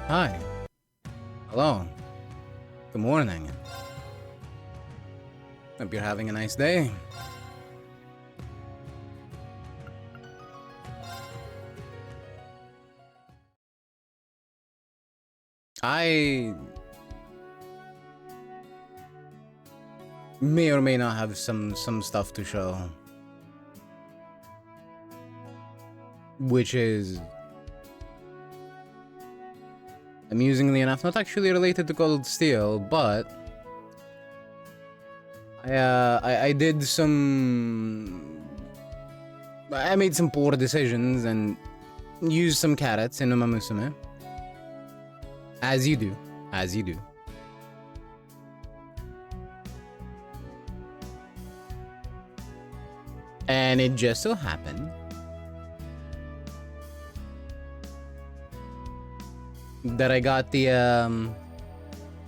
Hi. Hello. Good morning. Hope you're having a nice day. I may or may not have some stuff to show, which is amusingly enough not actually related to Cold Steel, but I did I made some poor decisions and used some carrots in Uma Musume. As you do. As you do. And it just so happened that I got the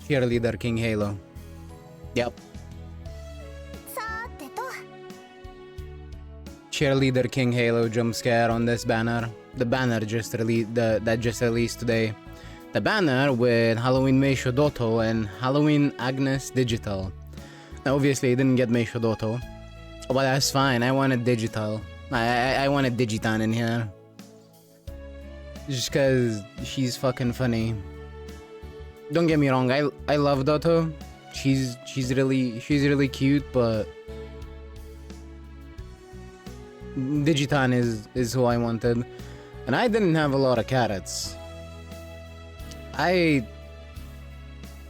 cheerleader King Halo. Yep. Cheerleader King Halo jump scare on this banner. The banner just released that just released today. The banner with Halloween Mei Shodoto and Halloween Agnes Digital. Now obviously I didn't get Mei Shodoto, but that's fine. I wanted digital. I wanted Digitan in here. Just cause she's fucking funny. Don't get me wrong, I love Doto. She's really cute, but Digitan is who I wanted. And I didn't have a lot of carrots.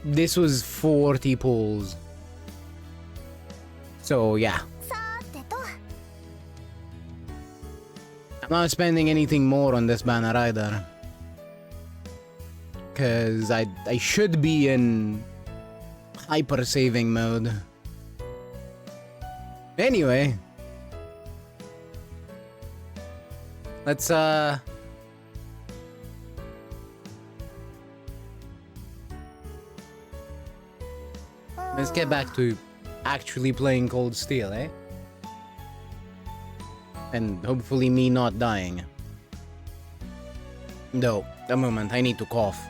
This was 40 pulls. So yeah. I'm not spending anything more on this banner either. Cause I should be in hyper saving mode. Anyway. Let's get back to actually playing Cold Steel, eh? And hopefully me not dying. No, a moment, I need to cough.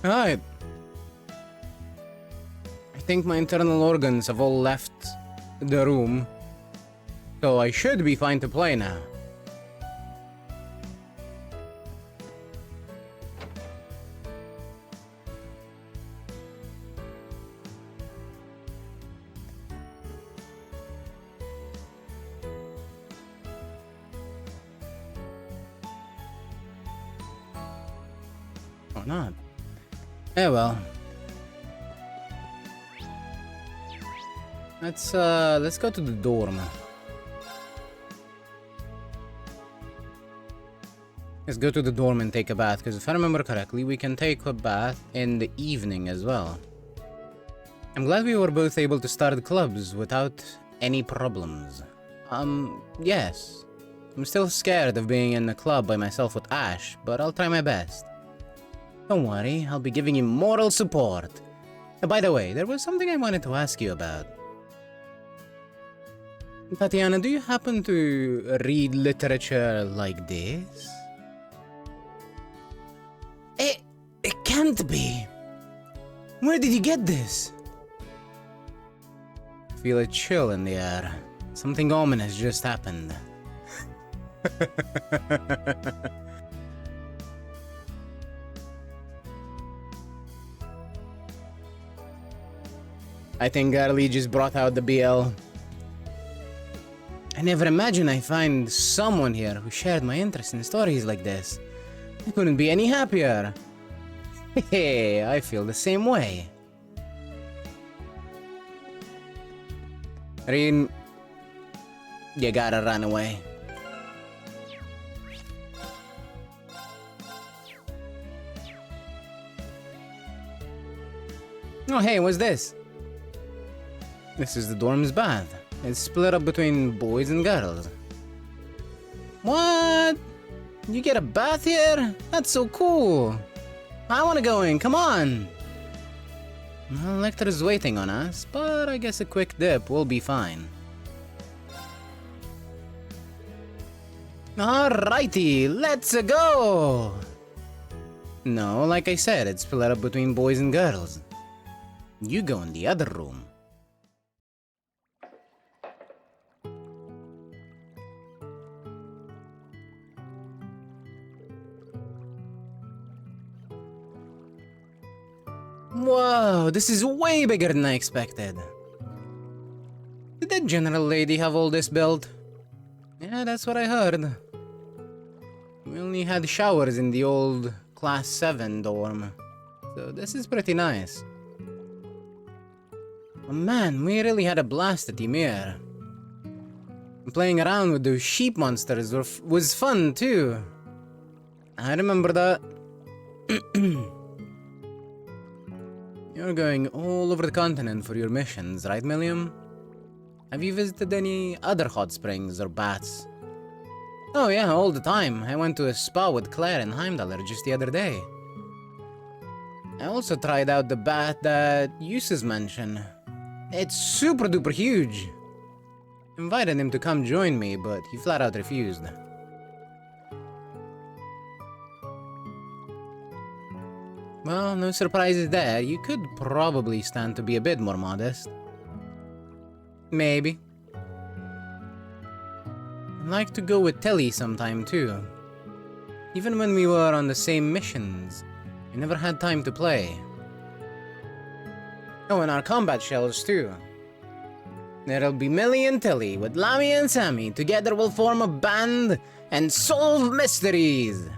Alright. I think my internal organs have all left the room, so I should be fine to play now. Or not. Eh well. Let's go to the dorm. Let's go to the dorm and take a bath, because if I remember correctly, we can take a bath in the evening as well. I'm glad we were both able to start clubs without any problems. Yes. I'm still scared of being in the club by myself with Ash, but I'll try my best. Don't worry, I'll be giving you moral support. By the way, there was something I wanted to ask you about. Tatiana, do you happen to read literature like this? It can't be. Where did you get this? I feel a chill in the air. Something ominous just happened. I think Garly just brought out the BL. I never imagined I'd find someone here who shared my interest in stories like this. I couldn't be any happier. Hey, I feel the same way. Rin, you gotta run away. Oh hey, what's this? This is the dorm's bath. It's split up between boys and girls. What? You get a bath here? That's so cool. I wanna go in, come on. Well, Lecter's waiting on us, but I guess a quick dip will be fine. Alrighty, let's go! No, like I said, it's split up between boys and girls. You go in the other room. Whoa, this is way bigger than I expected. Did that general lady have all this built? Yeah, that's what I heard. We only had showers in the old Class 7 dorm. So this is pretty nice. Oh man, we really had a blast at Ymir. Playing around with those sheep monsters was fun too. I remember that. You're going all over the continent for your missions, right, Milliam? Have you visited any other hot springs or baths? Oh yeah, all the time. I went to a spa with Claire and Heimdallr just the other day. I also tried out the bath that Eustace mentioned. It's super duper huge. Invited him to come join me, but he flat out refused. Well, no surprises there. You could probably stand to be a bit more modest. Maybe. I'd like to go with Telly sometime too. Even when we were on the same missions, I never had time to play. Oh, and our combat shells too. There'll be Millie and Tilly with Lammy and Sammy. Together we'll form a band and solve mysteries.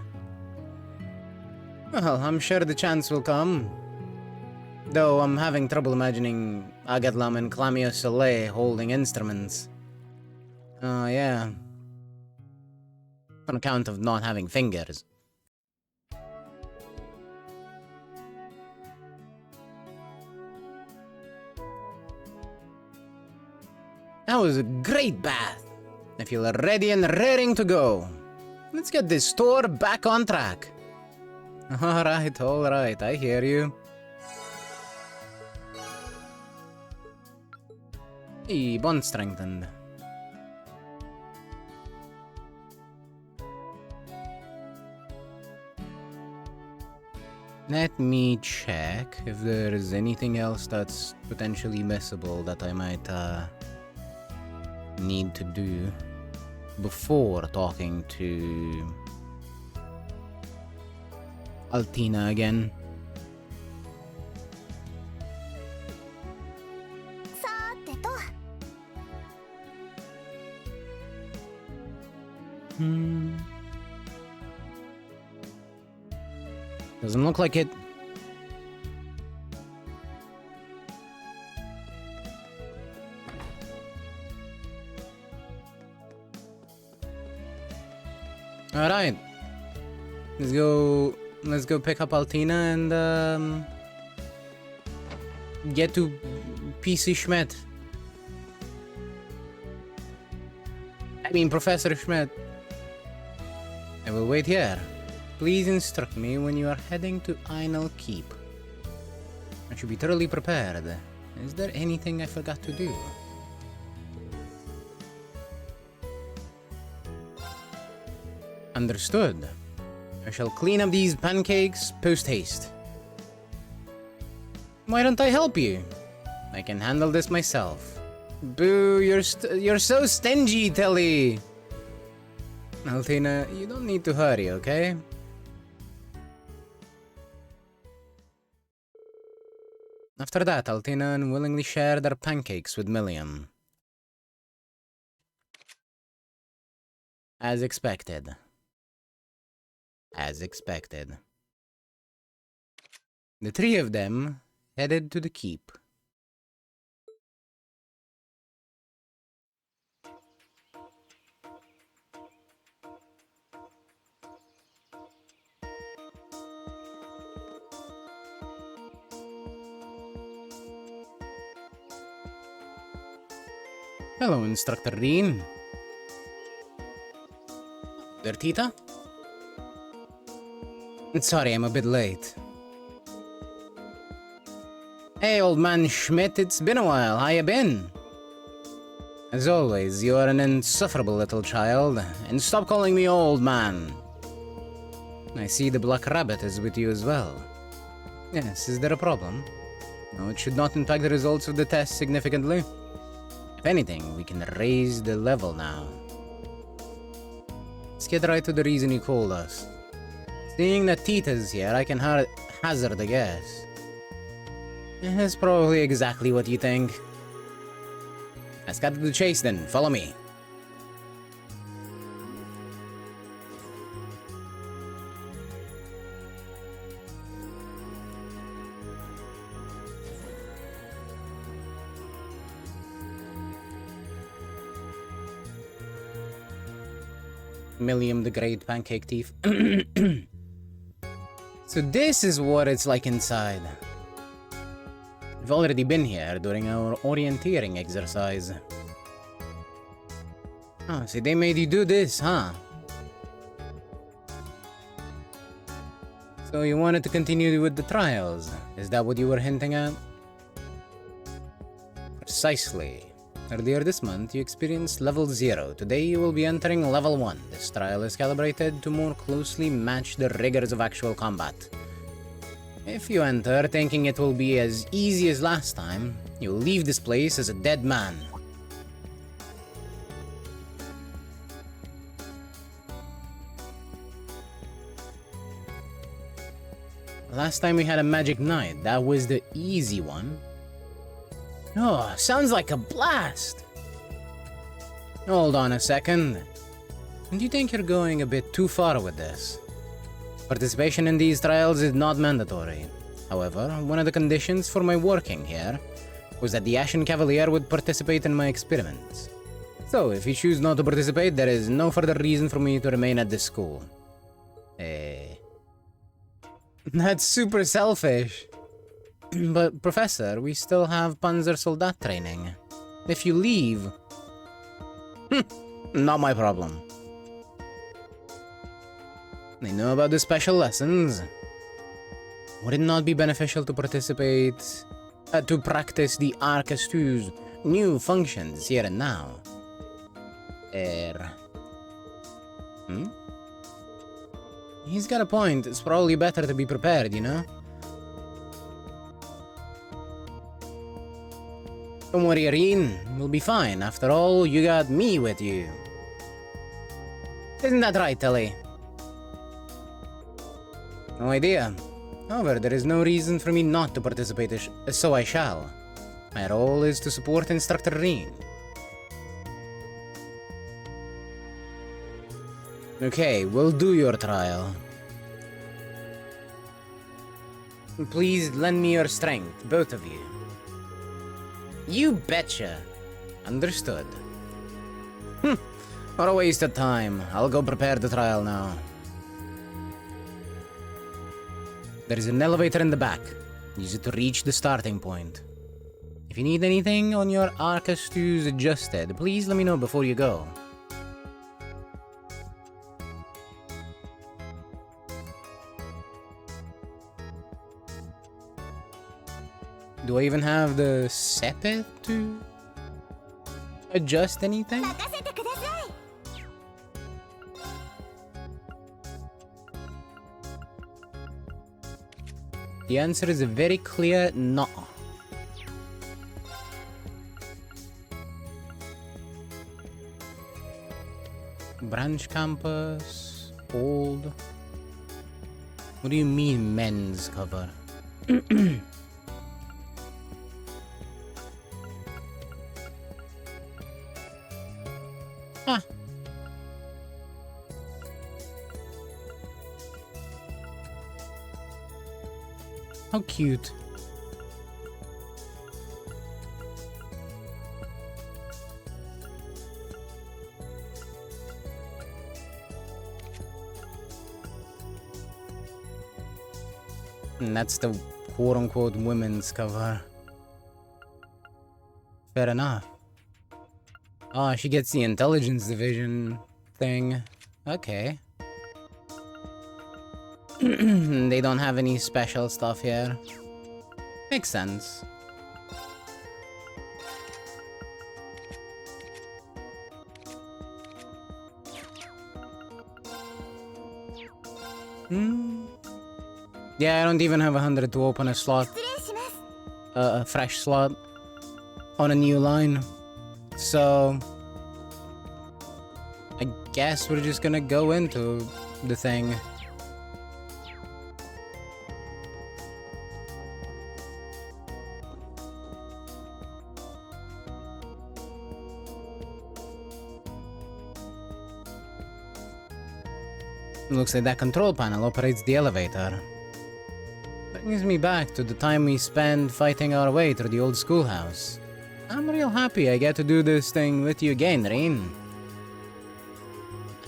Well, I'm sure the chance will come. Though I'm having trouble imagining Agatlam and Clamia Soleil holding instruments. Oh, yeah. On account of not having fingers. That was a great bath. I feel ready and raring to go. Let's get this store back on track. Alright, I hear you. Hey, bond strengthened. Let me check if there is anything else that's potentially missable that I might need to do before talking to Altina again. Doesn't look like it. Alright. Let's go pick up Altina and get to PC Schmidt. I mean Professor Schmidt. I will wait here. Please instruct me when you are heading to Einel Keep. I should be thoroughly prepared. Is there anything I forgot to do? Understood. I shall clean up these pancakes post-haste. Why don't I help you? I can handle this myself. Boo, you're so stingy, Tilly! Altina, you don't need to hurry, okay? After that, Altina unwillingly shared their pancakes with Milliam. As expected. As expected. The three of them headed to the keep. Hello, Instructor Reen. Dirtita? Sorry, I'm a bit late. Hey, old man Schmidt, it's been a while. How you been? As always, you are an insufferable little child, and stop calling me old man. I see the black rabbit is with you as well. Yes, is there a problem? No, it should not impact the results of the test significantly. If anything, we can raise the level now. Let's get right to the reason you called us. Seeing that Tita's here, I can hazard a guess. It's probably exactly what you think. Let's cut to the chase then, follow me. Milliam the Great Pancake Thief. So this is what it's like inside. We've already been here during our orienteering exercise. Oh, so they made you do this, huh? So you wanted to continue with the trials? Is that what you were hinting at? Precisely. Earlier this month, you experienced level 0. Today, you will be entering level 1. This trial is calibrated to more closely match the rigors of actual combat. If you enter thinking it will be as easy as last time, you'll leave this place as a dead man. Last time we had a magic night, that was the easy one. Oh, sounds like a blast! Hold on a second. Do you think you're going a bit too far with this? Participation in these trials is not mandatory. However, one of the conditions for my working here was that the Ashen Cavalier would participate in my experiments. So, if you choose not to participate, there is no further reason for me to remain at this school. That's super selfish. But, Professor, we still have Panzer Soldat training. If you leave... not my problem. They know about the special lessons. Would it not be beneficial to participate... to practice the Arcus 2's new functions here and now? He's got a point. It's probably better to be prepared, you know? Don't worry, Irene. We'll be fine. After all, you got me with you. Isn't that right, Telly? No idea. However, there is no reason for me not to participate, so I shall. My role is to support Instructor Reen. Okay, we'll do your trial. Please lend me your strength, both of you. You betcha. Understood. What a waste of time. I'll go prepare the trial now. There is an elevator in the back. Use it to reach the starting point. If you need anything on your Arcastus adjusted, please let me know before you go. Do I even have the Sepet to adjust anything? The answer is a very clear no. Branch campus, old. What do you mean men's cover? Huh. How cute. And that's the quote-unquote women's cover. Fair enough. Oh, she gets the intelligence division thing. Okay. They don't have any special stuff here. Makes sense. Yeah, I don't even have 100 to open a slot. A fresh slot on a new line. So I guess we're just gonna go into the thing. Looks like that control panel operates the elevator. Brings me back to the time we spent fighting our way through the old schoolhouse. I'm real happy I get to do this thing with you again, Rin.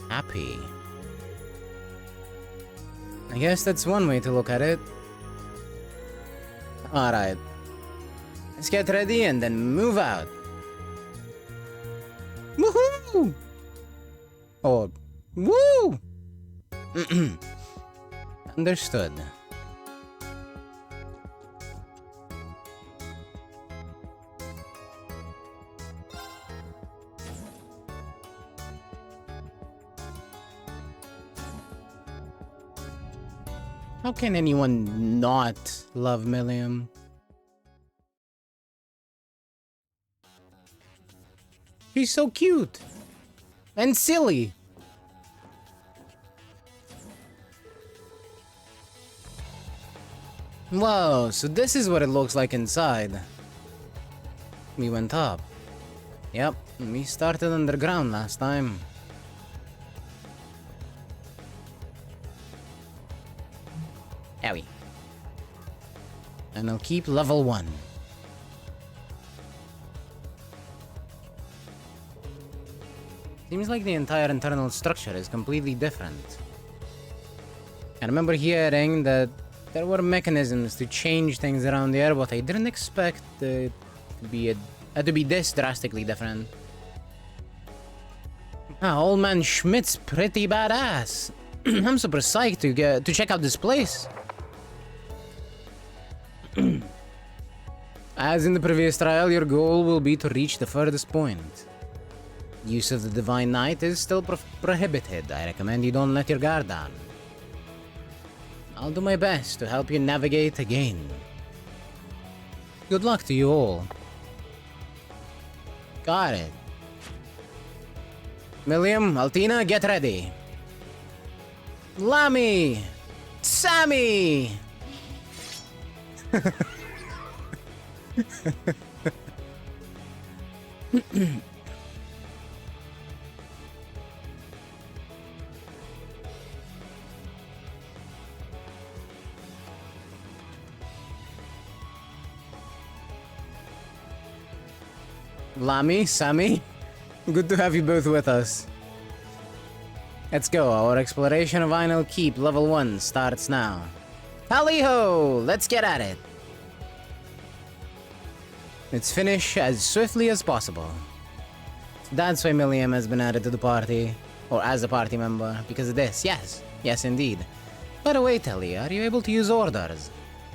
Happy. I guess that's one way to look at it. Alright. Let's get ready and then move out. Woohoo! Or, woo! Understood. How can anyone not love Milliam? She's so cute and silly. Whoa, so this is what it looks like inside. We went up. Yep, we started underground last time. Owie. And I'll keep level 1. Seems like the entire internal structure is completely different. I remember hearing that there were mechanisms to change things around there, but I didn't expect it to be this drastically different. Ah, old man Schmidt's pretty badass. I'm super psyched to check out this place. As in the previous trial, your goal will be to reach the furthest point. Use of the Divine Knight is still prohibited. I recommend you don't let your guard down. I'll do my best to help you navigate again. Good luck to you all. Got it. Milliam, Altina, get ready. Lamy! Sammy! Lamy, Sammy, good to have you both with us. Let's go. Our exploration of Vinyl Keep level 1 starts now. Tally-ho! Let's get at it. Let's finish as swiftly as possible. That's why Milliam has been added to the party, or as a party member, because of this. Yes, yes indeed. By the way, Telly, are you able to use orders?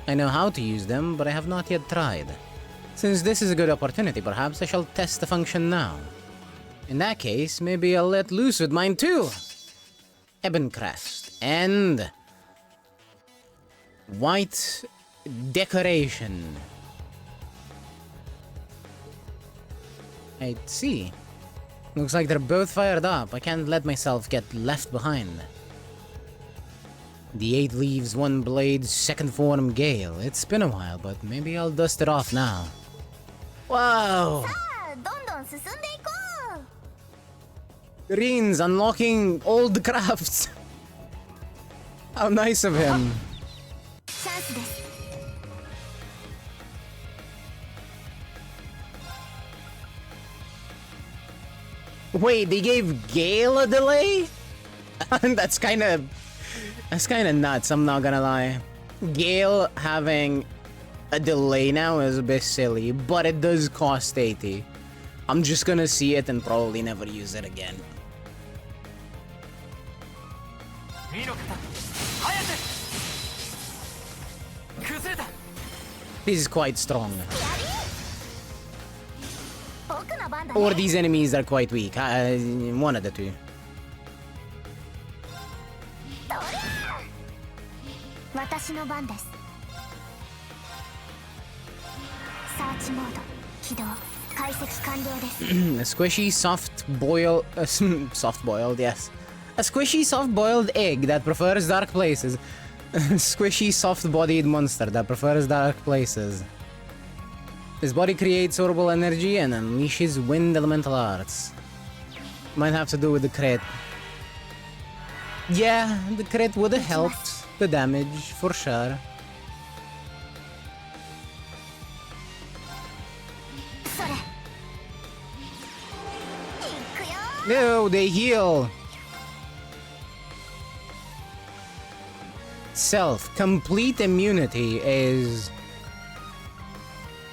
I know how to use them, but I have not yet tried. Since this is a good opportunity, perhaps I shall test the function now. In that case, maybe I'll let loose with mine too. Ebencrest and white decoration. I see. Looks like they're both fired up. I can't let myself get left behind. The 8 leaves, 1 blade, second form Gale. It's been a while, but maybe I'll dust it off now. Wow! Reen's unlocking old crafts. How nice of him. Wait, they gave Gale a delay? That's kind of nuts, I'm not gonna lie. Gale having a delay now is a bit silly, but it does cost 80. I'm just gonna see it and probably never use it again. This is quite strong. Or these enemies are quite weak. One of the two. A squishy, soft-boiled, yes. A squishy, soft-boiled egg that prefers dark places. Squishy, soft-bodied monster that prefers dark places. His body creates orbital energy and unleashes wind elemental arts. Might have to do with the crit. Yeah, the crit would have helped the damage, for sure. No, they heal! Complete immunity is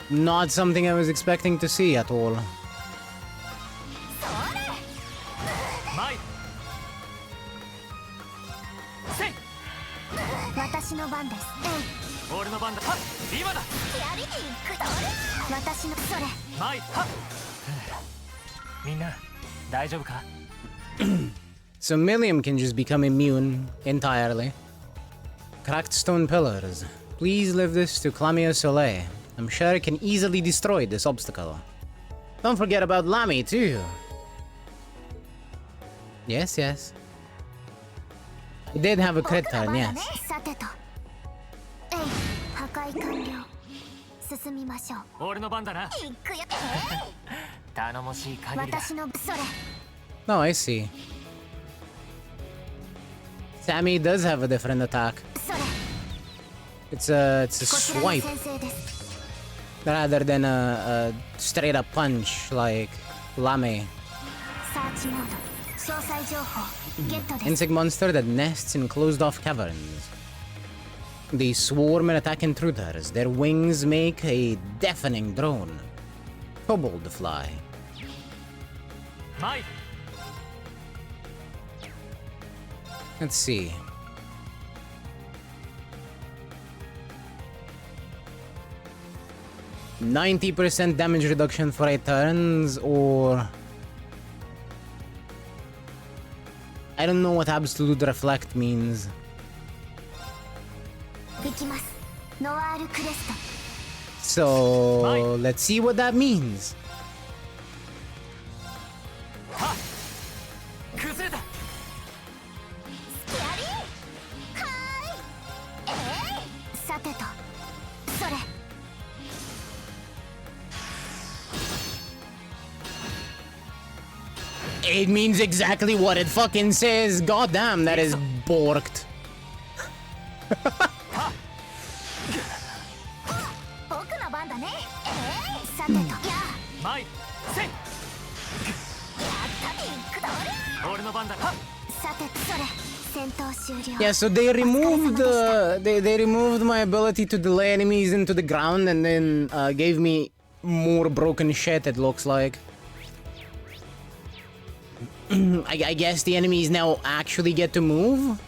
not something I was expecting to see at all. So Milliam can just become immune entirely. Cracked stone pillars. Please leave this to Clamio Soleil. I'm sure it can easily destroy this obstacle. Don't forget about Lamy too. Yes, yes. I did have a crit turn, yes. Oh, I see. Sammy does have a different attack. It's a swipe rather than a straight up punch like Lame. Insect monster that nests in closed off caverns. They swarm and attack intruders. Their wings make a deafening drone. Kobold the fly. Let's see. 90% damage reduction for 8 turns, or I don't know what absolute reflect means. So let's see what that means. It means exactly what it fucking says. God damn, that is borked. Yeah, so they removed they removed my ability to delay enemies into the ground and then gave me more broken shit, it looks like. I guess the enemies now actually get to move?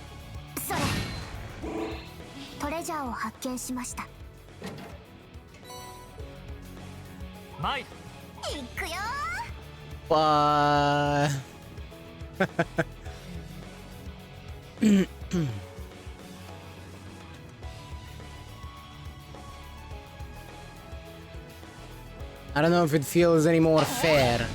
I don't know if it feels any more fair.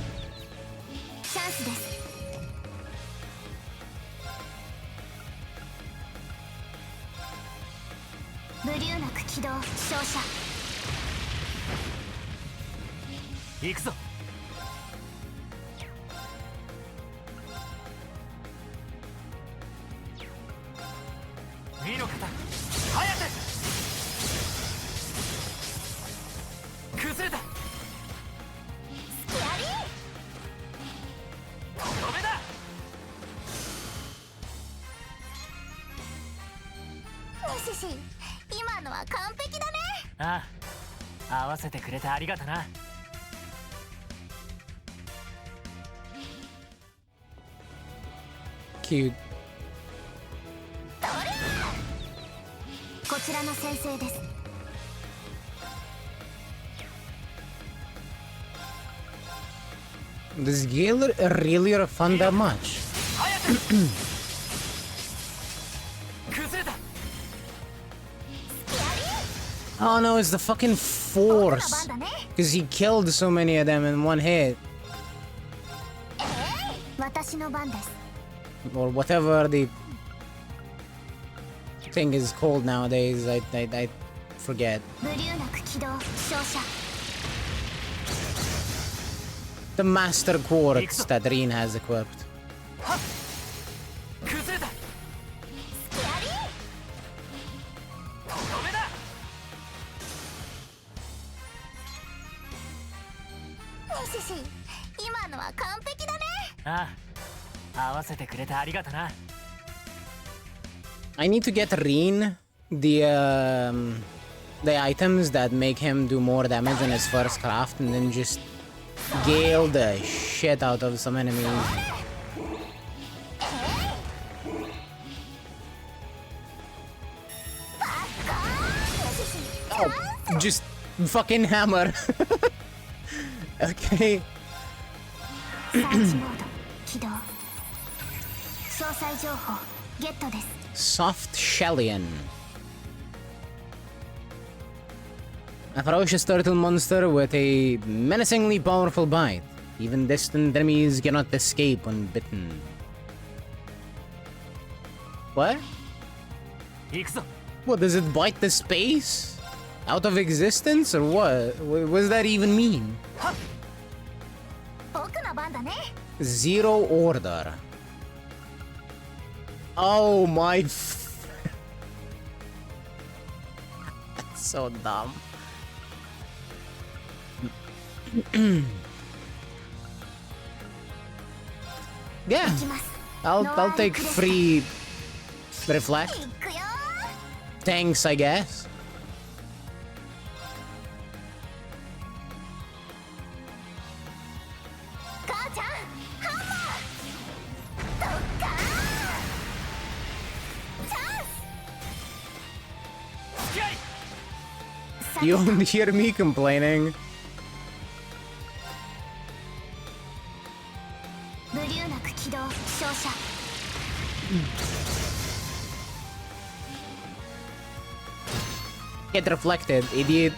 Cute. Does Gale really refund that much? Oh no, it's the fucking force. Because he killed so many of them in one hit. Or whatever the thing is called nowadays, I forget. The Master Quartz that Rin has equipped. I need to get Rin the items that make him do more damage in his first craft and then just Gale the shit out of some enemies. Oh, just fucking hammer. Okay. Soft Shellion. A ferocious turtle monster with a menacingly powerful bite. Even distant enemies cannot escape when bitten. What? What, does it bite the space? Out of existence or what? What does that even mean? Zero order. Oh my. That's so dumb. Yeah, I'll take free reflect. Thanks, I guess. You only hear me complaining. Get reflected, idiot.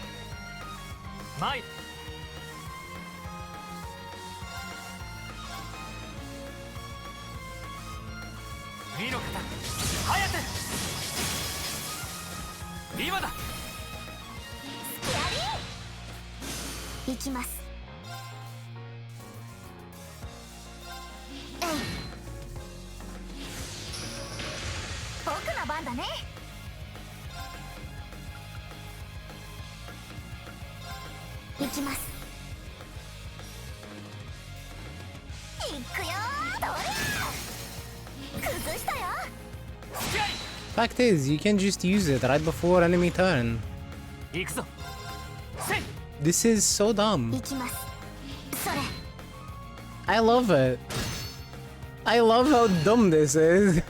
Fact is, you can just use it right before enemy turn. This is so dumb. I love it. I love how dumb this is.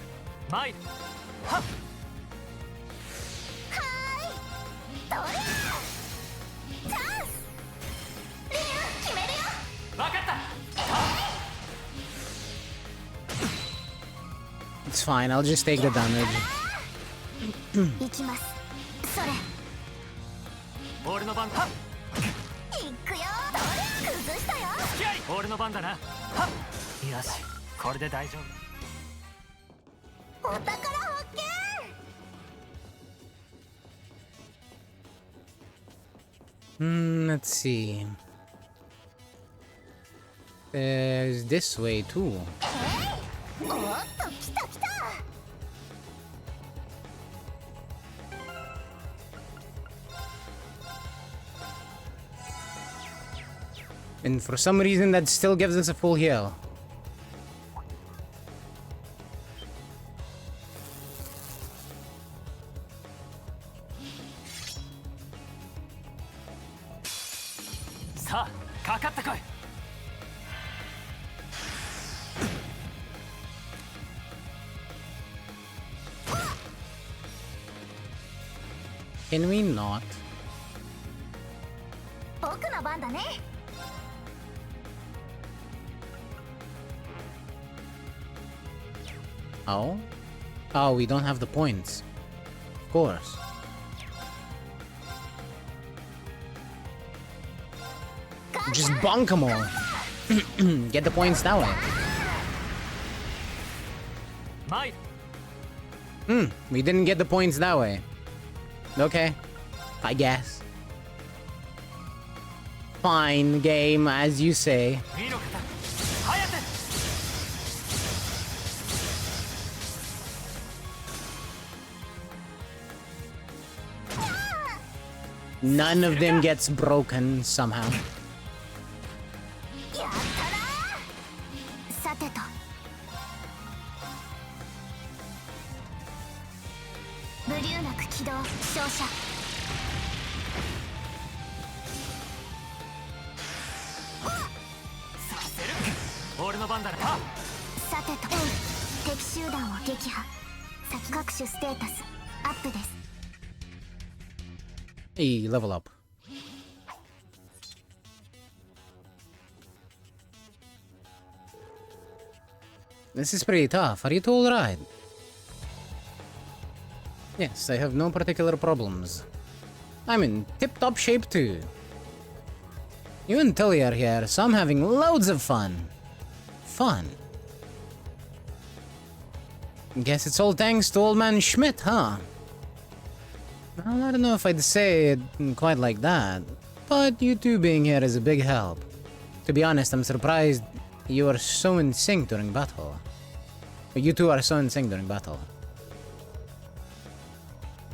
It's fine, I'll just take the damage. Let's see. There's this way too. And for some reason that still gives us a full heal. Can we not? Oh? Oh, we don't have the points. Of course. Just bonk them all. Get the points that way. We didn't get the points that way. Okay. I guess. Fine, game, as you say. None of them gets broken somehow. Hey, level up. This is pretty tough. Are you two alright? Yes, I have no particular problems. I'm in tip-top shape too. You and Tilly are here, so I'm having loads of fun. Fun. Guess it's all thanks to old man Schmidt, huh? Well, I don't know if I'd say it quite like that, but you two being here is a big help. To be honest, I'm surprised you are so in sync during battle. You two are so in sync during battle.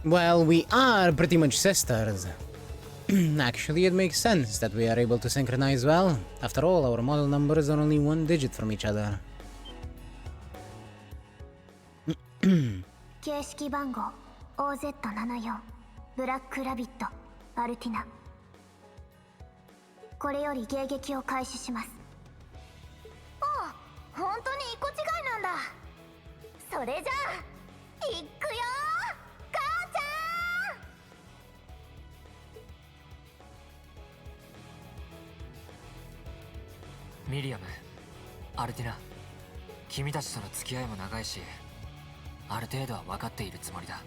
Well, we are pretty much sisters. Actually, it makes sense that we are able to synchronize well. After all, our model numbers are only one digit from each other. 形式番号 OZ74 ブラックラビットアルティナ。これより迎撃を開始します。あ、本当に一個違いなんだ。それじゃあ行くよ、母ちゃん。ミリアム、アルティナ、君たちとの付き合いも長いし、ある程度は分かっているつもりだ。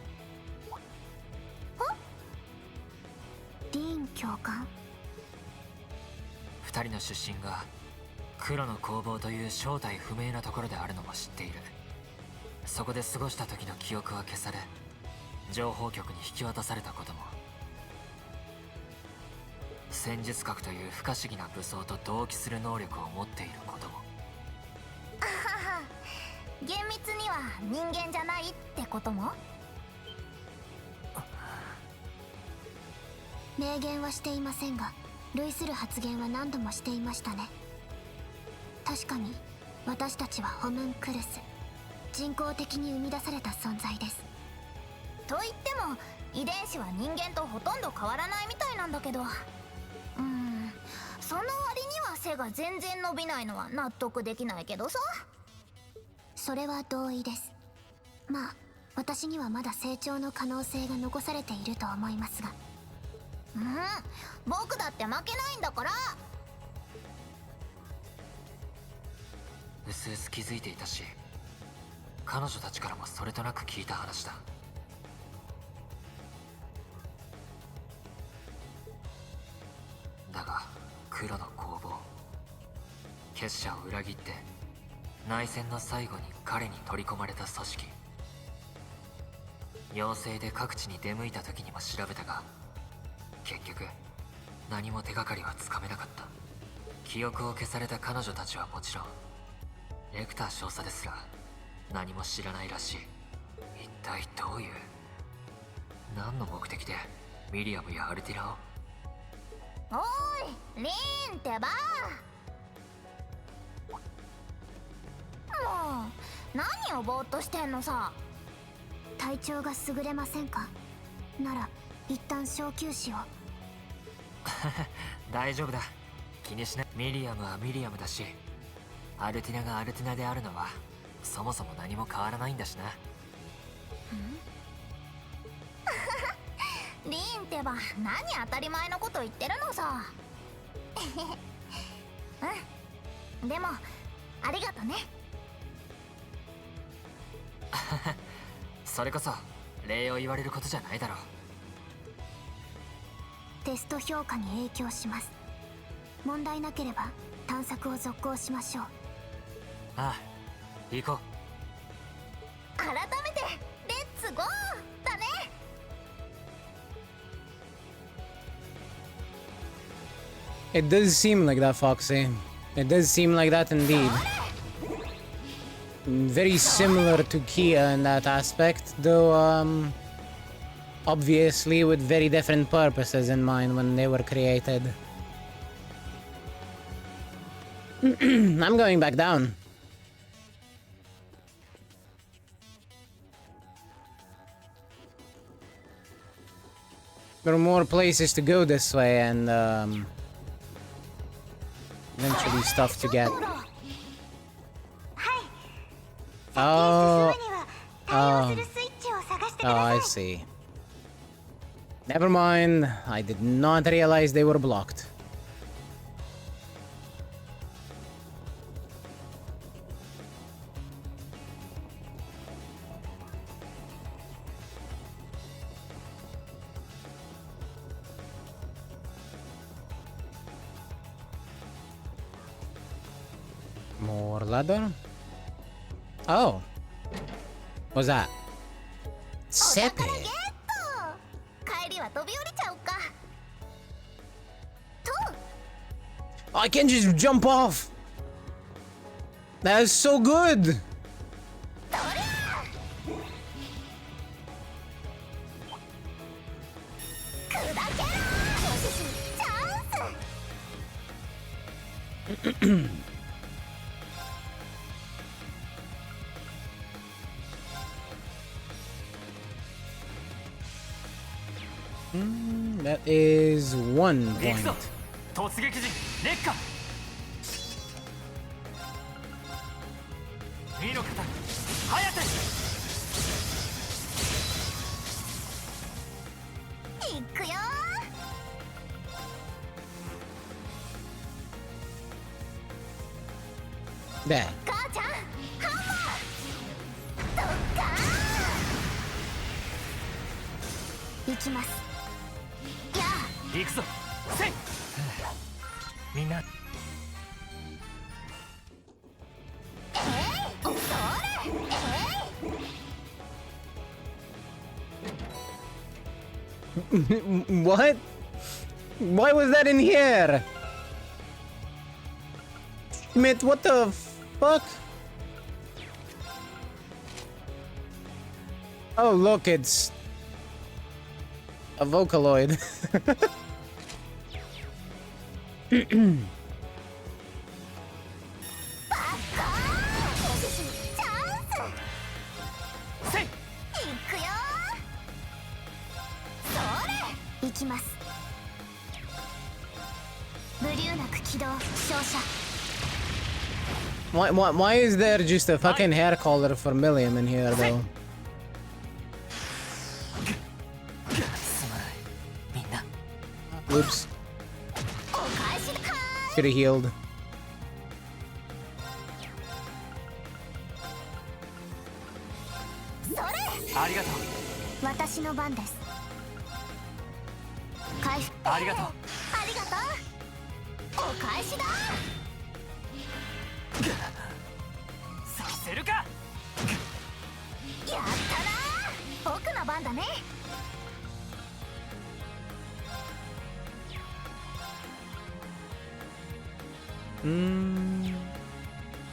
ディーン教官。二人の出身が黒の工房という正体不明なところであるのも知っている。そこで過ごした時の記憶は消され、情報局に引き渡されたことも、戦術核という不可思議な武装と同期する能力を持っていることも。あはは、厳密には人間じゃないってことも。明言はしていませんが、類する発言は何度もしていましたね。確かに私たちはホムンクルス、人工的に生み出された存在です。と言っても遺伝子は人間とほとんど変わらないみたいなんだけど、その割には背が全然伸びないのは納得できないけどさ。それは同意です。まあ私にはまだ成長の可能性が残されていると思いますが。僕だって負けないんだから。うすうす気づいていたし、彼女たちからもそれとなく聞いた話だ。だが黒の攻防、結社を裏切って内戦の最後に彼に取り込まれた組織、妖精で各地に出向いた時にも調べたが、結局何も手がかりはつかめなかった。記憶を消された彼女たちはもちろん、レクター少佐ですら何も知らないらしい。一体どういう、何の目的でミリアムやアルティラを。おーいリーンってば。もう何をぼーっとしてんのさ。体調が優れませんか。なら一旦小休止を。大丈夫だ、気にしない。ミリアムはミリアムだし、アルティナがアルティナであるのはそもそも何も変わらないんだしな。リーンってば何当たり前のこと言ってるのさ。でもありがとね。それこそ礼を言われることじゃないだろう。テスト評価に影響します。問題なければ探索を続行しましょう。ああ、行こう。改めてレッツゴーだね。It does seem like that, Foxy. It does seem like that indeed. Very similar to Kia in that aspect, though obviously with very different purposes in mind when they were created. I'm going back down. There are more places to go this way and eventually stuff to get. Oh, I see. Never mind, I did not realize they were blocked. More ladder? Oh. What's that? Sepe. I can just jump off. That is so good. That is 1 point. There. 行きます。やあ。行くぞ。せい。みんな。それ。What? Why was that in here? Mate, what the fuck? Oh, look, it's a Vocaloid. きます。ブリューナク起動照射。 Why is there just a fucking hair color for Milliam in here though? すまないみんな。 Oops. お返しだ。 Should have healed. それ。ありがとう。私の番です。回復。ありがとう。ありがとう。お返しだ。させるか。やったな。僕の番だね。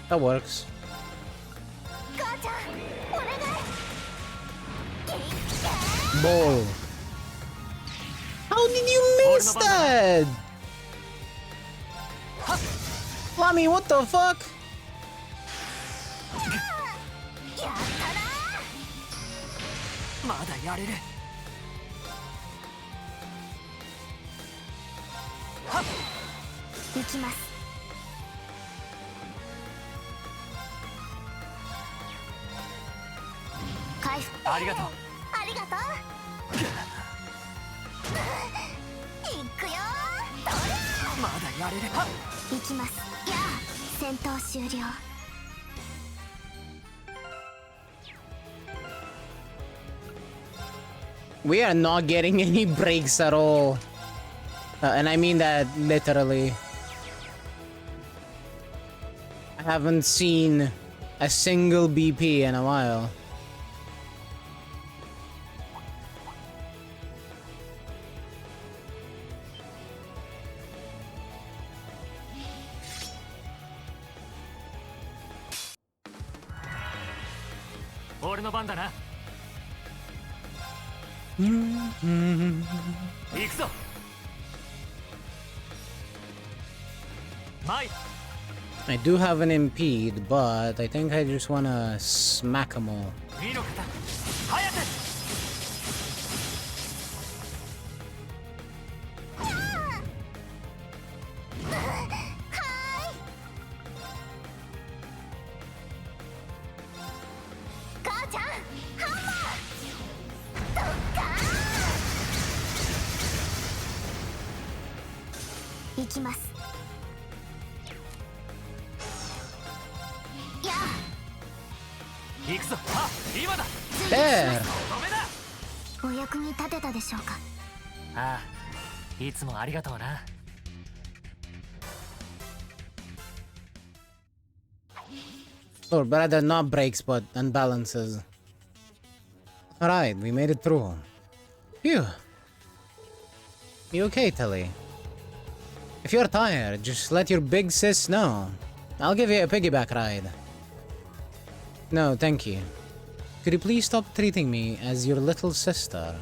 That works. 母ちゃん、お願い。 Ball. How did you miss that? Flammy, what the fuck? やったな。まだやれる。行きます。回復。ありがとう。ありがとう。行くよ。どれ。まだやれる。行きます。やあ、戦闘終了。 We are not getting any breaks at all. And I mean that literally. I haven't seen a single BP in a while.俺の番だな。行くぞ。マイ。 I do have an impede, but I think I just wanna smack them all. 身の方。早く。 母ちゃん、ハンマー。どっかー。行きます。やあ。 行くぞ。あ、今だ。 There! 止めだ。お役に立てたでしょうか。ああ、いつもありがとうな。 Or rather not breaks, but unbalances. Alright, we made it through. Phew. You okay, Tilly? If you're tired, just let your big sis know. I'll give you a piggyback ride. No, thank you. Could you please stop treating me as your little sister?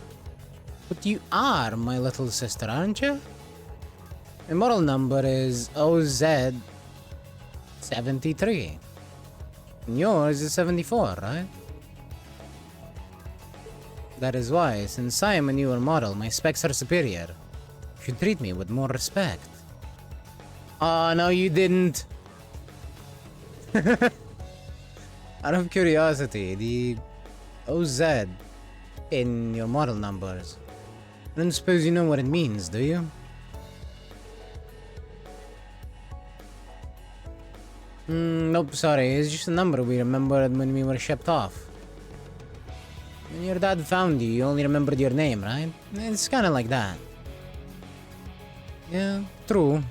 But you are my little sister, aren't you? My model number is OZ73. And yours is 74, right? That is why, since I am a newer model, my specs are superior. You should treat me with more respect. Oh, no, you didn't. Out of curiosity, the OZ in your model numbers. I don't suppose you know what it means, do you? Nope, sorry. It's just a number we remembered when we were shipped off. When your dad found you, you only remembered your name, right? It's kinda like that. Yeah, true.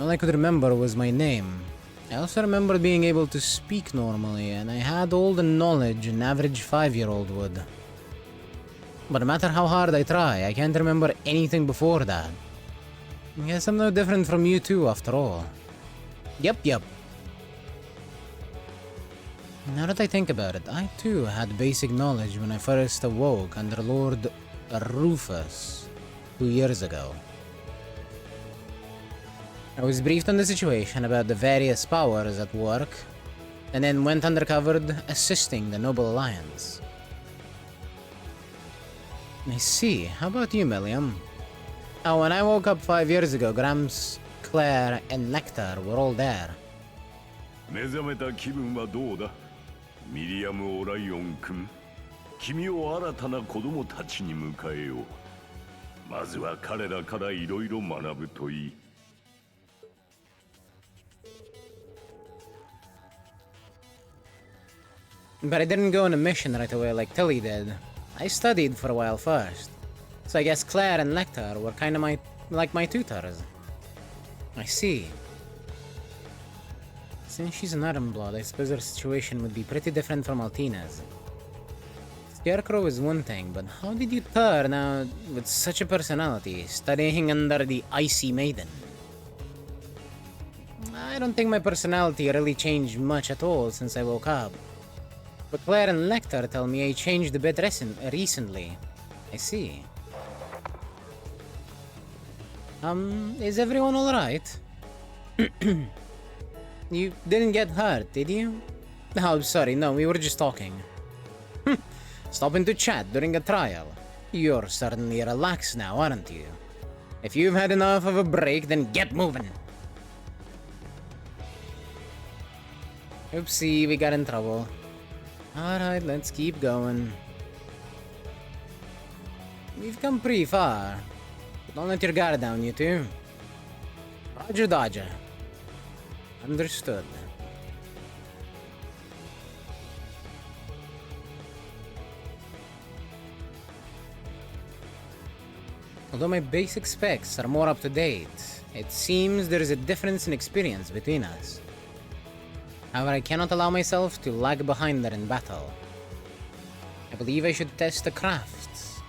All I could remember was my name. I also remember being able to speak normally, and I had all the knowledge an average 5-year-old would. But no matter how hard I try, I can't remember anything before that. I guess I'm no different from you too, after all. Yep. Now that I think about it, I too had basic knowledge when I first awoke under Lord Rufus 2 years ago. I was briefed on the situation about the various powers at work, and then went undercover assisting the Noble Alliance. I see. How about you, Milliam? Oh, when I woke up 5 years ago, Grams, Claire, and Nectar were all there. 目覚めた気分はどうだミリアム・オライオン君君を新たな子供たちに迎えようまずは彼らからいろいろ学ぶといい But I didn't go on a mission right away like Tilly did. I studied for a while first. So I guess Claire and Nectar were kind of like my tutors. I see. Since she's an Ironblood, I suppose her situation would be pretty different from Altina's. Scarecrow is one thing, but how did you turn out with such a personality, studying under the Icy Maiden? I don't think my personality really changed much at all since I woke up. But Claire and Nectar tell me I changed a bit recently. I see. Is everyone alright? You didn't get hurt, did you? Oh, sorry, no, we were just talking. Stopping to chat during a trial. You're certainly relaxed now, aren't you? If you've had enough of a break, then get moving. Oopsie, we got in trouble. Alright, let's keep going. We've come pretty far. Don't let your guard down, you two. Roger Dodger. Understood. Although my basic specs are more up to date, it seems there is a difference in experience between us. However, I cannot allow myself to lag behind her in battle. I believe I should test the crafts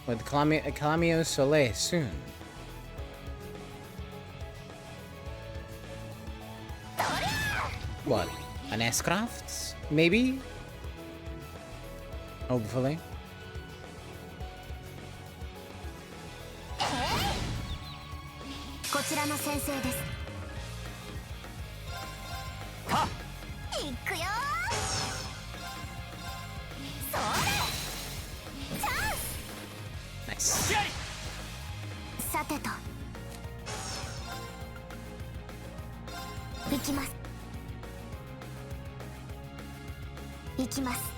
with Calamio Soleil soon. What? An S-Crafts? Maybe? Hopefully. Nice. さてと行きます行きます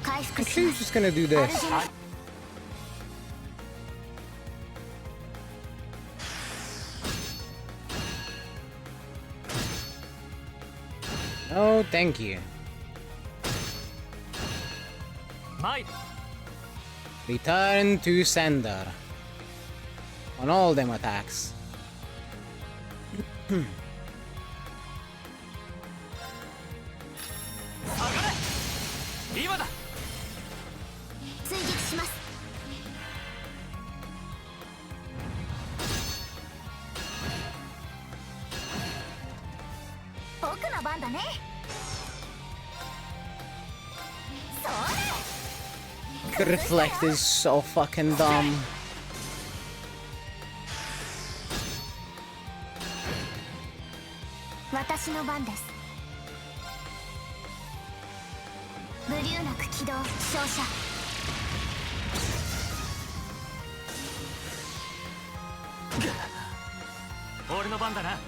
回復 I'm し sure ま he's す just gonna do this. Oh, thank you. Return to sender. On all them attacks. 今だ追撃します僕の番だねそれ The reflect is so fucking dumb. 私の番ですブリューナク起動照射俺の番だなはっ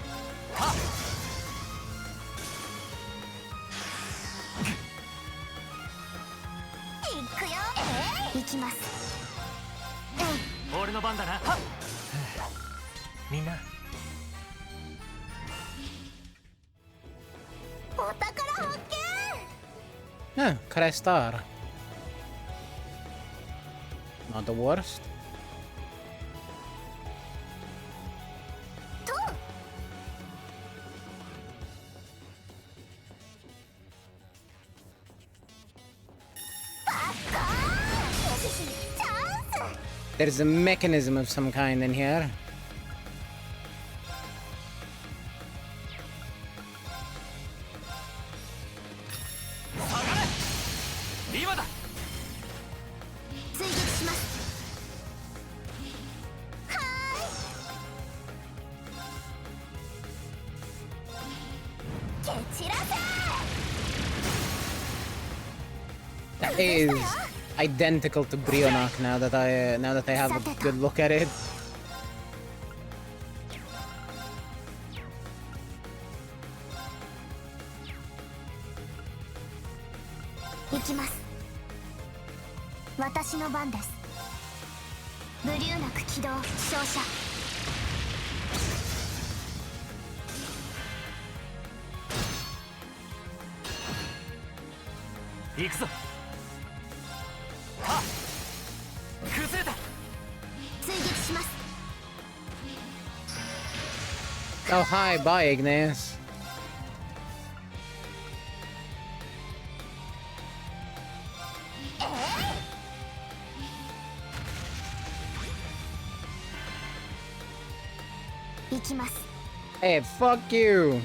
行くよ行きます俺の番だなはっみんなお宝発見 Huh, Crestar. Not the worst. と There's a mechanism of some kind in here. That is identical to Brionac now that I have a good look at it. 行きます。私の番です。ブリューナク起動照射。行くぞ。はっ、崩れた。追撃します。 Oh, hi, bye, Ignace. Hey, fuck you.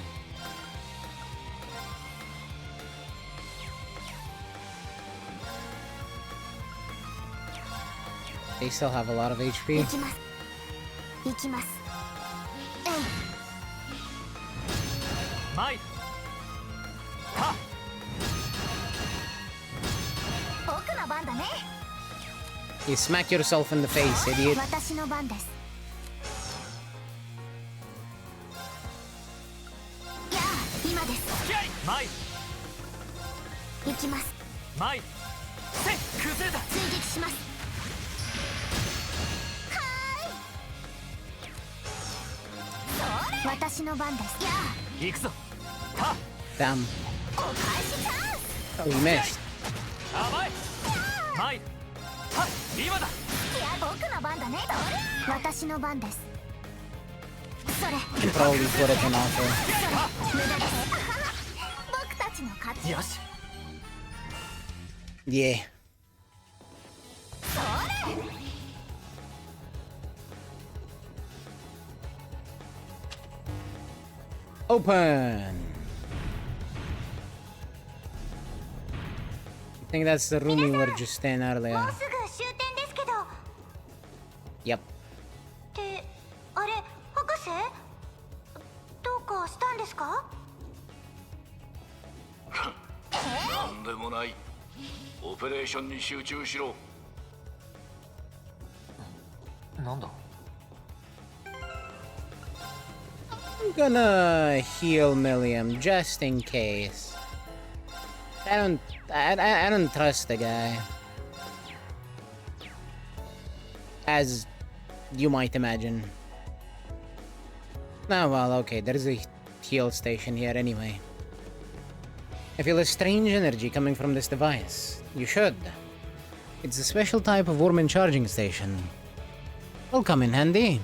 They still have a lot of HP. 行きます。前。はっ。僕の番だね。 You smack yourself in the face, idiot. 私の番です。やあ、今です。前。行きます。前。せ、崩れた。追撃します。 私の番です。やあ、行くぞ。はっ。 Damn. お返しチャンス。 Oh, you missed. 甘い。前。はっ、今だ。いや、僕の番だね。私の番です。それ。 You probably put it on offer. 無駄です。僕たちの勝ち。よし。 Yeah. それ。 Open. I think that's the room we were just in earlier. もうすぐ終点ですけど。 Yep. ってあれ、博士？どうかしたんですか？なんでもない。オペレーションに集中しろ。なんだ。 I'm gonna heal Milliam just in case. I don't trust the guy. As you might imagine. Oh well, okay, there's a heal station here anyway. I feel a strange energy coming from this device. You should. It's a special type of Wormman charging station. Will come in handy.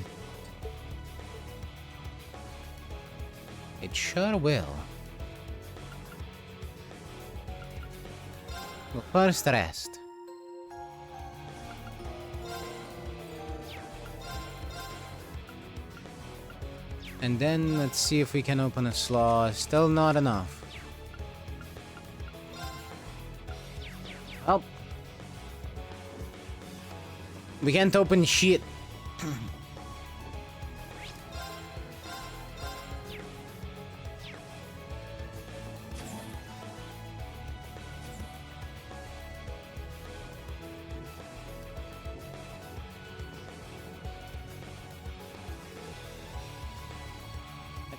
It sure will. Well, first rest. And then let's see if we can open a slot. Still not enough. Oh. We can't open shit.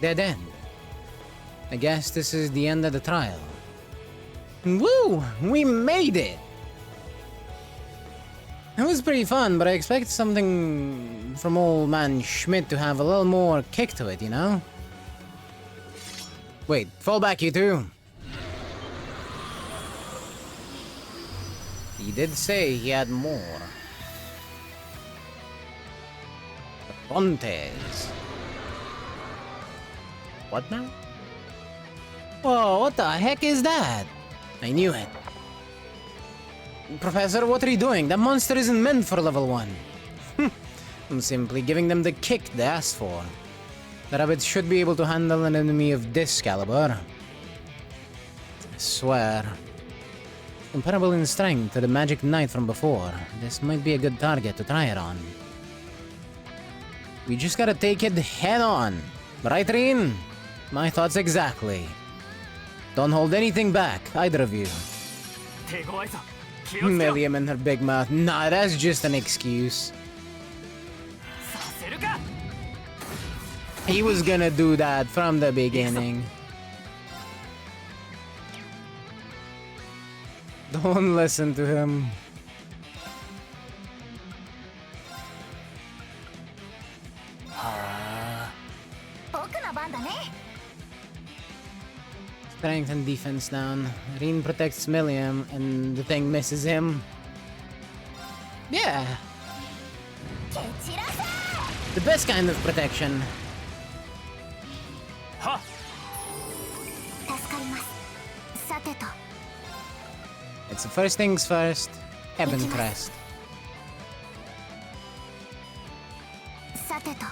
Dead end. I guess this is the end of the trial. Woo! We made it! It was pretty fun, but I expect something from old man Schmidt to have a little more kick to it, you know? Wait, fall back, you two. He did say he had more. Fontes. What now? Whoa, what the heck is that? I knew it. Professor, what are you doing? That monster isn't meant for level 1. I'm simply giving them the kick they asked for. The rabbits should be able to handle an enemy of this caliber. I swear. Comparable in strength to the magic knight from before, this might be a good target to try it on. We just gotta take it head on. Right, Rin? My thoughts exactly. Don't hold anything back, either of you. 手強いぞ気をつけろ Milliam and her big mouth. Nah, that's just an excuse. させるか He was gonna do that from the beginning. Don't listen to him. 僕の番だね Strength and defense down. Reen protects Milliam and the thing misses him. Yeah, 蹴散らせ the best kind of protection. はっ助かりますさてと It's the first things first. Ebon Crest. さてと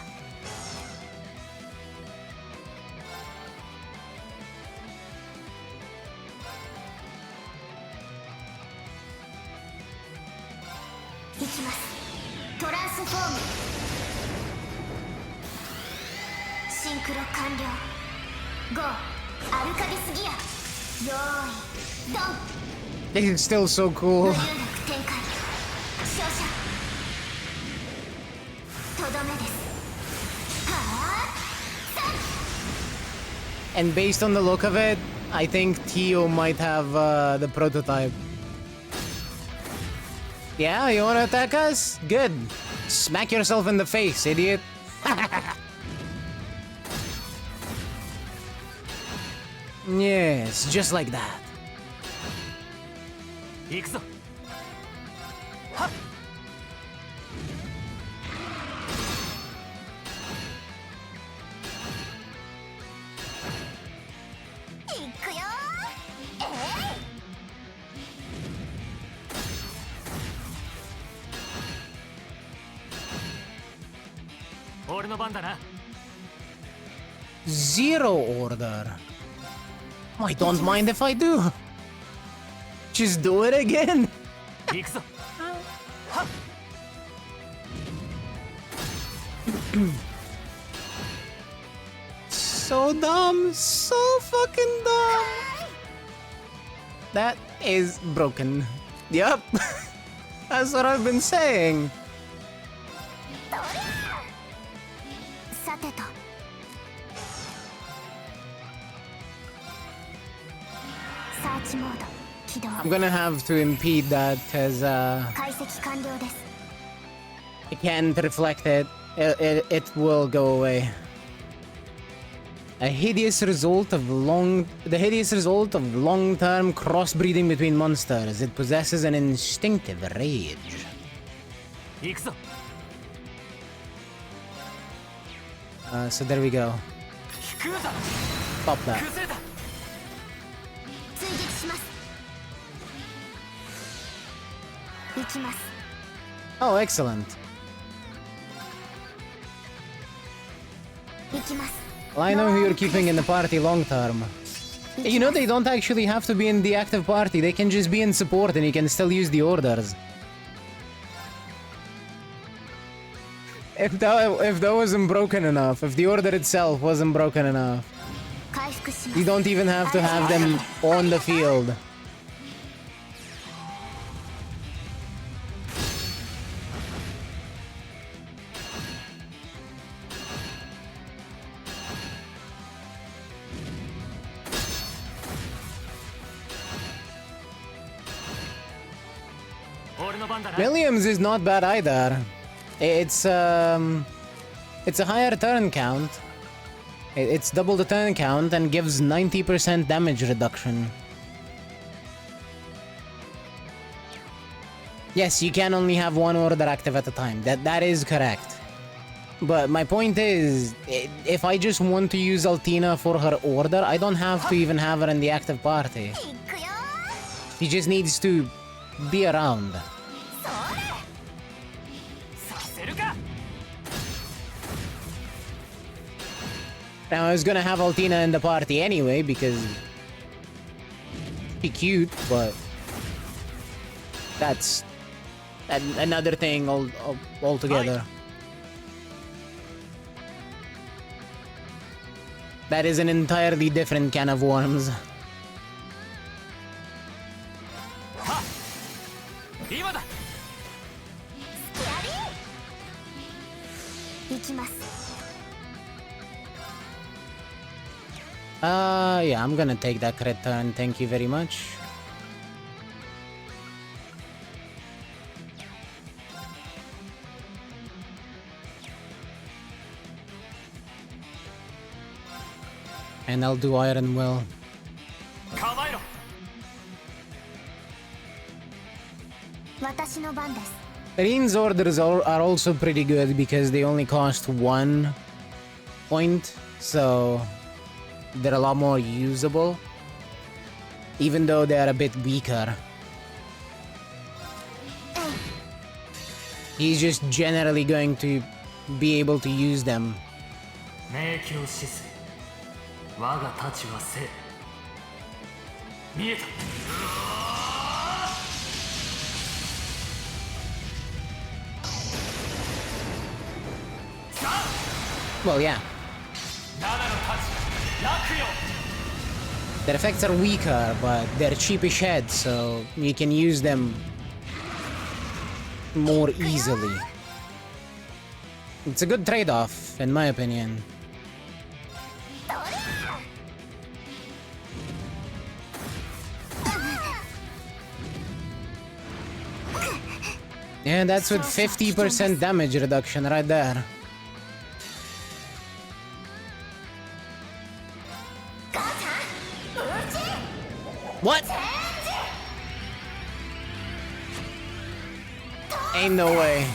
いきますトランスフォームシンクロ完了ゴーアルカディスギアよーいドン It's still so cool. 無流なく展開照射とどめですはあ And based on the look of it, I think Tio might have the prototype. Yeah, you wanna attack us? Good. Smack yourself in the face, idiot. Yes, just like that. 行くぞはっ いくよえい 俺の番だな Zero order. I don't mind if I do. Just do it again. 行くぞはっ So dumb. So fucking dumb. That is broken. Yup. That's what I've been saying. さてとサーチモード起動 I'm gonna have to impede that because 解析完了です I can't reflect it. It will go away. The hideous result of long-term crossbreeding between monsters. It possesses an instinctive rage. 行くぞ So there we go. 引くぞ Pop that. 崩れた追撃します行きます Oh, excellent. 行きます Well, I know who you're keeping in the party long term. You know, they don't actually have to be in the active party. They can just be in support and you can still use the orders. If that wasn't broken enough, if the order itself wasn't broken enough, 回復します you don't even have to have them on the field. Williams is not bad either. It's a higher turn count. It's double the turn count and gives 90% damage reduction. Yes, you can only have one order active at a time. That is correct. But my point is, if I just want to use Altina for her order, I don't have to even have her in the active party. 行くよ She just needs to be around. それさせるか Now, I was gonna have Altina in the party anyway, because she's cute, but that's another thing altogether. That is an entirely different can of worms. 今だ。行きます。 Yeah, I'm gonna take that crit turn, thank you very much. And I'll do Iron Will. 構えろ。私の番です。 Rin's orders are also pretty good because they only cost 1 point, so they're a lot more usable, even though they're a bit weaker. He's just generally going to be able to use them. 明鏡止水。我が太刀は生。見えた。 Well, yeah. 7の太刀。落よ。 Their effects are weaker, but they're cheapish heads, so you can use them more easily. It's a good trade-off, in my opinion. Yeah, that's with 50% damage reduction right there. What? Ain't no way.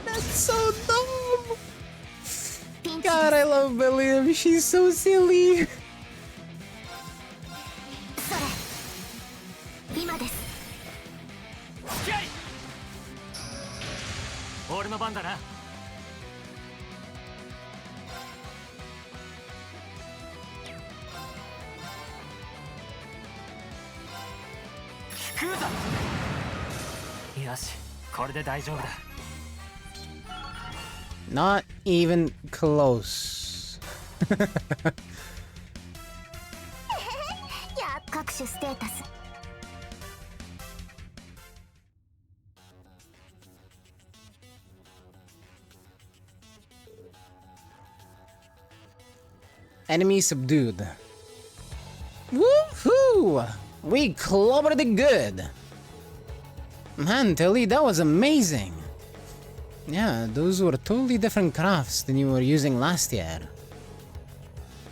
That's so dumb. God, I love William. She's so silly. それ今です。付き合い。俺の番だな。聞くぞ。よし、これで大丈夫だ。 Not even close. や各種ステータス。 Enemy subdued. Woohoo! We clobbered it good. Man, Tilly, that was amazing. Yeah, those were totally different crafts than you were using last year.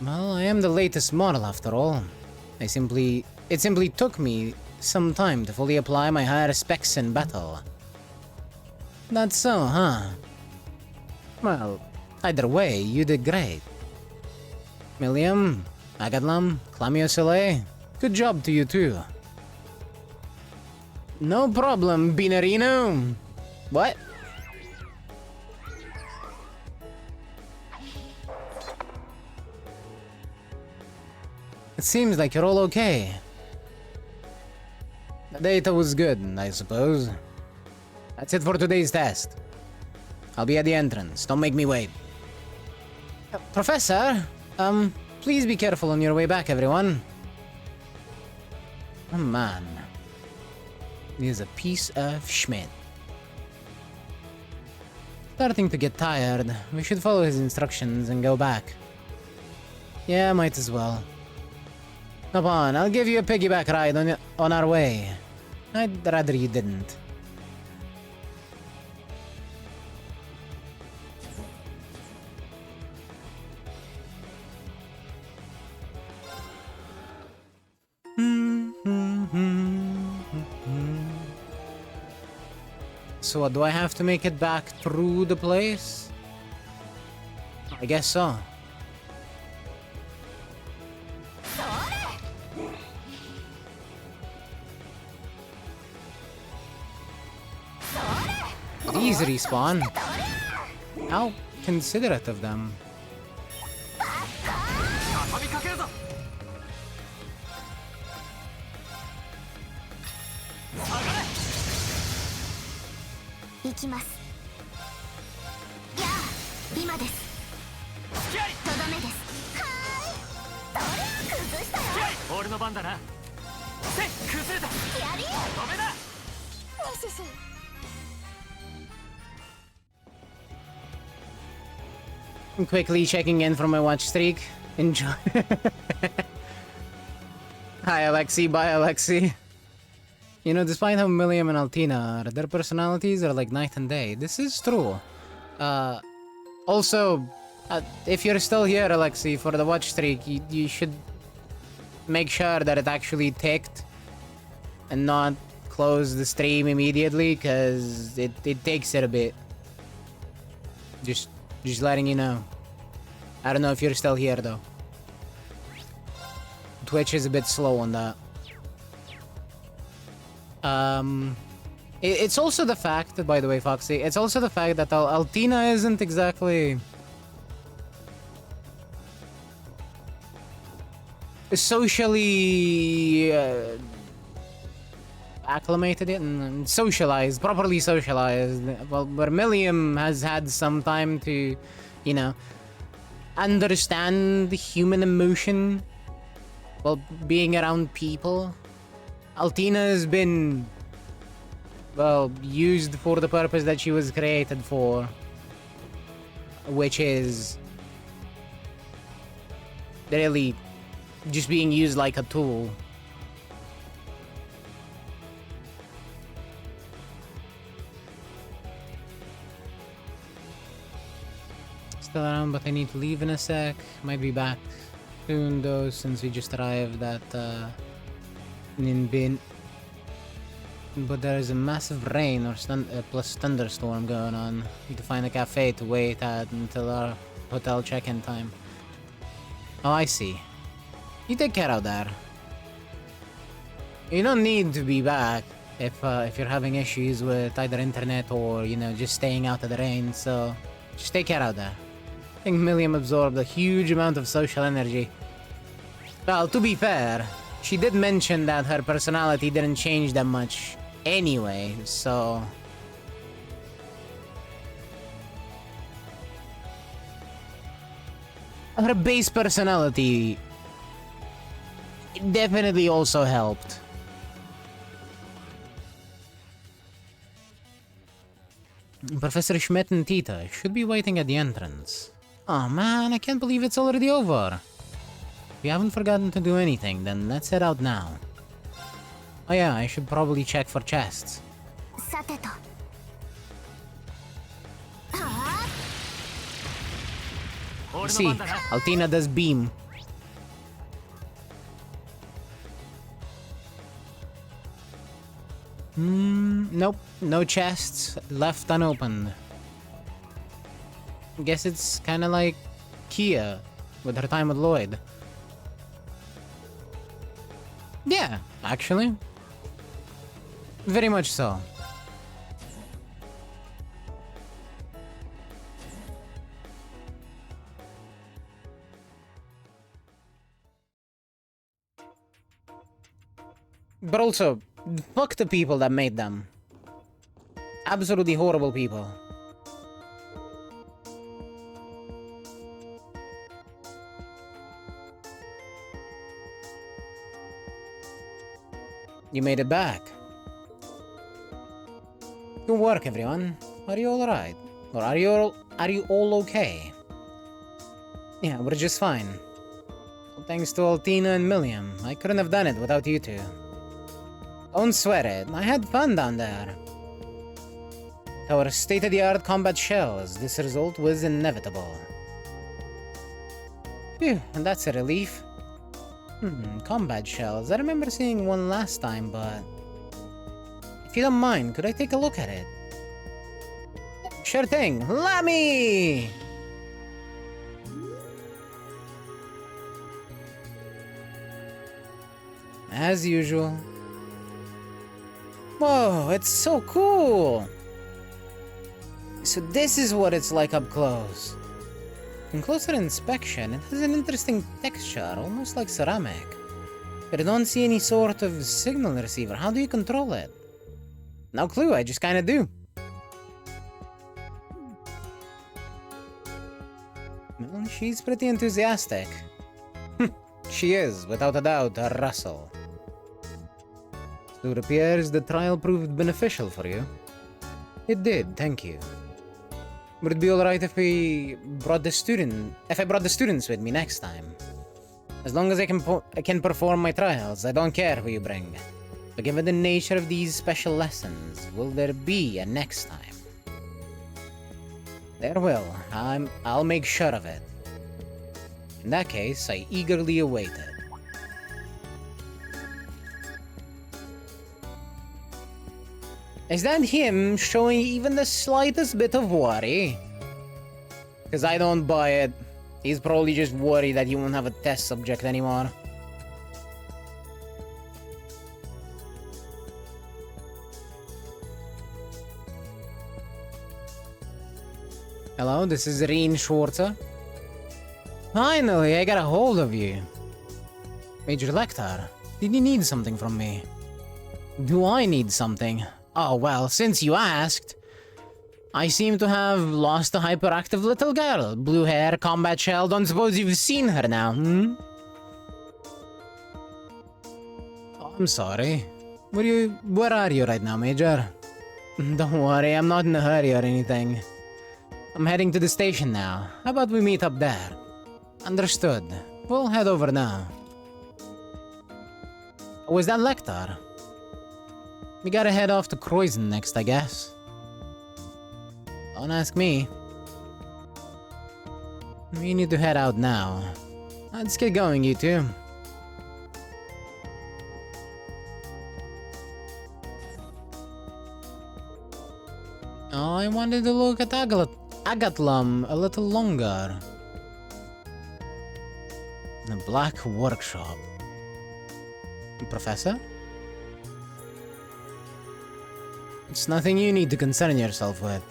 Well, I am the latest model after all. It simply took me some time to fully apply my higher specs in battle. That's so, huh? Well, either way, you did great. Milliam, Agadlam, Clamio Soleil, good job to you too. No problem, Binarino. What? It seems like you're all okay. The data was good, I suppose. That's it for today's test. I'll be at the entrance. Don't make me wait. Professor, please be careful on your way back, everyone. Oh man. He's a piece of Schmidt. Starting to get tired. We should follow his instructions and go back. Yeah, might as well. Come on, I'll give you a piggyback ride on our way. I'd rather you didn't. So what, do I have to make it back through the place? I guess so. These respawn. How considerate of them. 畳みかけるぞ。下がれ。行きます。やあ今です。とどめです。はーい、それは崩したよ。俺の番だな。せっ、崩れた。やりよ。ダメだ。ねシシ。I'm quickly checking in for my watch streak. Enjoy. Hi, Alexi. Bye, Alexi. You know, despite how Milliam and Altina are, their personalities are like night and day. This is true. Also, if you're still here, Alexi, for the watch streak, you should make sure that it actually ticked and not close the stream immediately, because it takes it a bit. Just letting you know. I don't know if you're still here, though. Twitch is a bit slow on that. It's also the fact, by the way, Foxy, it's also the fact that Altina isn't exactly socially acclimated and socialized, properly socialized. Well, where Milliam has had some time to, you know, understand human emotion while being around people. Altina has been, well, used for the purpose that she was created for, which is really just being used like a tool. Still around, but I need to leave in a sec. Might be back soon though, since we just arrived at Ninbin. But there is a massive rain or plus thunderstorm going on. Need to find a cafe to wait at until our hotel check-in time. Oh, I see. You take care out there. You don't need to be back if you're having issues with either internet or, you know, just staying out of the rain, so just take care out there. I think Milliam absorbed a huge amount of social energy. Well, to be fair, she did mention that her personality didn't change that much anyway, so... her base personality definitely also helped. Professor Schmidt and Tita should be waiting at the entrance. Oh man, I can't believe it's already over. If you haven't forgotten to do anything, then let's head out now. Oh yeah, I should probably check for chests. See, Altina does beam. Nope, no chests left unopened. Guess it's kinda like Kia with her time with Lloyd. Yeah, actually. Very much so. But also, fuck the people that made them. Absolutely horrible people. You made it back. Good work, everyone. Are you all right? Or are you all okay? Yeah, we're just fine. Well, thanks to Altina and Milliam. I couldn't have done it without you two. Don't sweat it. I had fun down there. Our state-of-the-art combat shells. This result was inevitable. Phew, and that's a relief. Combat shells. I remember seeing one last time, but... if you don't mind, could I take a look at it? Sure thing. Let me! As usual. Whoa, it's so cool! So this is what it's like up close. On closer inspection, it has an interesting texture, almost like ceramic. But I don't see any sort of signal receiver. How do you control it? No clue, I just kinda do. she's pretty enthusiastic. She is, without a doubt, a Russell. So it appears the trial proved beneficial for you. It did, thank you. Would it be alright if I brought the students with me next time? As long as I can perform my trials, I don't care who you bring. But given the nature of these special lessons, will there be a next time? There will. I'll make sure of it. In that case, I eagerly await it. Is that him showing even the slightest bit of worry? Because I don't buy it. He's probably just worried that he won't have a test subject anymore. Hello, this is Reen Schwarzer. Finally, I got a hold of you. Major Lecter, did you need something from me? Do I need something? Oh, well, since you asked. I seem to have lost a hyperactive little girl. Blue hair, combat shell, don't suppose you've seen her now, hmm? Oh, I'm sorry. Where are you right now, Major? Don't worry, I'm not in a hurry or anything. I'm heading to the station now. How about we meet up there? Understood. We'll head over now. Was that Lecter? We gotta head off to Croydon next, I guess. Don't ask me. We need to head out now. Let's get going, you two. Oh, I wanted to look at Agatlum a little longer. The Black Workshop. Professor? It's nothing you need to concern yourself with.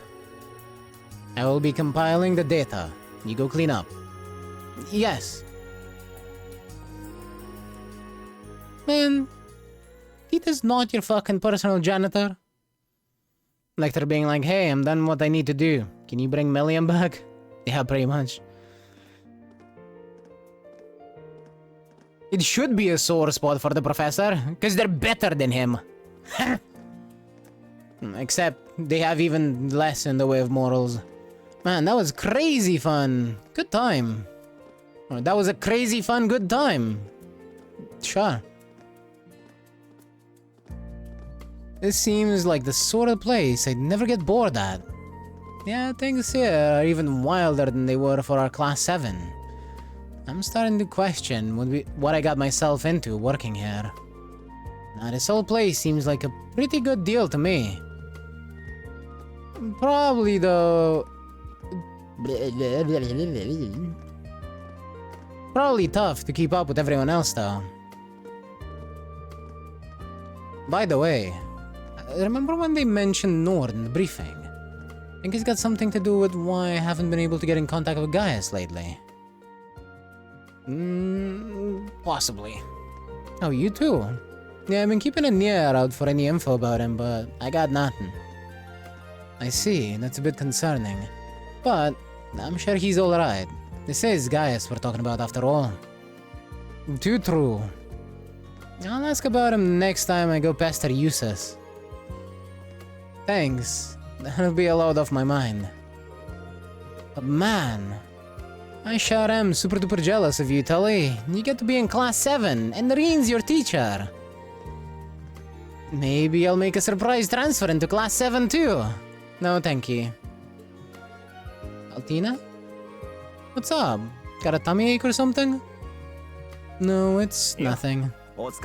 I will be compiling the data. You go clean up. Yes. Man, Tita's not your fucking personal janitor. Lecter being like, hey, I'm done what I need to do. Can you bring Milliam back? Yeah, pretty much. It should be a sore spot for the professor, because they're better than him. Except they have even less in the way of morals. Man, that was crazy fun. Good time. That was a crazy fun good time. Sure. This seems like the sort of place I'd never get bored at. Yeah, things here are even wilder than they were for our Class 7. I'm starting to question what I got myself into working here. Now, this whole place seems like a pretty good deal to me. Probably, though... Probably tough to keep up with everyone else, though. By the way, remember when they mentioned Nord in the briefing? I think it's got something to do with why I haven't been able to get in contact with Gaius lately. Possibly. Oh, you too? Yeah, I've been keeping an ear out for any info about him, but I got nothing. I see, that's a bit concerning. But I'm sure he's alright. This is Gaius we're talking about after all. Too true. I'll ask about him next time I go past her uses. Thanks. That'll be a load off my mind. But man, I sure am super duper jealous of you, Tully. You get to be in Class 7, and Reen's your teacher. Maybe I'll make a surprise transfer into Class 7 too. No, thank you. Altina? What's up? Got a tummy ache or something? No, it's nothing. What's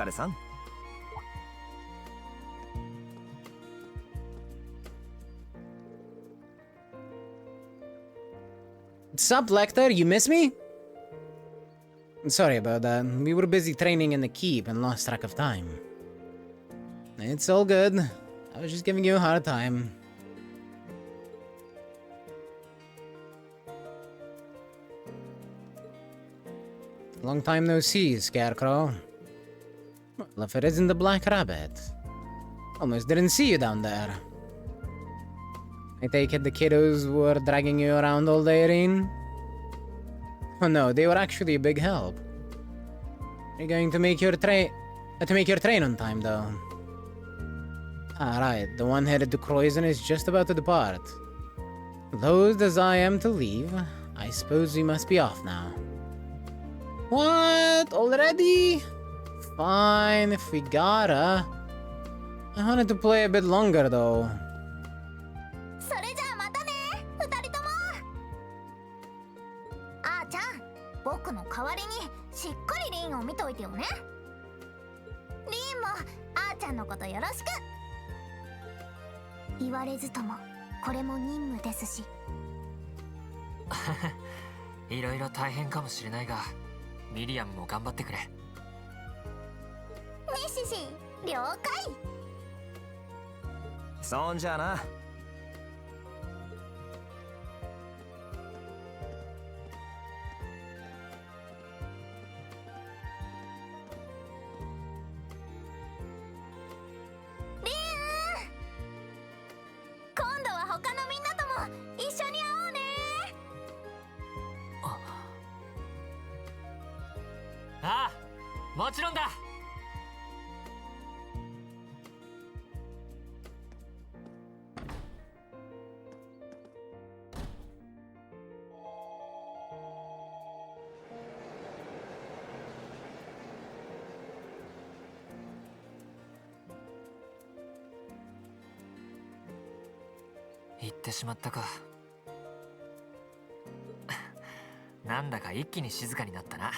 up, Lecter? You miss me? Sorry about that. We were busy training in the keep and lost track of time. It's all good. I was just giving you a hard time. Long time no see, Scarecrow. Well, if it isn't the Black Rabbit. Almost didn't see you down there. I take it the kiddos were dragging you around all day, Reen? Oh no, they were actually a big help. You're going to make your train on time, though. Alright, the one headed to Croydon is just about to depart. Loath as I am to leave, I suppose we must be off now. What? Already? Fine, if we gotta. I wanted to play a bit longer, though. それじゃあまたね、二人とも。あーちゃん、僕の代わりにしっかりリンを見といてよね。リンもあーちゃんのことよろしく。言われずともこれも任務ですし。いろいろ大変かもしれないが、ミリアムも頑張ってくれ。ねシシ、了解。そんじゃあな。リン、今度は他のみんなとも一緒に会おうね。ああ、もちろんだ。行ってしまったか。なんだか一気に静かになったな。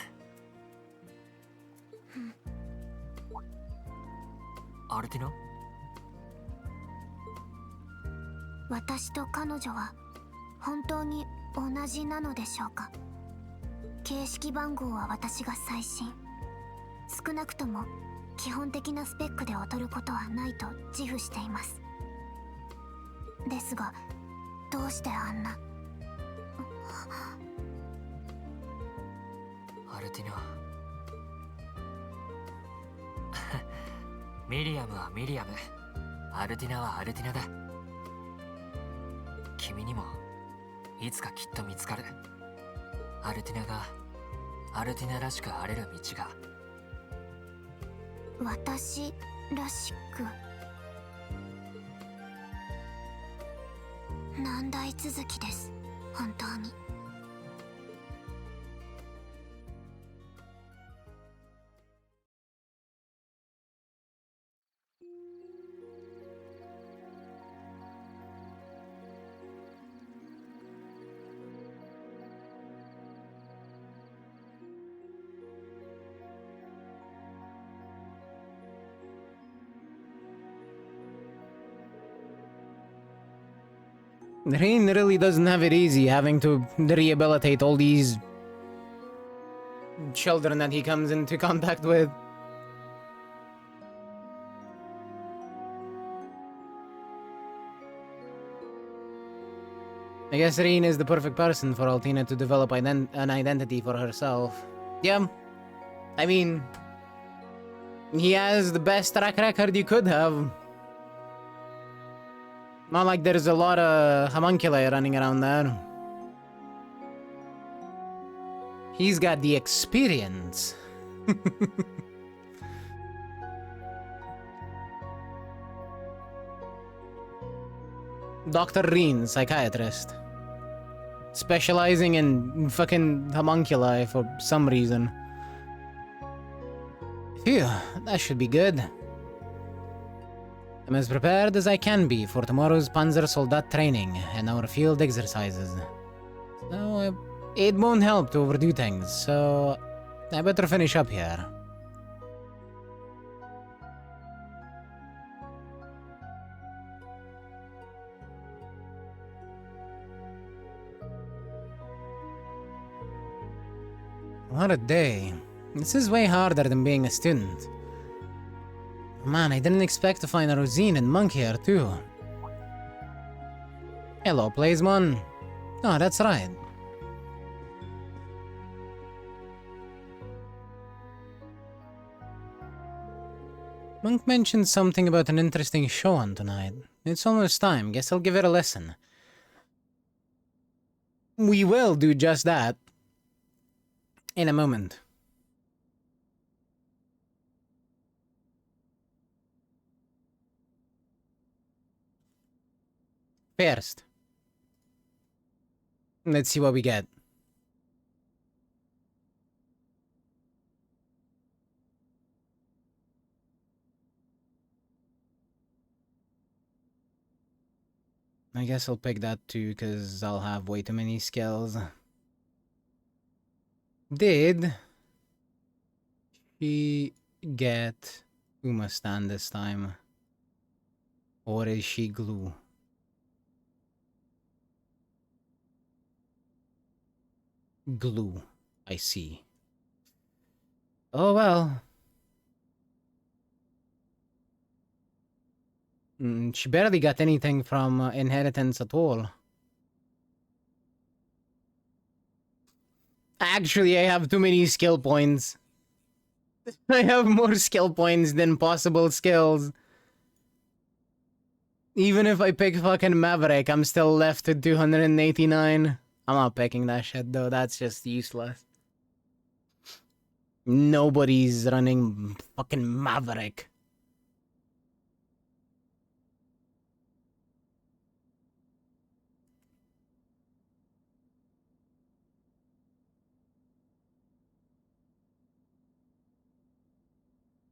アルティナ？私と彼女は本当に同じなのでしょうか。形式番号は私が最新。少なくとも基本的なスペックで劣ることはないと自負しています。ですが、どうしてあんな。アルティナ。ミリアムはミリアム、アルティナはアルティナだ。君にもいつかきっと見つかる。アルティナがアルティナらしくあれる道が。私らしく。難題続きです、本当に。Rain really doesn't have it easy having to rehabilitate all these children that he comes into contact with. I guess Rain is the perfect person for Altina to develop an identity for herself. Yeah, I mean, he has the best track record you could have. Not like there's a lot of homunculi running around there. He's got the experience. Dr. Reen, psychiatrist. Specializing in fucking homunculi for some reason. Phew, that should be good. I'm as prepared as I can be for tomorrow's Panzer Soldat training and our field exercises. So, it won't help to overdo things, so I better finish up here. What a day. This is way harder than being a student. Man, I didn't expect to find a Rosine and Monk here, too. Hello, Playsmon. Oh, that's right. Monk mentioned something about an interesting show on tonight. It's almost time. Guess I'll give it a listen. We will do just that. in a moment. First, let's see what we get. I guess I'll pick that too, because I'll have way too many skills. Did she get Umastan this time? Or is she glue? Glue, I see. Oh well. She barely got anything from inheritance at all. Actually, I have too many skill points. I have more skill points than possible skills. Even if I pick fucking Maverick, I'm still left with 289. I'm not picking that shit though, that's just useless. Nobody's running fucking Maverick.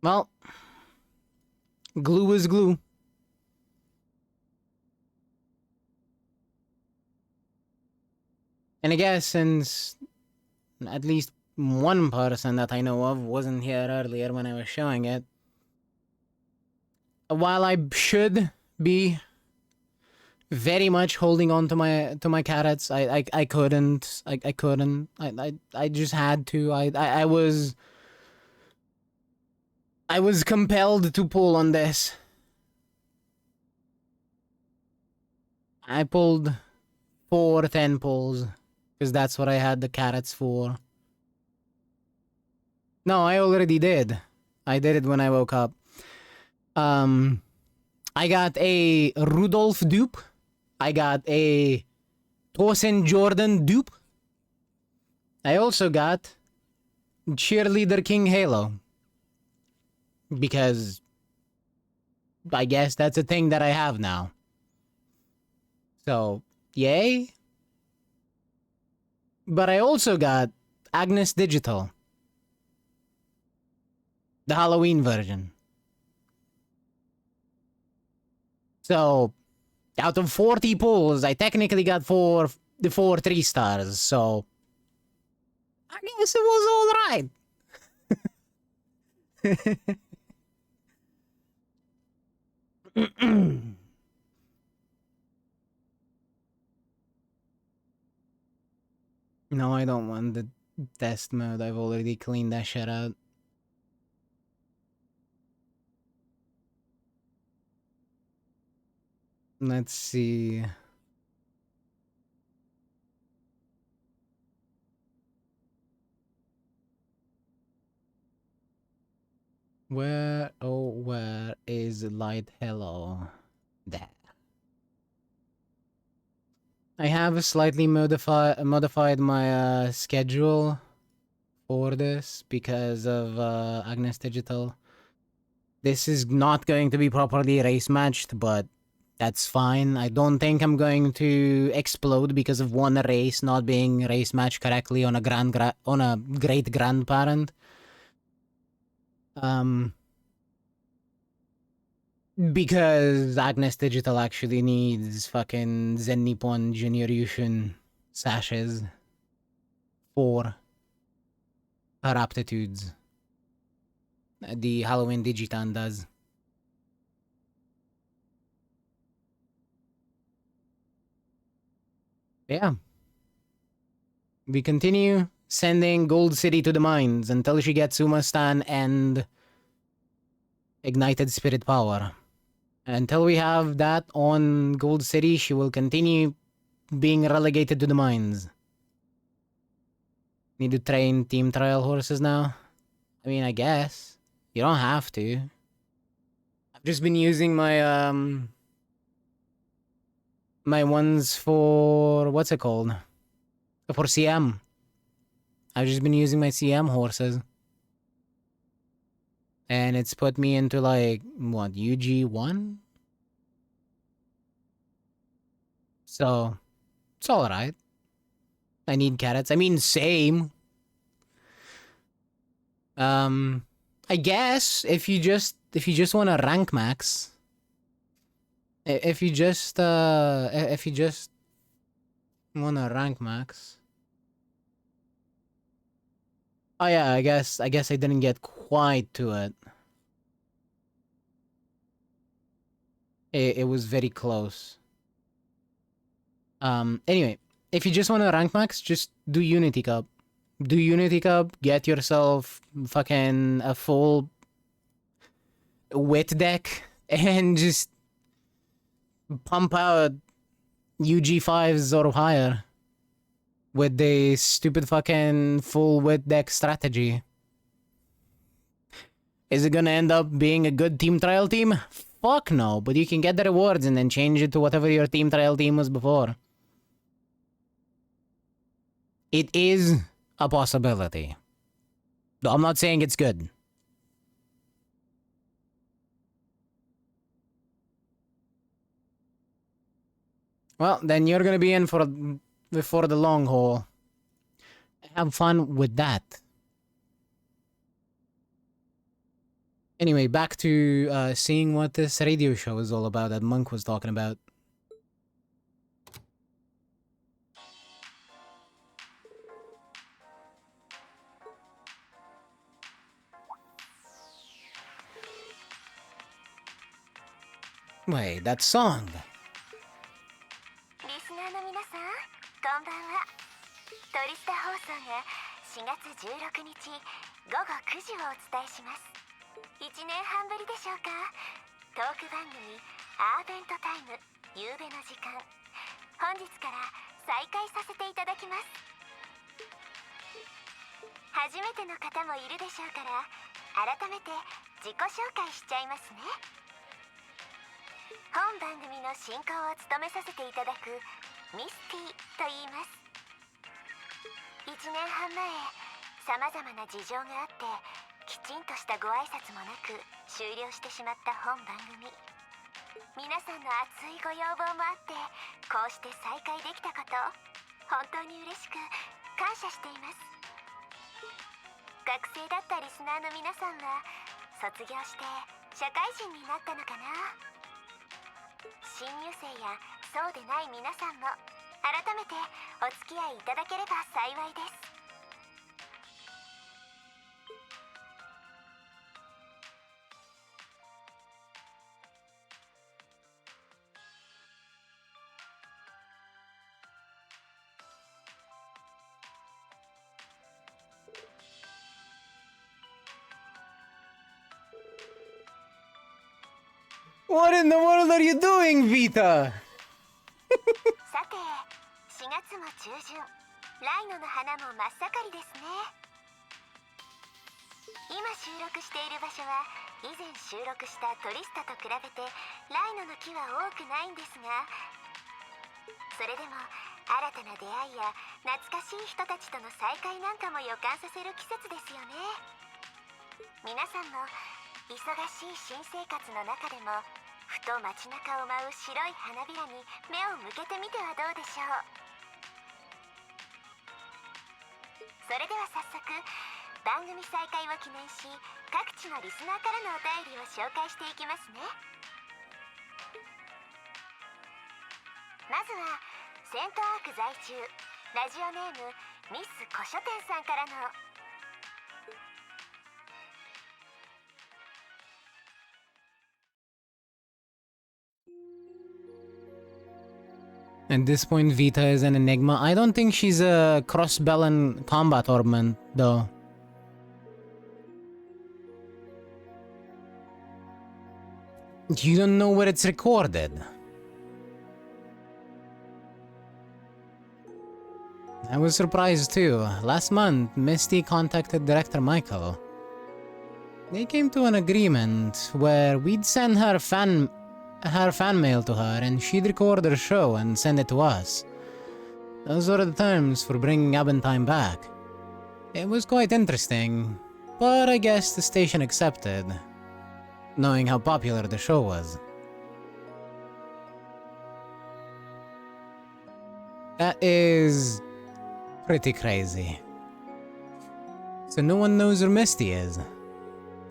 Well, glue is glue. And I guess since at least one person that I know of wasn't here earlier when I was showing it, while I should be very much holding on to my carrots, I couldn't. I couldn't. I just had to. I was compelled to pull on this. I pulled 4 10 pulls because that's what I had the carrots for. No, I already did. I did it when I woke up. I got a Rudolph dupe. I got a Tosin Jordan dupe. I also got Cheerleader King Halo. Because I guess that's a thing that I have now. So, yay. But I also got Agnes Digital. The Halloween version. So, out of 40 pulls, I technically got 4 3-stars, so I guess it was alright. No, I don't want the test mode. I've already cleaned that shit out. Let's see. Where is Light Hello? There. I have slightly modified my schedule for this because of Agnes Digital. This is not going to be properly race matched, but that's fine. I don't think I'm going to explode because of one race not being race matched correctly on a great grandparent. Because Agnes Digital actually needs fucking Zen Nippon Junior Yushin sashes for her aptitudes. The Halloween Digitan does. Yeah. We continue sending Gold City to the mines until she gets Umastan and Ignited Spirit Power. Until we have that on Gold City, she will continue being relegated to the mines. Need to train team trial horses now? I mean, I guess. You don't have to. I've just been using my, my ones for, what's it called? For CM. I've just been using my CM horses. And it's put me into like, what, UG1? So, it's alright. I need carrots. I mean, same. I guess if you just want to rank max, if you just want to rank max. Oh yeah, I guess I didn't get quite to it. It was very close. Anyway, if you just want to rank max, just do Unity Cup. Do Unity Cup, get yourself fucking a full wit deck, and just pump out UG5s or higher with the stupid fucking full wit deck strategy. Is it gonna end up being a good team trial team? Fuck no, but you can get the rewards and then change it to whatever your team trial team was before. It is a possibility. I'm not saying it's good. Well, then you're gonna be in for the long haul. Have fun with that. Anyway, back to seeing what this radio show is all about that Monk was talking about. Wait, that song. リスナーの皆さん、こんばんは。トリスタ放送が4月16日午後9時をお伝えします。1年半ぶりでしょうか。トーク番組アーベントタイム夕べの時間、本日から再開させていただきます。初めての方もいるでしょうから、改めて自己紹介しちゃいますね。本番組の進行を務めさせていただくミスティと言います。1年半前、さまざまな事情があってきちんとしたご挨拶もなく終了してしまった本番組。皆さんの熱いご要望もあってこうして再開できたこと、本当に嬉しく感謝しています。学生だったリスナーの皆さんは卒業して社会人になったのかな。新入生やそうでない皆さんも改めてお付き合いいただければ幸いです。What in the world are you doing, Vita? さて、4月も中旬、ライノの花も真っ盛りですね。今収録している場所は以前収録したトリスタと比べてライノの木は多くないんですが、それでも新たな出会いや懐かしい人たちとの再会なんかも予感させる季節ですよね。皆さんも忙しい新生活の中でもふと街中を舞う白い花びらに目を向けてみてはどうでしょう。それでは早速番組再開を記念し、各地のリスナーからのお便りを紹介していきますね。まずはセントアーク在住ラジオネームミス古書店さんからのAt this point, Vita is an enigma. I don't think she's a cross-Bellin combat ornament, though. You don't know where it's recorded. I was surprised too. Last month, Misty contacted director Michael. They came to an agreement where we'd send her fan mail to her and she'd record her show and send it to us. Those were the terms for bringing Abentime back. It was quite interesting, but I guess the station accepted, knowing how popular the show was. That is pretty crazy. So no one knows where Misty is.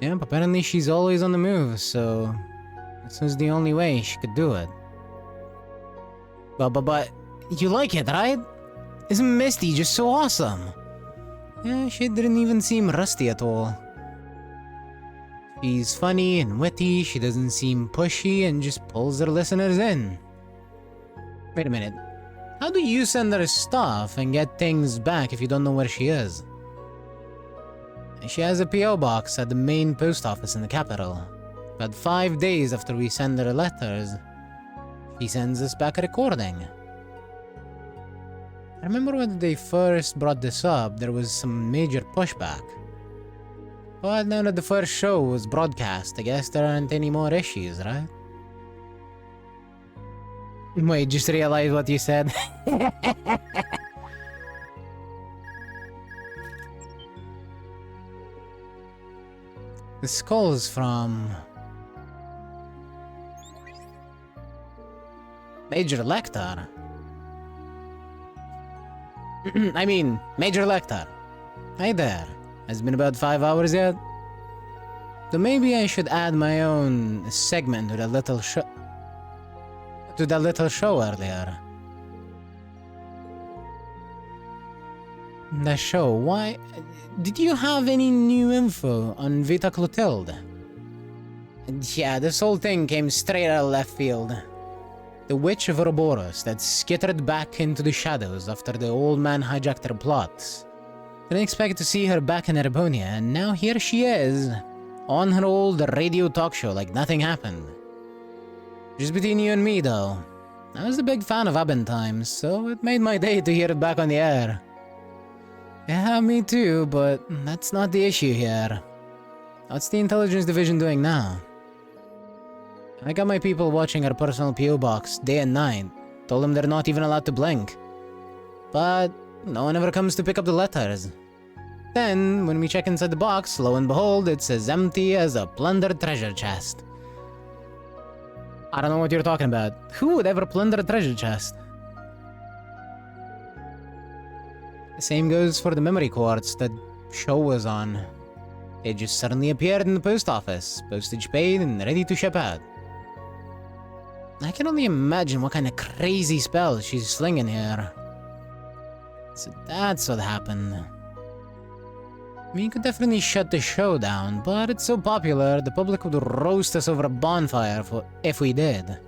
Yep, apparently she's always on the move, so this was the only way she could do it. But you like it, right? Isn't Misty just so awesome? Yeah, she didn't even seem rusty at all. She's funny and witty, she doesn't seem pushy, and just pulls her listeners in. Wait a minute. How do you send her stuff and get things back if you don't know where she is? She has a P.O. box at the main post office in the capital. But 5 days after we send her letters, she sends us back a recording. I remember when they first brought this up, there was some major pushback. But now that the first show was broadcast, I guess there aren't any more issues, right? Wait, just realized what you said. The skull's from Major Lecter. I mean, Major Lecter. Hi there. Has it been about 5 hours yet? So maybe I should add my own segment to that little show. To that little show earlier. The show, why? Did you have any new info on Vita Clotilde? Yeah, this whole thing came straight out of left field. The Witch of Ouroboros that skittered back into the shadows after the old man hijacked her plots. Didn't expect to see her back in Erebonia, and now here she is, on her old radio talk show like nothing happened. Just between you and me, though. I was a big fan of Abin Times, so it made my day to hear it back on the air. Yeah, me too, but that's not the issue here. What's the intelligence division doing now? I got my people watching our personal P.O. box day and night. Told them they're not even allowed to blink. But no one ever comes to pick up the letters. Then, when we check inside the box, lo and behold, it's as empty as a plundered treasure chest. I don't know what you're talking about. Who would ever plunder a treasure chest? The same goes for the memory quartz that show was on. They just suddenly appeared in the post office, postage paid and ready to ship out. I can only imagine what kind of crazy spells she's slinging here. So that's what happened. We could definitely shut the show down, but it's so popular, the public would roast us over a bonfire if we did.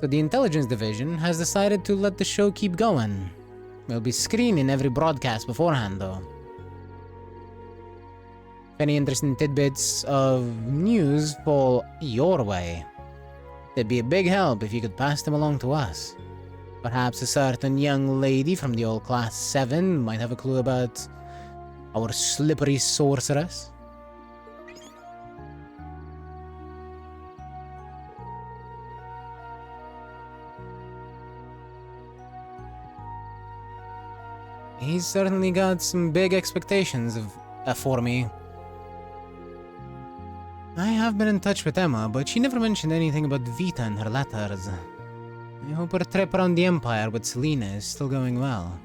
So the intelligence division has decided to let the show keep going. We'll be screening every broadcast beforehand, though. If any interesting tidbits of news fall your way, it'd be a big help if you could pass them along to us. Perhaps a certain young lady from the old Class 7 might have a clue about our slippery sorceress. He's certainly got some big expectations for me. I have been in touch with Emma, but she never mentioned anything about Vita in her letters. I hope her trip around the Empire with Selena is still going well.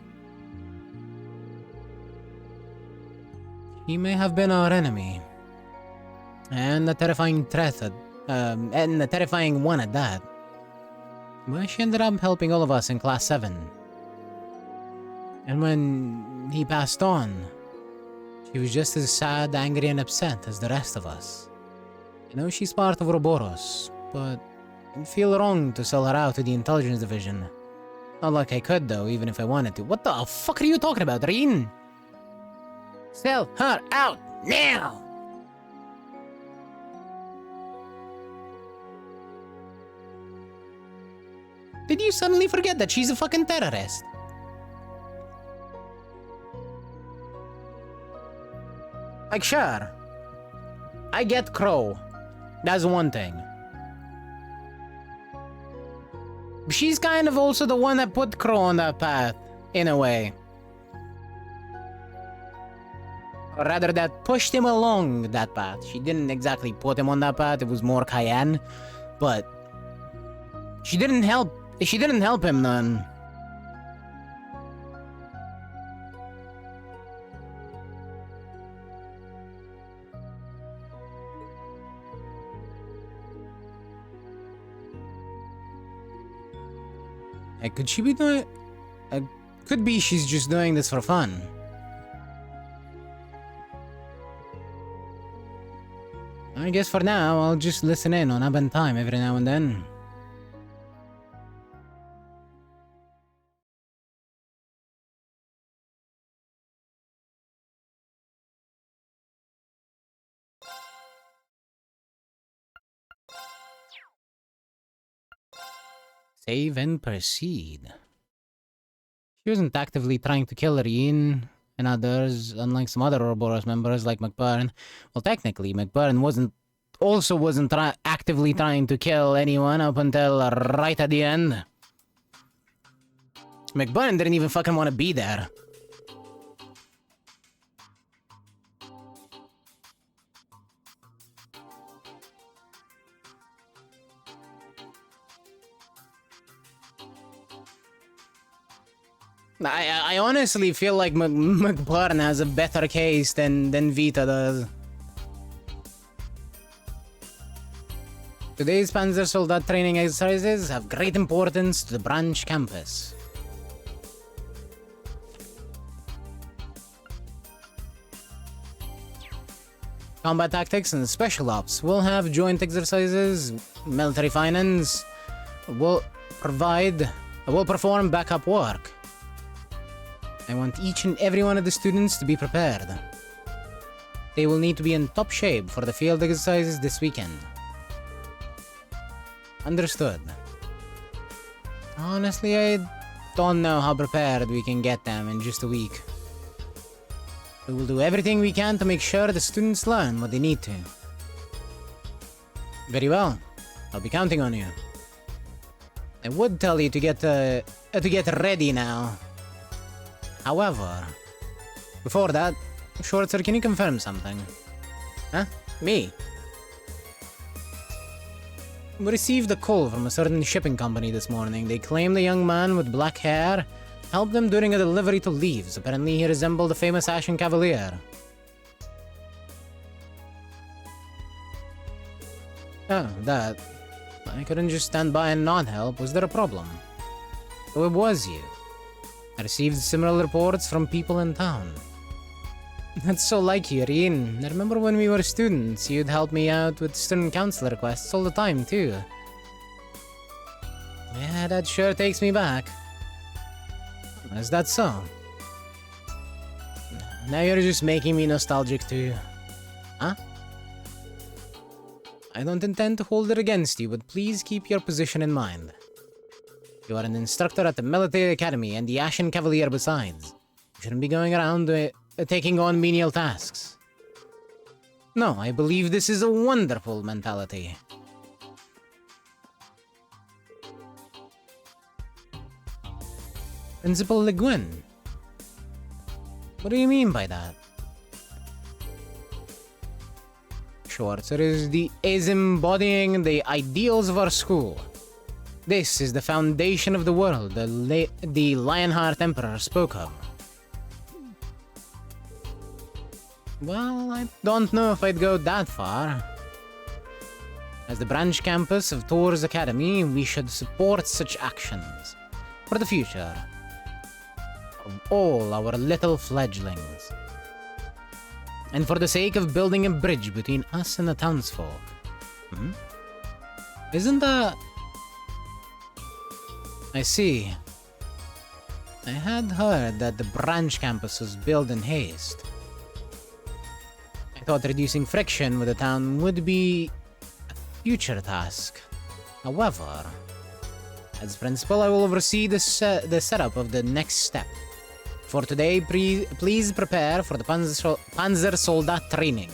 She may have been our enemy. And a terrifying threat and a terrifying one at that. But she ended up helping all of us in Class 7. And when he passed on, she was just as sad, angry, and upset as the rest of us. I know she's part of Ouroboros, but I'd feel wrong to sell her out to the intelligence division. Not like I could, though, even if I wanted to. What the fuck are you talking about, Rin? Sell her out now! Did you suddenly forget that she's a fucking terrorist? Like, sure, I get Crow. That's one thing. She's kind of also the one that put Crow on that path, in a way. Or rather, that pushed him along that path. She didn't exactly put him on that path, it was more Cayenne. But she didn't help him none. Could she be doing... could be she's just doing this for fun. I guess for now, I'll just listen in on Ab Time every now and then. Save and proceed. She wasn't actively trying to kill Rien and others, unlike some other Ouroboros members like McBurn. Well, technically, McBurn wasn't actively trying to kill anyone up until right at the end. McBurn didn't even fucking want to be there. I honestly feel like McBurn has a better case than Vita does. Today's Panzer Soldat training exercises have great importance to the branch campus. Combat tactics and special ops will have joint exercises. Military finance will perform backup work. I want each and every one of the students to be prepared. They will need to be in top shape for the field exercises this weekend. Understood. Honestly, I don't know how prepared we can get them in just a week. We will do everything we can to make sure the students learn what they need to. Very well. I'll be counting on you. I would tell you to get ready now. However, before that, Schwarzer, can you confirm something? Huh? Me? We received a call from a certain shipping company this morning. They claim the young man with black hair helped them during a delivery to Leaves. Apparently he resembled the famous Ashen Cavalier. Oh, that. I couldn't just stand by and not help. Was there a problem? Oh, it was you. I received similar reports from people in town. That's so like you, Rien. I remember when we were students, you'd help me out with student council requests all the time, too. Yeah, that sure takes me back. Is that so? Now you're just making me nostalgic, too. Huh? I don't intend to hold it against you, but please keep your position in mind. You are an instructor at the military academy and the Ashen Cavalier besides. You shouldn't be going around taking on menial tasks. No, I believe this is a wonderful mentality. Principal Le Guin. What do you mean by that? Schwarzer is embodying the ideals of our school. This is the foundation of the world the Lionheart Emperor spoke of. Well, I don't know if I'd go that far. As the branch campus of Thor's Academy, we should support such actions for the future of all our little fledglings. And for the sake of building a bridge between us and the townsfolk. Isn't that... I see. I had heard that the branch campus was built in haste. I thought reducing friction with the town would be a future task. However, as principal, I will oversee the setup of the next step. For today, please prepare for the Panzer Soldat training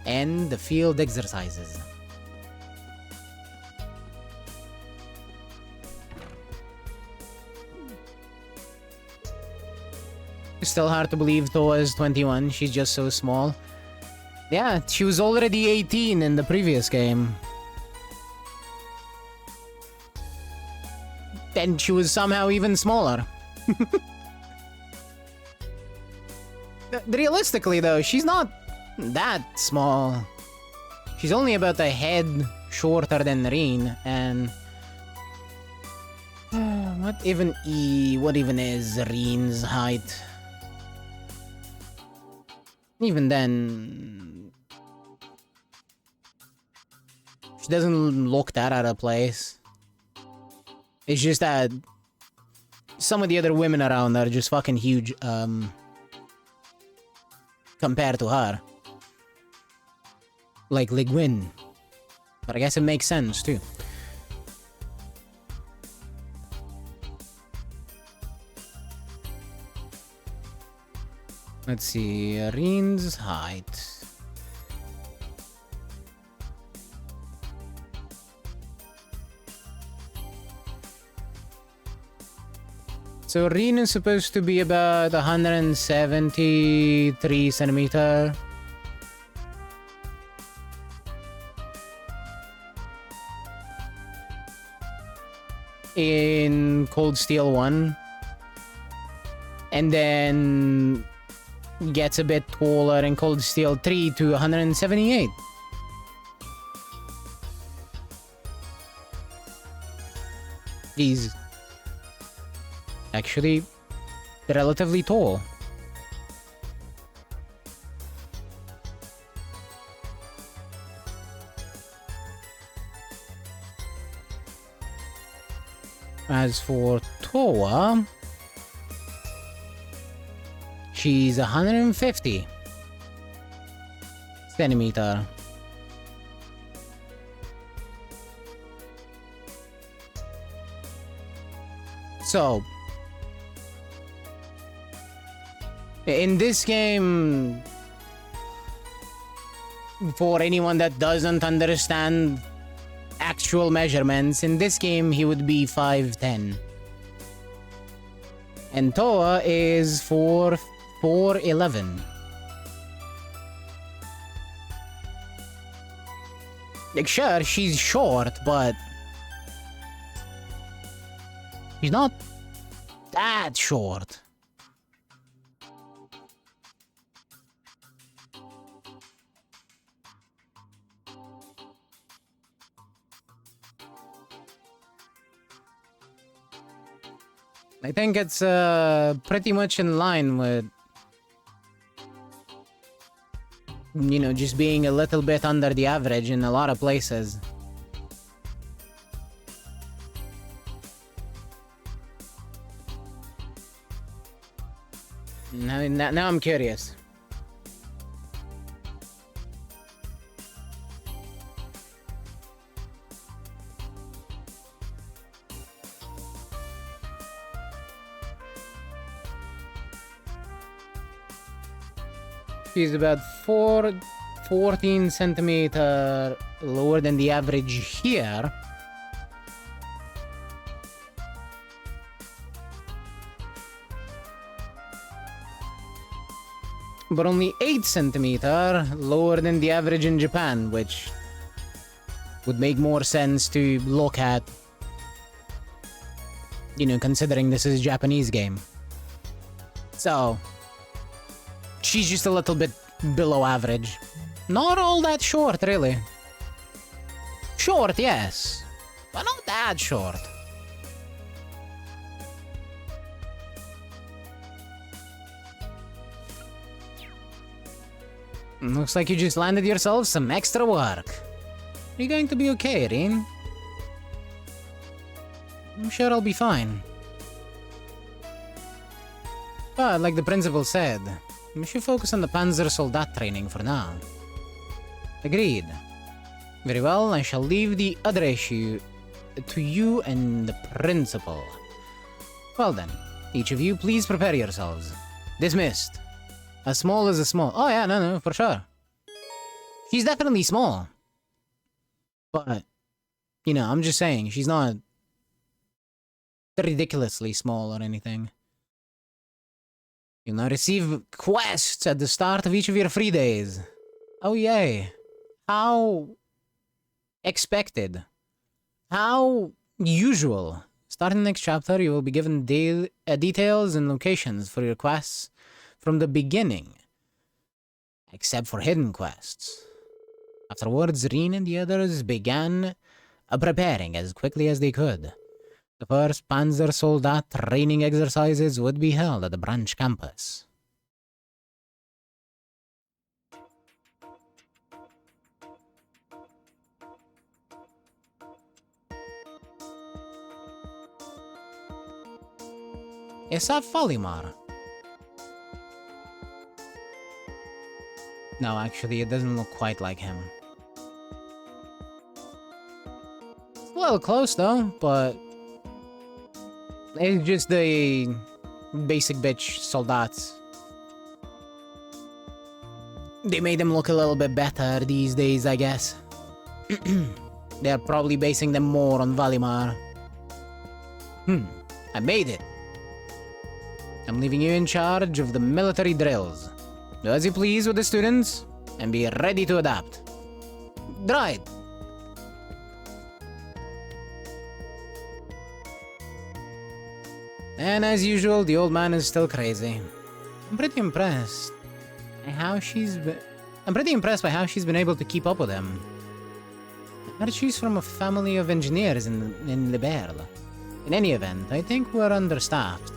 and the field exercises. Still hard to believe Toa is 21. She's just so small. Yeah, she was already 18 in the previous game. And she was somehow even smaller. Realistically, though, she's not that small. She's only about a head shorter than Rin, and... what even is Rin's height? Even then... she doesn't look that out of place. It's just that... some of the other women around are just fucking huge, compared to her. Like Ligwin. But I guess it makes sense, too. Let's see, Rin's height. So Rin is supposed to be about 173 centimeter. In Cold Steel 1. And then gets a bit taller in Cold Steel 3 to 178. He's actually relatively tall. As for Toa, she's 150 centimeter. So, in this game, for anyone that doesn't understand actual measurements, in this game he would be 5'10". And Toa is 4'11". Like, sure, she's short, but she's not that short. I think it's pretty much in line with, you know, just being a little bit under the average in a lot of places. Now I'm curious. She's about 14 centimeter lower than the average here. But only 8 centimeter lower than the average in Japan, which would make more sense to look at, you know, considering this is a Japanese game. So, she's just a little bit below average. Not all that short, really. Short, yes, but not that short. Looks like you just landed yourself some extra work. Are you going to be okay, Rin? I'm sure I'll be fine. But like the principal said, we should focus on the Panzer Soldat training for now. Agreed. Very well, I shall leave the other issue to you and the principal. Well then, each of you please prepare yourselves. Dismissed. As small as a small. Oh yeah, no, for sure. She's definitely small. But, you know, I'm just saying, she's not ridiculously small or anything. You'll now receive quests at the start of each of your free days. Oh yay. How expected. How usual. Starting the next chapter, you will be given details and locations for your quests from the beginning. Except for hidden quests. Afterwards, Rin and the others began preparing as quickly as they could. The first Panzer Soldat training exercises would be held at the branch campus. Isaf Falimar. No, actually, it doesn't look quite like him. It's a little close, though, but it's just the basic bitch soldats. They made them look a little bit better these days, I guess. They're probably basing them more on Valimar. I made it. I'm leaving you in charge of the military drills. Do as you please with the students, and be ready to adapt. Right. And as usual, the old man is still crazy. I'm pretty impressed by how she's been able to keep up with him. I heard she's from a family of engineers in Liberle. In any event, I think we're understaffed.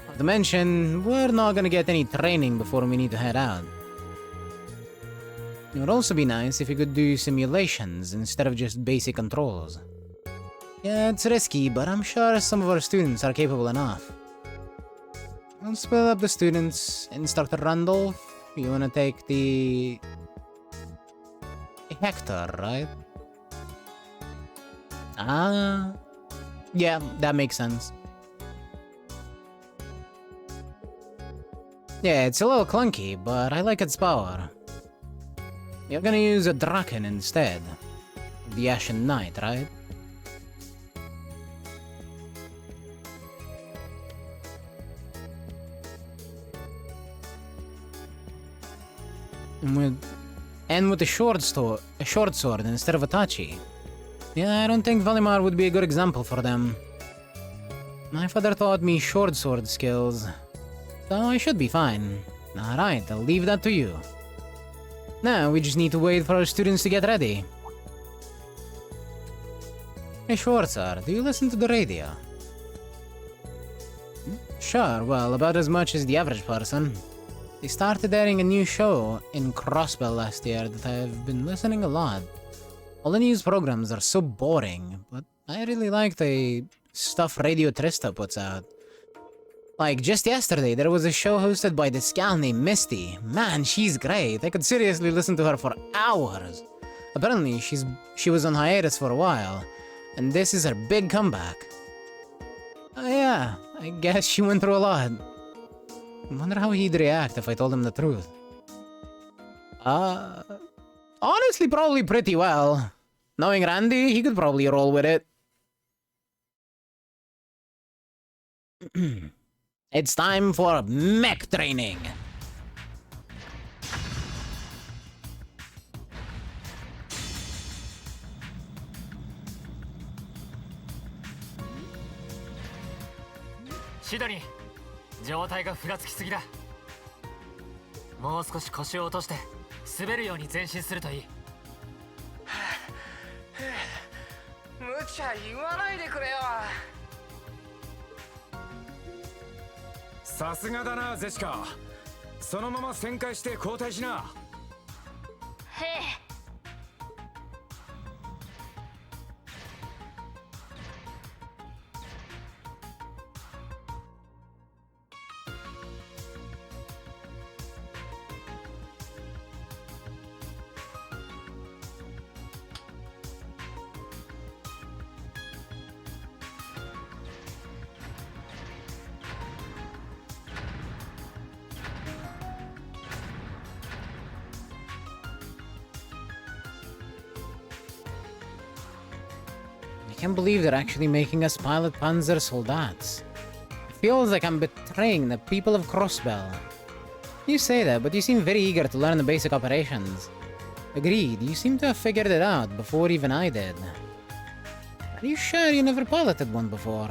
Not to mention, we're not gonna get any training before we need to head out. It would also be nice if you could do simulations instead of just basic controls. Yeah, it's risky, but I'm sure some of our students are capable enough. I'll split up the students. Instructor Randolph, you wanna take the... Hector, right? Ah... Yeah, that makes sense. Yeah, it's a little clunky, but I like its power. You're gonna use a Draken instead. The Ashen Knight, right? And with a short sword instead of a Tachi. Yeah, I don't think Valimar would be a good example for them. My father taught me short sword skills, so I should be fine. Alright, I'll leave that to you. Now, we just need to wait for our students to get ready. Hey Schwarzer, do you listen to the radio? Sure, well, about as much as the average person. They started airing a new show in Crossbell last year that I've been listening a lot. All the news programs are so boring, but I really like the stuff Radio Trista puts out. Like, just yesterday, there was a show hosted by this gal named Misty. Man, she's great. I could seriously listen to her for hours. Apparently, she was on hiatus for a while, and this is her big comeback. Oh yeah, I guess she went through a lot. I wonder how he'd react if I told him the truth. Honestly, probably pretty well. Knowing Randy, he could probably roll with it. It's time for mech training. Shidori, 状態がふらつきすぎだ。もう少し腰を落として滑るように前進するといい。無茶言わないでくれよ。さすがだなゼシカ。そのまま旋回して交代しな。へえ。I can't believe they're actually making us pilot Panzer Soldats. I feels like I'm betraying the people of Crossbell. You say that, but you seem very eager to learn the basic operations. Agreed, you seem to have figured it out before even I did. Are you sure you never piloted one before?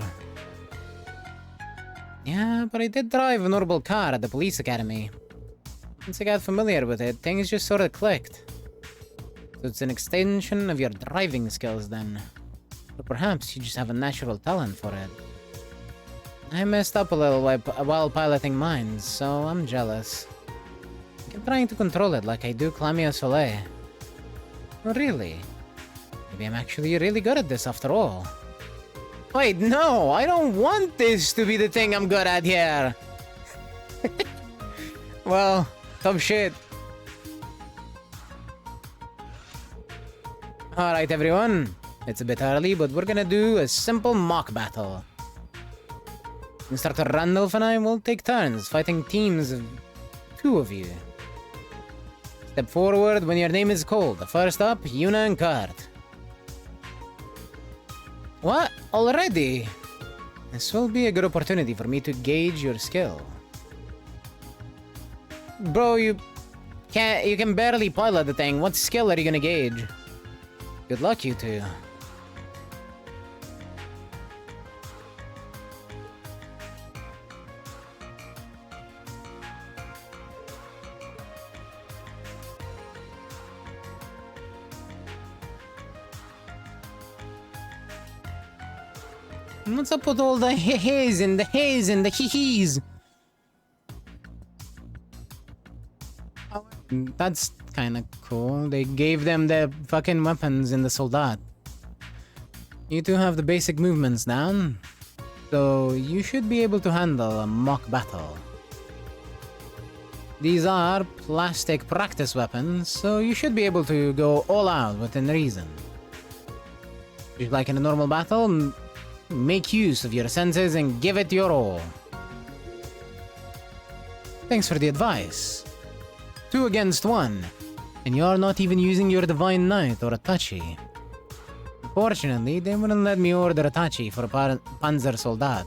Yeah, but I did drive an orbital car at the police academy. Once I got familiar with it, things just sort of clicked. So it's an extension of your driving skills then. Or perhaps you just have a natural talent for it. I messed up a little while piloting mine, so I'm jealous. I keep trying to control it like I do Clamia Soleil. Oh, really? Maybe I'm actually really good at this after all. Wait, no! I don't want this to be the thing I'm good at here! Well, tough shit. Alright everyone, it's a bit early, but we're gonna do a simple mock battle. Instructor Randolph and I will take turns fighting teams of 2 of you. Step forward when your name is called. First up, Yuna and Kurt. What? Already? This will be a good opportunity for me to gauge your skill. Bro, you can barely pilot the thing. What skill are you gonna gauge? Good luck, you two. What's up with all the he-he's and the he's and the he-he's? That's kinda cool. They gave them the fucking weapons in the Soldat. You two have the basic movements down, so you should be able to handle a mock battle. These are plastic practice weapons, so you should be able to go all out within reason. Just like in a normal battle, make use of your senses and give it your all. Thanks for the advice. 2 against 1, and you're not even using your Divine Knight or a Tachi. Unfortunately, they wouldn't let me order a Tachi for a Panzer Soldat.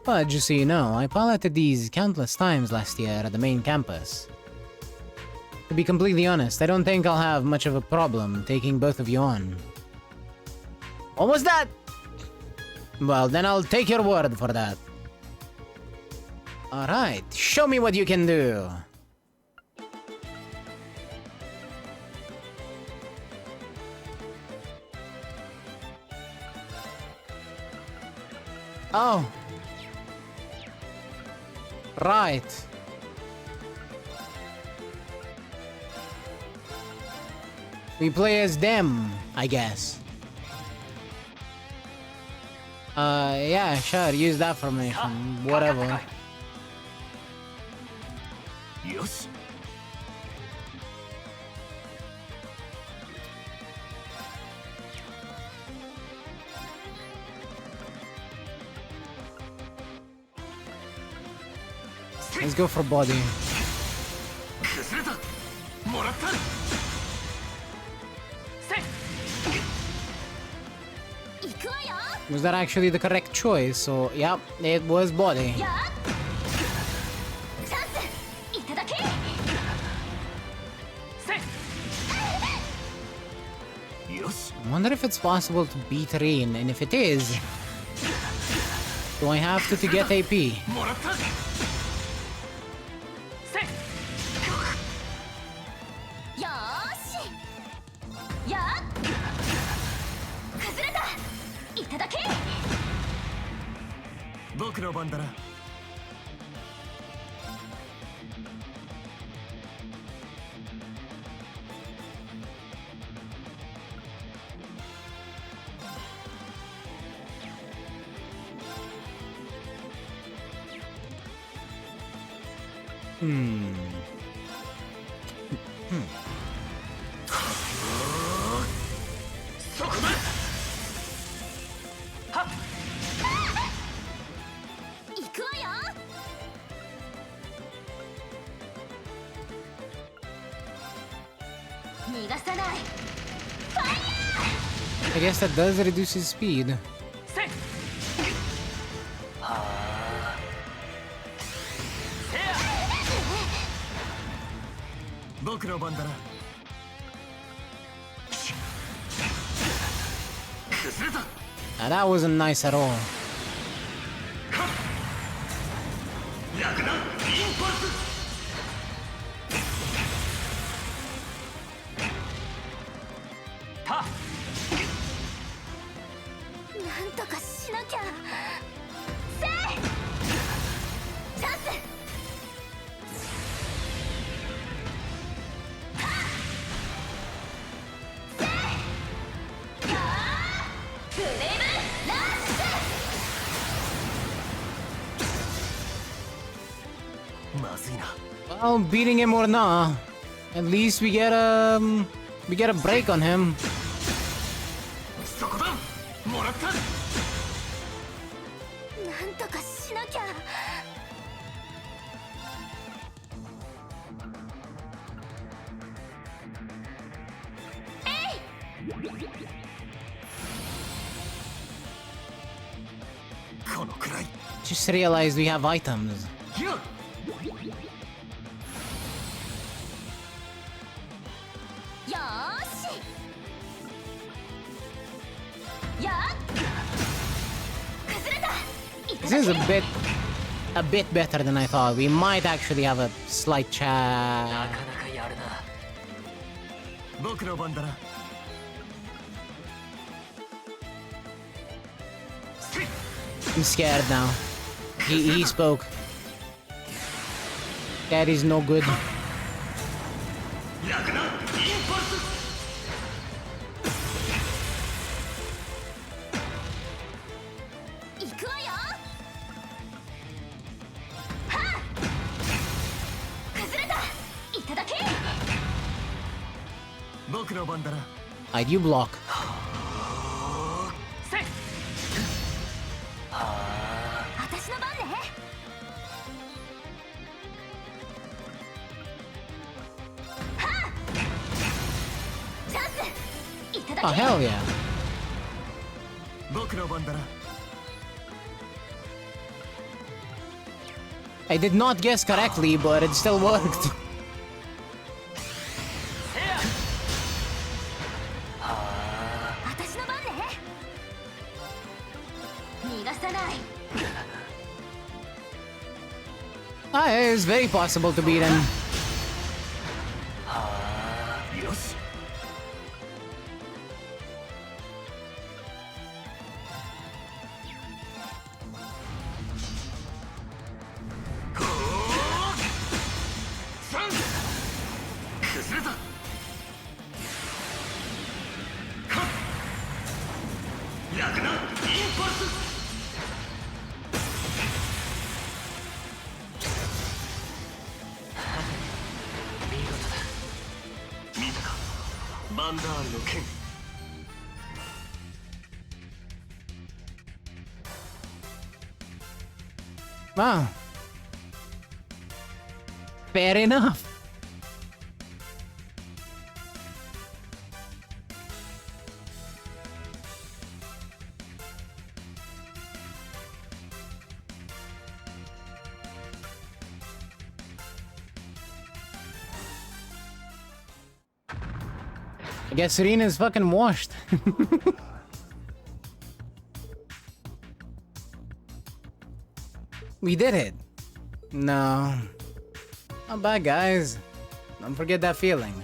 But just so you know, I piloted these countless times last year at the main campus. To be completely honest, I don't think I'll have much of a problem taking both of you on. What was that? Well, then I'll take your word for that. Alright, show me what you can do. Oh. Right. We play as them, I guess. Yeah, sure, use that formation. Whatever. Yes. Let's go for body. Was that actually the correct choice? So, yep, it was body. I wonder if it's possible to beat Rain, and if it is, do I have to get AP? I guess that does reduce his speed. 僕の番だな。崩れた。 Now that wasn't nice at all. 楽なインパルス。 なんとかしなきゃ。せいチャンス。せいフレームラッシュ。 まずいな。 Well, beating him or not, at least we get a break on him. そこだ。もらった。 なんとかしなきゃ。このくらい。 Just realized we have items. やっ。 よーし。やっ。崩れた。 This is a bit better than I thought. We might actually have a slight な chat. かなかやるな。僕の番だな。 I'm scared now. He spoke. That is no good. 楽なインパルス。 行くわよ。はあ。崩れた。いただけ。僕の番だな。 Alright, you block. せい。私の番ね。はあ。チャンス。いただ Oh け。 hell yeah. 僕の番だな。 I did not guess correctly, but it still worked. 私の番ね。逃がさない。 It's very possible to beat him. よし。 崩れた。 楽なインパルス。 見事だ。見たか。バンダールの剣。 Wow. Fair enough. I guess Serena's fucking washed. We did it. No. Not bad, guys. Don't forget that feeling.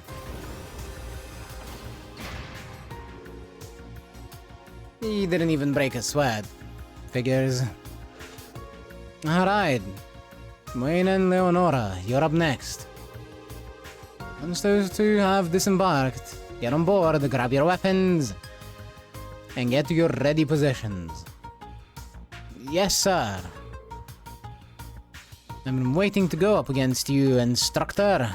He didn't even break a sweat. Figures. Alright. Wayne and Leonora, you're up next. Once those two have disembarked, get on board, grab your weapons, and get to your ready positions. Yes, sir. I've been waiting to go up against you, instructor.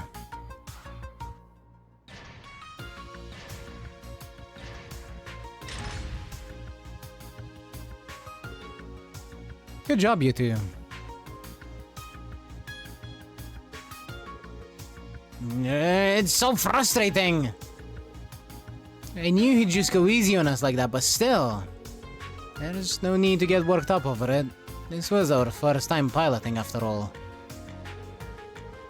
Good job, you two. It's so frustrating. I knew he'd just go easy on us like that, but still. There's no need to get worked up over it. This was our first time piloting, after all.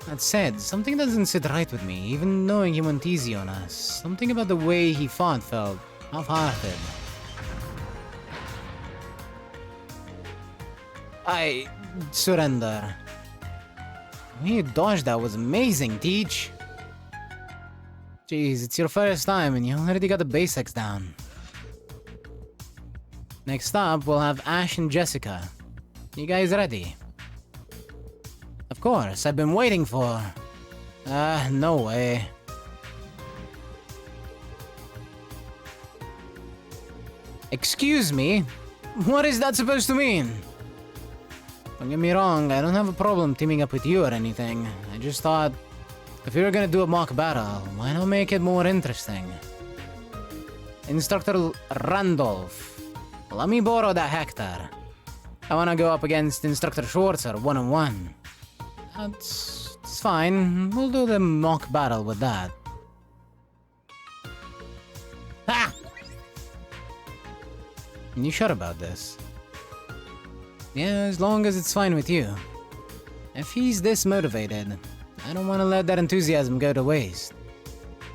That said, something doesn't sit right with me, even knowing he went easy on us. Something about the way he fought felt half-hearted. I surrender. The way you dodged that was amazing, Teach. Jeez, it's your first time and you already got the basics down. Next up, we'll have Ash and Jessica. You guys ready? Of course, I've been waiting for... no way. Excuse me? What is that supposed to mean? Don't get me wrong, I don't have a problem teaming up with you or anything. I just thought, if we were gonna do a mock battle, why not make it more interesting? Instructor Randolph, let me borrow that Hector. I wanna go up against Instructor Schwarzer one-on-one. It's fine, we'll do the mock battle with that. Ha! You sure about this? Yeah, as long as it's fine with you. If he's this motivated, I don't want to let that enthusiasm go to waste.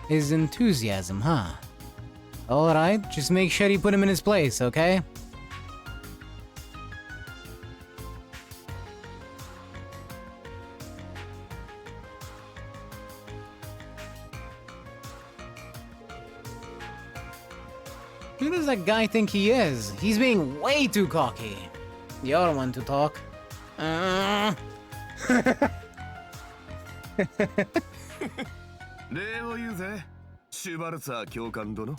His enthusiasm, huh? Alright, just make sure you put him in his place, okay? Who does that guy think he is? He's being way too cocky. You're one to talk. 礼を言うぜ、シュバルツァー教官殿。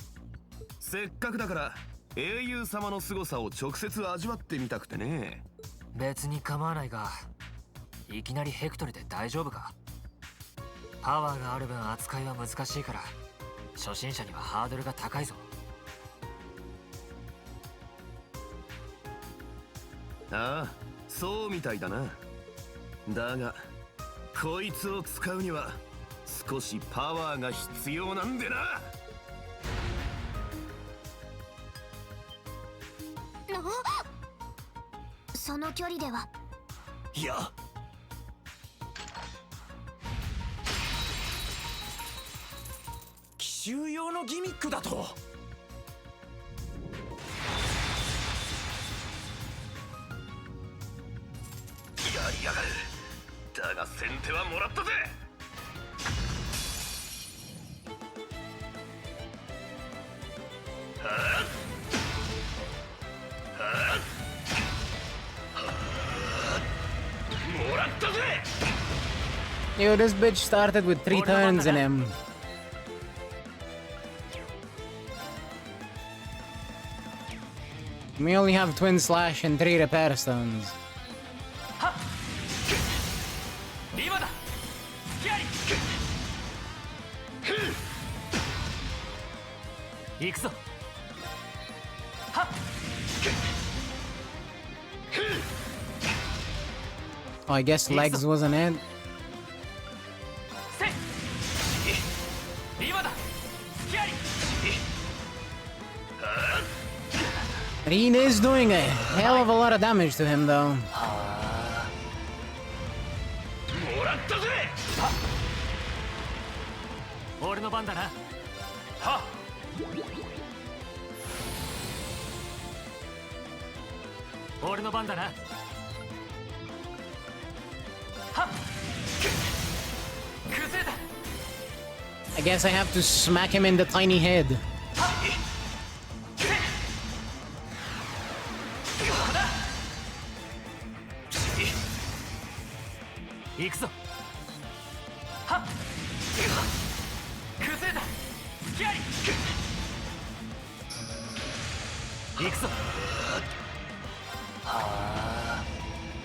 せっかくだから英雄様の凄さを直接味わってみたくてね。別に構わないが、いきなりヘクトルで大丈夫か？パワーがある分扱いは難しいから、初心者にはハードルが高いぞ。ああ、そうみたいだな。だが、こいつを使うには少しパワーが必要なんでな。その距離では。いや。奇襲用のギミックだと。やりやがる。だが先手はもらったぜ。もらったぜ。Yo, this bitch started with 3 turns in him. We only have Twin Slash and 3 repair stones. Oh, I guess legs wasn't it. Rin is doing a hell of a lot of damage to him, though. I guess I have to smack him in the tiny head.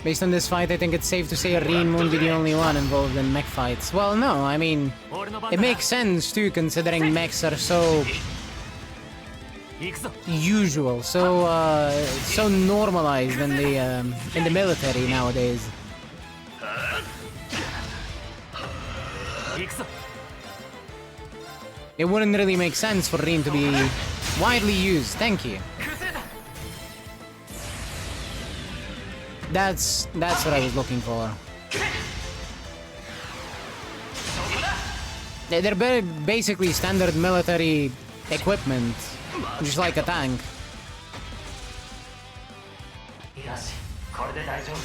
Based on this fight, I think it's safe to say Rin won't be the only one involved in mech fights. Well, no, I mean, it makes sense too, considering mechs are so usual, so normalized in the military nowadays. It wouldn't really make sense for Rin to be widely used. Thank you. That's what I was looking for. They're basically standard military equipment, just like a tank. よし、これで大丈夫だ。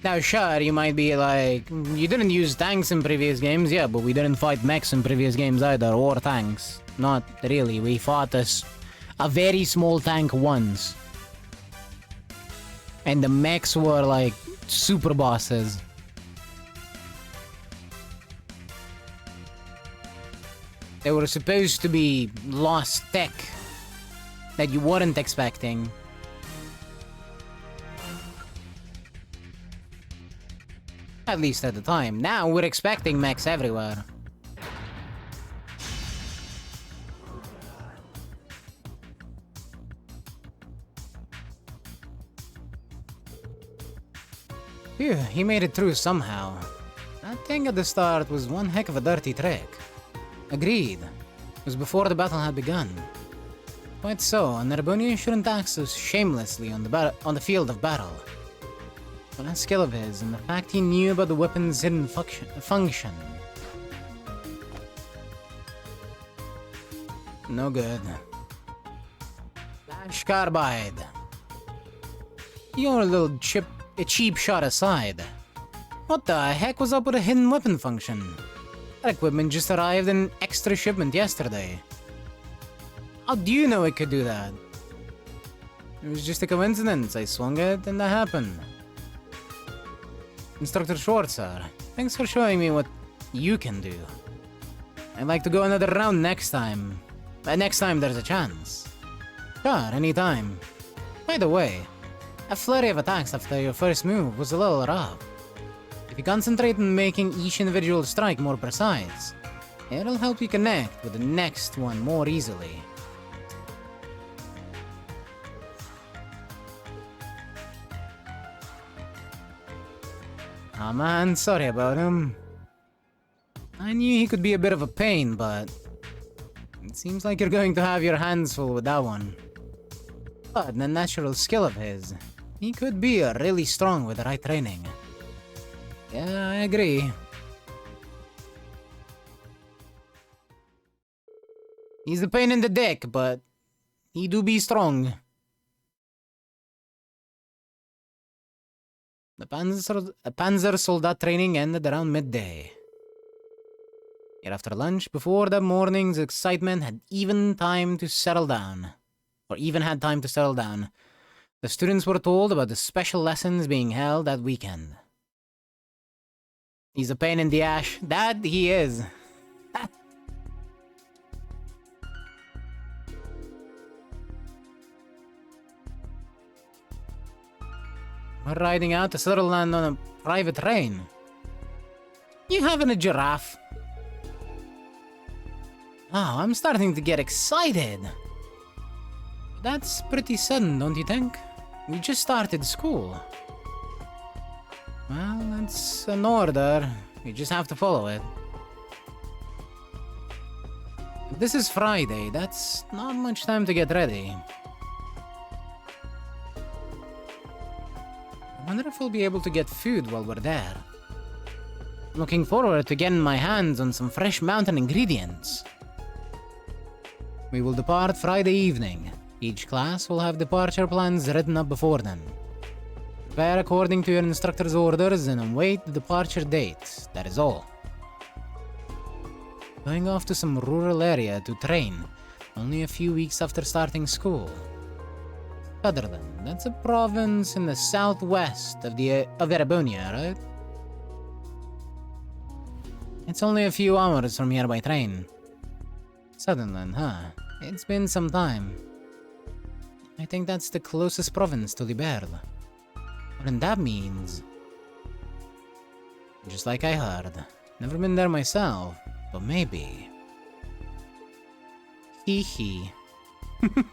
Now, sure, you might be like, you didn't use tanks in previous games, yeah, but we didn't fight mechs in previous games either, or tanks. Not really, we fought a very small tank once. And the mechs were like super bosses. They were supposed to be lost tech that you weren't expecting. At least at the time. Now we're expecting mechs everywhere. Phew, he made it through somehow. That thing at the start was one heck of a dirty trick. Agreed. It was before the battle had begun. Quite so, an Erebonian shouldn't act so shamelessly on the field of battle. But that skill of his, and the fact he knew about the weapon's hidden function. No good. Flash carbide. You're a little cheap shot aside. What the heck was up with a hidden weapon function? That equipment just arrived in extra shipment yesterday. How do you know it could do that? It was just a coincidence. I swung it and that happened. Instructor Schwarzer, thanks for showing me what you can do. I'd like to go another round next time. Next time there's a chance. Sure, anytime. By the way, a flurry of attacks after your first move was a little rough. If you concentrate on making each individual strike more precise, it'll help you connect with the next one more easily. Aw man, sorry about him. I knew he could be a bit of a pain, but it seems like you're going to have your hands full with that one. But the natural skill of his, he could be really strong with the right training. Yeah, I agree. He's a pain in the dick, but he do be strong. The Panzer Soldat training ended around midday. Yet after lunch, before the morning's excitement had even time to settle down, the students were told about the special lessons being held that weekend. He's a pain in the ass. That he is. We're riding out to Sutherland on a private train. You having a giraffe? Oh, I'm starting to get excited. That's pretty sudden, don't you think? We just started school. Well, that's an order. We just have to follow it. If this is Friday, that's not much time to get ready. I wonder if we'll be able to get food while we're there. I'm looking forward to getting my hands on some fresh mountain ingredients. We will depart Friday evening. Each class will have departure plans written up before then. Prepare according to your instructor's orders and await the departure date. That is all. Going off to some rural area to train, only a few weeks after starting school. Sutherland, that's a province in the southwest of Erebonia, right? It's only a few hours from here by train. Sutherland, huh? It's been some time. I think that's the closest province to Liberl. And that means... Just like I heard. Never been there myself, but maybe... Hee hee. Rank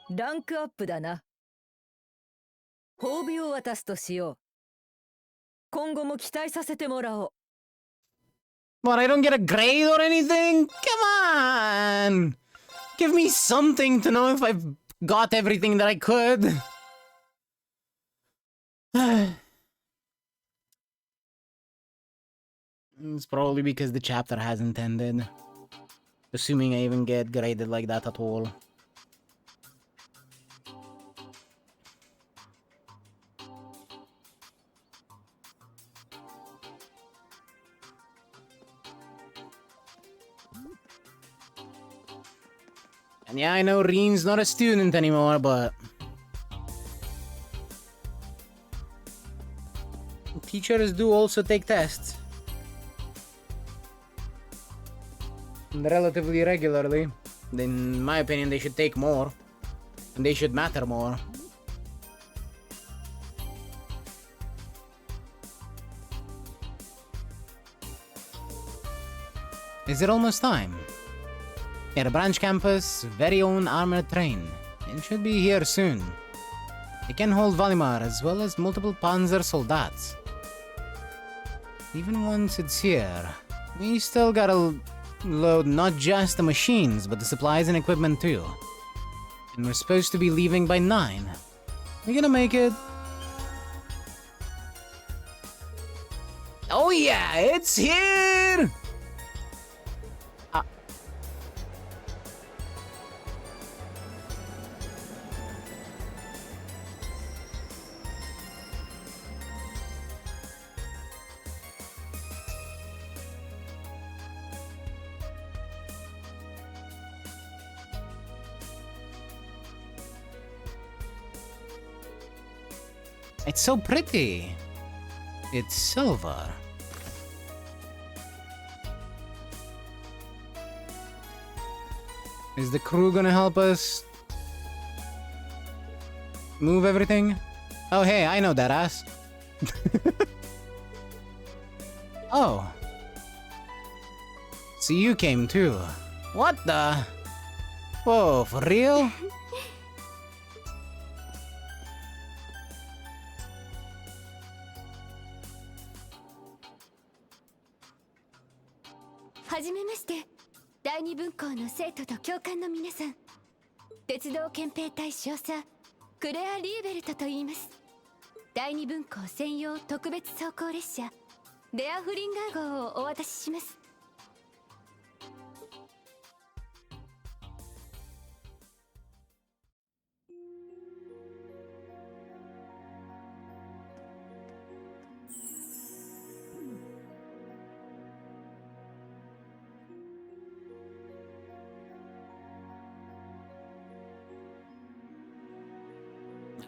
ランクアップだな。褒美を渡すとしよう。今後も期待させてもらおう。 What, I don't get a grade or anything? Come on! Give me something to know if I've got everything that I could. It's probably because the chapter hasn't ended. Assuming I even get graded like that at all. And yeah, I know Reen's not a student anymore, but... teachers do also take tests. And relatively regularly. In my opinion, they should take more. And they should matter more. Is it almost time? Yeah, the branch campus, very own armored train. It should be here soon. It can hold Valimar as well as multiple Panzer soldats. Even once it's here, we still gotta load not just the machines, but the supplies and equipment too. And we're supposed to be leaving by 9. We gonna make it? Oh yeah, it's here! It's so pretty. It's silver. Is the crew gonna help us move everything? Oh, hey, I know that ass. Oh. So you came too. What the? Whoa, for real?第二分校の生徒と教官の皆さん、鉄道憲兵隊少佐クレア・リーベルトと言います。第二分校専用特別走行列車レアフリンガー号をお渡しします。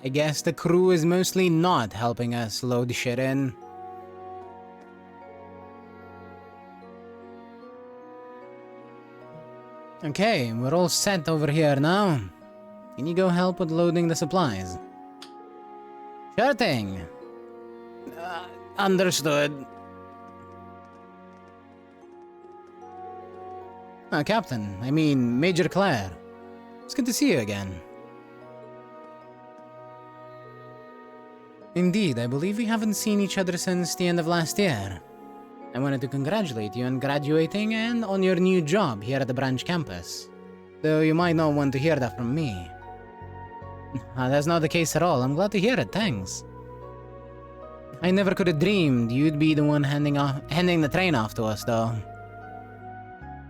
I guess the crew is mostly not helping us load shit in. Okay, we're all set over here now. Can you go help with loading the supplies? Sure thing. Understood. Captain, I mean Major Claire. It's good to see you again. Indeed, I believe we haven't seen each other since the end of last year. I wanted to congratulate you on graduating and on your new job here at the branch campus. Though you might not want to hear that from me. That's not the case at all. I'm glad to hear it, thanks. I never could have dreamed you'd be the one handing the train off to us, though.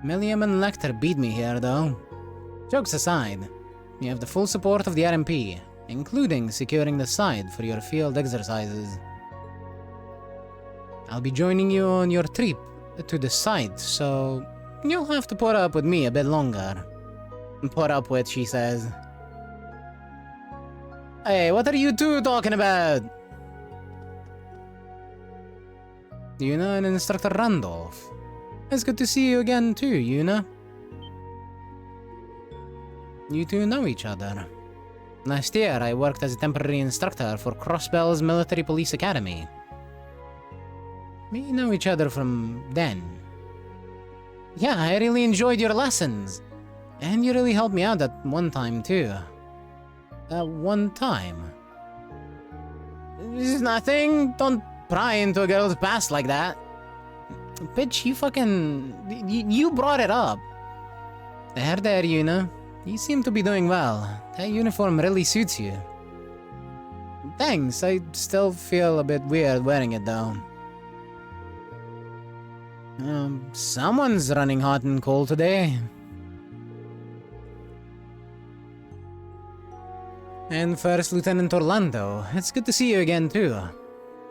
Milliam and Lecter beat me here, though. Jokes aside, you have the full support of the RMP, including securing the site for your field exercises. I'll be joining you on your trip to the site, so you'll have to put up with me a bit longer. Put up with, she says. Hey, what are you two talking about? Yuna and Instructor Randolph. It's good to see you again too, Yuna. You two know each other. Last year, I worked as a temporary instructor for Crossbell's Military Police Academy. We know each other from then. Yeah, I really enjoyed your lessons. And you really helped me out that one time, too. That one time. This is nothing. Don't pry into a girl's past like that. Bitch, you brought it up. There, Yuna. You seem to be doing well. That uniform really suits you. Thanks, I still feel a bit weird wearing it though. Someone's running hot and cold today. And First Lieutenant Orlando, it's good to see you again too.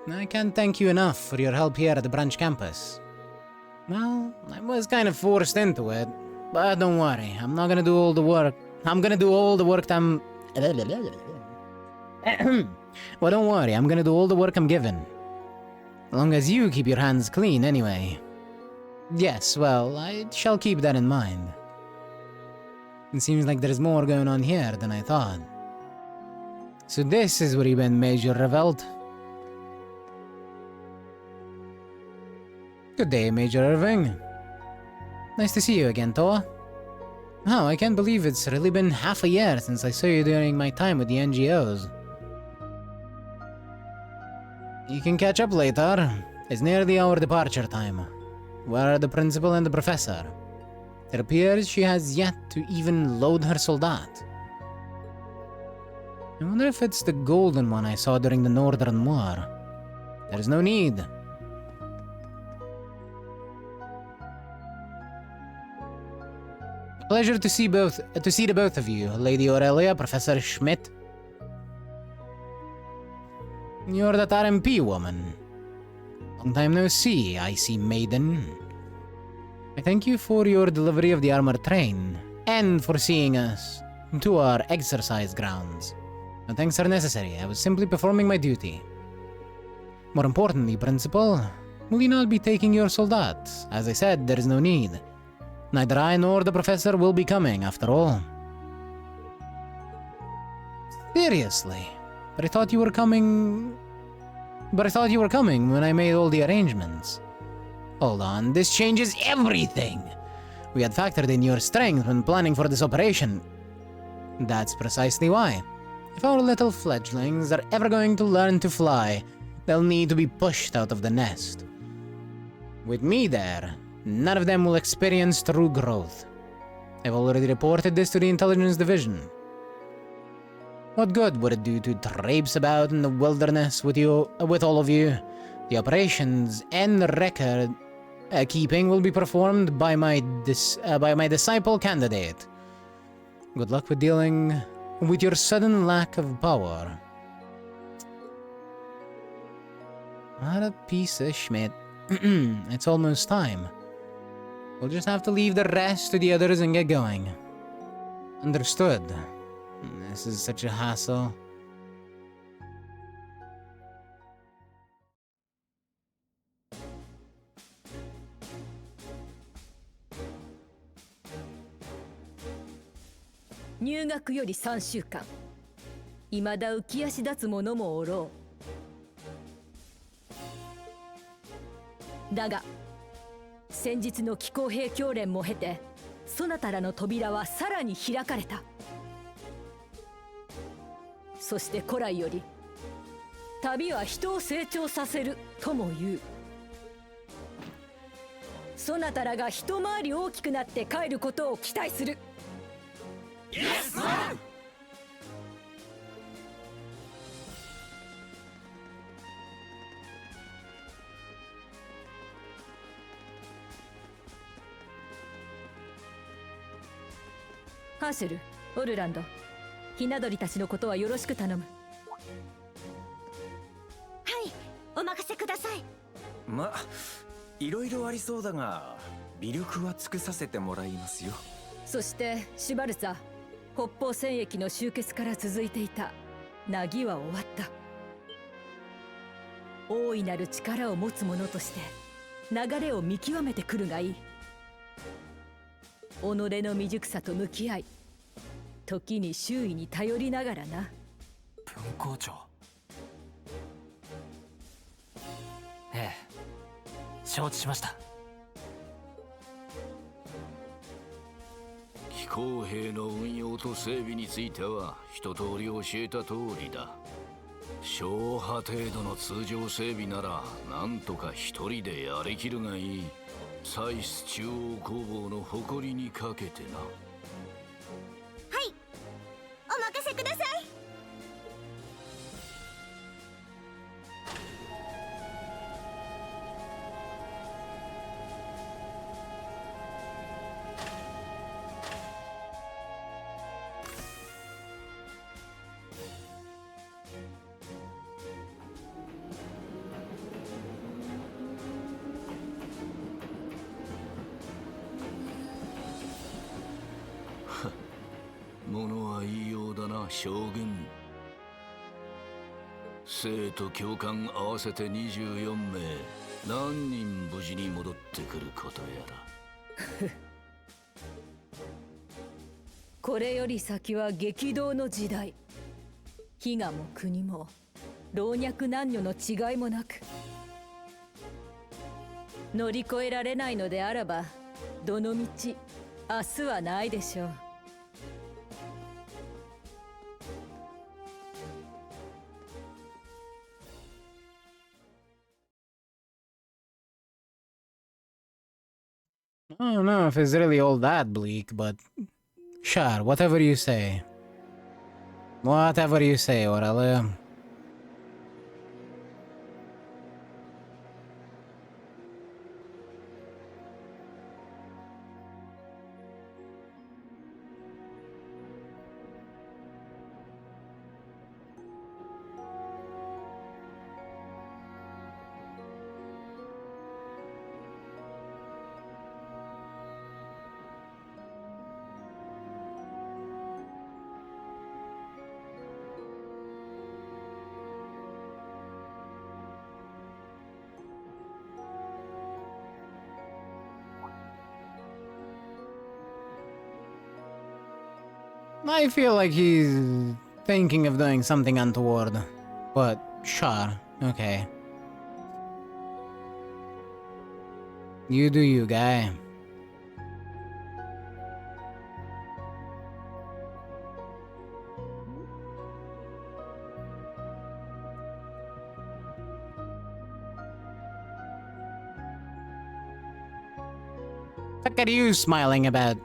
I can't thank you enough for your help here at the branch campus. Well, I was kind of forced into it, but don't worry, I'm not gonna do all the work. I'm gonna do all the work I'm... Well, don't worry, I'm gonna do all the work I'm given. As long as you keep your hands clean, anyway. Yes, well, I shall keep that in mind. It seems like there's more going on here than I thought. So this is where you went, Major Revolt. Good day, Major Irving. Nice to see you again, Toa. Wow, I can't believe it's really been half a year since I saw you during my time with the NGOs. You can catch up later. It's nearly our departure time. Where are the principal and the professor? It appears she has yet to even load her soldat. I wonder if it's the golden one I saw during the Northern War. There's no need. Pleasure to see the both of you, Lady Aurelia, Professor Schmidt. You're that RMP woman. Long time no see, icy maiden. I thank you for your delivery of the armored train, and for seeing us to our exercise grounds. No thanks are necessary, I was simply performing my duty. More importantly, Principal, will you not be taking your soldat? As I said, there is no need. Neither I nor the Professor will be coming, after all. Seriously? But I thought you were coming when I made all the arrangements. Hold on, this changes everything! We had factored in your strength when planning for this operation. That's precisely why. If our little fledglings are ever going to learn to fly, they'll need to be pushed out of the nest. With me there, none of them will experience true growth. I've already reported this to the Intelligence Division. What good would it do to traipse about in the wilderness with all of you? The operations and the record keeping will be performed by my disciple candidate. Good luck with dealing with your sudden lack of power. What a piece of Schmidt. It's almost time. We'll just have to leave the rest to the others and get going. Understood. This is such a hassle.入学より3週間。未だ浮き足立つ者もおろう。だが先日の気候兵教練も経て、そなたらの扉はさらに開かれた。そして古来より旅は人を成長させるとも言う。そなたらが一回り大きくなって帰ることを期待する。イエスマン。ハーシェル、オルランド、ひな鳥たちのことはよろしく頼む。はい、お任せください。ま、いろいろありそうだが、微力は尽くさせてもらいますよ。そしてシュバルツァ、北方戦役の終結から続いていた凪は終わった。大いなる力を持つ者として流れを見極めてくるがいい。己の未熟さと向き合い、時に周囲に頼りながらな。分校長。ええ、承知しました。気候兵の運用と整備については一通り教えた通りだ。小破程度の通常整備ならなんとか一人でやりきるがいい。祭司中央工房の誇りにかけてな。はい、お任せください。物は言いようだな、将軍。生と教官合わせて24名、何人無事に戻ってくることやら。これより先は激動の時代。飢餓も国も老若男女の違いもなく、乗り越えられないのであらばどの道明日はないでしょう。I don't know if it's really all that bleak, but sure, whatever you say. Whatever you say, Aurelia. I feel like he's thinking of doing something untoward, but sure, okay. You do you, guy. What are you smiling about?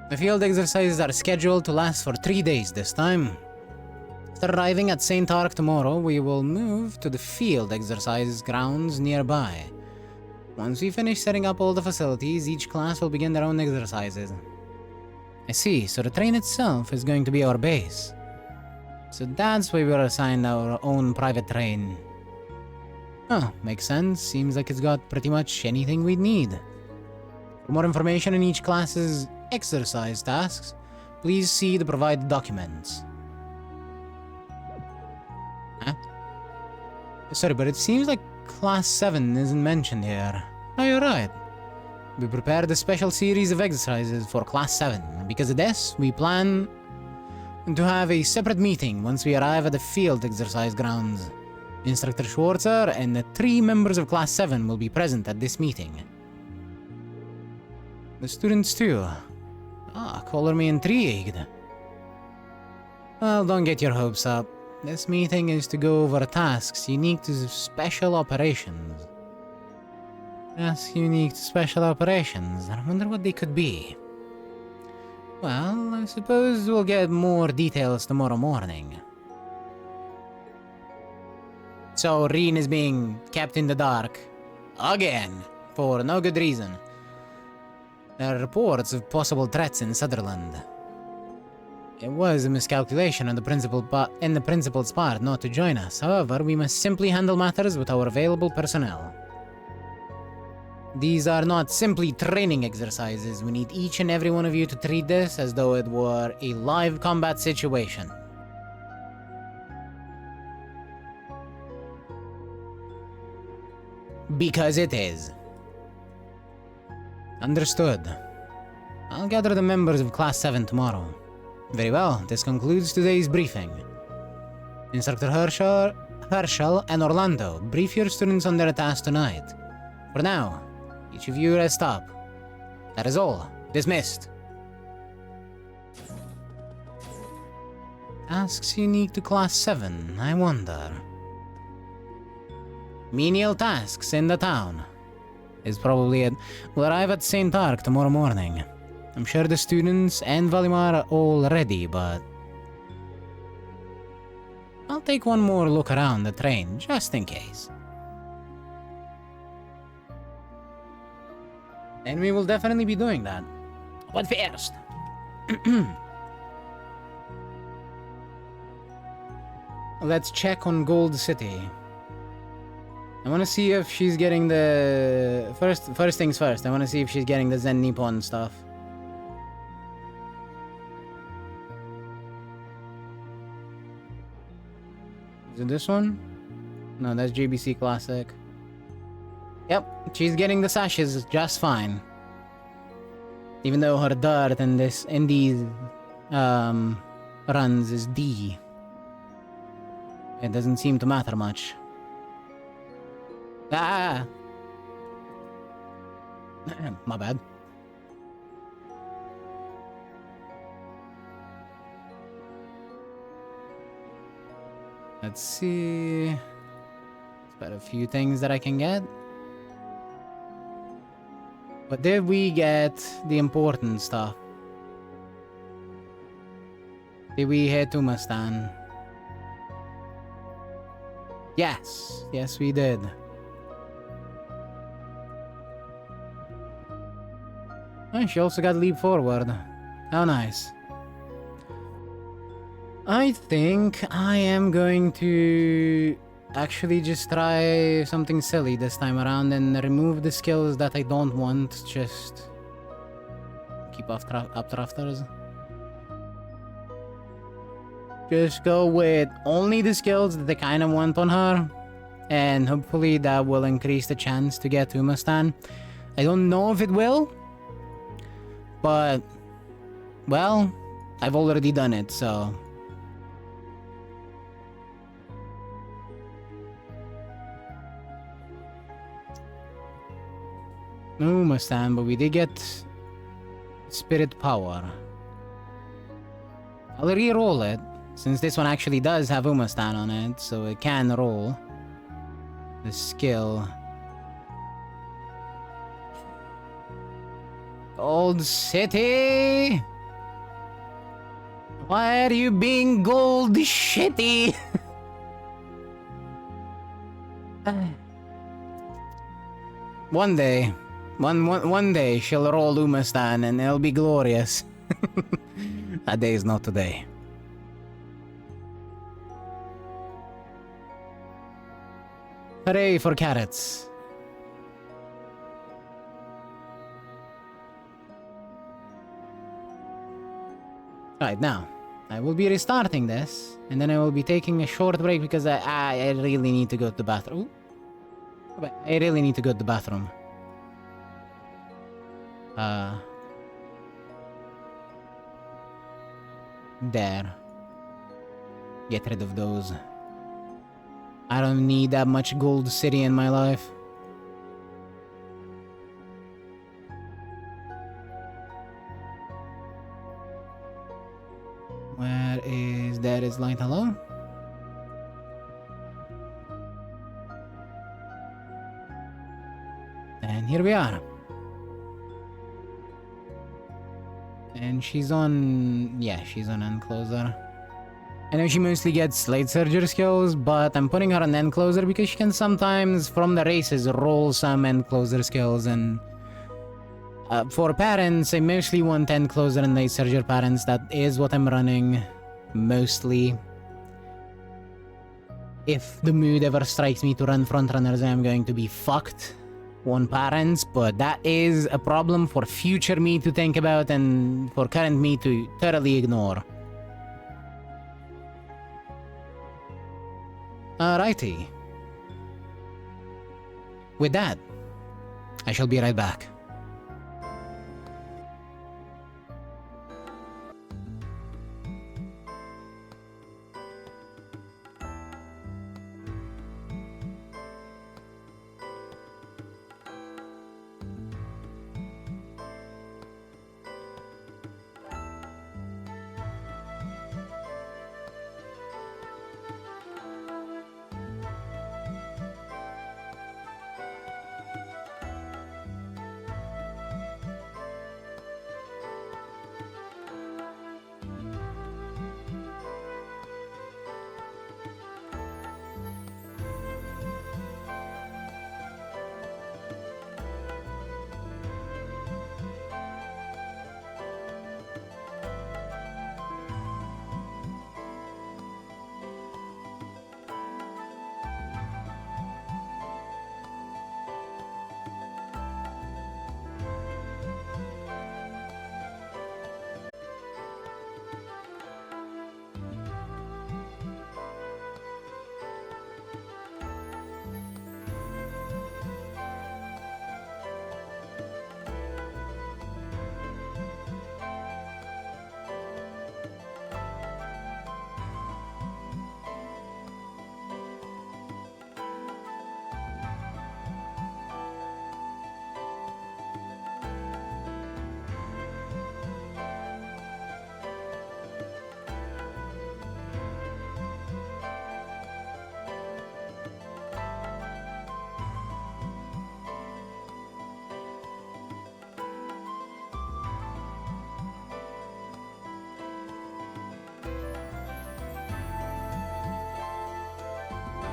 The field exercises are scheduled to last for 3 days this time. After arriving at St. Ark tomorrow, we will move to the field exercise grounds nearby. Once we finish setting up all the facilities, each class will begin their own exercises. I see, so the train itself is going to be our base. So that's why we were assigned our own private train. Oh, makes sense. Seems like it's got pretty much anything we'd need. For more information on each class's exercise tasks, please see the provided documents. Huh? Sorry, but it seems like Class 7 isn't mentioned here. No, you're right. We prepared a special series of exercises for Class 7. Because of this, we plan to have a separate meeting once we arrive at the field exercise grounds. Instructor Schwarzer and the 3 members of Class 7 will be present at this meeting. The students too. Ah, color me intrigued. Well, don't get your hopes up. This meeting is to go over tasks unique to special operations. Tasks unique to special operations. I wonder what they could be. Well, I suppose we'll get more details tomorrow morning. So, Reen is being kept in the dark. Again. For no good reason. There are reports of possible threats in Sutherland. It was a miscalculation on the principal's part not to join us. However, we must simply handle matters with our available personnel. These are not simply training exercises. We need each and every one of you to treat this as though it were a live combat situation. Because it is. Understood. I'll gather the members of Class 7 tomorrow. Very well, this concludes today's briefing. Instructor Herschel and Orlando, brief your students on their task tonight. For now, each of you rest up. That is all. Dismissed. Tasks unique to Class 7, I wonder. Menial tasks in the town. Is probably it. We'll arrive at St. Ark tomorrow morning. I'm sure the students and Valimar are all ready, but I'll take one more look around the train, just in case. And we will definitely be doing that. But first... let's check on Gold City. I want to see if she's getting the... First things first, I want to see if she's getting the Zen Nippon stuff. Is it this one? No, that's JBC Classic. Yep, she's getting the sashes just fine. Even though her dirt in these runs is D. It doesn't seem to matter much. Ah! My bad. Let's see. There's quite a few things that I can get. But did we get the important stuff? Did we hit Umastan? Yes. Yes, we did. Oh, she also got leap forward. How nice. I think I am going to actually just try something silly this time around and remove the skills that I don't want. Just keep up thrufters. Just go with only the skills that I kind of want on her, and hopefully that will increase the chance to get Umastan. I don't know if it will, but, well, I've already done it, so... No Umastan, but we did get Spirit Power. I'll re-roll it, since this one actually does have Umastan on it, so it can roll the skill. Gold City! Why are you being gold shitty? One day. One day she'll roll Umastan and it'll be glorious. That day is not today. Hooray for carrots. Right, now, I will be restarting this, and then I will be taking a short break because I really need to go to the bathroom. Ooh. I really need to go to the bathroom. There. Get rid of those. I don't need that much Gold City in my life. Where is... There is light, hello? And here we are. And she's on... Yeah, she's on Encloser. I know she mostly gets Light Surger skills, but I'm putting her on Encloser because she can sometimes, from the races, roll some Encloser skills, and... for parents, I mostly want Encloser and Light Surger parents. That is what I'm running, mostly. If the mood ever strikes me to run Frontrunners, I'm going to be fucked on parents, but that is a problem for future me to think about and for current me to thoroughly ignore. Alrighty. With that, I shall be right back.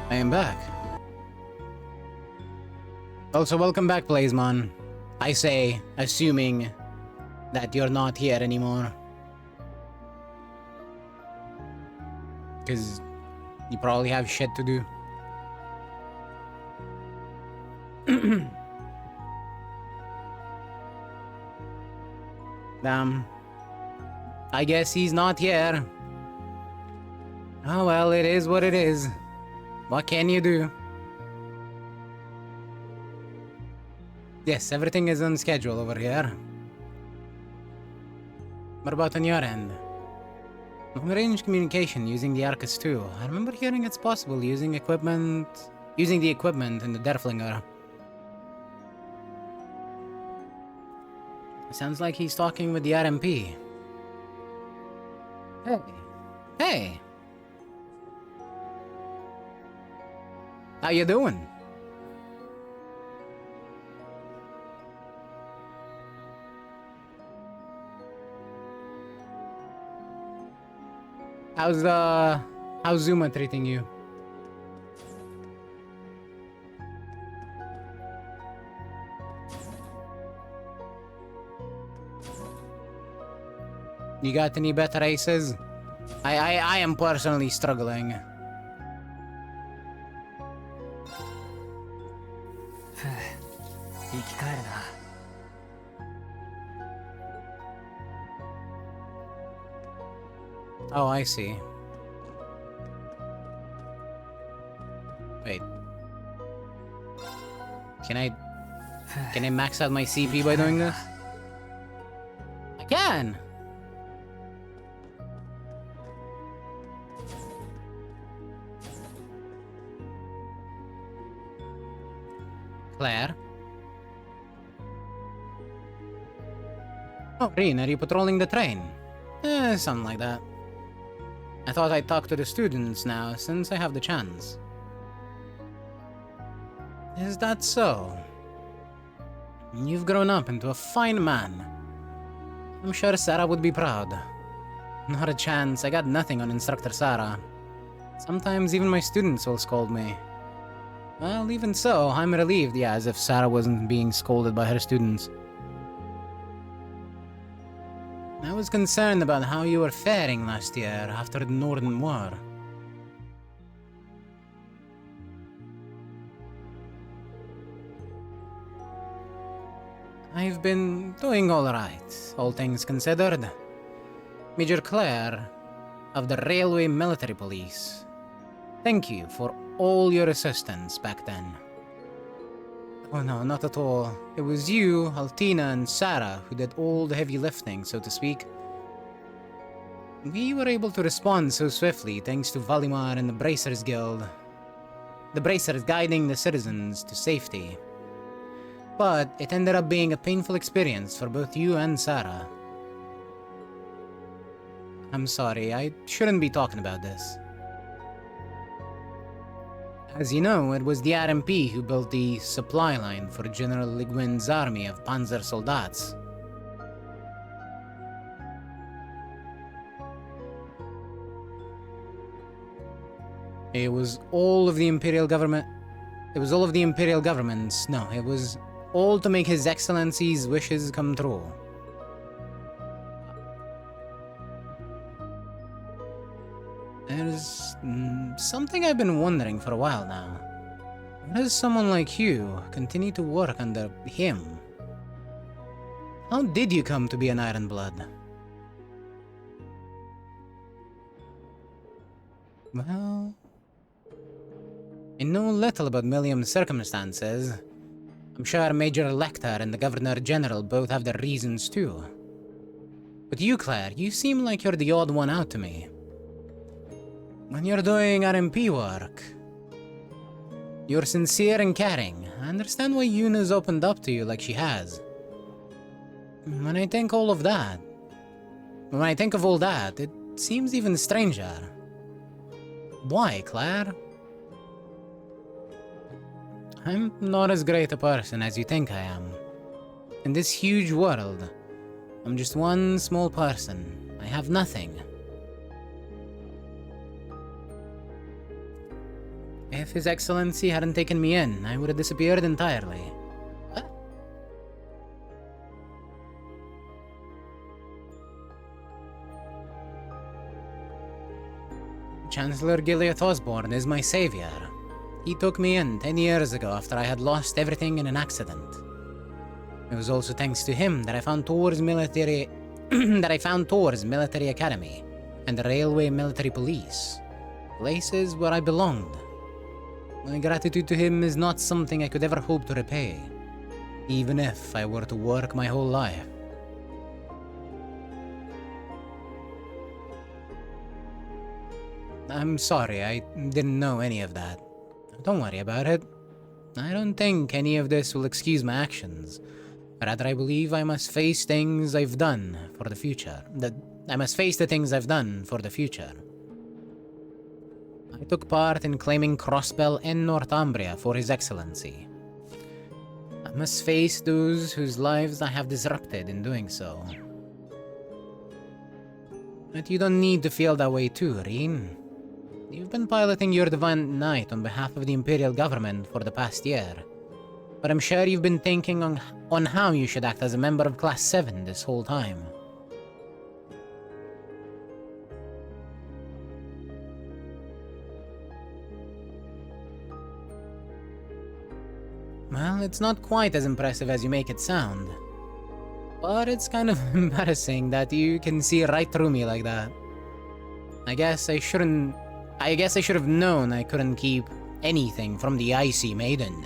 I am back. Also, welcome back, Blazeman. I say, assuming that you're not here anymore. Because you probably have shit to do. Damn. I guess he's not here. Oh well, it is what it is. What can you do? Yes, everything is on schedule over here. What about on your end? Long-range communication using the Arcus 2. I remember hearing it's possible using the equipment in the Derflinger. Sounds like he's talking with the RMP. Hey. Hey! How you doing? How's Zuma treating you? You got any better aces? I am personally struggling. Oh, I see. Wait. Can I max out my CP by doing this? I can! Claire? Oh, Reen, are you patrolling the train? Something like that. I thought I'd talk to the students now, since I have the chance. Is that so? You've grown up into a fine man. I'm sure Sarah would be proud. Not a chance, I got nothing on Instructor Sarah. Sometimes even my students will scold me. Well, even so, I'm relieved, yeah, as if Sarah wasn't being scolded by her students. I was concerned about how you were faring last year after the Northern War. I've been doing all right, all things considered. Major Claire of the Railway Military Police. Thank you for all your assistance back then. Oh no, not at all. It was you, Altina, and Sarah who did all the heavy lifting, so to speak. We were able to respond so swiftly thanks to Valimar and the Bracers Guild. The Bracers guiding the citizens to safety. But it ended up being a painful experience for both you and Sarah. I'm sorry, I shouldn't be talking about this. As you know, it was the RMP who built the supply line for General Ligwin's army of Panzer Soldats. It was all of the Imperial government. It was all of the Imperial government's. No, it was all to make His Excellency's wishes come true. There's something I've been wondering for a while now. Why does someone like you continue to work under him? How did you come to be an Iron Blood? Well, I know little about Milliam's circumstances. I'm sure Major Lecter and the Governor General both have their reasons too. But you, Claire, you seem like you're the odd one out to me. When you're doing RMP work, you're sincere and caring. I understand why Yuna's opened up to you like she has. When I think of all that, it seems even stranger. Why, Claire? I'm not as great a person as you think I am. In this huge world, I'm just one small person. I have nothing. If His Excellency hadn't taken me in, I would have disappeared entirely. What? Chancellor Gilead Osborne is my savior. He took me in 10 years ago after I had lost everything in an accident. It was also thanks to him that I found Tor's military academy and the railway military police, places where I belonged. My gratitude to him is not something I could ever hope to repay, even if I were to work my whole life. I'm sorry, I didn't know any of that. Don't worry about it. I don't think any of this will excuse my actions. Rather, I believe I must face things I've done for the future. I must face the things I've done for the future. I took part in claiming Crossbell and Northumbria for His Excellency. I must face those whose lives I have disrupted in doing so. But you don't need to feel that way too, Reen. You've been piloting your Divine Knight on behalf of the Imperial government for the past year. But I'm sure you've been thinking on how you should act as a member of Class 7 this whole time. Well, it's not quite as impressive as you make it sound. But it's kind of embarrassing that you can see right through me like that. I guess I should have known I couldn't keep anything from the Icy Maiden.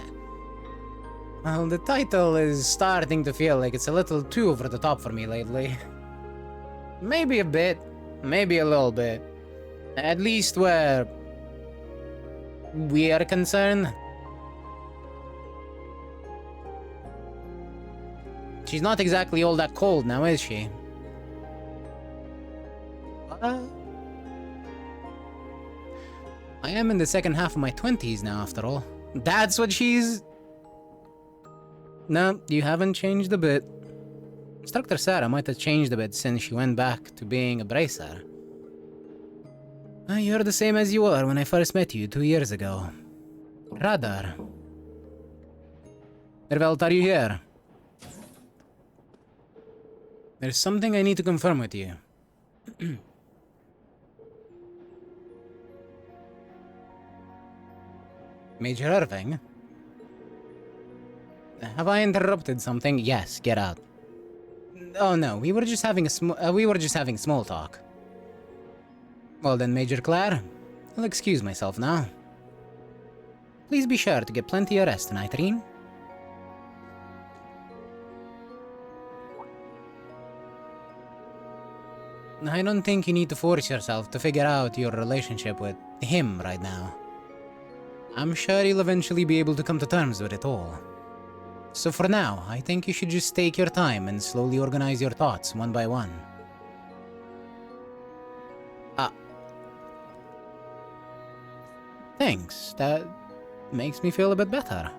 Well, the title is starting to feel like it's a little too over the top for me lately. Maybe a bit, maybe a little bit. At least where we are concerned. She's not exactly all that cold now, is she? I am in the second half of my 20s now, after all. That's what she's... No, you haven't changed a bit. Instructor Sarah might have changed a bit since she went back to being a bracer. You're the same as you were when I first met you 2 years ago. Radar. Ervelt, are you here? There's something I need to confirm with you. Major Irving? Have I interrupted something? Yes, get out. Oh no, we were just having small talk. Well then, Major Claire, I'll excuse myself now. Please be sure to get plenty of rest tonight, Reen. I don't think you need to force yourself to figure out your relationship with him right now. I'm sure you'll eventually be able to come to terms with it all. So for now, I think you should just take your time and slowly organize your thoughts one by one. Thanks, that makes me feel a bit better.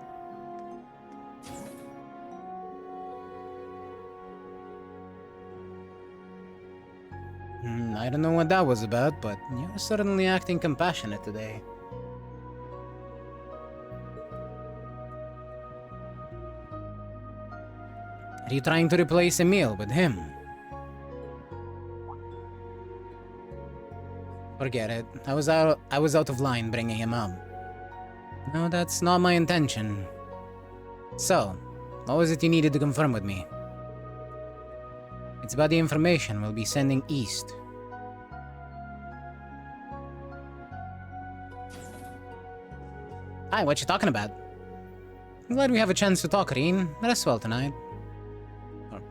I don't know what that was about, but you're certainly acting compassionate today. Are you trying to replace Emil with him? Forget it. I was out of line bringing him up. No, that's not my intention. So, what was it you needed to confirm with me? It's about the information we'll be sending east. Hi, what you talking about? I'm glad we have a chance to talk, Reen. Rest well tonight. Or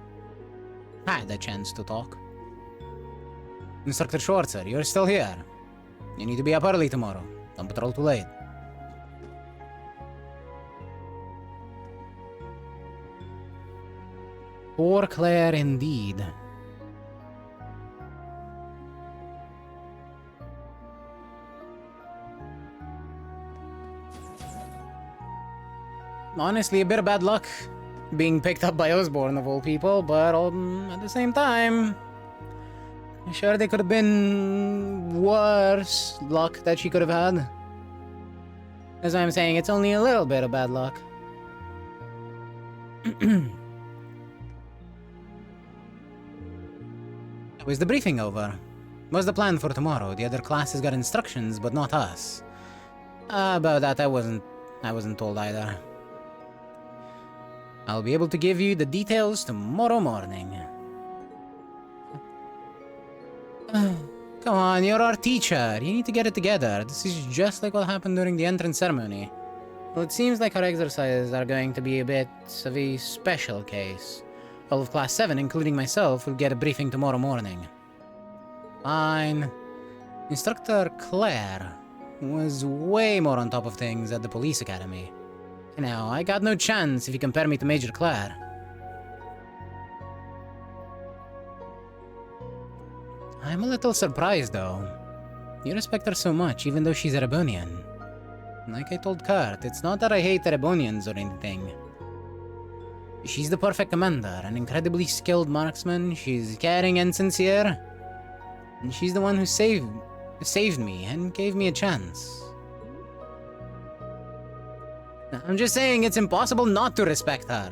had a chance to talk. Instructor Schwarzer, you're still here. You need to be up early tomorrow. Don't patrol too late. Poor Claire indeed. Honestly, a bit of bad luck being picked up by Osborne of all people, but at the same time, I'm sure there could have been worse luck that she could have had. That's why I'm saying it's only a little bit of bad luck. Is the briefing over? What's the plan for tomorrow? The other classes got instructions, but not us. About that, I wasn't told either. I'll be able to give you the details tomorrow morning. Come on, you're our teacher. You need to get it together. This is just like what happened during the entrance ceremony. Well, it seems like our exercises are going to be a bit of a special case. All of Class 7, including myself, will get a briefing tomorrow morning. Fine. Instructor Claire was way more on top of things at the police academy. You know, I got no chance if you compare me to Major Claire. I'm a little surprised, though. You respect her so much, even though she's Erebonian. Like I told Kurt, it's not that I hate Erebonians or anything. She's the perfect commander, an incredibly skilled marksman, she's caring and sincere. And she's the one who saved me and gave me a chance. I'm just saying it's impossible not to respect her.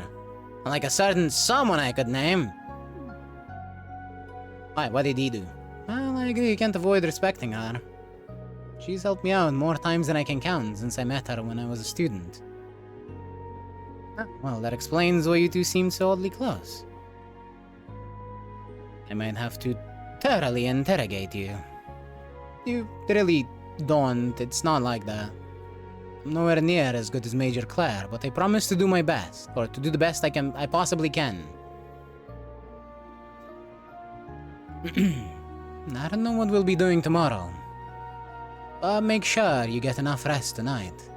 Like a certain someone I could name. Why, what did he do? Well, I agree you can't avoid respecting her. She's helped me out more times than I can count since I met her when I was a student. Well, that explains why you two seem so oddly close. I might have to thoroughly interrogate you. You really don't, it's not like that. I'm nowhere near as good as Major Claire, but I promise to do my best, or to do the best I possibly can. I don't know what we'll be doing tomorrow, but make sure you get enough rest tonight.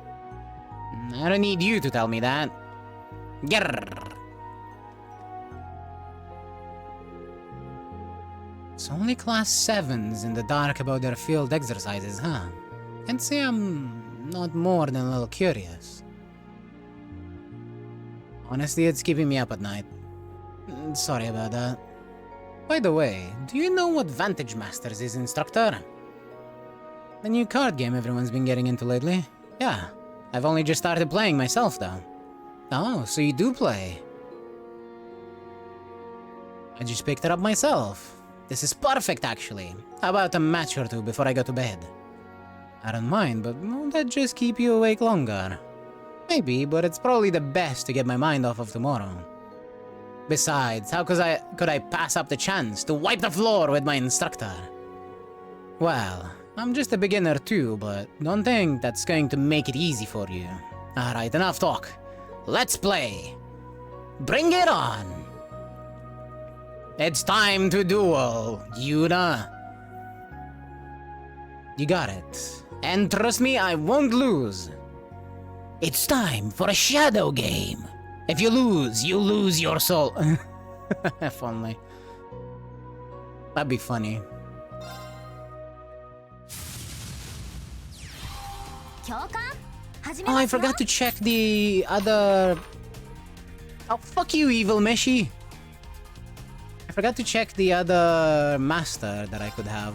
I don't need you to tell me that. Grrr. It's only Class 7s in the dark about their field exercises, huh? Can't say I'm not more than a little curious. Honestly, it's keeping me up at night. Sorry about that. By the way, do you know what Vantage Masters is, Instructor? The new card game everyone's been getting into lately. Yeah, I've only just started playing myself, though. Oh, so you do play? I just picked it up myself. This is perfect, actually. How about a match or two before I go to bed? I don't mind, but won't that just keep you awake longer? Maybe, but it's probably the best to get my mind off of tomorrow. Besides, how could I pass up the chance to wipe the floor with my instructor? Well, I'm just a beginner too, but don't think that's going to make it easy for you. Alright, enough talk. Let's play. Bring it on. It's time to duel, Yuna. You got it. And trust me, I won't lose. It's time for a shadow game. If you lose your soul. If only. That'd be funny. Oh, I forgot to check the other... Oh, fuck you, evil Meshi. I forgot to check the other master that I could have.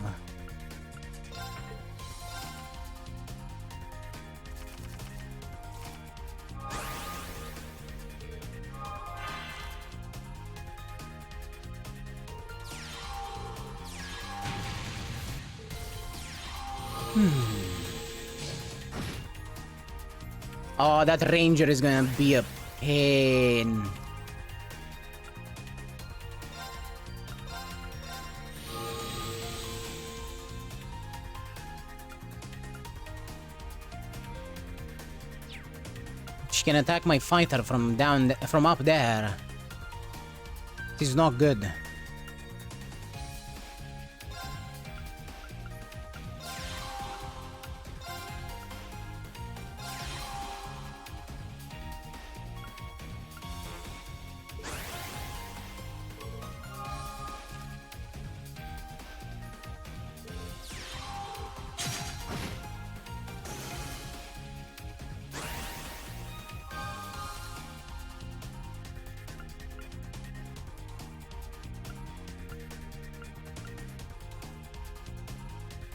Oh, that ranger is gonna be a pain. She can attack my fighter from up there. This is not good.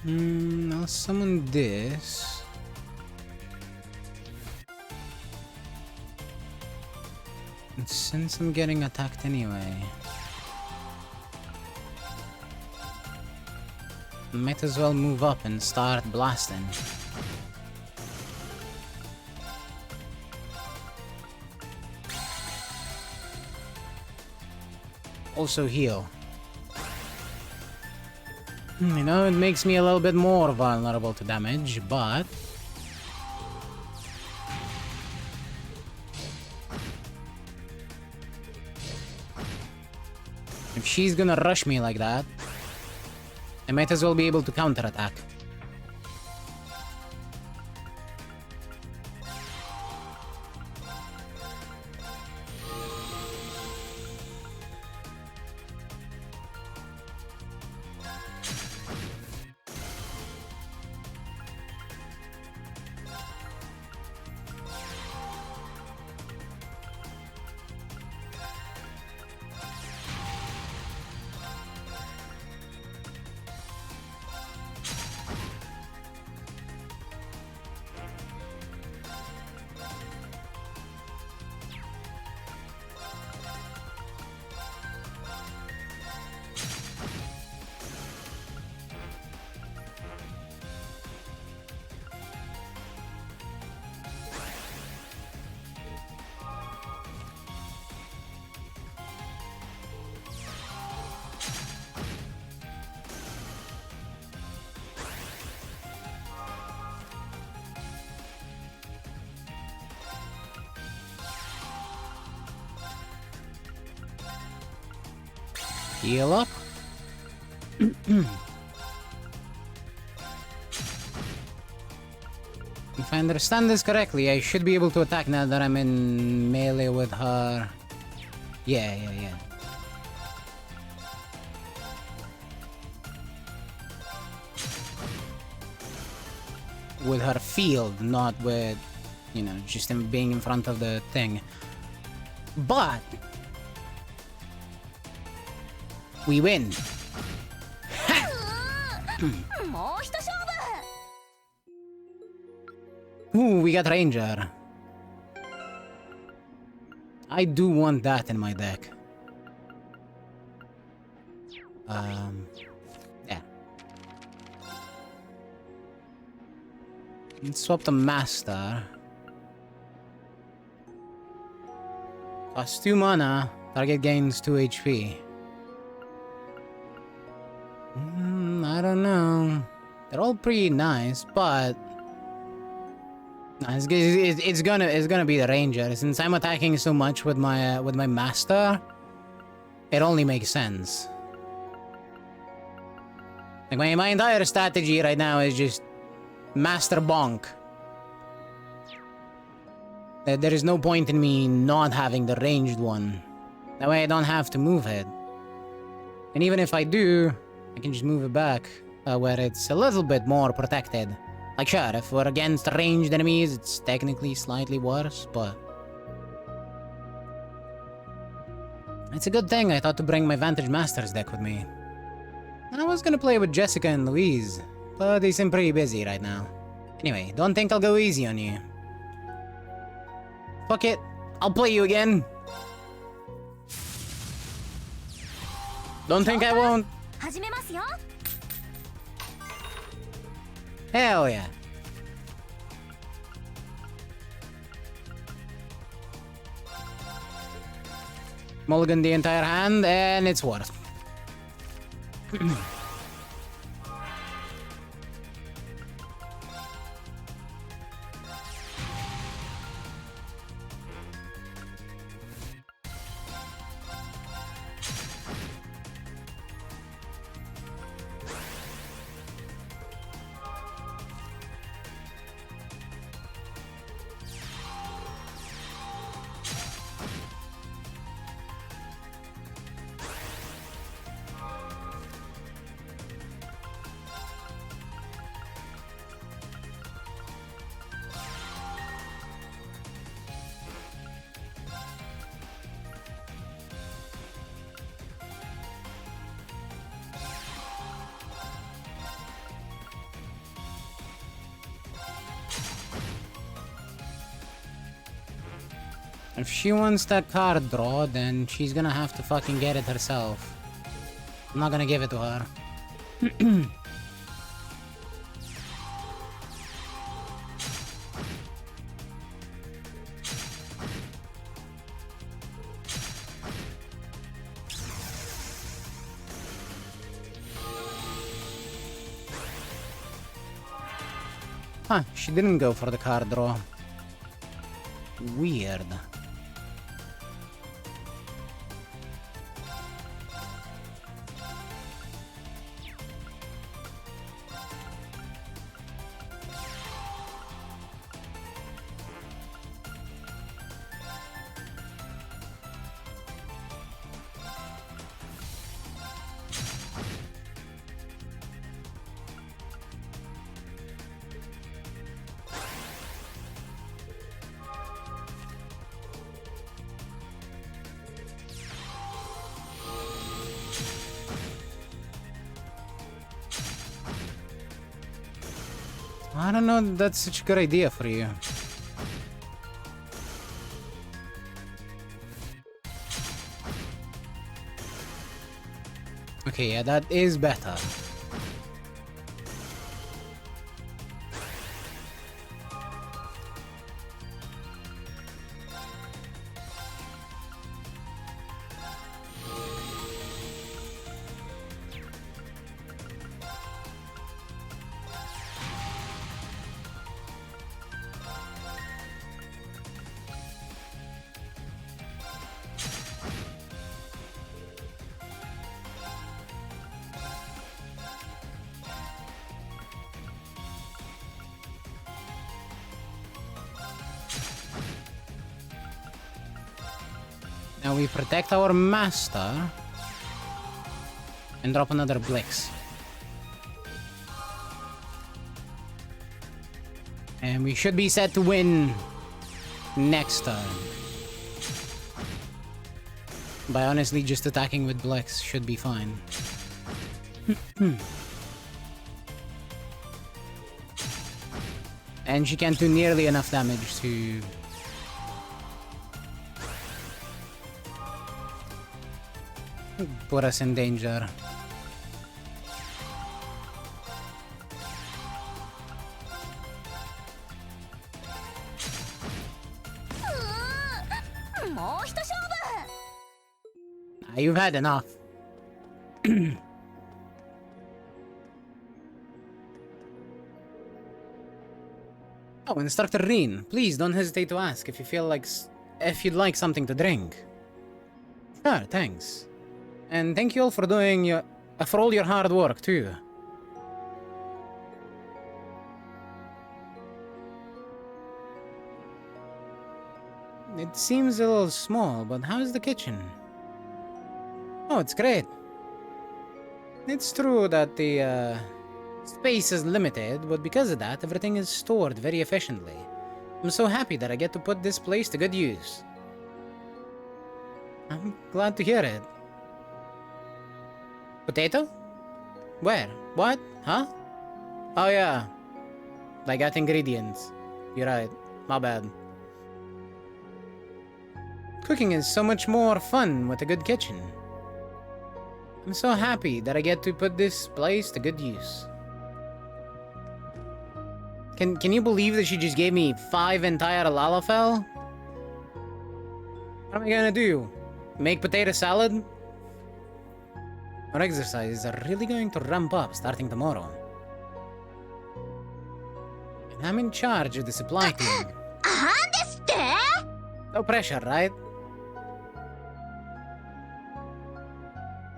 I'll summon this. Since I'm getting attacked anyway, might as well move up and start blasting. Also heal. You know, it makes me a little bit more vulnerable to damage, but if she's gonna rush me like that, I might as well be able to counterattack. Heal up. If I understand this correctly, I should be able to attack now that I'm in melee with her. Yeah. With her field, not with, you know, just him being in front of the thing. But we win. Ooh, we got Ranger. I do want that in my deck. Yeah. Let's swap the Master. Costs 2 mana, target gains 2 HP. I don't know. They're all pretty nice, but it's gonna be the Ranger. Since I'm attacking so much with my Master, it only makes sense. Like my entire strategy right now is just Master bonk. There is no point in me not having the ranged one. That way I don't have to move it. And even if I do, I can just move it back where it's a little bit more protected. Like sure, if we're against ranged enemies, it's technically slightly worse, but it's a good thing I thought to bring my Vantage Masters deck with me. I was gonna play with Jessica and Louise, but they seem pretty busy right now. Anyway, don't think I'll go easy on you. Fuck it, I'll play you again. Don't think I won't. Hell yeah. Mulligan the entire hand, and it's worth. If she wants that card draw, then she's gonna have to fucking get it herself. I'm not gonna give it to her. Huh, she didn't go for the card draw. Weird. I don't know if that's such a good idea for you. Okay, yeah, that is better. Now we protect our master and drop another Blix. And we should be set to win next turn. By honestly just attacking with Blix should be fine. And she can't do nearly enough damage to put us in danger. You've had enough. Oh, Instructor Reen, please don't hesitate to ask if you'd like something to drink. Sure, thanks. And thank you all for for all your hard work too. It seems a little small, but how's the kitchen? Oh, it's great. It's true that the space is limited, but because of that, everything is stored very efficiently. I'm so happy that I get to put this place to good use. I'm glad to hear it. Potato? Where? What? Huh? Oh yeah. I got ingredients. You're right. My bad. Cooking is so much more fun with a good kitchen. I'm so happy that I get to put this place to good use. Can you believe that she just gave me 5 entire lalafell? What am I gonna do? Make potato salad? Our exercises are really going to ramp up starting tomorrow. And I'm in charge of the supply team. No pressure, right?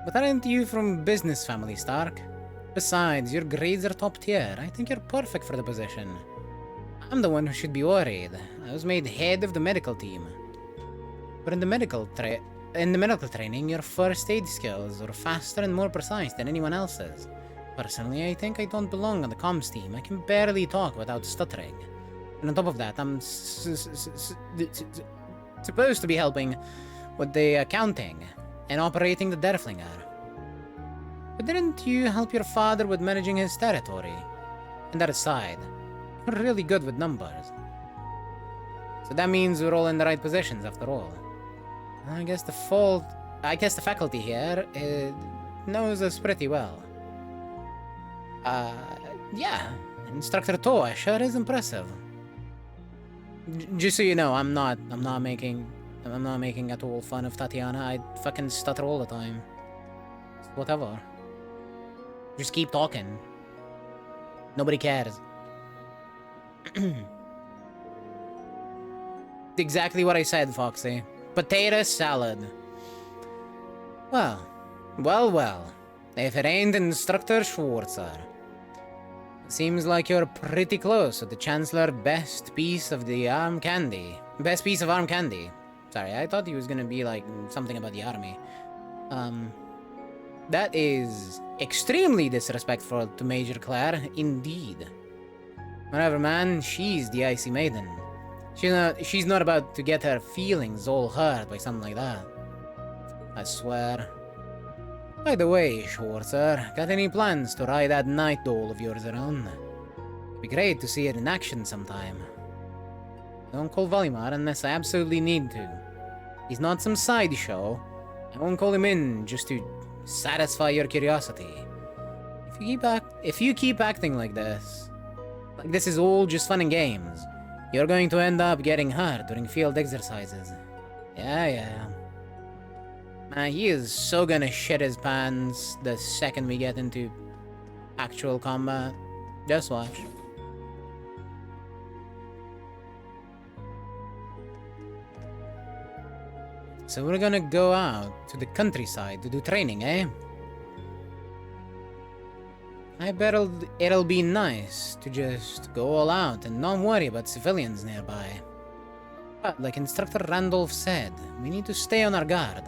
But aren't you from business family, Stark? Besides, your grades are top tier. I think you're perfect for the position. I'm the one who should be worried. I was made head of the medical team. But in the medical training, your first aid skills are faster and more precise than anyone else's. Personally, I think I don't belong on the comms team. I can barely talk without stuttering. And on top of that, I'm supposed to be helping with the accounting and operating the Derflinger. But didn't you help your father with managing his territory? And that aside, you're really good with numbers. So that means we're all in the right positions after all. I guess the faculty here knows us pretty well. Yeah, Instructor Toa sure is impressive. Just so you know, I'm not making at all fun of Tatiana. I fucking stutter all the time. Whatever. Just keep talking. Nobody cares. Exactly what I said, Foxy. Potato salad. Well. If it ain't Instructor Schwarzer. Seems like you're pretty close to the Chancellor best piece of arm candy. Sorry, I thought he was gonna be like something about the army. That is extremely disrespectful to Major Claire, indeed. Whatever, man, she's the Icy Maiden. She's not about to get her feelings all hurt by something like that. I swear. By the way, Schwarzer, got any plans to ride that night doll of yours around? It'd be great to see it in action sometime. Don't call Valimar unless I absolutely need to. He's not some sideshow. I won't call him in just to satisfy your curiosity. If you keep acting like this is all just fun and games, you're going to end up getting hurt during field exercises. Yeah. Man, he is so gonna shit his pants the second we get into actual combat. Just watch. So we're gonna go out to the countryside to do training, eh? I bet it'll be nice to just go all out and not worry about civilians nearby. But like Instructor Randolph said, we need to stay on our guard.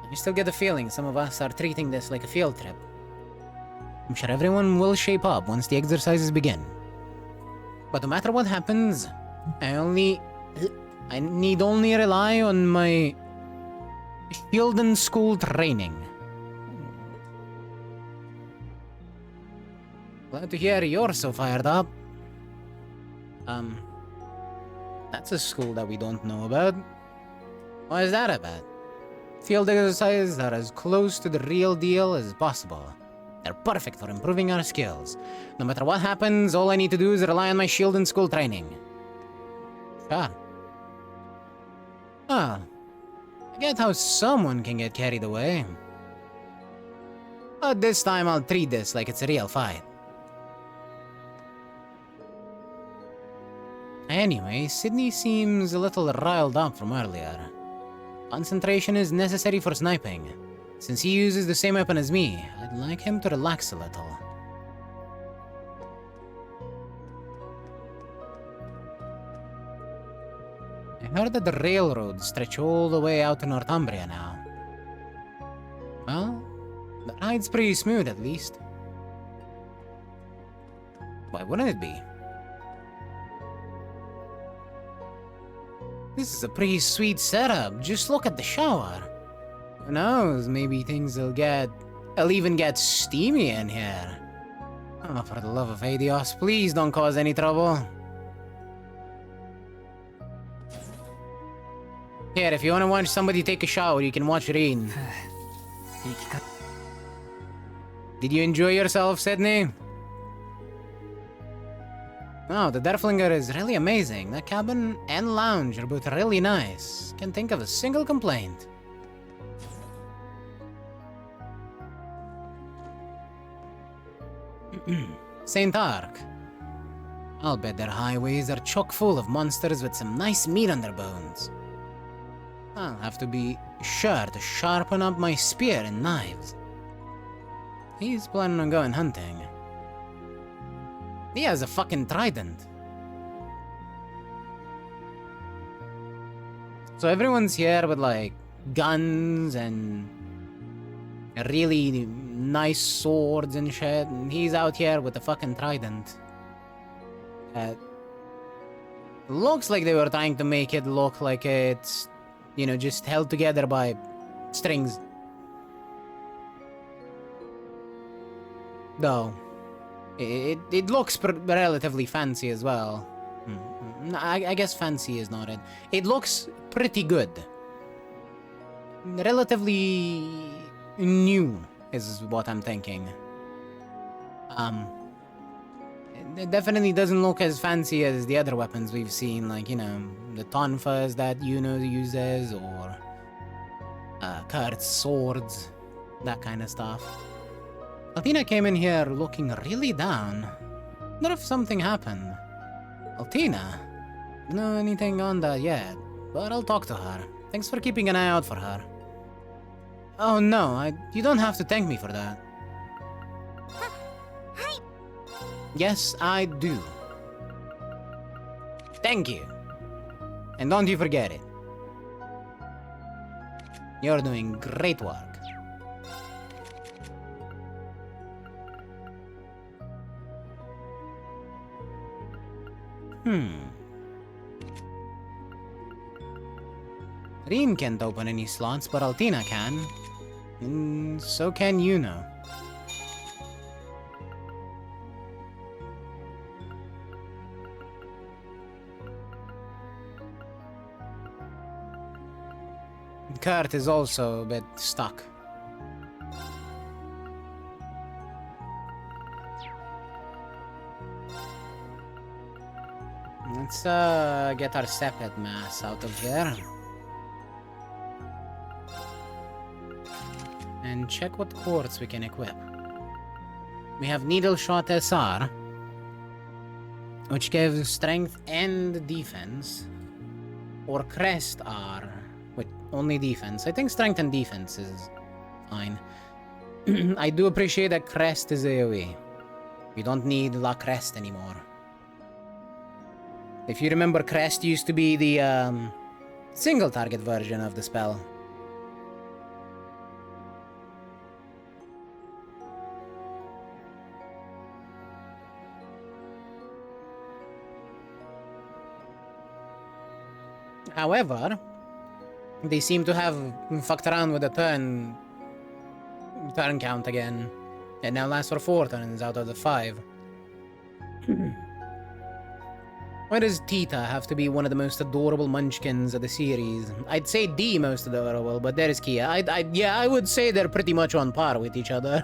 I still get the feeling some of us are treating this like a field trip. I'm sure everyone will shape up once the exercises begin. But no matter what happens, I need only rely on my field and school training. Glad to hear you're so fired up. That's a school that we don't know about. What is that about? Field exercises are as close to the real deal as possible. They're perfect for improving our skills. No matter what happens, all I need to do is rely on my shield and school training. Sure. Well, I get how someone can get carried away. But this time I'll treat this like it's a real fight. Anyway, Sydney seems a little riled up from earlier. Concentration is necessary for sniping. Since he uses the same weapon as me, I'd like him to relax a little. I heard that the railroads stretch all the way out to Northumbria now. Well, the ride's pretty smooth at least. Why wouldn't it be? This is a pretty sweet setup. Just look at the shower. Who knows, maybe I'll even get steamy in here. Oh, for the love of Adios, please don't cause any trouble. Here, if you want to watch somebody take a shower, you can watch Rain. Did you enjoy yourself, Sydney? Oh, the Derflinger is really amazing. The cabin and lounge are both really nice. Can't think of a single complaint. St. Ark. I'll bet their highways are chock full of monsters with some nice meat on their bones. I'll have to be sure to sharpen up my spear and knives. He's planning on going hunting. He has a fucking trident. So everyone's here with like guns and really nice swords and shit, and he's out here with a fucking trident. Looks like they were trying to make it look like it's, you know, just held together by strings. Though, it looks relatively fancy as well. I guess fancy is not it. It looks pretty good. Relatively new is what I'm thinking. It definitely doesn't look as fancy as the other weapons we've seen, like, you know, the tonfas that Yuno uses, or Kurt's swords, that kind of stuff. Altina came in here looking really down. Wonder if something happened. Altina? Don't know anything on that yet, but I'll talk to her. Thanks for keeping an eye out for her. Oh no, you don't have to thank me for that. Yes, I do. Thank you. And don't you forget it. You're doing great work. Reem can't open any slots, but Altina can. And so can Yuno. Kurt is also a bit stuck. Let's get our Sepet mass out of here. And check what quartz we can equip. We have Needle Shot SR, which gives strength and defense. Or Crest R, with only defense. I think strength and defense is fine. I do appreciate that Crest is AoE. We don't need La Crest anymore. If you remember, Crest used to be the single target version of the spell. However, they seem to have fucked around with the turn count again. It now lasts for 4 turns out of the 5. Why does Tita have to be one of the most adorable munchkins of the series? I'd say the most adorable, but there's Kia. Yeah, I would say they're pretty much on par with each other.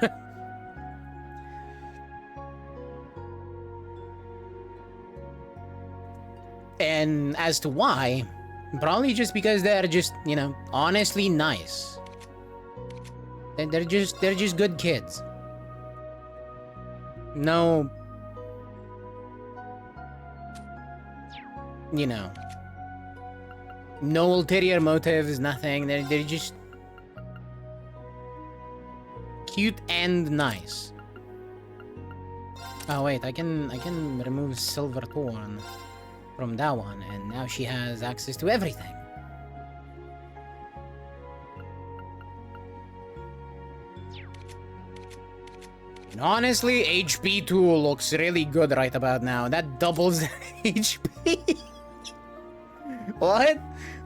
And as to why, probably just because they're just, you know, honestly nice. They're just good kids. No, you know, no ulterior motives, nothing. They're just cute and nice. Oh wait, I can remove Silver Thorn from that one, and now she has access to everything. And honestly, HP 2 looks really good right about now. That doubles HP. What?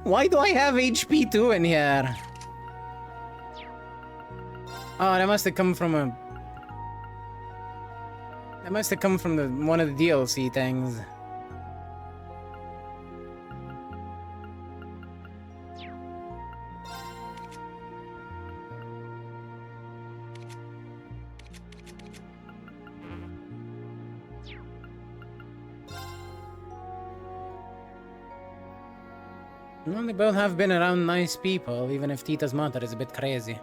Why do I have HP 2 in here? Oh, that must have come from a... That must have come from one of the DLC things. Well, they both have been around nice people, even if Tita's mother is a bit crazy.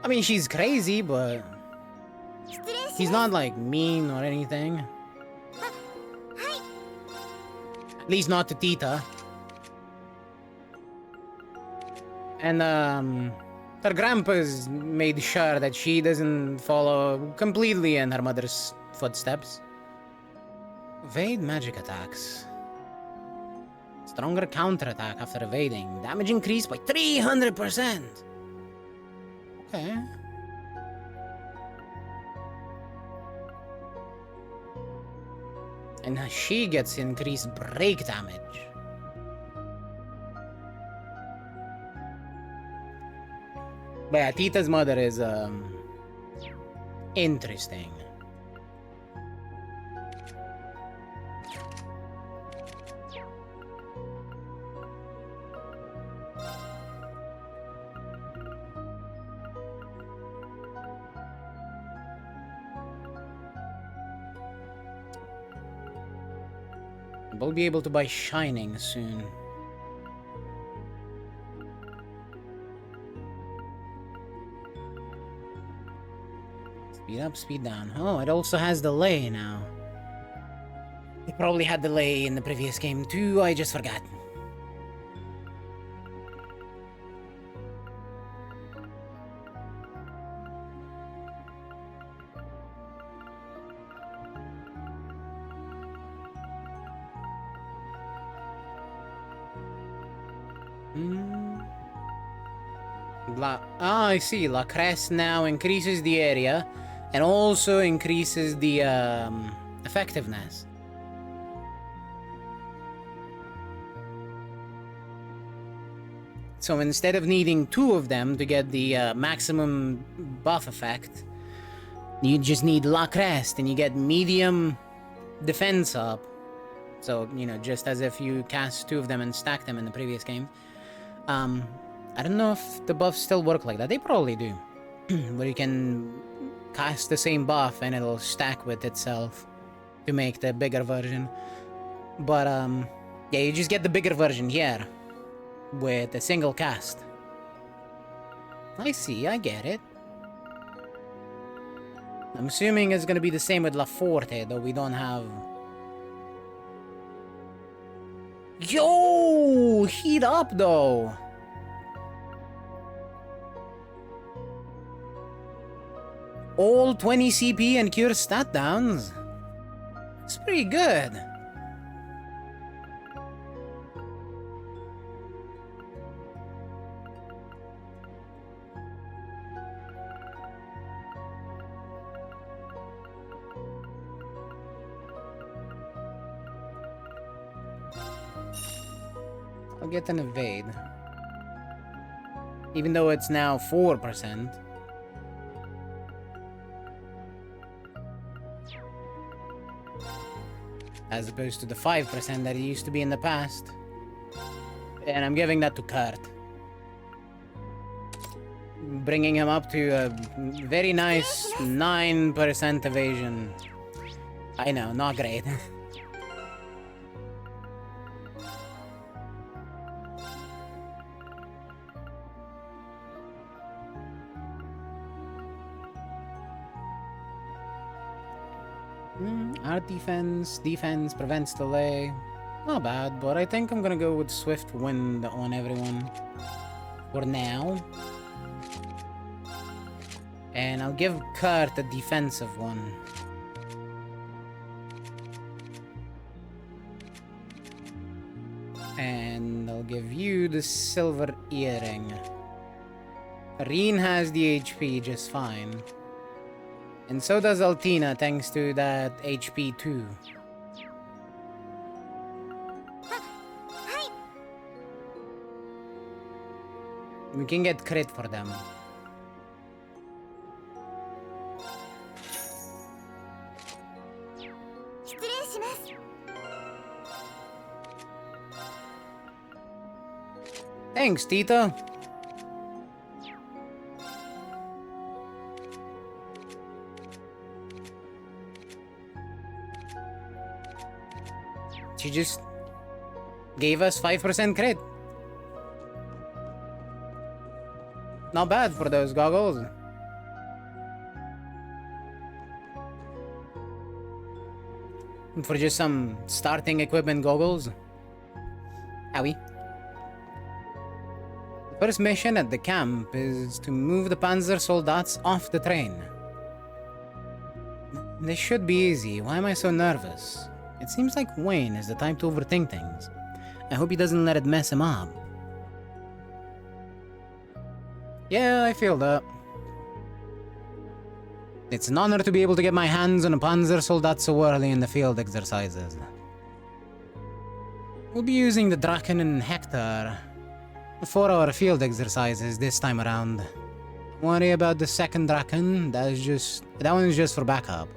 I mean, she's crazy, but... She's not, like, mean or anything. At least not to Tita. And, her grandpa's made sure that she doesn't follow completely in her mother's footsteps. Evade magic attacks. Stronger counterattack after evading. Damage increased by 300%. Okay. And she gets increased break damage. But yeah, Tita's mother is, interesting. we'll be able to buy Shining soon. Speed up, speed down. Oh, it also has delay now. It probably had delay in the previous game too, I just forgot. I see. La Crest now increases the area and also increases the effectiveness. So instead of needing 2 of them to get the maximum buff effect, you just need La Crest and you get medium defense up. So, you know, just as if you cast 2 of them and stack them in the previous game. I don't know if the buffs still work like that. They probably do. Where you can cast the same buff and it'll stack with itself to make the bigger version. But, yeah, you just get the bigger version here with a single cast. I see, I get it. I'm assuming it's gonna be the same with La Forte, though we don't have... Yo! Heat up, though! All 20 CP and cure stat downs. It's pretty good. I'll get an evade. Even though it's now 4%. As opposed to the 5% that it used to be in the past. And I'm giving that to Kurt. Bringing him up to a very nice 9% evasion. I know, not great. Our defense prevents delay. Not bad, but I think I'm gonna go with Swift Wind on everyone. For now. And I'll give Kurt a defensive one. And I'll give you the Silver Earring. Reen has the HP just fine. And so does Altina, thanks to that HP too. We can get crit for them. Thanks, Tita. She just gave us 5% crit. Not bad for those goggles. For just some starting equipment goggles. Owie. The first mission at the camp is to move the Panzer Soldats off the train. This should be easy. Why am I so nervous? It seems like Wayne is the type to overthink things. I hope he doesn't let it mess him up. Yeah, I feel that. It's an honor to be able to get my hands on a Panzer Soldat so early in the field exercises. We'll be using the Draken and Hector for our field exercises this time around. Don't worry about the second Draken, that one's just for backup.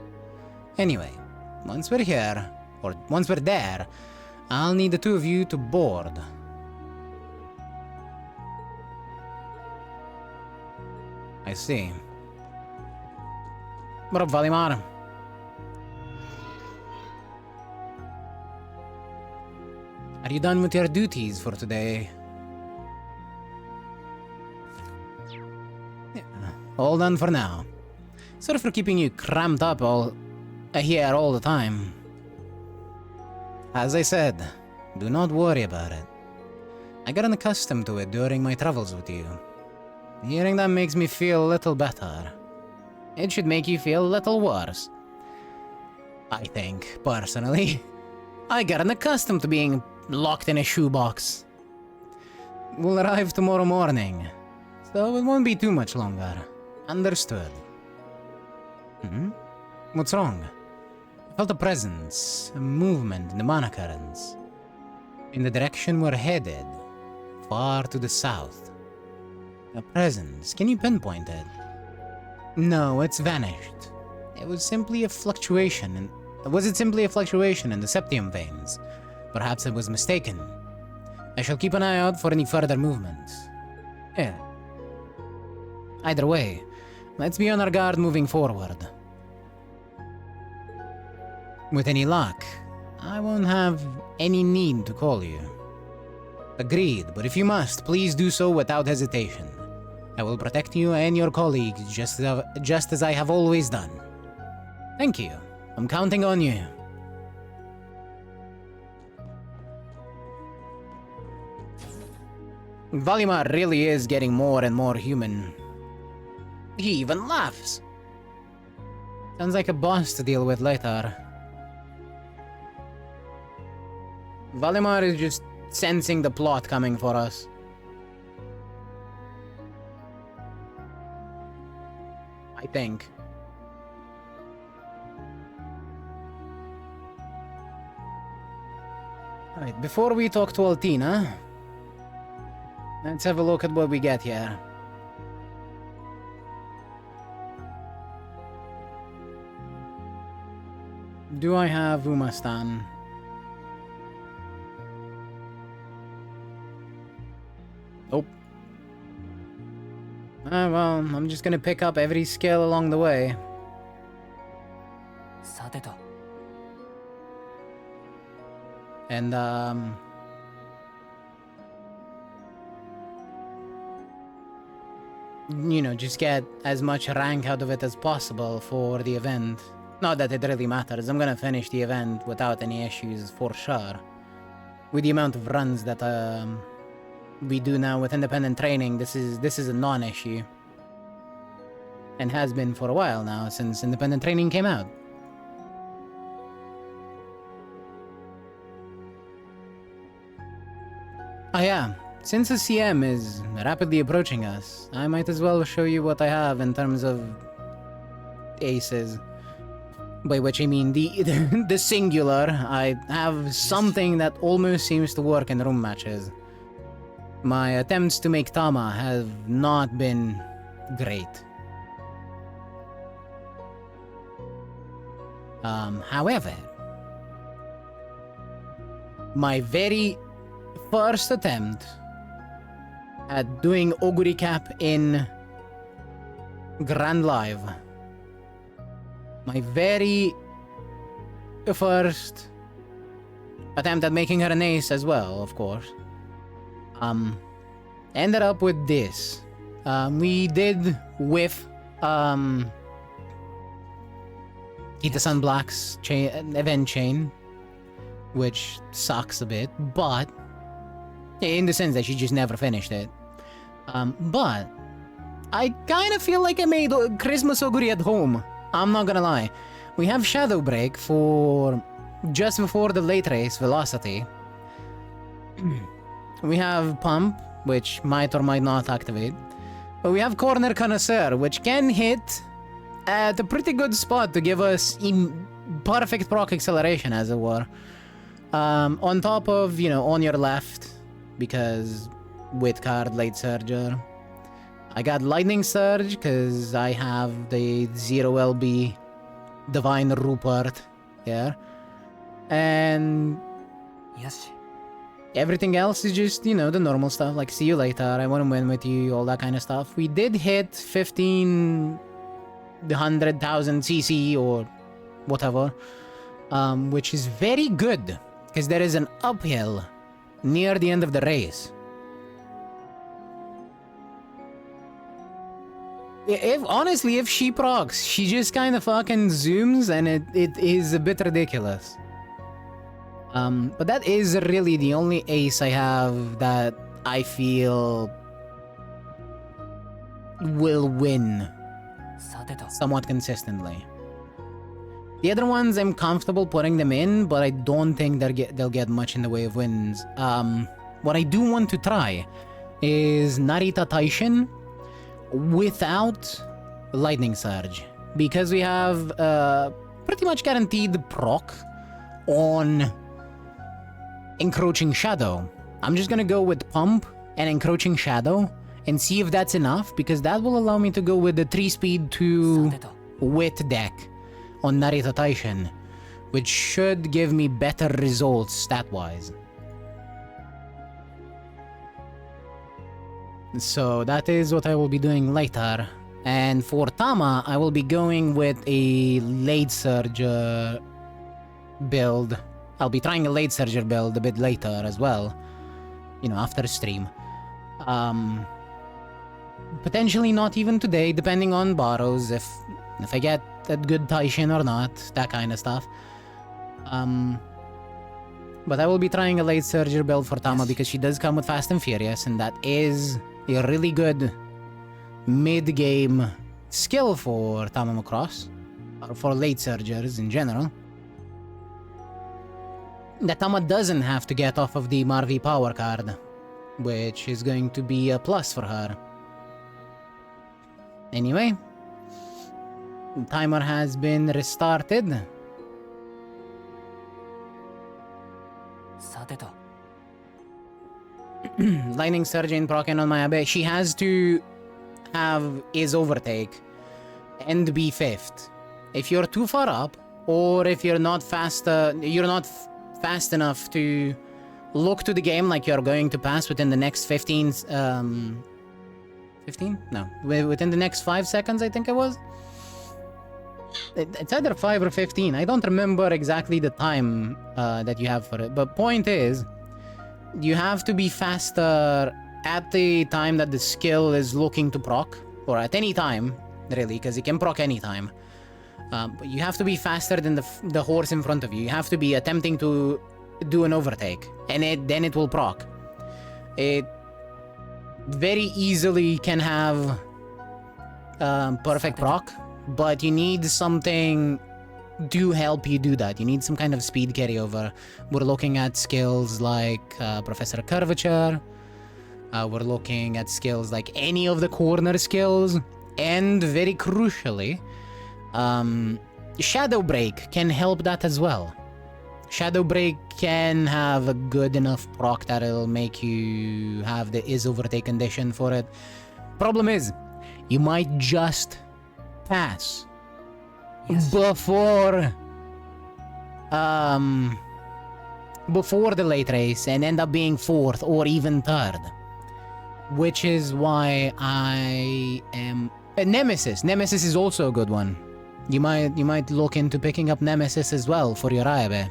Anyway, once we're here, or once we're there, I'll need the 2 of you to board. I see. What up, Valimar? Are you done with your duties for today? Yeah, all done for now. Sorry for keeping you cramped up here all the time. As I said, do not worry about it. I got accustomed to it during my travels with you. Hearing that makes me feel a little better. It should make you feel a little worse. I think, personally. I got accustomed to being locked in a shoebox. We'll arrive tomorrow morning, so it won't be too much longer. Understood. What's wrong? I felt a presence, a movement in the mana currents. In the direction we're headed, far to the south. A presence, can you pinpoint it? No, it's vanished. It was simply a fluctuation Was it simply a fluctuation in the septium veins? Perhaps I was mistaken. I shall keep an eye out for any further movements. Yeah. Either way, let's be on our guard moving forward. With any luck, I won't have any need to call you. Agreed, but if you must, please do so without hesitation. I will protect you and your colleagues just as I have always done. Thank you. I'm counting on you. Valimar really is getting more and more human. He even laughs. Sounds like a boss to deal with later. Valimar is just sensing the plot coming for us. I think. Alright, before we talk to Altina, let's have a look at what we get here. Do I have Umastan? Nope. Well, I'm just gonna pick up every skill along the way. And, you know, just get as much rank out of it as possible for the event. Not that it really matters. I'm gonna finish the event without any issues for sure. With the amount of runs that, we do now with independent training, this is a non-issue. And has been for a while now, since independent training came out. Oh yeah, since the CM is rapidly approaching us, I might as well show you what I have in terms of aces. By which I mean the singular. I have something that almost seems to work in room matches. My attempts to make Tama have not been great. However, my very first attempt at doing Oguri Cap in Grand Live, my very first attempt at making her an ace as well, of course, ended up with this. We did whiff Kita-san Black's event chain, which sucks a bit, but in the sense that she just never finished it. But I kind of feel like I made Christmas Oguri at home. I'm not gonna lie. We have Shadow Break for just before the late race velocity. We have Pump, which might or might not activate. But we have Corner Connoisseur, which can hit at a pretty good spot to give us perfect proc acceleration, as it were. On top of, you know, on your left, because with card Late Surger. I got Lightning Surge, because I have the 0LB Divine Rupert here. And yes, everything else is just, you know, the normal stuff, like see you later, I want to win with you, all that kind of stuff. We did hit 1,500,000 CC or whatever, which is very good, because there is an uphill near the end of the race. Honestly, if she procs, she just kind of fucking zooms and it is a bit ridiculous. But that is really the only ace I have that I feel will win somewhat consistently. The other ones, I'm comfortable putting them in, but I don't think they'll get much in the way of wins. What I do want to try is Narita Taishin without Lightning Surge, because we have pretty much guaranteed proc on Encroaching Shadow. I'm just gonna go with Pump and Encroaching Shadow and see if that's enough, because that will allow me to go with the 3-speed to Wit deck on Narita Taishin, which should give me better results stat-wise. So that is what I will be doing later. And for Tama, I will be going with a late surge build. I'll be trying a late surger build a bit later as well, you know, after stream. Potentially not even today, depending on borrows, if I get a good Taishin or not, that kind of stuff. But I will be trying a late surger build for Tama because she does come with Fast and Furious, and that is a really good mid-game skill for Tama Macross, or for late surgers in general. That Tama doesn't have to get off of the Marvi power card, which is going to be a plus for her. Anyway, the timer has been restarted. Lightning Surge in proccing on Mayabe. She has to have his overtake and be 5th. If you're too far up, or if you're not fast enough to look to the game like you're going to pass within the next 15? No, within the next 5 seconds, I think it was. It's either 5 or 15. I don't remember exactly the time that you have for it. But point is, you have to be faster at the time that the skill is looking to proc, or at any time, really, because it can proc any time. But you have to be faster than the horse in front of you. You have to be attempting to do an overtake, and then it will proc. It very easily can have perfect proc, but you need something to help you do that. You need some kind of speed carryover. We're looking at skills like Professor Curvature. We're looking at skills like any of the corner skills, and very crucially, Shadow Break can help that as well. Shadow Break can have a good enough proc that it'll make you have the is overtake condition for it. Problem is, you might just pass before the late race and end up being 4th or even 3rd, which is why I am Nemesis. Nemesis is also a good one. You might look into picking up Nemesis as well for your Ayabe.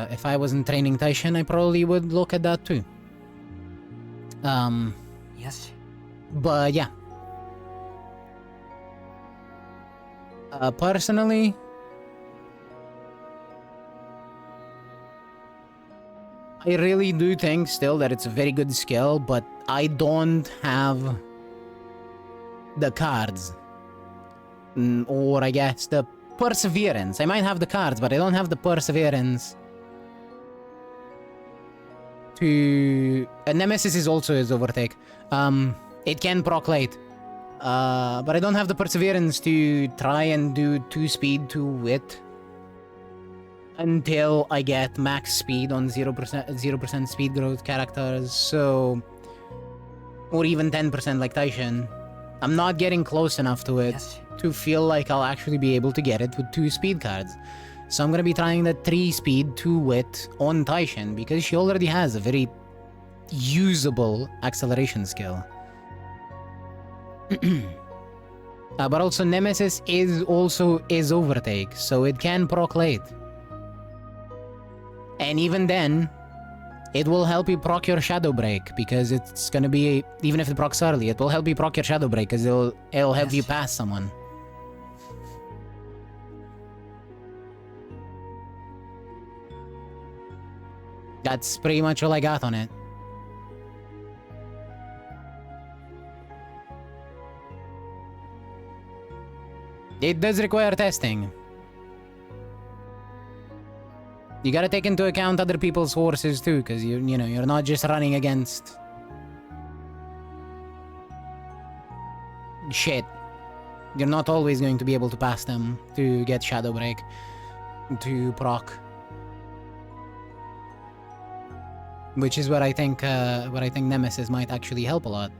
If I wasn't training Taishin, I probably would look at that too. Yes. But yeah. Personally, I really do think still that it's a very good skill, but I don't have the cards. Or I guess the perseverance. I might have the cards, but I don't have the perseverance to... Nemesis is also his overtake. It can proc late. But I don't have the perseverance to try and do 2-speed to Wit until I get max speed on 0% speed growth characters, so... Or even 10% like Taishin. I'm not getting close enough to it to feel like I'll actually be able to get it with 2 speed cards. So I'm gonna be trying the 3-speed 2-Wit on Taishin, because she already has a very usable acceleration skill. But also Nemesis is also overtake, so it can proc late. And even then, it will help you proc your Shadow Break, because it's gonna be, even if it procs early, it will help you proc your Shadow Break, because it'll help you pass someone. That's pretty much all I got on it. It does require testing. You gotta take into account other people's horses too, because you know, you're not just running against shit. You're not always going to be able to pass them to get Shadow Break, to proc. Which is where I think Nemesis might actually help a lot.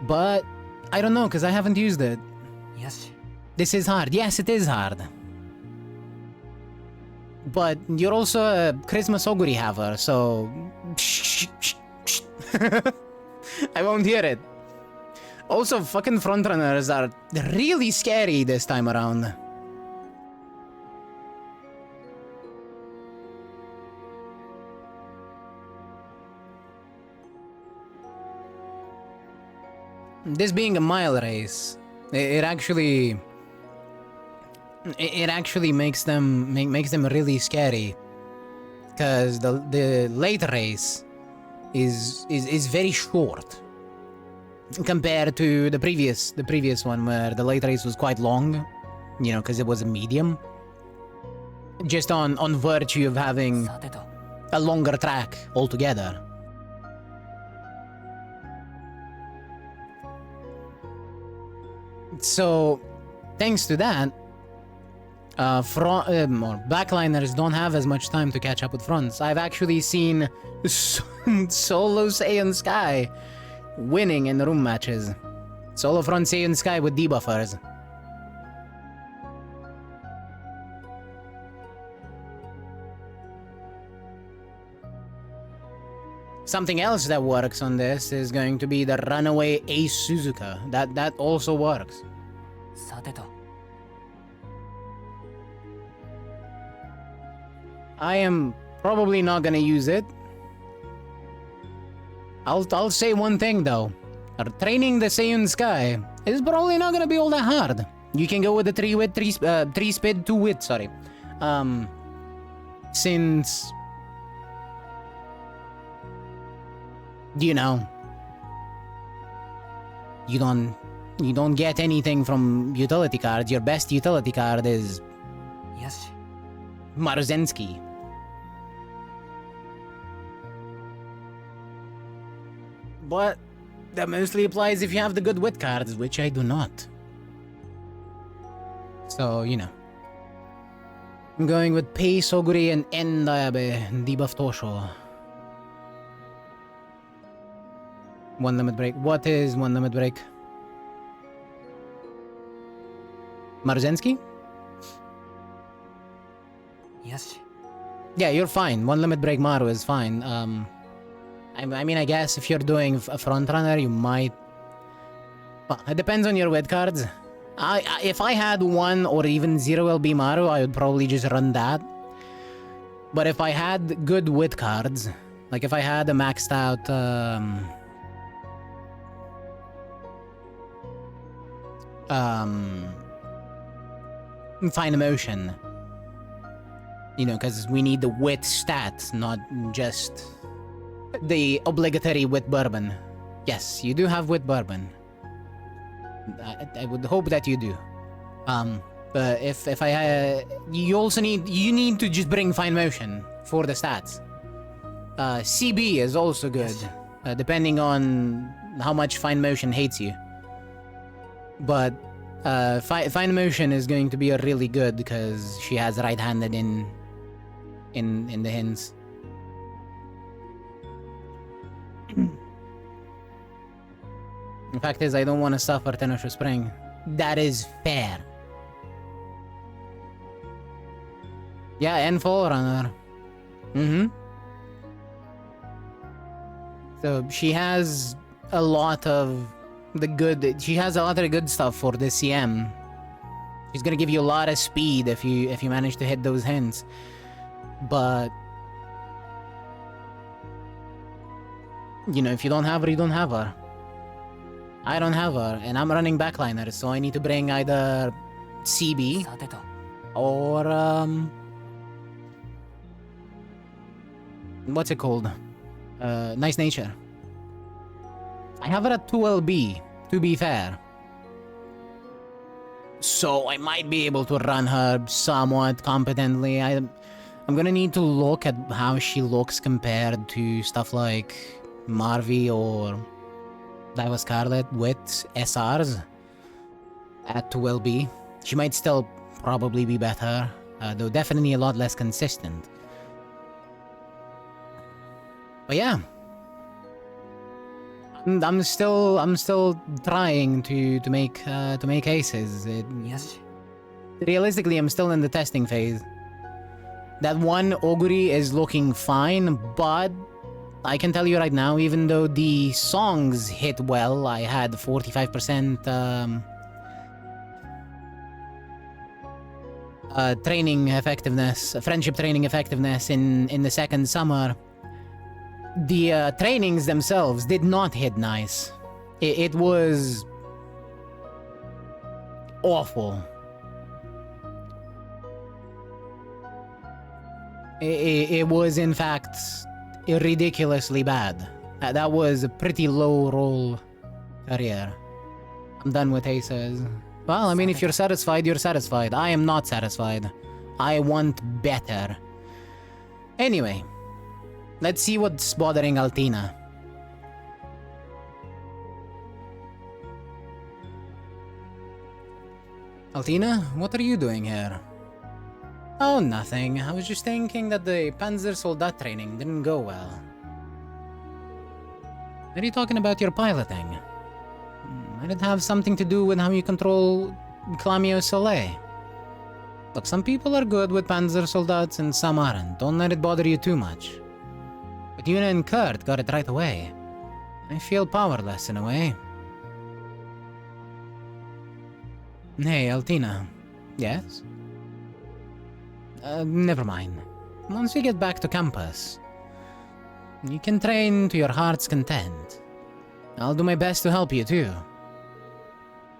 But I don't know, because I haven't used it. Yes. This is hard. Yes, it is hard. But you're also a Christmas Oguri haver, so... I won't hear it. Also, fucking frontrunners are really scary this time around. This being a mile race, it actually makes them really scary, because the late race is very short compared to the previous one, where the late race was quite long, you know, because it was a medium, just on virtue of having a longer track altogether. So, thanks to that, backliners don't have as much time to catch up with fronts. I've actually seen solo Saiyan Sky winning in the room matches. Solo front Saiyan Sky with debuffers. Something else that works on this is going to be the runaway Ace Suzuka. That also works. I am probably not gonna use it. I'll say one thing though. Training the Saiyan Sky is probably not gonna be all that hard. You can go with the 3-wit, 3-speed, 2-wit, sorry. Since... you know, you don't get anything from utility cards. Your best utility card is Maruzensky. But that mostly applies if you have the good wit cards, which I do not. So, you know. I'm going with Pei Soguri and Endabe debuff Tosho. One limit break. What is one limit break? Maruzensky? Yes. Yeah, you're fine. One limit break Maru is fine. I mean, I guess if you're doing a front runner, you might... Well, it depends on your wet cards. If I had 1 or even 0 LB Maru, I would probably just run that. But if I had good wit cards, like if I had a maxed out... fine emotion, you know, because we need the wit stats, not just the obligatory wit bourbon. Yes, you do have wit bourbon. I would hope that you do. But if I you need to just bring fine motion for the stats. CB is also good, depending on how much fine motion hates you. But fine motion is going to be a really good because she has right-handed in the hints. The fact is, I don't want to suffer Tenosho Spring. That is fair. Yeah, and Forerunner. So she has a lot of the good. She has a lot of the good stuff for the CM. She's gonna give you a lot of speed if you manage to hit those hints. But you know, if you don't have her, you don't have her. I don't have her, and I'm running backliner, so I need to bring either CB さてと or what's it called? Nice Nature. I have her at 2LB, to be fair. So I might be able to run her somewhat competently. I'm gonna need to look at how she looks compared to stuff like Marvi or Diva Scarlet with SRs at 2LB. She might still probably be better, though definitely a lot less consistent. But yeah, I'm still trying to make aces. よし Realistically, I'm still in the testing phase. That one Oguri is looking fine, but I can tell you right now, even though the songs hit well, I had 45% training effectiveness, friendship training effectiveness in the second summer. The trainings themselves did not hit nice. It was awful. It was, in fact, ridiculously bad. That was a pretty low roll career. I'm done with aces. Well, I mean, if you're satisfied, you're satisfied. I am not satisfied. I want better. Anyway, let's see what's bothering Altina. Altina, what are you doing here? Oh, nothing. I was just thinking that the Panzer Soldat training didn't go well. Are you talking about your piloting? Might it have something to do with how you control Clamio Soleil? Look, some people are good with Panzer Soldats and some aren't. Don't let it bother you too much. But Yuna and Kurt got it right away. I feel powerless in a way. Hey, Altina. Yes? Never mind. Once we get back to campus, you can train to your heart's content. I'll do my best to help you too.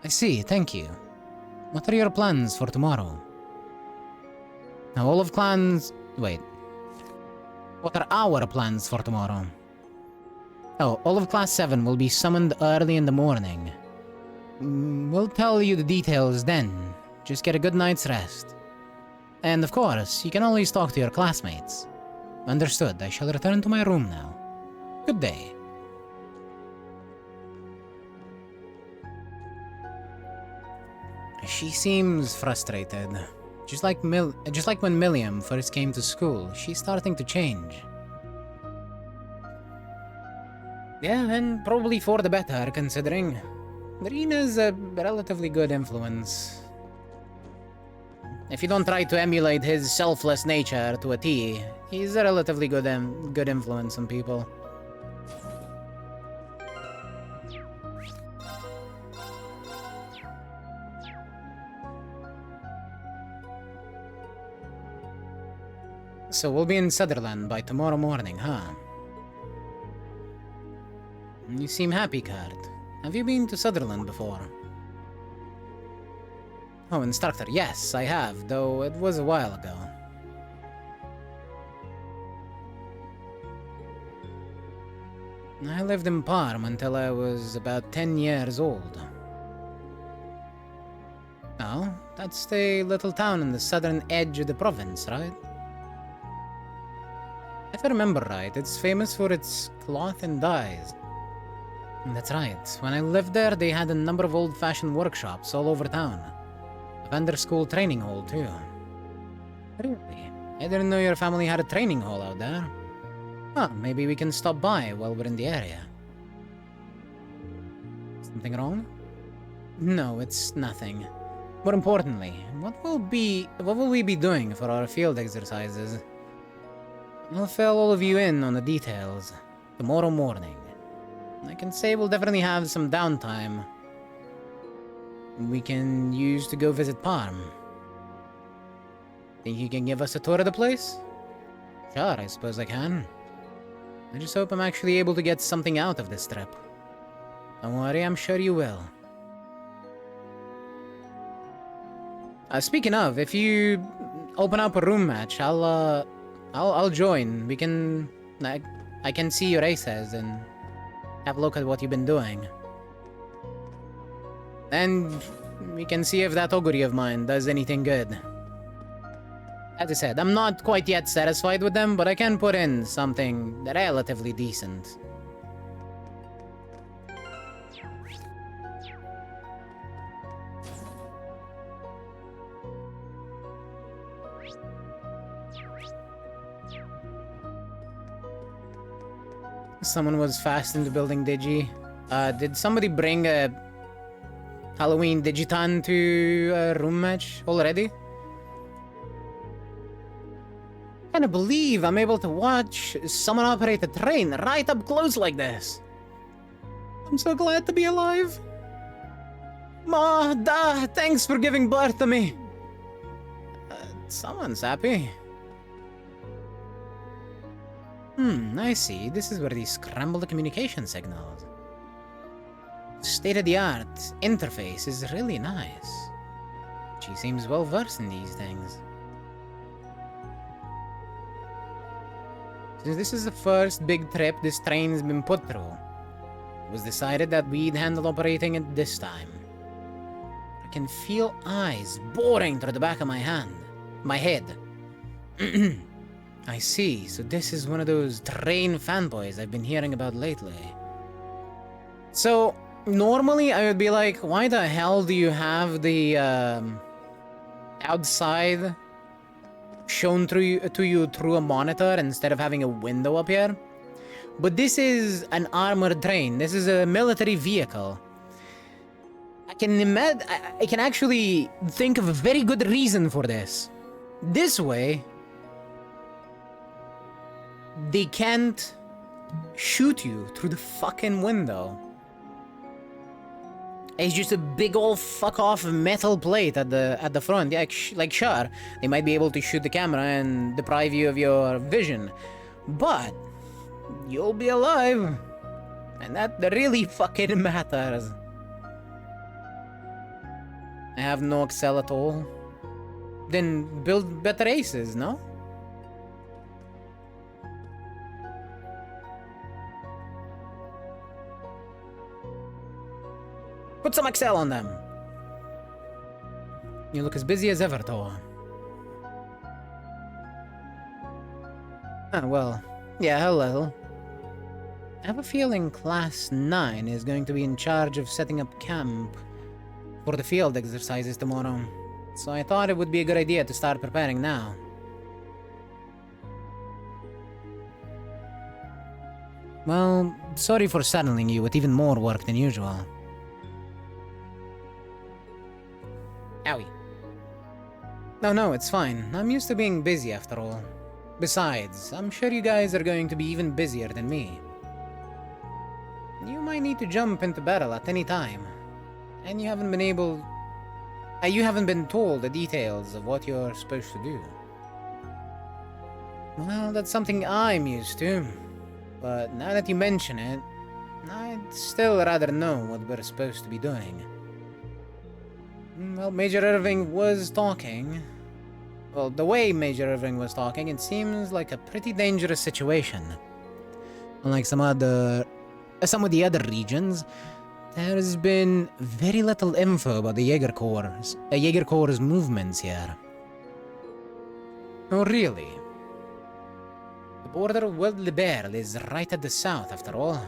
I see, thank you. What are your plans for tomorrow? Now all of clans... wait. What are our plans for tomorrow? Oh, all of Class 7 will be summoned early in the morning. We'll tell you the details then. Just get a good night's rest. And of course, you can always talk to your classmates. Understood, I shall return to my room now. Good day. She seems frustrated. Just like when Milliam first came to school, she's starting to change. Yeah, and probably for the better, considering Marina's a relatively good influence. If you don't try to emulate his selfless nature to a T, he's a relatively good influence on people. So we'll be in Sutherland by tomorrow morning, huh? You seem happy, Kurt. Have you been to Sutherland before? Oh, instructor, yes, I have, though it was a while ago. I lived in Parm until I was about 10 years old. Oh, that's the little town on the southern edge of the province, right? If I remember right, it's famous for its cloth and dyes. That's right. When I lived there, they had a number of old-fashioned workshops all over town. A vendor school training hall, too. Really? I didn't know your family had a training hall out there. Huh, maybe we can stop by while we're in the area. Something wrong? No, it's nothing. More importantly, what will we be doing for our field exercises? I'll fill all of you in on the details tomorrow morning. I can say we'll definitely have some downtime we can use to go visit Parm. Think you can give us a tour of the place? Sure, I suppose I can. I just hope I'm actually able to get something out of this trip. Don't worry, I'm sure you will. Speaking of, if you open up a room match, I'll join. We can, I can see your aces and have a look at what you've been doing. And we can see if that ogre of mine does anything good. As I said, I'm not quite yet satisfied with them, but I can put in something relatively decent. Someone was fast into building Digi. Did somebody bring a Halloween Digiton to a room match already? I can't believe I'm able to watch someone operate a train right up close like this. I'm so glad to be alive. Ma, Da, thanks for giving birth to me. Someone's happy. I see. This is where they scramble the communication signals. State-of-the-art interface is really nice. She seems well versed in these things. Since this is the first big trip this train's been put through, it was decided that we'd handle operating it this time. I can feel eyes boring through the back of my head. I see, so this is one of those train fanboys I've been hearing about lately. So, normally I would be like, why the hell do you have the outside shown to you through a monitor instead of having a window up here? But this is an armored train. This is a military vehicle. I can actually think of a very good reason for this. This way, they can't shoot you through the fucking window. It's just a big old fuck-off metal plate at the front. Yeah, like sure, they might be able to shoot the camera and deprive you of your vision, but you'll be alive, and that really fucking matters. I have no excel at all. Then build better aces, no? Put some Excel on them. You look as busy as ever, Toa. Well, yeah, hello. I have a feeling Class 9 is going to be in charge of setting up camp for the field exercises tomorrow. So I thought it would be a good idea to start preparing now. Well, sorry for saddling you with even more work than usual. Owie. No, it's fine. I'm used to being busy after all. Besides, I'm sure you guys are going to be even busier than me. You might need to jump into battle at any time. And you haven't been told the details of what you're supposed to do. Well, that's something I'm used to. But now that you mention it, I'd still rather know what we're supposed to be doing. Well, Major Irving was talking. Well, the way Major Irving was talking, it seems like a pretty dangerous situation. Unlike some of the other regions, there's been very little info about the Jaeger Corps' movements here. Oh, really? The border of Wild-Liberl is right at the south, after all.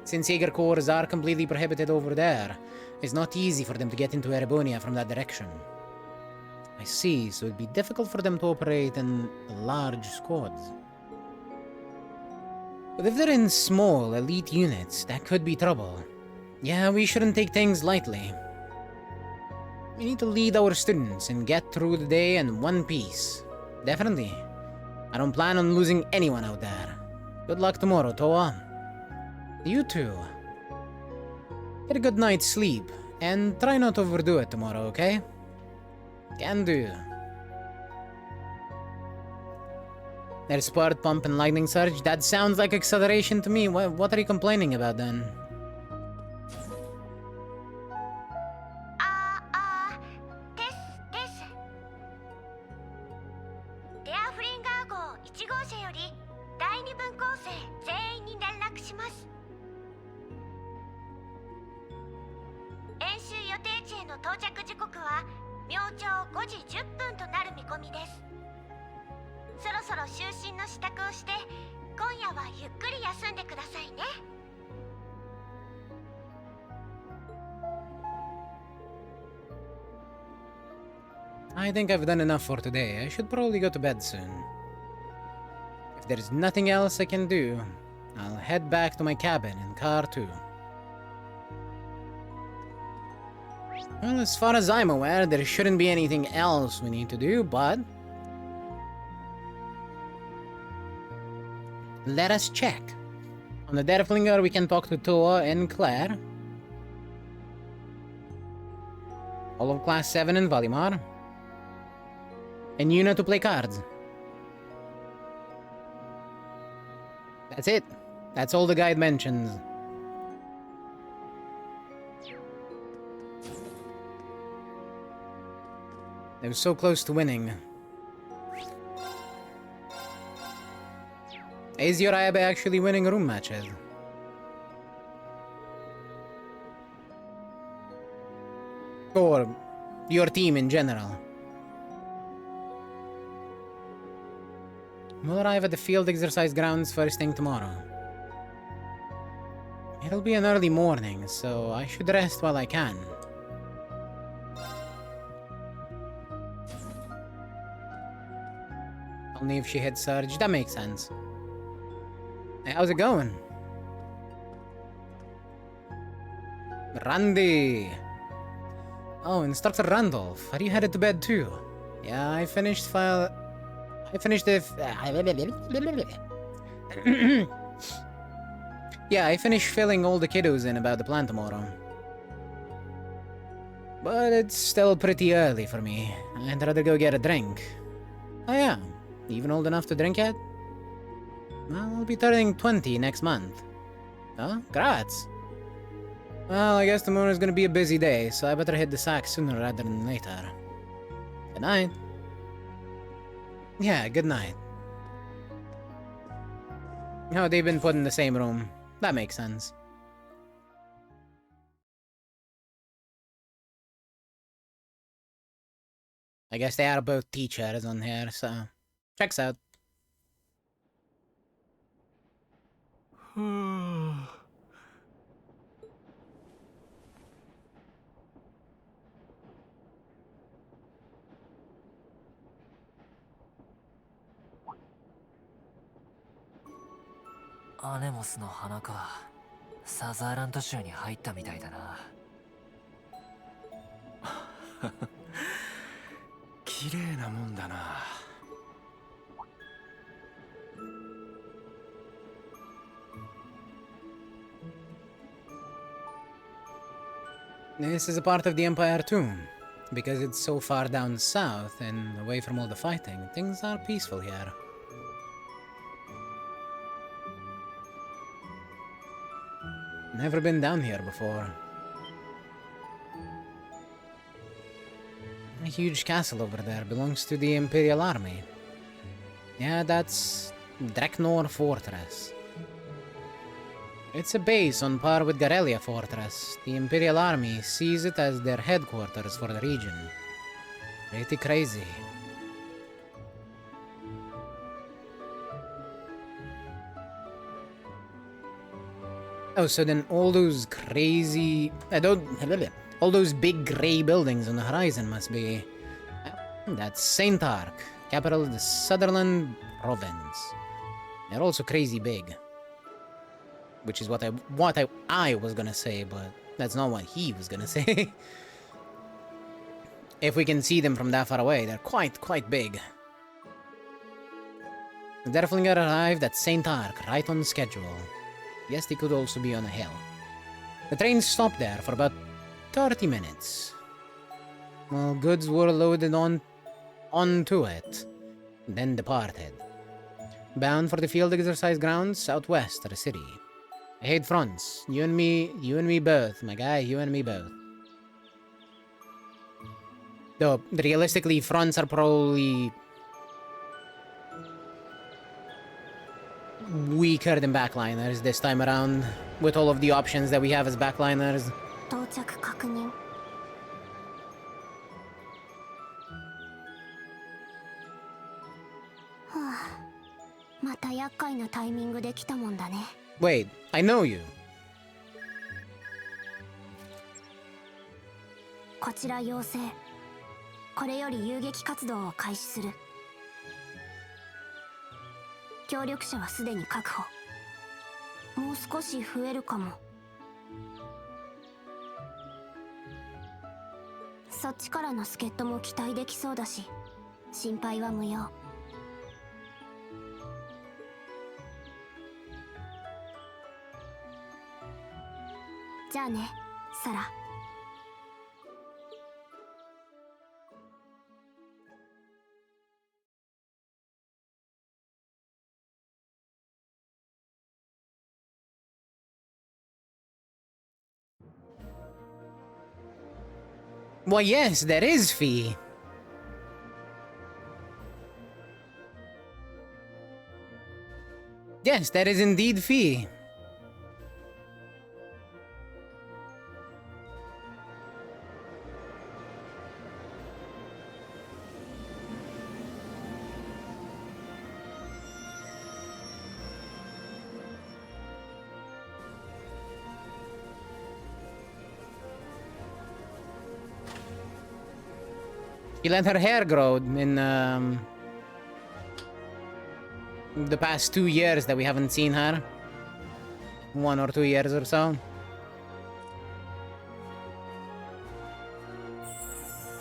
Since Jaeger Corps are completely prohibited over there, it's not easy for them to get into Erebonia from that direction. I see, so it'd be difficult for them to operate in large squads. But if they're in small, elite units, that could be trouble. Yeah, we shouldn't take things lightly. We need to lead our students and get through the day in one piece. Definitely. I don't plan on losing anyone out there. Good luck tomorrow, Toa. You too. Get a good night's sleep, and try not to overdo it tomorrow, okay? Can do. There's spark, pump, and lightning surge. That sounds like acceleration to me. What are you complaining about then? ですデアフリンガー号1号車より第二分校生全員に連絡します。演習予定地への到着時刻は明朝5時10分となる見込みです。そろそろ就寝の支度をして今夜はゆっくり休んでくださいね。I think I've done enough for today. I should probably go to bed soon. If there's nothing else I can do, I'll head back to my cabin in car 2. Well, as far as I'm aware, there shouldn't be anything else we need to do, but... let us check. On the Derflinger, we can talk to Toa and Claire. All of Class 7 in Valimar. And Yuna to play cards. That's it. That's all the guide mentions. They were so close to winning. Is your Ayabe actually winning room matches? Or your team in general? We'll arrive at the field exercise grounds first thing tomorrow. It'll be an early morning, so I should rest while I can. Only if she hits Surge, that makes sense. Hey, how's it going? Randy! Oh, Instructor Randolph, are you headed to bed too? Yeah, I finished the... yeah, I finished filling all the kiddos in about the plan tomorrow. But it's still pretty early for me. I'd rather go get a drink. Oh yeah, even old enough to drink yet? Well, I'll be turning 20 next month. Oh, congrats. Well, I guess tomorrow's gonna be a busy day, so I better hit the sack sooner rather than later. Good night. Yeah, good night. Oh, they've been put in the same room. That makes sense. I guess they are both teachers on here, so... checks out. アネモスの花か。サザーラント州に入ったみたいだな。綺麗なもんだな。This is a part of the Empire too. Because it's so far down south and away from all the fighting, things are peaceful here. Never been down here before. A huge castle over there belongs to the Imperial Army. Yeah, that's Dreknor Fortress. It's a base on par with Garelia Fortress. The Imperial Army sees it as their headquarters for the region. Pretty crazy. Oh, so then all those crazy... all those big grey buildings on the horizon must be... that's Saint Ark, capital of the Sutherland province. They're also crazy big. Which is what I was gonna say, but that's not what he was gonna say. If we can see them from that far away, they're quite big. The Derflinger arrived at Saint Ark, right on schedule. Yes, they could also be on a hill. The train stopped there for about 30 minutes. Well, goods were loaded onto it, then departed. bound for the field exercise grounds southwest of the city. I hate fronts. You and me both, my guy, you and me both. Though, realistically, fronts are probably weaker than backliners this time around, with all of the options that we have as backliners. 到着確認。はあ、また厄介なタイミングで来たもんだね。Wait, I know you. こちら要請。これより遊撃活動を開始する。協力者はすでに確保。もう少し増えるかも。そっちからの助っ人も期待できそうだし、心配は無用。じゃあね、サラ。Why, yes, there is fee. Yes, there is indeed fee. She let her hair grow in the past 2 years that we haven't seen her. 1 or 2 years or so.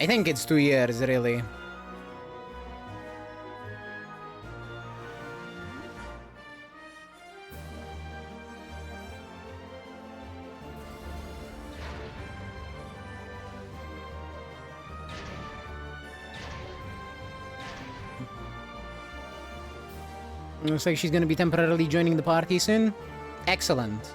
I think it's 2 years, really. Looks like she's gonna be temporarily joining the party soon. Excellent.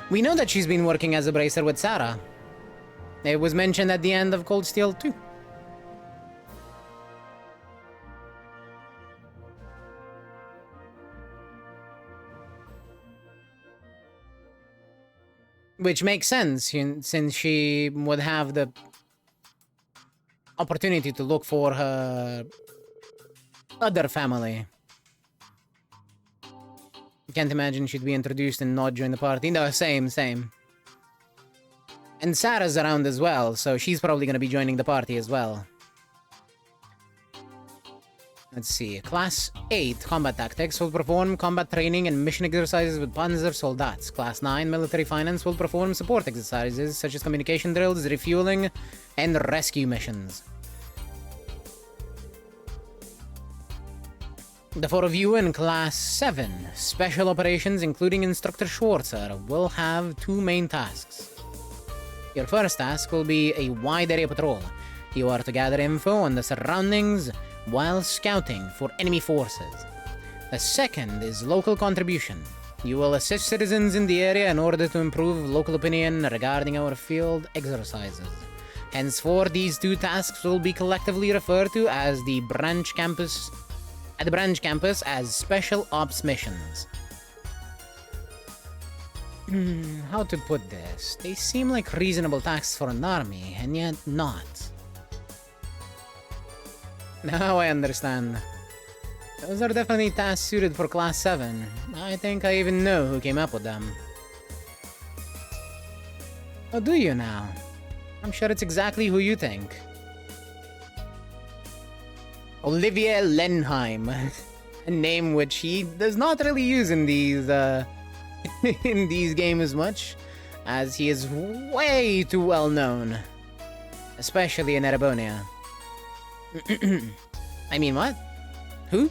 We know that she's been working as a bracer with Sarah. It was mentioned at the end of Cold Steel 2. Which makes sense, since she would have the opportunity to look for her other family. Can't imagine she'd be introduced and not join the party. No, same. And Sarah's around as well, so she's probably gonna be joining the party as well. Let's see. Class 8 Combat Tactics will perform combat training and mission exercises with Panzer Soldats. Class 9 Military Finance will perform support exercises such as communication drills, refueling, and rescue missions. The 4 of you in Class 7 Special Operations, including Instructor Schwarzer, will have 2 main tasks. Your first task will be a wide area patrol. You are to gather info on the surroundings while scouting for enemy forces. The second is local contribution. You will assist citizens in the area in order to improve local opinion regarding our field exercises. Henceforth, these 2 tasks will be collectively referred to as the branch campus as special ops missions. How to put this? They seem like reasonable tasks for an army, and yet not. Now I understand. Those are definitely tasks suited for Class 7. I think I even know who came up with them. Oh, do you now? I'm sure it's exactly who you think. Olivier Lenheim. A name which he does not really use in these, in these games much, as he is way too well known. Especially in Erebonia. I mean, what? Who?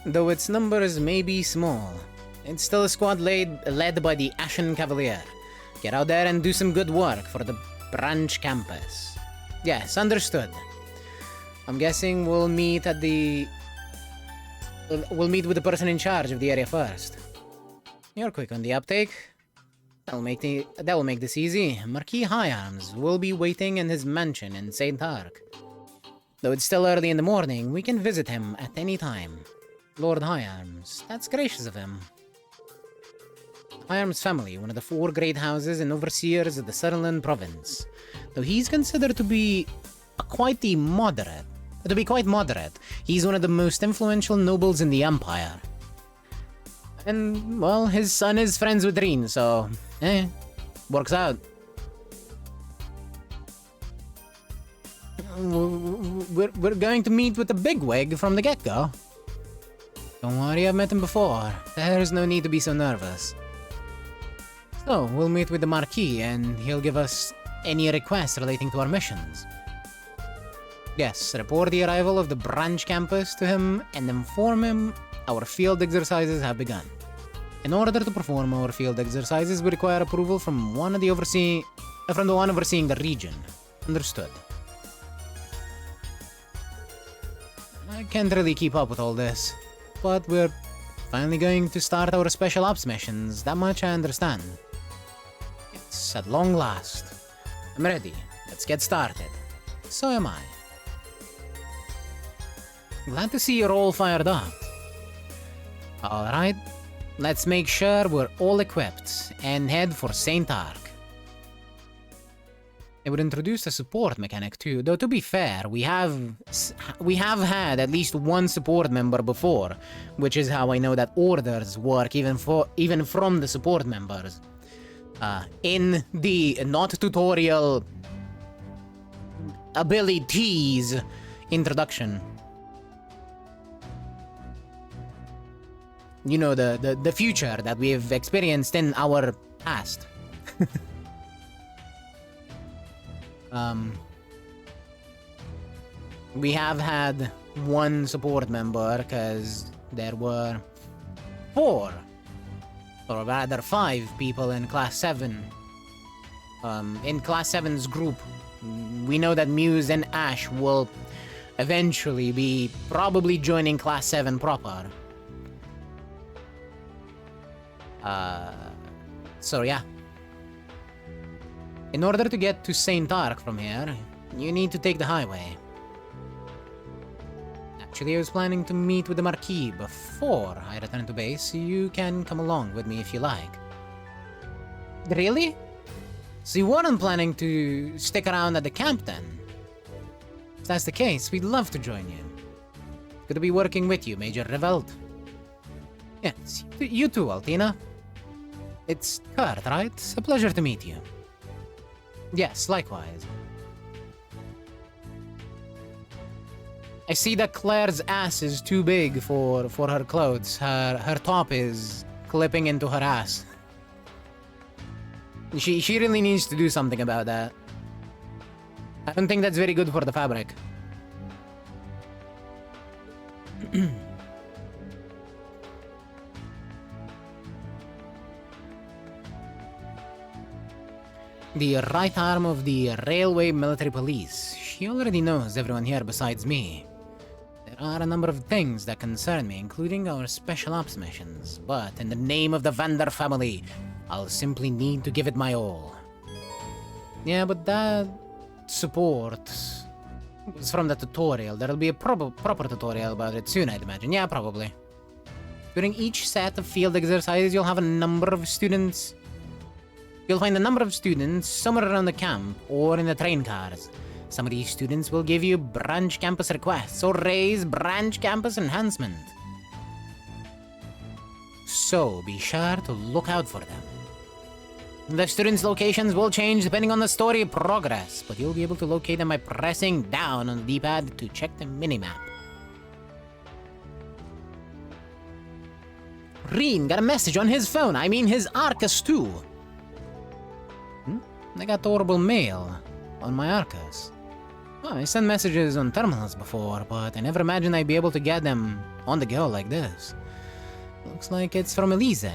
Though its numbers may be small, it's still a squad led by the Ashen Cavalier. Get out there and do some good work for the branch campus. Yes, understood. I'm guessing we'll meet at the... We'll meet with the person in charge of the area first. You're quick on the uptake. That will make this easy. Marquis Higharms will be waiting in his mansion in St. Ark. Though it's still early in the morning, we can visit him at any time. Lord Higharms, that's gracious of him. Higharms family, one of the 4 great houses and overseers of the Sutherland province. Though he's considered to be quite moderate, he's one of the most influential nobles in the Empire. And, well, his son is friends with Reen, so, works out. We're going to meet with the bigwig from the get-go. Don't worry, I've met him before. There's no need to be so nervous. So, we'll meet with the Marquis, and he'll give us any requests relating to our missions. Yes, report the arrival of the branch campus to him, and inform him our field exercises have begun. In order to perform our field exercises, we require approval from the one overseeing the region. Understood. I can't really keep up with all this, but we're finally going to start our special ops missions, that much I understand. It's at long last. I'm ready. Let's get started. So am I. Glad to see you're all fired up. Alright, let's make sure we're all equipped and head for St. Ark. It would introduce a support mechanic too, though to be fair, we have had at least one support member before, which is how I know that orders work even from the support members. In the not tutorial abilities introduction. You know, the future that we've experienced in our past. We have had one support member because there were 4, or rather 5 people in Class 7. In Class 7's group, we know that Muse and Ash will eventually be probably joining Class 7 proper. So yeah. In order to get to St. Ark from here, you need to take the highway. Actually, I was planning to meet with the Marquis before I return to base. You can come along with me if you like. Really? So you weren't planning to stick around at the camp then? If that's the case, we'd love to join you. Good to be working with you, Major Revolt. Yes, you too, Altina. It's Kurt, right? A pleasure to meet you. Yes, likewise. I see that Claire's ass is too big for her clothes. Her top is clipping into her ass. She really needs to do something about that. I don't think that's very good for the fabric. The right arm of the Railway Military Police. She already knows everyone here besides me. There are a number of things that concern me, including our special ops missions, but in the name of the Vander family, I'll simply need to give it my all. Yeah, but that support was from the tutorial. There'll be a proper tutorial about it soon, I'd imagine. Yeah, probably. During each set of field exercises, you'll have a number of students. You'll find a number of students somewhere around the camp or in the train cars. Some of these students will give you branch campus requests or raise branch campus enhancement. So be sure to look out for them. The students' locations will change depending on the story progress, but you'll be able to locate them by pressing down on the D-pad to check the minimap. Reen got a message on his phone. I mean his Arcus too. I got horrible mail on my Arcus. Oh, I sent messages on terminals before, but I never imagined I'd be able to get them on the go like this. Looks like it's from Elise.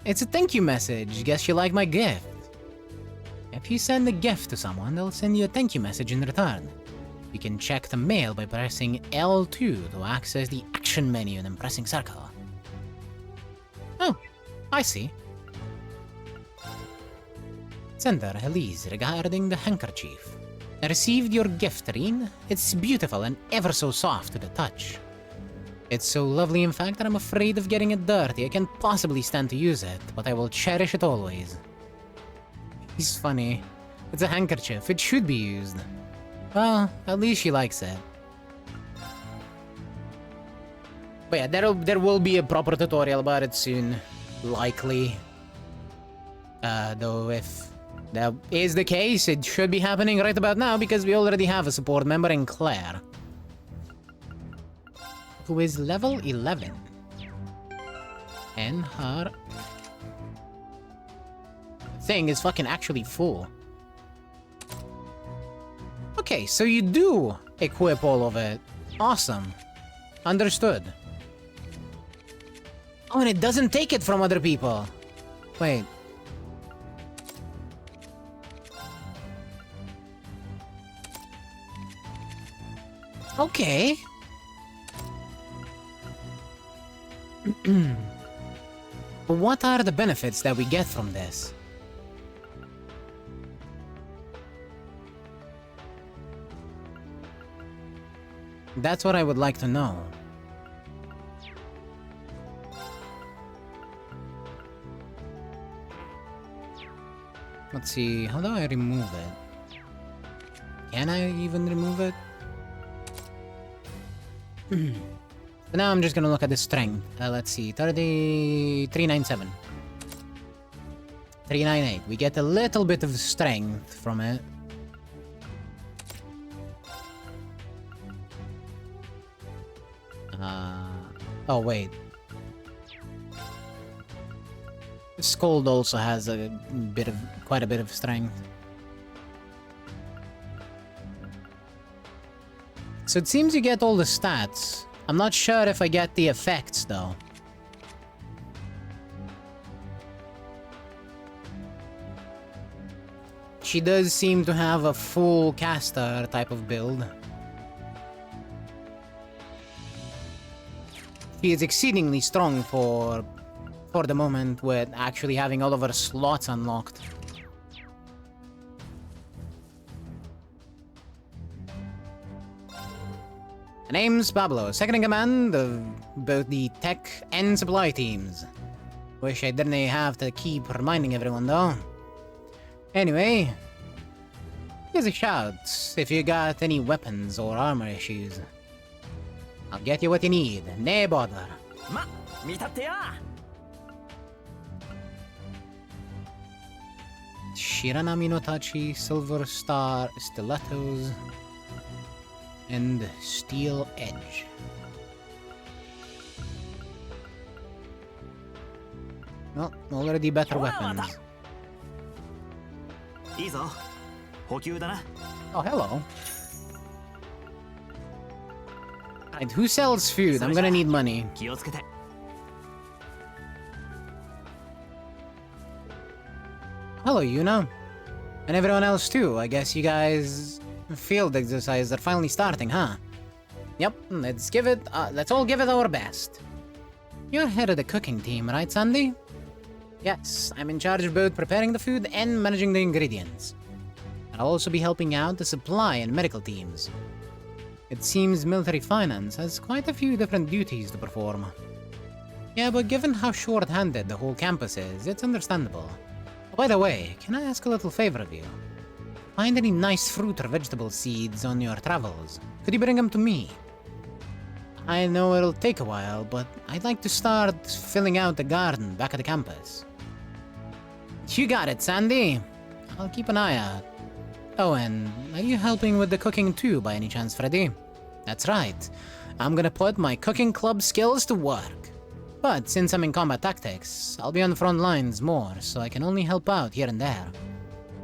It's a thank you message. Guess you like my gift. if you send a gift to someone, they'll send you a thank you message in return. You can check the mail by pressing L2 to access the action menu and then pressing circle. Oh, I see. Sender Elise regarding the handkerchief. I received your gift, Reen. It's beautiful and ever so soft to the touch. It's so lovely, in fact, that I'm afraid of getting it dirty. I can't possibly stand to use it, but I will cherish it always. He's funny. It's a handkerchief. It should be used. Well, at least she likes it. But yeah, there will be a proper tutorial about it soon. Likely. Though if that is the case, it should be happening right about now because we already have a support member in Claire, who is level 11. And her thing is fucking actually full. Okay, so you do equip all of it. Awesome. Understood. Oh, and it doesn't take it from other people. Wait. Okay. But what are the benefits that we get from this? That's what I would like to know. Let's see, how do I remove it? Can I even remove it? So now I'm just gonna look at the strength. Let's see, 397. 398. We get a little bit of strength from it. Oh wait. Scold also has a bit of, quite a bit of strength. So it seems you get all the stats. I'm not sure if I get the effects though. She does seem to have a full caster type of build. She is exceedingly strong for the moment, with actually having all of her slots unlocked. My name's Pablo, second in command of both the tech and supply teams. Wish I didn't have to keep reminding everyone though. Anyway, here's a shout if you got any weapons or armor issues. I'll get you what you need, nae bother. Shiranami no Tachi, Silver Star, Stilettos, and Steel Edge. Well, already better weapons. Oh, hello. Right, who sells food? I'm gonna need money. Hello, Yuna. And everyone else too. I guess you guys... Field exercises are finally starting, huh? Yep, let's all give it our best. You're head of the cooking team, right, Sandy? Yes, I'm in charge of both preparing the food and managing the ingredients. I'll also be helping out the supply and medical teams. It seems military finance has quite a few different duties to perform. Yeah, but given how short-handed the whole campus is, it's understandable. By the way, can I ask a little favor of you? Find any nice fruit or vegetable seeds on your travels. Could you bring them to me? I know it'll take a while, but I'd like to start filling out the garden back at the campus. You got it, Sandy. I'll keep an eye out. Oh, and are you helping with the cooking too, by any chance, Freddy? That's right. I'm gonna put my cooking club skills to work. But since I'm in combat tactics, I'll be on the front lines more, so I can only help out here and there.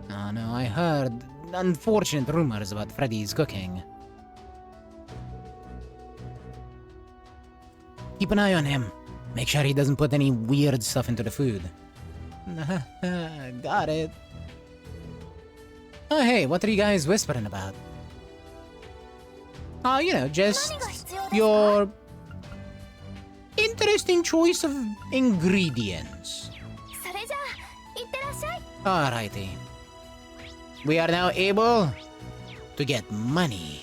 Oh no, I heard unfortunate rumors about Freddy's cooking. Keep an eye on him. Make sure he doesn't put any weird stuff into the food. Got it. Oh, hey, what are you guys whispering about? Oh, you know, just your interesting choice of ingredients. それじゃあ、いってらっしゃい。 Alrighty. We are now able to get money.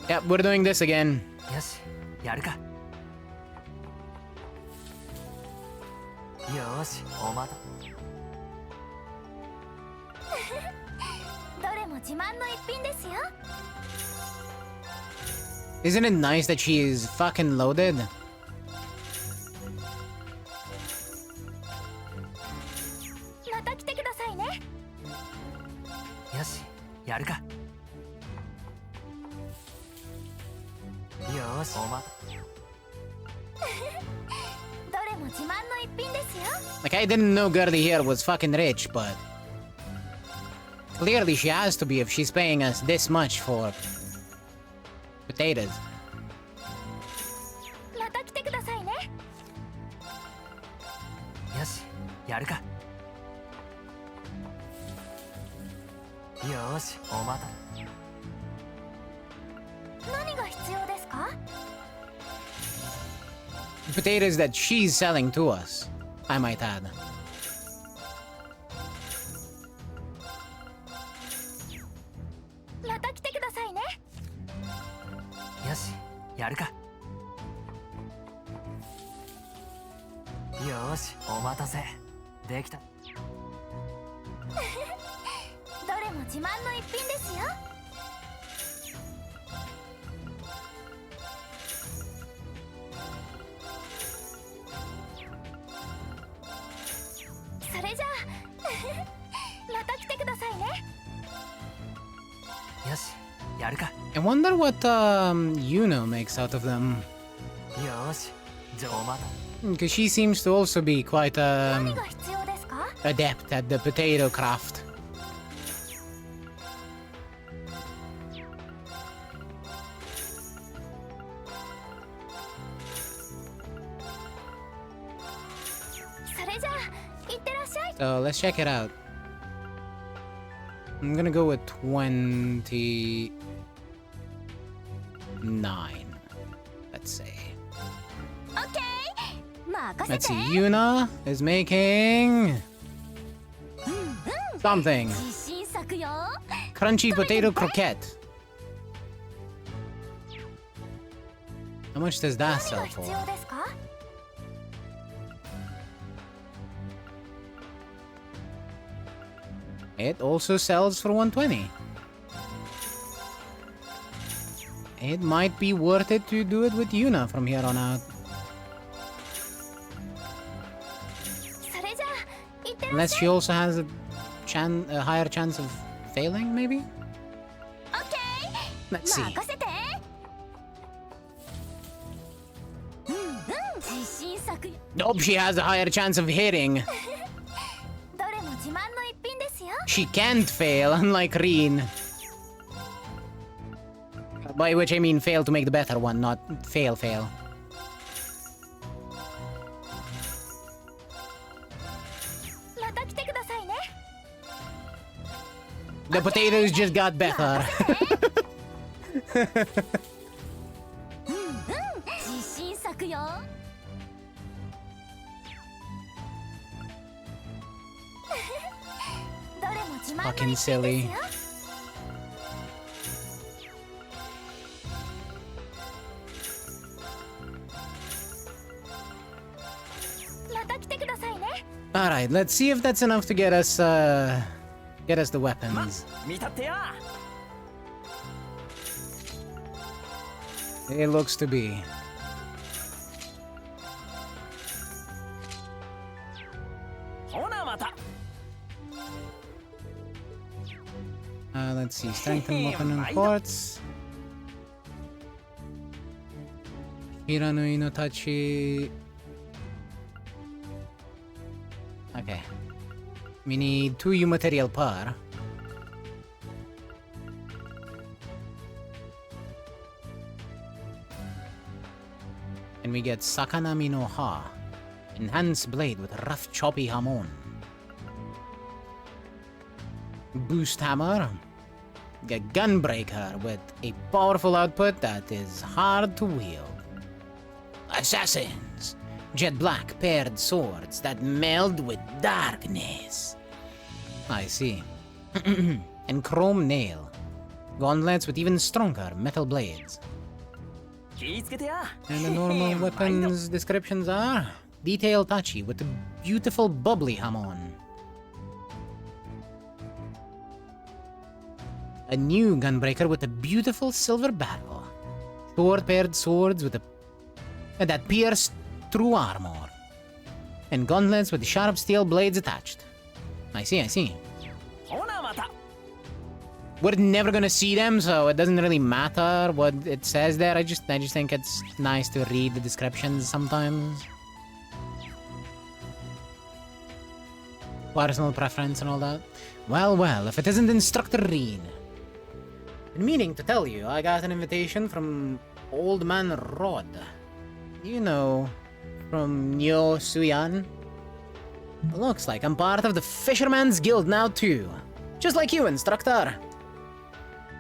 Yep, we're doing this again. よし、やるか。よし、おまた。どれも自慢の一品ですよ。 Isn't it nice that she is fucking loaded? また来てくださいね。よし、やるか。よし、おまた。どれも自慢の一品ですよ。 Like, I didn't know Girly here was fucking rich, but clearly she has to be if she's paying us this much for potatoes. また来てくださいね。よし、やるか。よし、おまた。何が必要ですか？ Potatoes that she's selling to us, I might add. また来てくださいね。よし、やるか。よし、お待たせ。できた。どれも自慢の一品ですよ。 それじゃあまた来てくださいね。よし、やるか。 I wonder what Yuno makes out of them. よし、じゃあおまた。 Because she seems to also be quite 何が必要ですか？ adept at the potato craft. それじゃあいってらっしゃい。 So let's check it out. I'm gonna go with 29. Let's say. オッケー。任せ Let's て。 see. Yuna is making something. 自信作よ。 Crunchy potato croquette. How much does that 何 sell が必 for? 要ですか？ It also sells for 120. It might be worth it to do it with Yuna from here on out. それじゃあいってらっ Unless しゃ she い。 also has a higher chance of failing, maybe? オッケ Let's ー。 see. 任せて。自信作よ。 Nope, she has a higher chance of hitting. どれも自慢の一品ですよ。 She can't fail, unlike Reen. By which I mean fail to make the better one, not fail. また来てくださいね。 The potatoes just got better. 自信作よ。どれも自慢の一 Fucking 品です silly. よ。また来てくださいね。 Alright, let's see if that's enough to get us the weapons. 見たってや。 It looks to be. ほなまた。 Let's see, strengthen weapon and quartz. Hiranui no Tachi. Okay. We need 2 U material per. And we get Sakanami no Ha Enhanced blade with rough choppy hamon. Boost hammer. A gunbreaker with a powerful output that is hard to wield. Assassins. Jet black paired swords that meld with darkness. I see. And chrome nail. Gauntlets with even stronger metal blades. And the normal weapons descriptions are detail touchy with a beautiful bubbly hamon. A new gunbreaker with a beautiful silver barrel. Short paired swords with that pierce through armor. And gauntlets with sharp steel blades attached. I see. We're never gonna see them, so it doesn't really matter what it says there. I just think it's nice to read the descriptions sometimes. Personal preference and all that. Well, if it isn't Instructor Reen. Been meaning to tell you, I got an invitation from Old Man Rod. You know, from Nyo Suyan. Looks like I'm part of the Fisherman's Guild now too. Just like you, Instructor.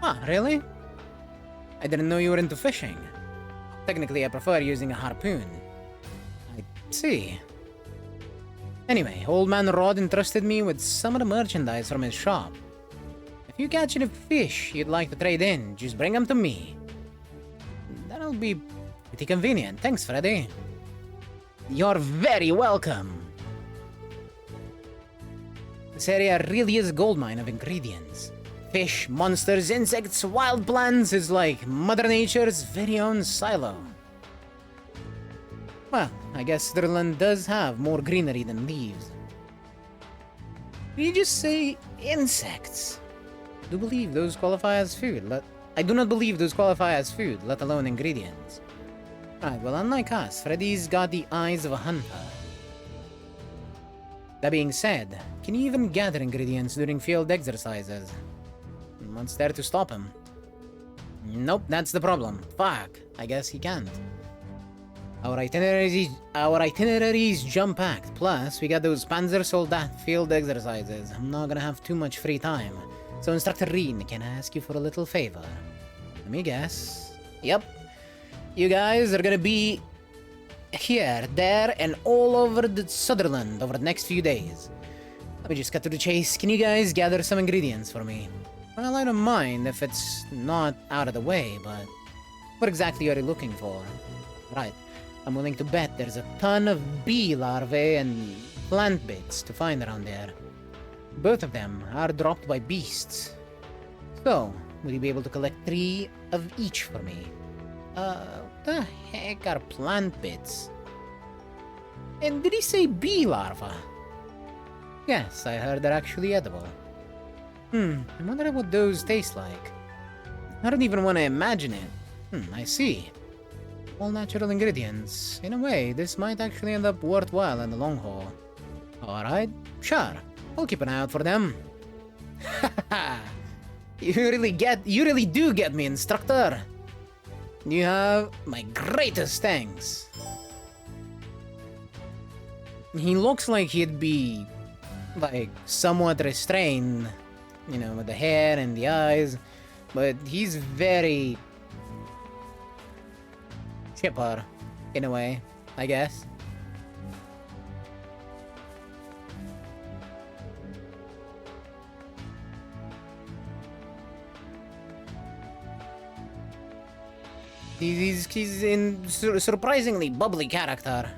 Ah, really? I didn't know you were into fishing. Technically, I prefer using a harpoon. I see. Anyway, Old Man Rod entrusted me with some of the merchandise from his shop. If you catch any fish you'd like to trade in, just bring them to me. That'll be pretty convenient. Thanks, Freddy. You're very welcome. This area really is a goldmine of ingredients. Fish, monsters, insects, wild plants is like Mother Nature's very own silo. Well, I guess Sutherland does have more greenery than leaves. Did you just say insects? I do believe those qualify as food. I do not believe those qualify as food, let alone ingredients. Right, well, unlike us, Freddy's got the eyes of a hunter. That being said, can you even gather ingredients during field exercises? What's there to stop him? Nope, that's the problem. Fuck, I guess he can't. Our itineraries jam-packed, plus we got those Panzer Soldat field exercises. I'm not gonna have too much free time. So Instructor Reen, can I ask you for a little favor? Let me guess. Yep. You guys are gonna be here, there, and all over the Sutherland over the next few days. Let me just cut to the chase. Can you guys gather some ingredients for me? Well, I don't mind if it's not out of the way, but what exactly are you looking for? Right. I'm willing to bet there's a ton of bee larvae and plant bits to find around there. Both of them are dropped by beasts. So, will you be able to collect 3 of each for me? What the heck are plant bits? And did he say bee larva? Yes, I heard they're actually edible. I wonder what those taste like. I don't even want to imagine it. I see. All natural ingredients. In a way, this might actually end up worthwhile in the long haul. Alright, sure. I'll keep an eye out for them. You really do get me, Instructor. You have my greatest thanks. He looks like he'd be, like, somewhat restrained, you know, with the hair and the eyes, but he's very chipper, in a way, I guess. He's in surprisingly bubbly character.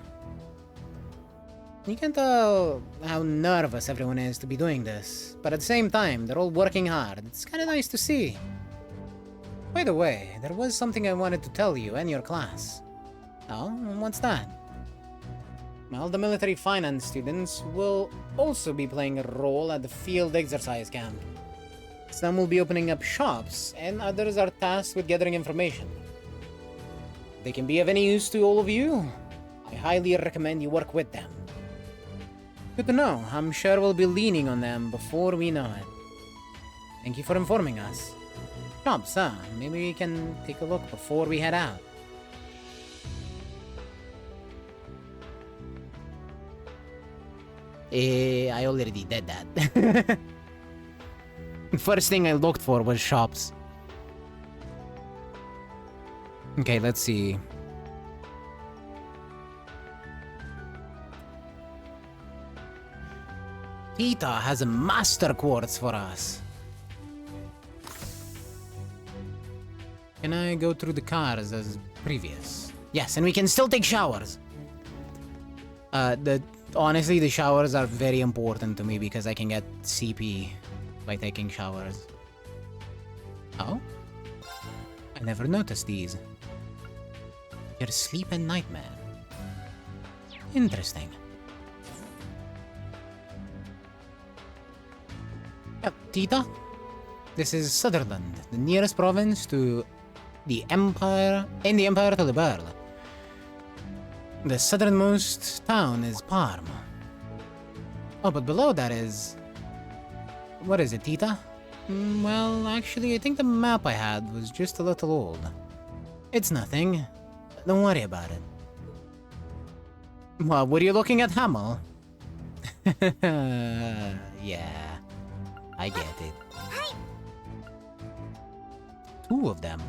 You can tell how nervous everyone is to be doing this, but at the same time, they're all working hard. It's kind of nice to see. By the way, there was something I wanted to tell you and your class. Oh, what's that? Well, the military finance students will also be playing a role at the field exercise camp. Some will be opening up shops, and others are tasked with gathering information. They can be of any use to all of you. I highly recommend you work with them. Good to know. I'm sure we'll be leaning on them before we know it. Thank you for informing us. Shops, huh? Maybe we can take a look before we head out. I already did that. First thing I looked for was shops. Okay, let's see. Tita has a master quartz for us. Can I go through the cars as previous? Yes, and we can still take showers. Honestly, the showers are very important to me because I can get CP by taking showers. Oh? I never noticed these. Your sleep and nightmare. Interesting. Yep, Tita. This is Sutherland, the nearest province to the Empire, in the Empire to the Pearl. The southernmost town is Parm. Oh, but below that is... What is it, Tita? Well, actually, I think the map I had was just a little old. It's nothing. Don't worry about it. Well, were you looking at Hamel? Yeah, I get it. Two of them.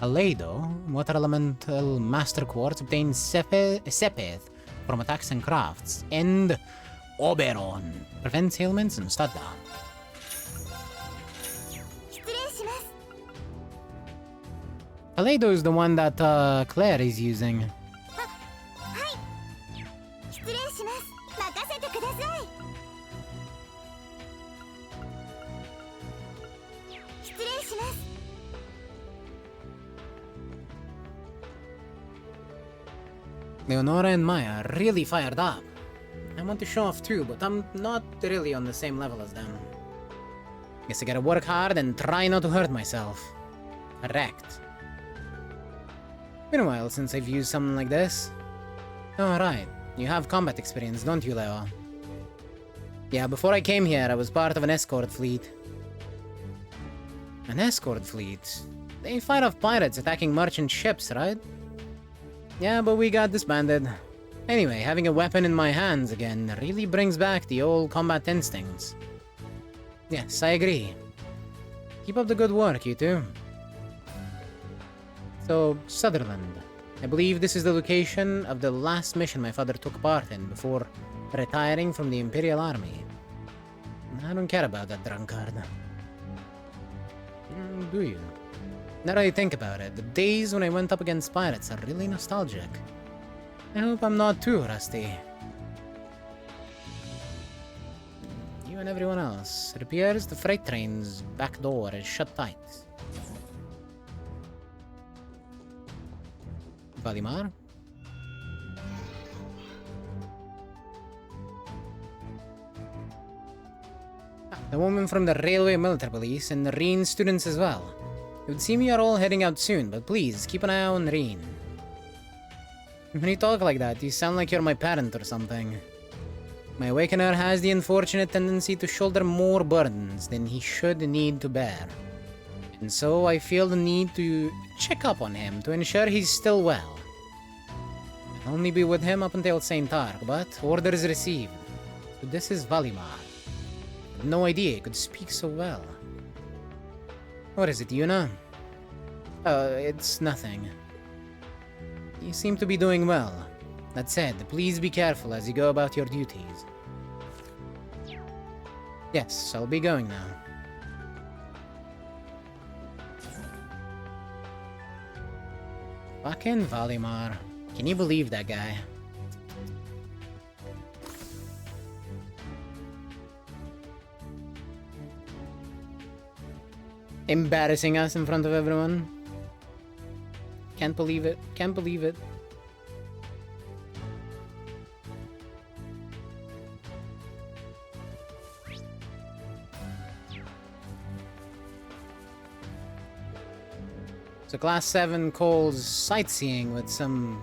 Kaleido, water elemental master quartz, obtains Sepith from attacks and crafts, and Oberon prevents ailments and stud down. Kaleido is the one that Claire is using. Leonora and Maya are really fired up. I want to show off too, but I'm not really on the same level as them. Guess I gotta work hard and try not to hurt myself. Correct. Been a while since I've used something like this. Oh, right. You have combat experience, don't you, Leo? Yeah, before I came here, I was part of an escort fleet. An escort fleet? They fight off pirates attacking merchant ships, right? Yeah, but we got disbanded. Anyway, having a weapon in my hands again really brings back the old combat instincts. Yes, I agree. Keep up the good work, you two. So, Sutherland. I believe this is the location of the last mission my father took part in before retiring from the Imperial Army. I don't care about that drunkard. Do you? Now that I think about it, the days when I went up against pirates are really nostalgic. I hope I'm not too rusty. You and everyone else. It appears the freight train's back door is shut tight. Valimar? The woman from the Railway Military Police and the Reen students as well. It would seem you are all heading out soon, but please, keep an eye on Reen. When you talk like that, you sound like you're my parent or something. My Awakener has the unfortunate tendency to shoulder more burdens than he should need to bear. And so I feel the need to check up on him to ensure he's still well. I'll only be with him up until St. Ark, but orders received. So this is Valimar. I had no idea he could speak so well. What is it, Yuna? It's nothing. You seem to be doing well. That said, please be careful as you go about your duties. Yes, I'll be going now. Fucking Valimar. Can you believe that guy? Embarrassing us in front of everyone. Can't believe it. Can't believe it. So Class 7 calls sightseeing with some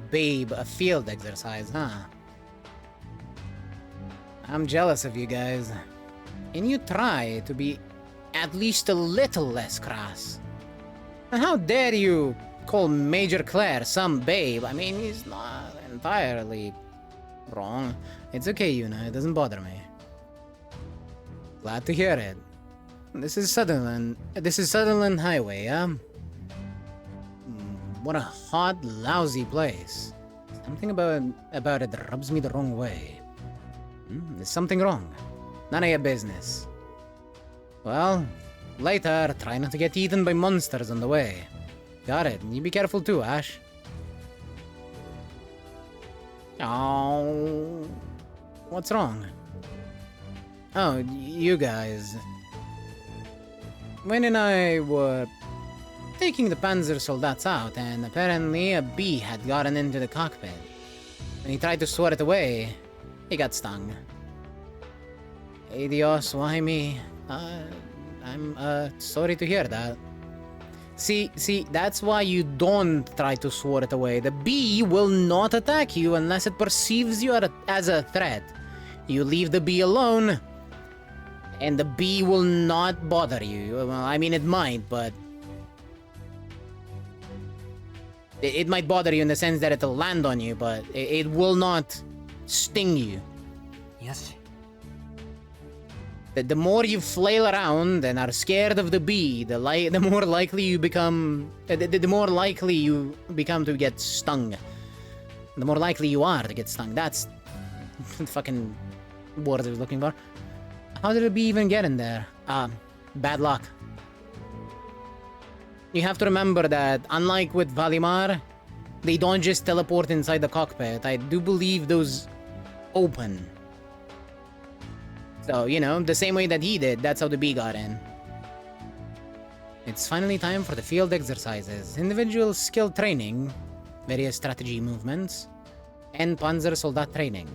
babe a field exercise, huh? I'm jealous of you guys. Can you try to be at least a little less crass? And how dare you call Major Claire some babe? I mean, he's not entirely Wrong. It's okay, Yuna. It doesn't bother me. Glad to hear it. This is Sutherland. This is Sutherland Highway, yeah? What a hot, lousy place. Something about it rubs me the wrong way. There's something wrong. None of your business. Well, later, try not to get eaten by monsters on the way. Got it. You be careful too, Ash. Oh, what's wrong? Oh, you guys. Wayne and I were taking the Panzer Soldats out, and apparently a bee had gotten into the cockpit. When he tried to swat it away, he got stung. Hey Dios, why me? I'm sorry to hear that. See, that's why you don't try to swat it away. The bee will not attack you unless it perceives you as a threat. You leave the bee alone, and the bee will not bother you. Well, I mean, it might, but... It might bother you in the sense that it'll land on you, but it will not sting you. Yes. The more you flail around and are scared of the bee, the more likely you become... The more likely you become to get stung. The more likely you are to get stung. That's the fucking word I was looking for. How did the bee even get in there? Bad luck. You have to remember that, unlike with Valimar, they don't just teleport inside the cockpit. I do believe those open. So, you know, the same way that he did, that's how the bee got in. It's finally time for the field exercises. Individual skill training, various strategy movements, and Panzer Soldat training.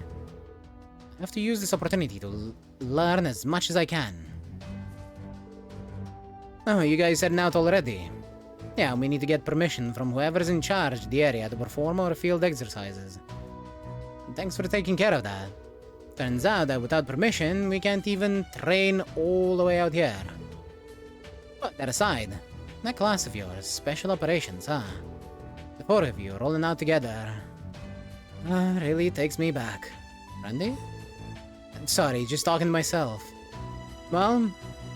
I have to use this opportunity to learn as much as I can. Oh, you guys heading out already? Yeah, we need to get permission from whoever's in charge of the area to perform our field exercises. Thanks for taking care of that. Turns out that without permission, we can't even train all the way out here. But that aside, that class of yours, special operations, huh? The four of you rolling out together. Really takes me back. Randy? Sorry, just talking to myself. Well,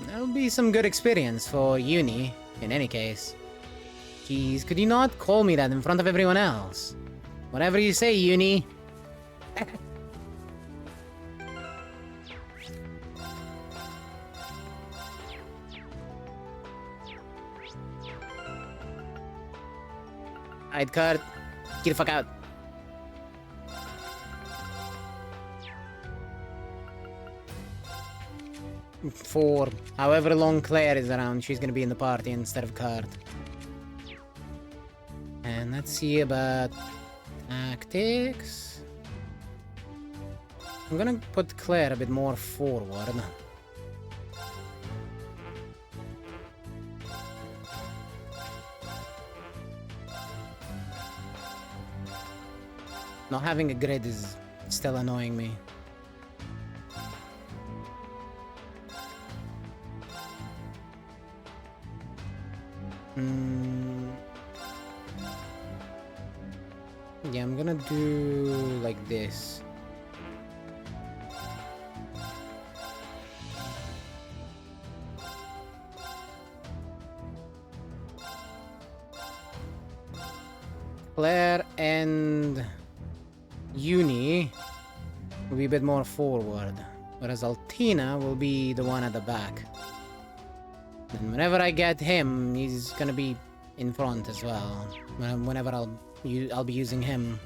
that'll be some good experience for uni, in any case. Jeez, could you not call me that in front of everyone else? Whatever you say, uni. Alright, Kurt. Get the fuck out. For however long Claire is around, she's gonna be in the party instead of Kurt. And let's see about tactics. I'm gonna put Claire a bit more forward. Not having a grid is still annoying me. Yeah, I'm gonna do like this. Claire and Uni will be a bit more forward, whereas Altina will be the one at the back. And whenever I get him, he's gonna be in front as well. Whenever I'll be using him.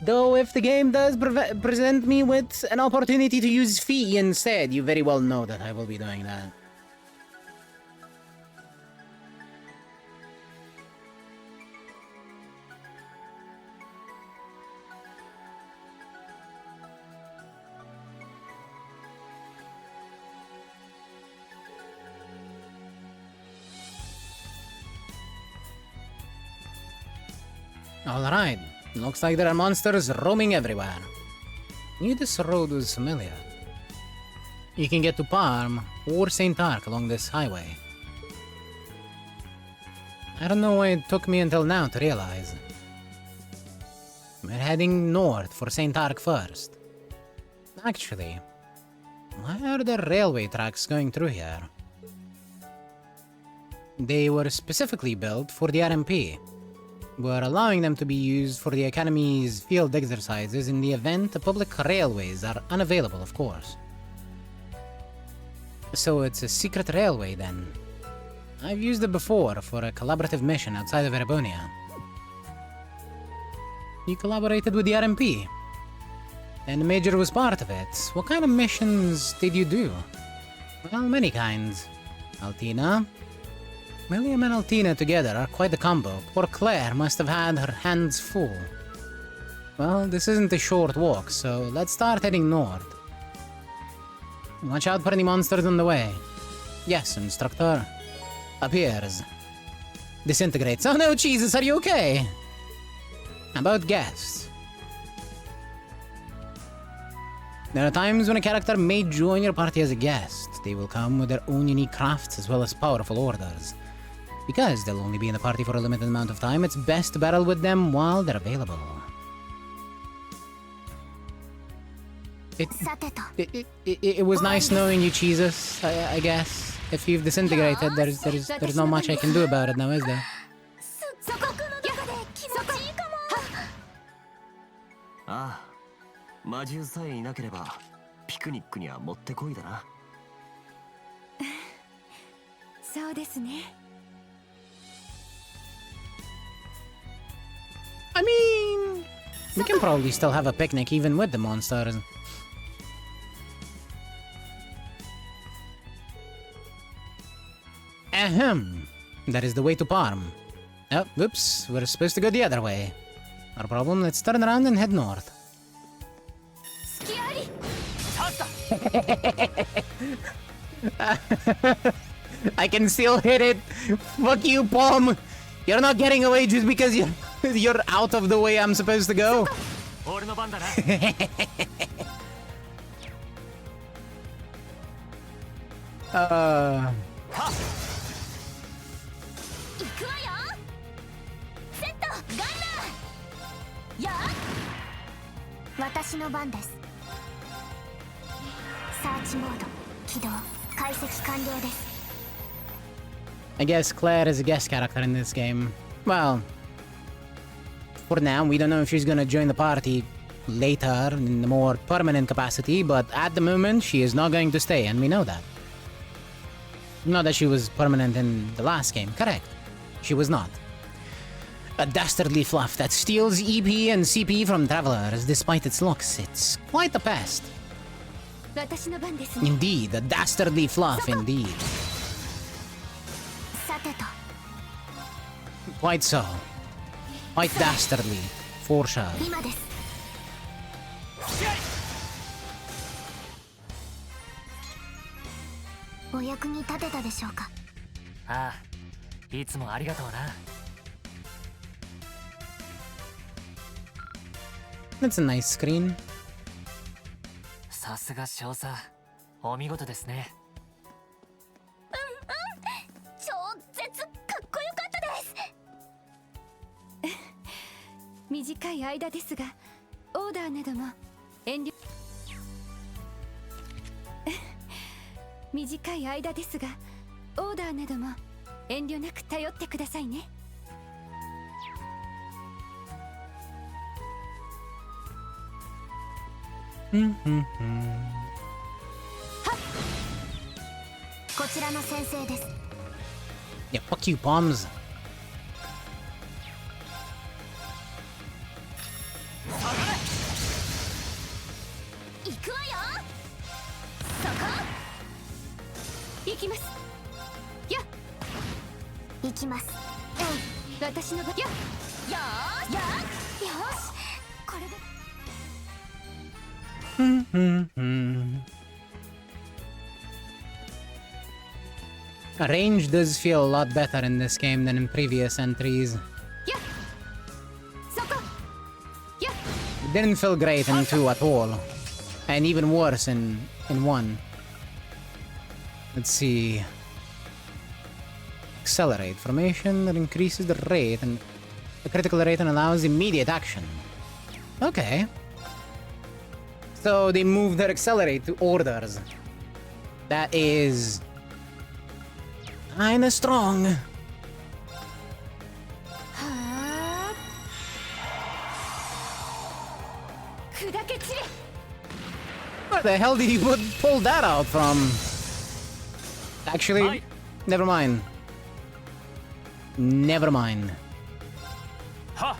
Though if the game does present me with an opportunity to use Fee instead, you very well know that I will be doing that. Alright, looks like there are monsters roaming everywhere. Knew this road was familiar. You can get to Parm or St. Arc along this highway. I don't know why it took me until now to realize. We're heading north for St. Ark first. Actually, why are there railway tracks going through here? They were specifically built for the RMP. We're allowing them to be used for the Academy's field exercises in the event the public railways are unavailable, of course. So it's a secret railway then. I've used it before for a collaborative mission outside of Erebonia. You collaborated with the RMP, and the Major was part of it. What kind of missions did you do? Well, many kinds. Altina. William and Altina together are quite the combo. Poor Claire must have had her hands full. Well, this isn't a short walk, so let's start heading north. Watch out for any monsters on the way. Yes, instructor. Appears. Disintegrates. Oh no, Jesus, are you okay? About guests. There are times when a character may join your party as a guest. They will come with their own unique crafts as well as powerful orders. Because they'll only be in the party for a limited amount of time, it's best to battle with them while they're available. It was nice knowing you, Jesus, I guess. If you've disintegrated, there's not much I can do about it now, is there? Ah, 魔獣さえいなければピクニックにはもってこいだな。そうですね。I mean, we can probably still have a picnic even with the monsters. Ahem. That is the way to Parm. Oh, whoops. We're supposed to go the other way. Not a problem. Let's turn around and head north. I can still hit it. Fuck you, Palm. You're not getting away just because you're out of the way I'm supposed to go. I guess Claire is a guest character in this game. Well, for now, we don't know if she's gonna join the party later in a more permanent capacity, but at the moment, she is not going to stay, and we know that. Not that she was permanent in the last game, correct. She was not. A dastardly fluff that steals EP and CP from travelers despite its looks. It's quite the pest. Indeed, a dastardly fluff indeed. Quite so. Quite dastardly, for sure. That's a nice screen. さすが少佐、お見事ですね。超絶かっこよかったです。短い間ですが、オーダーなども遠慮。短い間ですが、オーダーなども遠慮なく頼ってくださいね。こちらの先生です。Yeah, fuck you, bombs. 行くわよ。そこ。行きます。よ。行きます。私の番。よ。よーし。よし。これで。Range does feel a lot better in this game than in previous entries. It didn't feel great in 2 at all. And even worse in 1. Let's see. Accelerate. Formation that increases the rate and the critical rate and allows immediate action. Okay. So they moved their accelerate to orders. That is kinda strong. Where the hell did he pull that out from? Actually, never mind. Never mind. Ha!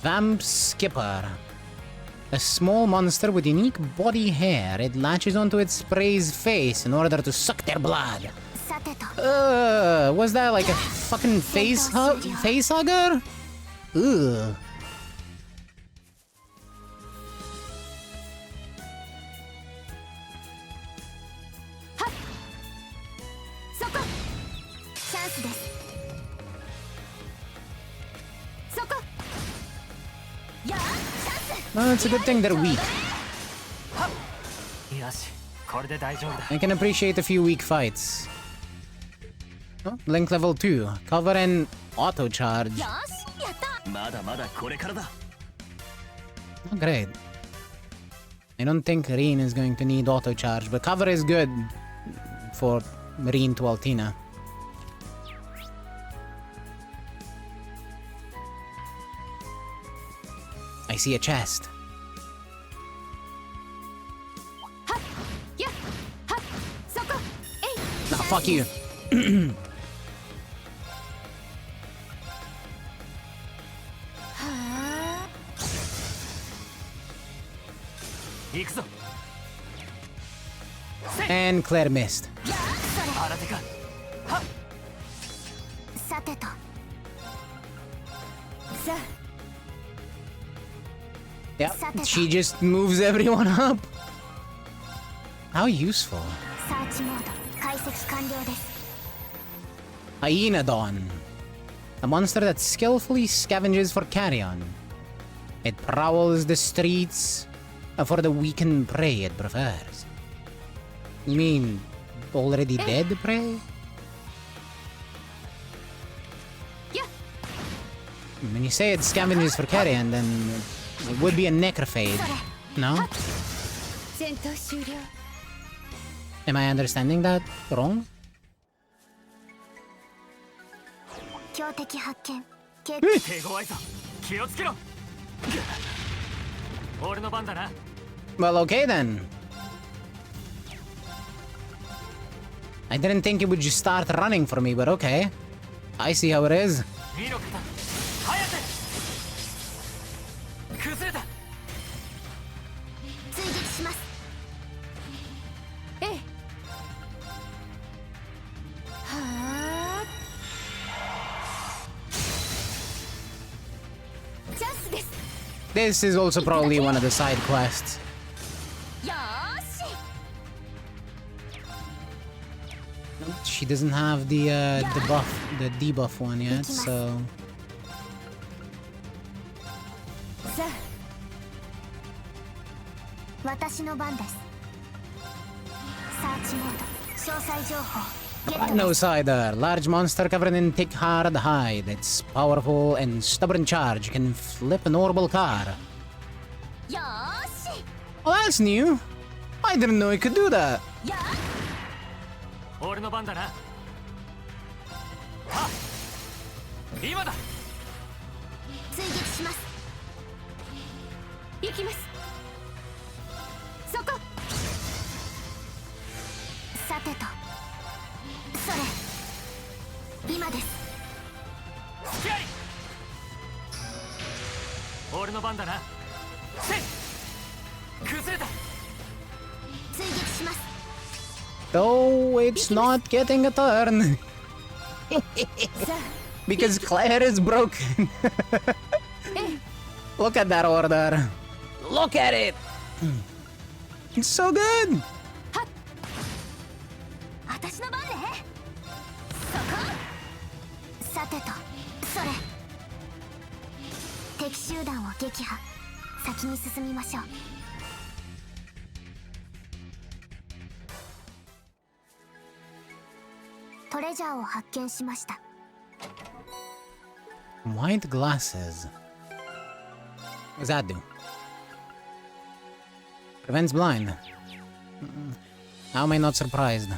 Vamp Skipper. A small monster with unique body hair. It latches onto its prey's face in order to suck their blood. Was that like a fucking face hugger? Ugh. Well, it's a good thing they're weak. I can appreciate a few weak fights. Oh, Link level 2. Cover and auto charge. Oh, great. I don't think Rin is going to need auto charge, but cover is good for Rin to Altina. I see a chest. Nah, fuck you. And Claire missed. Yep, she just moves everyone up. How useful. Hyenodon. A monster that skillfully scavenges for carrion. It prowls the streets for the weakened prey it prefers. You mean already dead prey? When you say it scavenges for carrion, then it would be a necrophage, no? Am I understanding that wrong? Well, okay then. I didn't think it would just start running for me, but okay. I see how it is. This is also probably one of the side quests. She doesn't have the debuff one yet, so. No cider. Large monster covered in thick hard hide. Its powerful and stubborn charge can flip an orbital car. Oh, that's new. I didn't know it could do that. Though it's not getting a turn. Because Claire is broken. Look at that order. Look at it. It's so good. レジャーを発見しました。 White glasses. What does that do? Prevents blind. How am I not surprised?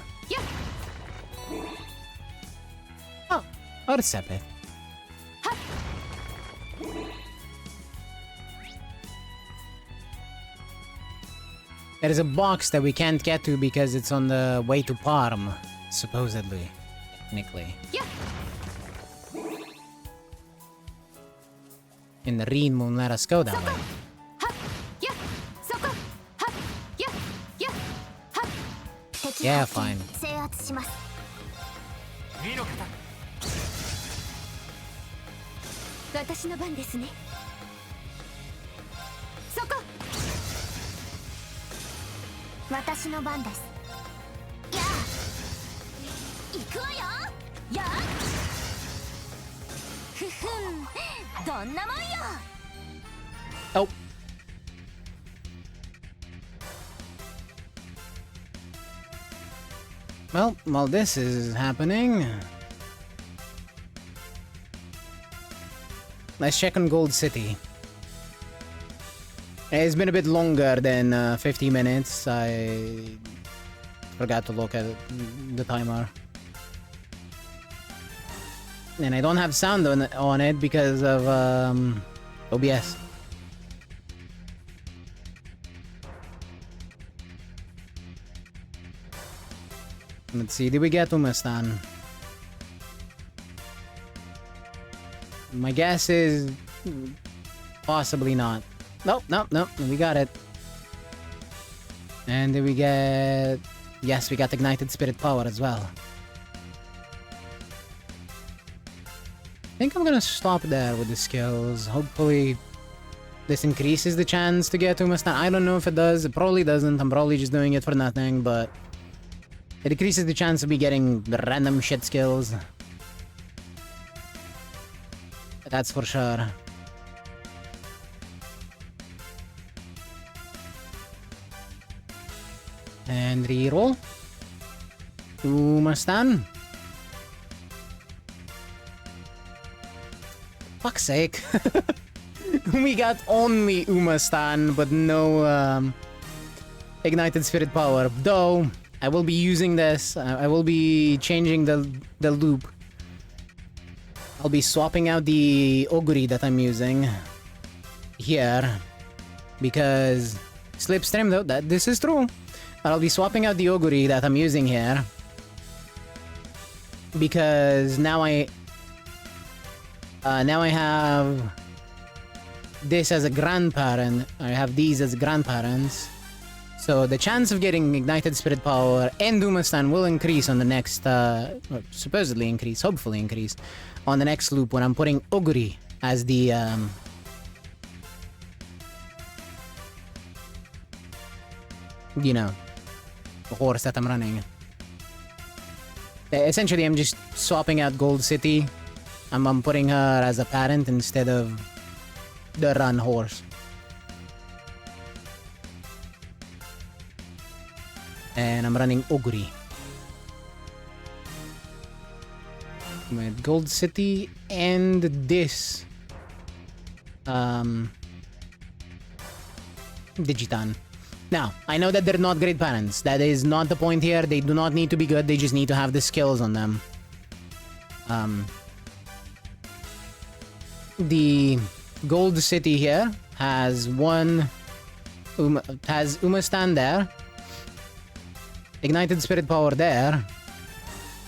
Oh, Orsepe. There is a box that we can't get to because it's on the way to Parm, supposedly, technically. In the Reen won't let us go that way. Yeah, fine. 制圧します。見の方。私の番ですね。そこ。私の番です。やあ。行くわよ。やあ。ふふん。どんなもんよ。Oh. Well, while this is happening, let's check on Gold City. It's been a bit longer than 50 minutes. I forgot to look at the timer. And I don't have sound on it because of OBS. Let's see, did we get Umastan? My guess is possibly not. Nope, we got it. And did we get... Yes, we got Ignited Spirit Power as well. I think I'm gonna stop there with the skills. Hopefully this increases the chance to get Umastan. I don't know if it does. It probably doesn't. I'm probably just doing it for nothing, but... It decreases the chance of me getting the random shit skills. That's for sure. And reroll. Umastan. Fuck's sake. We got only Umastan, but no Ignited Spirit Power. Though... I will be using this. I will be changing the loop. I'll be swapping out the Oguri that I'm using here because Slipstream though that this is true. But I'll be swapping out the Oguri that I'm using here because now I have this as a grandparent. I have these as grandparents. So the chance of getting Ignited Spirit Power and Umastan will increase on the next, or supposedly increase, hopefully increase, on the next loop when I'm putting Oguri as the, you know, the horse that I'm running. Essentially, I'm just swapping out Gold City. I'm putting her as a parent instead of the run horse. And I'm running Oguri. With Gold City and this Digitan. Now, I know that they're not great parents. That is not the point here. They do not need to be good. They just need to have the skills on them. The Gold City here has has Umastan there. Ignited Spirit Power there.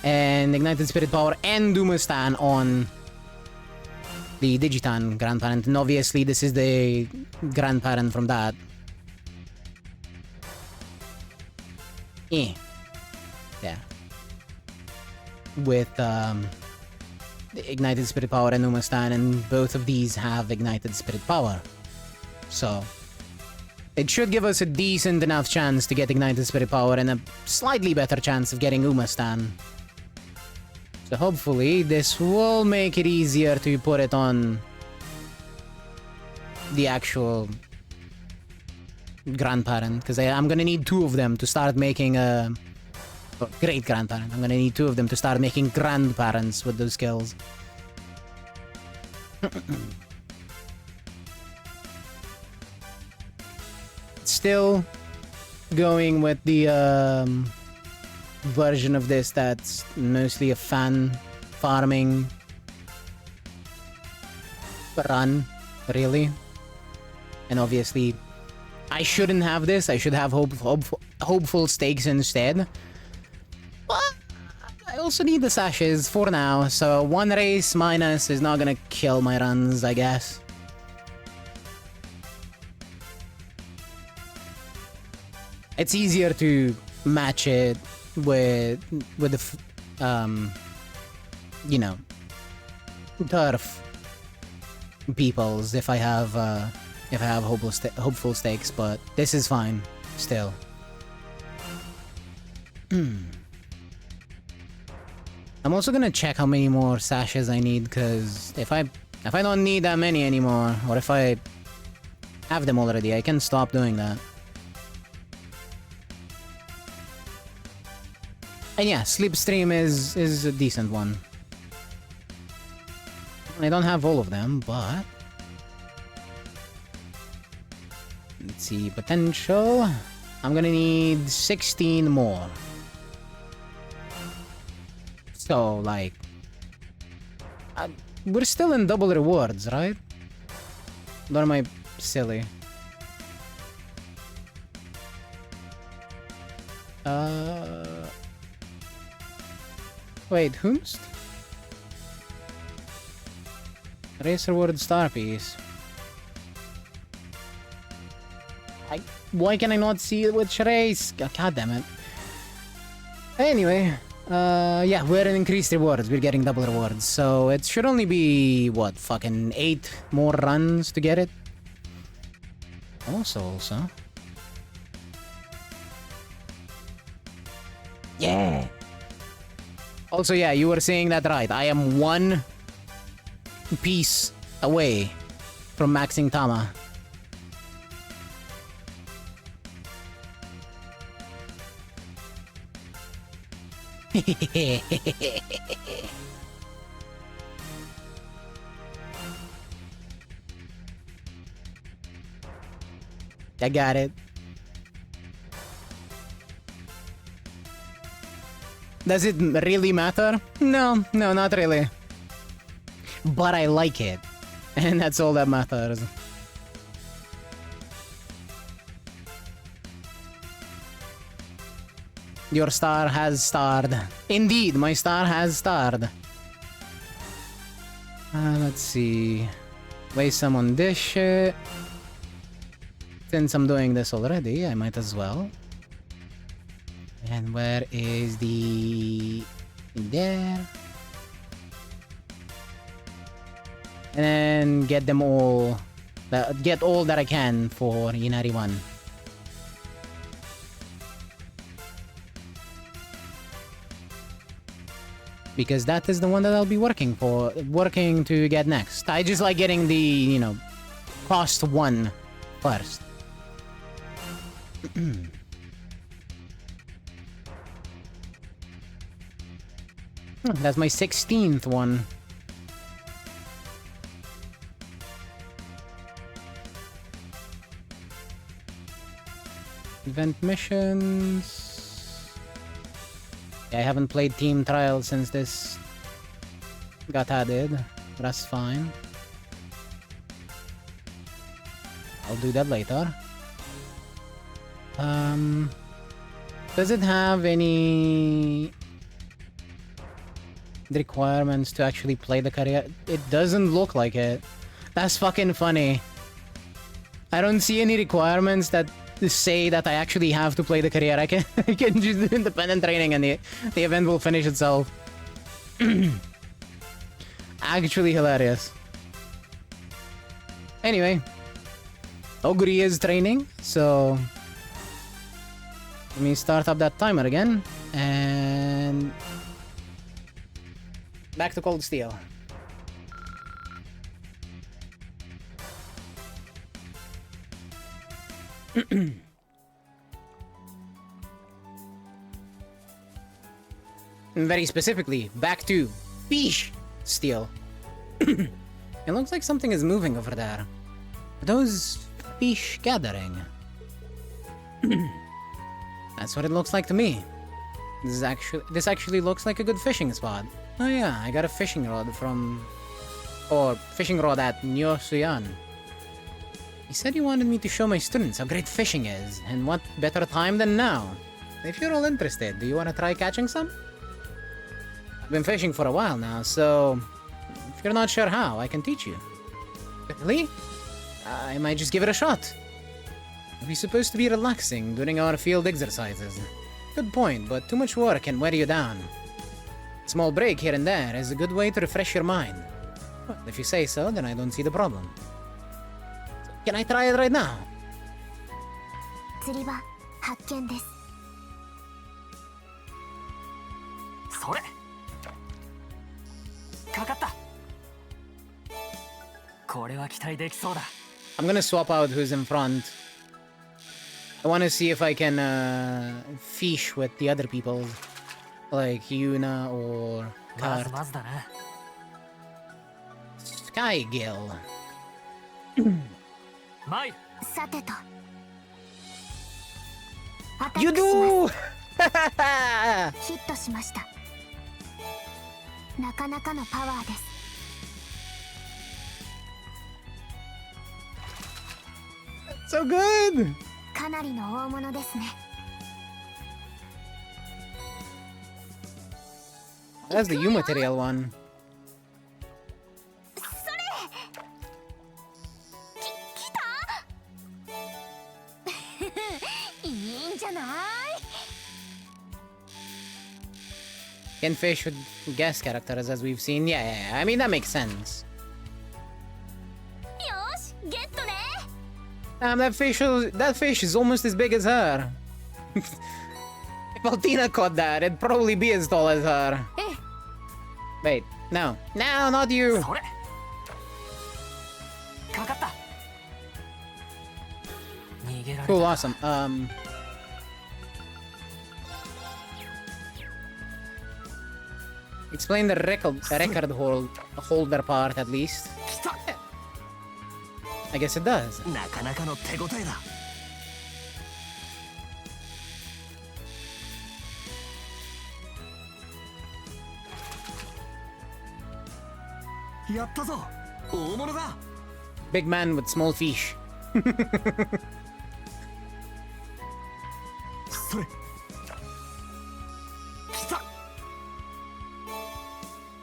And Ignited Spirit Power and Umastan on the Digitan grandparent. And obviously this is the grandparent from that. There. With the Ignited Spirit Power and Umastan, and both of these have Ignited Spirit Power. So it should give us a decent enough chance to get Ignited Spirit Power and a slightly better chance of getting Umastan. So hopefully this will make it easier to put it on the actual grandparent, because I'm gonna need two of them to start making a Or great-grandparent. I'm gonna need 2 of them to start making grandparents with those skills. Still going with the version of this that's mostly a fan farming run, really. And obviously, I shouldn't have this. I should have hopeful stakes instead. But I also need the sashes for now, so 1 race minus is not gonna kill my runs, I guess. It's easier to match it with the you know, turf peoples if I have hopeful stakes, but this is fine still. I'm also gonna check how many more sashes I need, because if I don't need that many anymore, or if I have them already, I can stop doing that. And yeah, Slipstream is a decent one. I don't have all of them, but... Let's see, potential... I'm gonna need 16 more. So, like... we're still in double rewards, right? Or am I silly? Wait, whomst? Race reward star piece. Why can I not see which race? God damn it. Anyway, yeah, we're in increased rewards. We're getting double rewards. So it should only be, what, fucking 8 more runs to get it? Also. Yeah. Also, yeah, you were saying that right. I am 1 piece away from maxing Tama. I got it. Does it really matter? No, not really. But I like it. And that's all that matters. Your star has starred. Indeed, my star has starred. Let's see. Waste some on this shit. Since I'm doing this already, I might as well. And where is the... there. And then get them all... get all that I can for Inari 1. Because that is the one that I'll be working to get next. I just like getting the, you know, cost 1 first. That's my 16th one. Event missions. Yeah, I haven't played Team Trial since this got added. But that's fine. I'll do that later. Does it have any requirements to actually play the career? It doesn't look like it. That's fucking funny. I don't see any requirements that say that I actually have to play the career. I can just do independent training and the event will finish itself. Actually hilarious. Anyway, Oguri is training, so let me start up that timer again and back to Cold Steel. And very specifically, back to fish steal. It looks like something is moving over there. Are those fish gathering? That's what it looks like to me. This actually looks like a good fishing spot. Oh yeah, I got a fishing rod at Nyo Suyan. He said he wanted me to show my students how great fishing is, and what better time than now? If you're all interested, do you want to try catching some? I've been fishing for a while now, so if you're not sure how, I can teach you. Really? I might just give it a shot. We're supposed to be relaxing during our field exercises. Good point, but too much work can wear you down. A small break here and there is a good way to refresh your mind. Well, if you say so, then I don't see the problem. So, can I try it right now? 釣りは発見です。それかかった。これは期待できそうだ。I'm gonna swap out who's in front. I want to see if I can fish with the other people, like Yuna or Kart. Skygill. You do! ヒットしました。なかなかのパワーです。So good! かなりの大物ですね。That's the U material one. それ。来た？いいんじゃない？ Can fish with guest characters as we've seen. Yeah. I mean, that makes sense. よし、ゲットね。That fish is almost as big as her. If Altina caught that, it'd probably be as tall as her. Wait, no, not you. Cool, awesome. Explain the record holder part at least. I guess it does. なかなかの手応えだ。やったぞ。大物だ。Big man with small fish. それ。来た。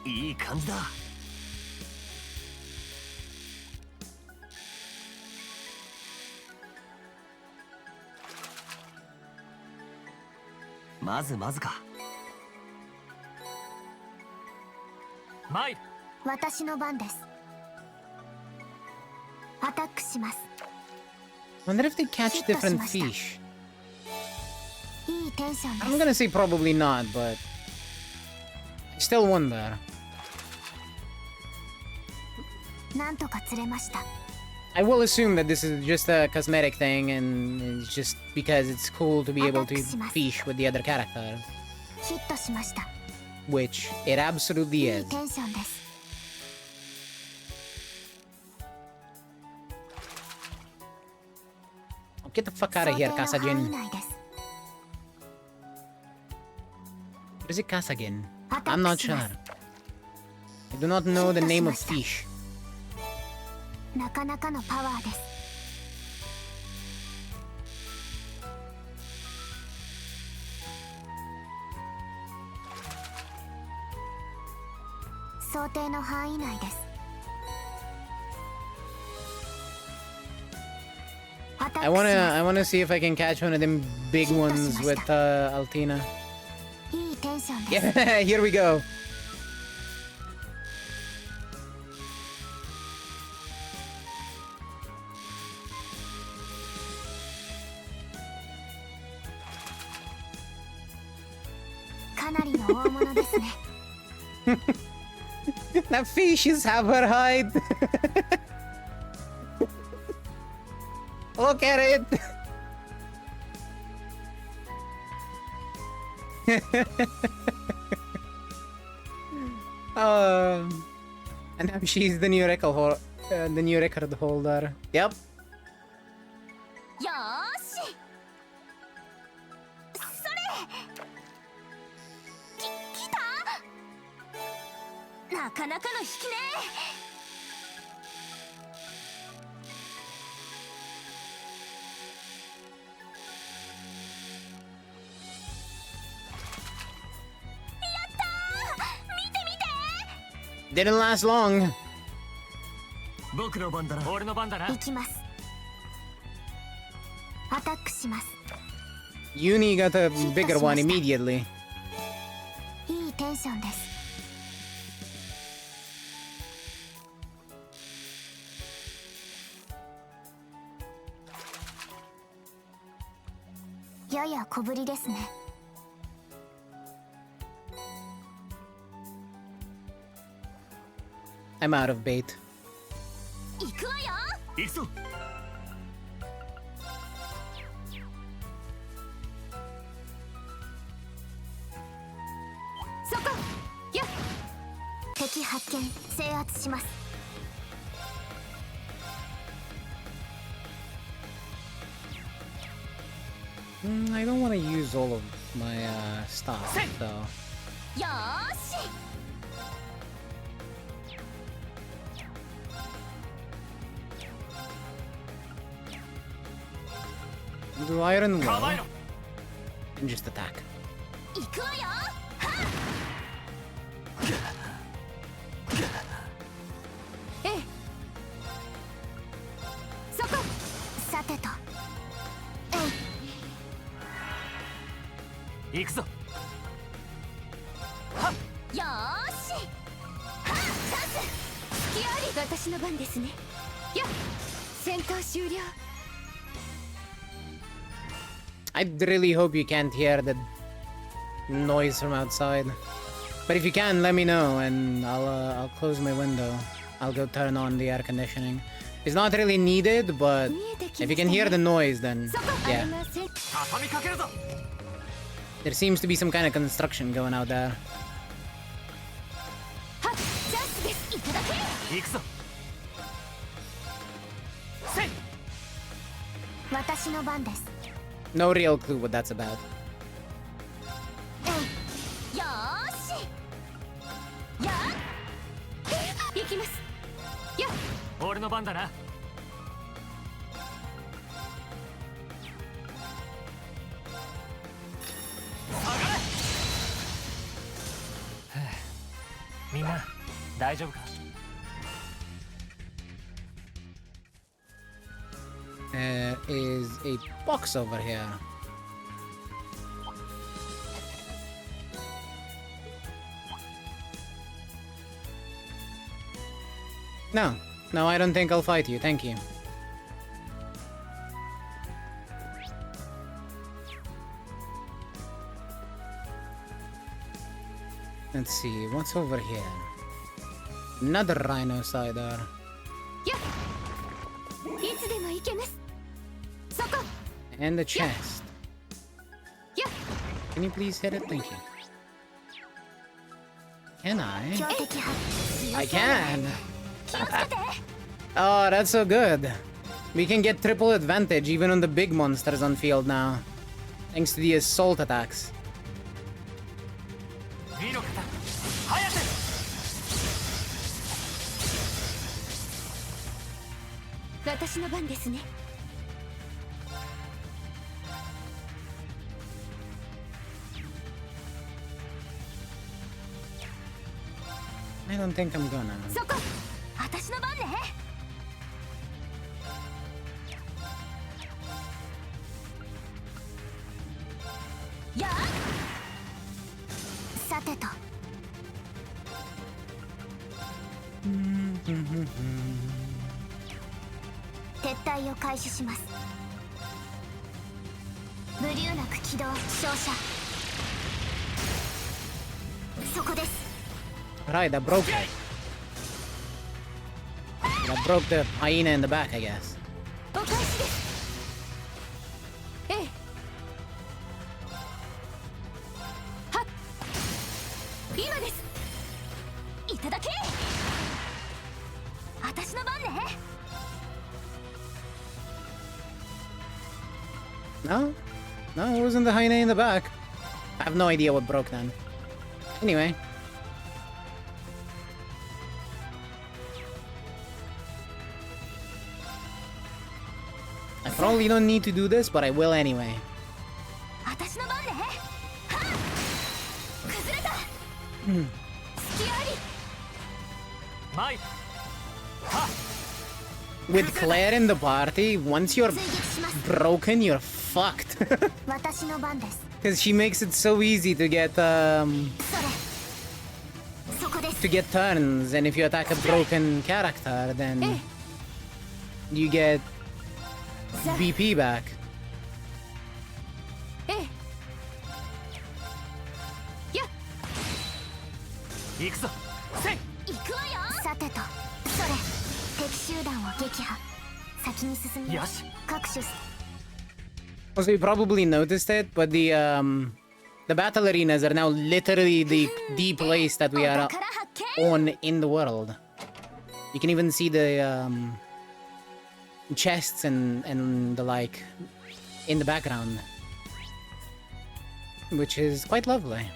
いい感じだ。まずまずか。マイル。私の番です。アタックします。 Wonder if they catch different fish. いいテンションです。 I'm gonna say probably not, but I still wonder. なんとか釣れました。 I will assume that this is just a cosmetic thing and it's just because it's cool to be able to fish with the other characters. ヒットしました。 Which it absolutely いい is. テンションです。 Get the fuck out of here, Kasagin. What is it, Kasagin? I'm not sure. I do not know the name of fish. なかなかのパワーです。想定の範囲内です。 I wanna see if I can catch one of them big ones with Altina. いいテンションです。 Yeah, here we go. かなりの大物ですね。The fishes have her hide. Look at it. And now she's the new record holder. Yep. よーしそれ来たなかなかの引きねやったー見て見て Didn't last long. 僕の番だな。俺の番だな。行きますアタックします Uni got a bigger one immediately. いいテンションですやや小ぶりですね I'm out of bait. 行くわよ行くぞ。そこよっ敵発見制圧します I don't want to use all of my stuff, so よーし do iron 構 will えろ。 and just attack. 行くわよええそこさてと行くぞ。よーしはっチャンス隙あり私の番ですねよっ戦闘終了 I really hope you can't hear the noise from outside. But if you can, let me know and I'll close my window. I'll go turn on the air conditioning. It's not really needed, but if you can hear the noise, then yeah. 畳みかけるぞ。 There seems to be some kind of construction going out there. はっチャンスですいただけ行くぞ。せい。私の番です No real clue what that's about. よーしやっ行きますよっ俺の番だな。みんな大丈夫か。 There is a box over here. No, I don't think I'll fight you, thank you. Let's see, what's over here? Another rhino cider. よっいつでも行けますそこ And the chest. よっ Can you please hit it? Thank you. Can I? 強敵発 I can! 気をつけて Oh, that's so good. We can get triple advantage even on the big monsters on field now. Thanks to the assault attacks. 見ろ方。早く。私の番ですね I don't think I'm gonna. そこ私の番ねやっさてと撤退を開始します無留なく起動照射そこです Right, that broke it. That broke the hyena in the back, I guess. お返しですええはっ今ですいただけ。私の番ね。No? No, it wasn't the hyena in the back. I have no idea what broke then. Anyway. I probably don't need to do this, but I will anyway. 私の番ね。はっ、崩れた。隙あり。マイ。はっ。With Claire in the party, once you're broken, you're fucked. 私の番です。 Because she makes it so easy to get turns, and if you attack a broken character, then you get BP back. 行くぞ。せい。行くわよ。さてと、それ。敵集団を撃破。先に進み。よし。各種。Also, you probably noticed it, but the battle arenas are now literally the place that we are on in the world. You can even see the chests and the like in the background, which is quite lovely.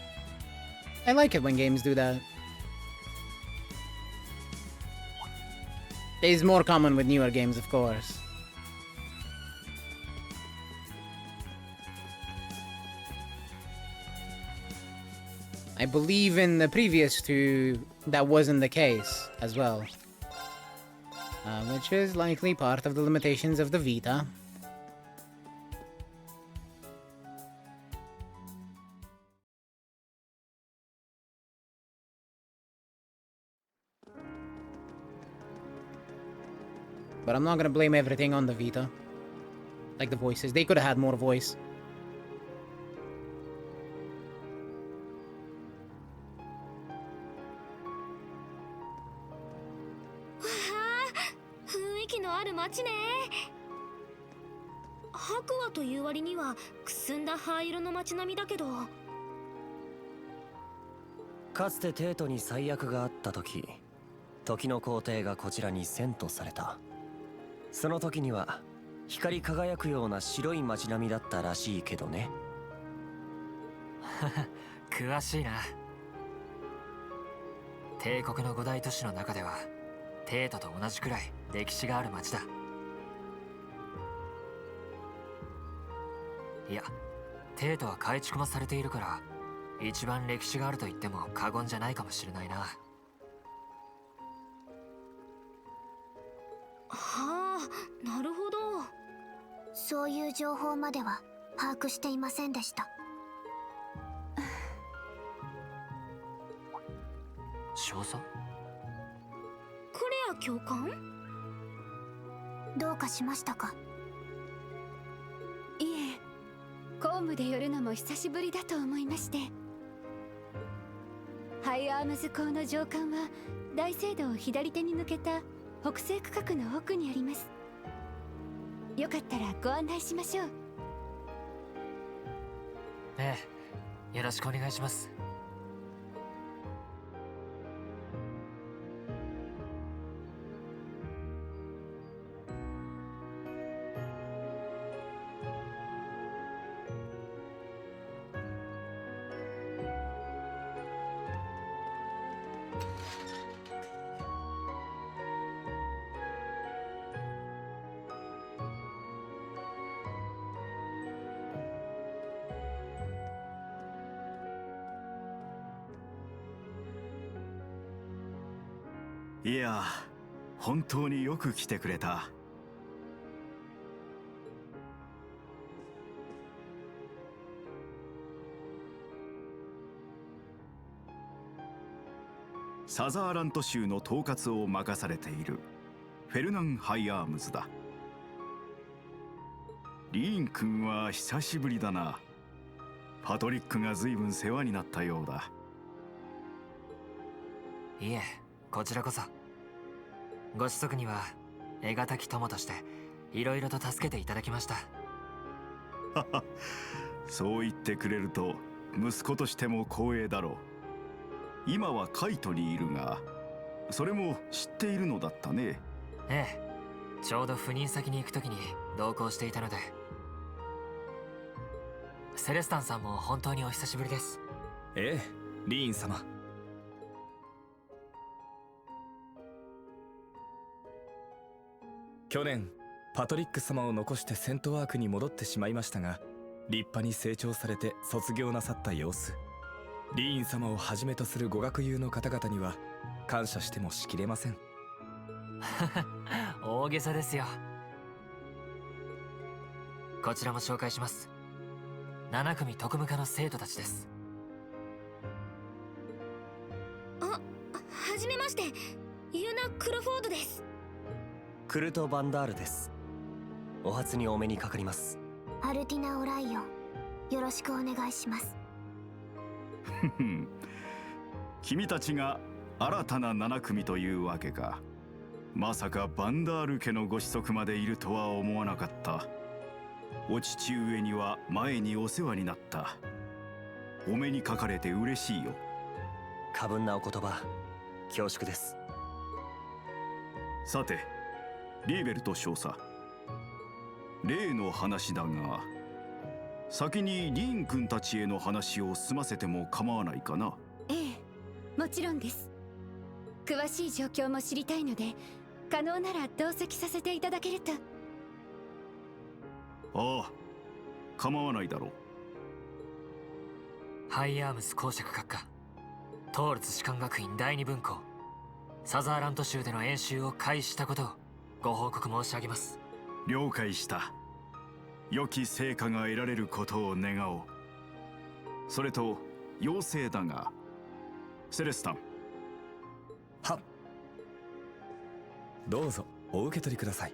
I like it when games do that. It is more common with newer games, of course. I believe in the previous two, that wasn't the case as well. Which is likely part of the limitations of the Vita. But I'm not gonna blame everything on the Vita. Like the voices, they could have had more voice. 街ね。白亜という割にはくすんだ灰色の街並みだけど。かつて帝都に災厄があった時、時の皇帝がこちらに遷都された。その時には光り輝くような白い街並みだったらしいけどね。詳しいな。帝国の五大都市の中では帝都と同じくらい歴史がある町だ。いや、帝都は改築もされているから一番歴史があると言っても過言じゃないかもしれないな。はあ、なるほど。そういう情報までは把握していませんでした。少佐？クレア教官？どうかしましたか？いえ、公務で寄るのも久しぶりだと思いまして。ハイアームズ港の上官は大聖堂を左手に抜けた北西区画の奥にあります。よかったらご案内しましょう。ええ、よろしくお願いします。いや、本当によく来てくれた。サザーラント州の統括を任されているフェルナン・ハイアームズだ。リーン君は久しぶりだな。パトリックが随分世話になったようだ。いえ、こちらこそ。ご子息には得難き友としていろいろと助けていただきました。そう言ってくれると息子としても光栄だろ今はカイトにいるが、それも知っているのだったね。ええ、ちょうど赴任先に行く時に同行していたので。セレスタンさんも本当にお久しぶりです。ええ、リーン様。去年パトリック様を残してセントワークに戻ってしまいましたが、立派に成長されて卒業なさった様子。リーン様をはじめとするご学友の方々には感謝してもしきれません。大げさですよ。こちらも紹介します。7組特務課の生徒たちです。はじめまして、ユナ・クロフォードです。クルト・バンダールです。お初にお目にかかります。アルティナ・オライオン、よろしくお願いします。君たちが新たな7組というわけか。まさかバンダール家のご子息までいるとは思わなかった。お父上には前にお世話になった。お目にかかれて嬉しいよ。過分なお言葉、恐縮です。さて、リーベルト少佐、例の話だが、先にリーン君たちへの話を済ませても構わないかな。ええ、もちろんです。詳しい状況も知りたいので、可能なら同席させていただけると。ああ、構わないだろう。ハイアームス公爵閣下、トールズ士官学院第二分校、サザーラント州での演習を開始したことをご報告申し上げます。了解した。良き成果が得られることを願おう。それと要請だが、セレスタン。はっ。どうぞお受け取りください。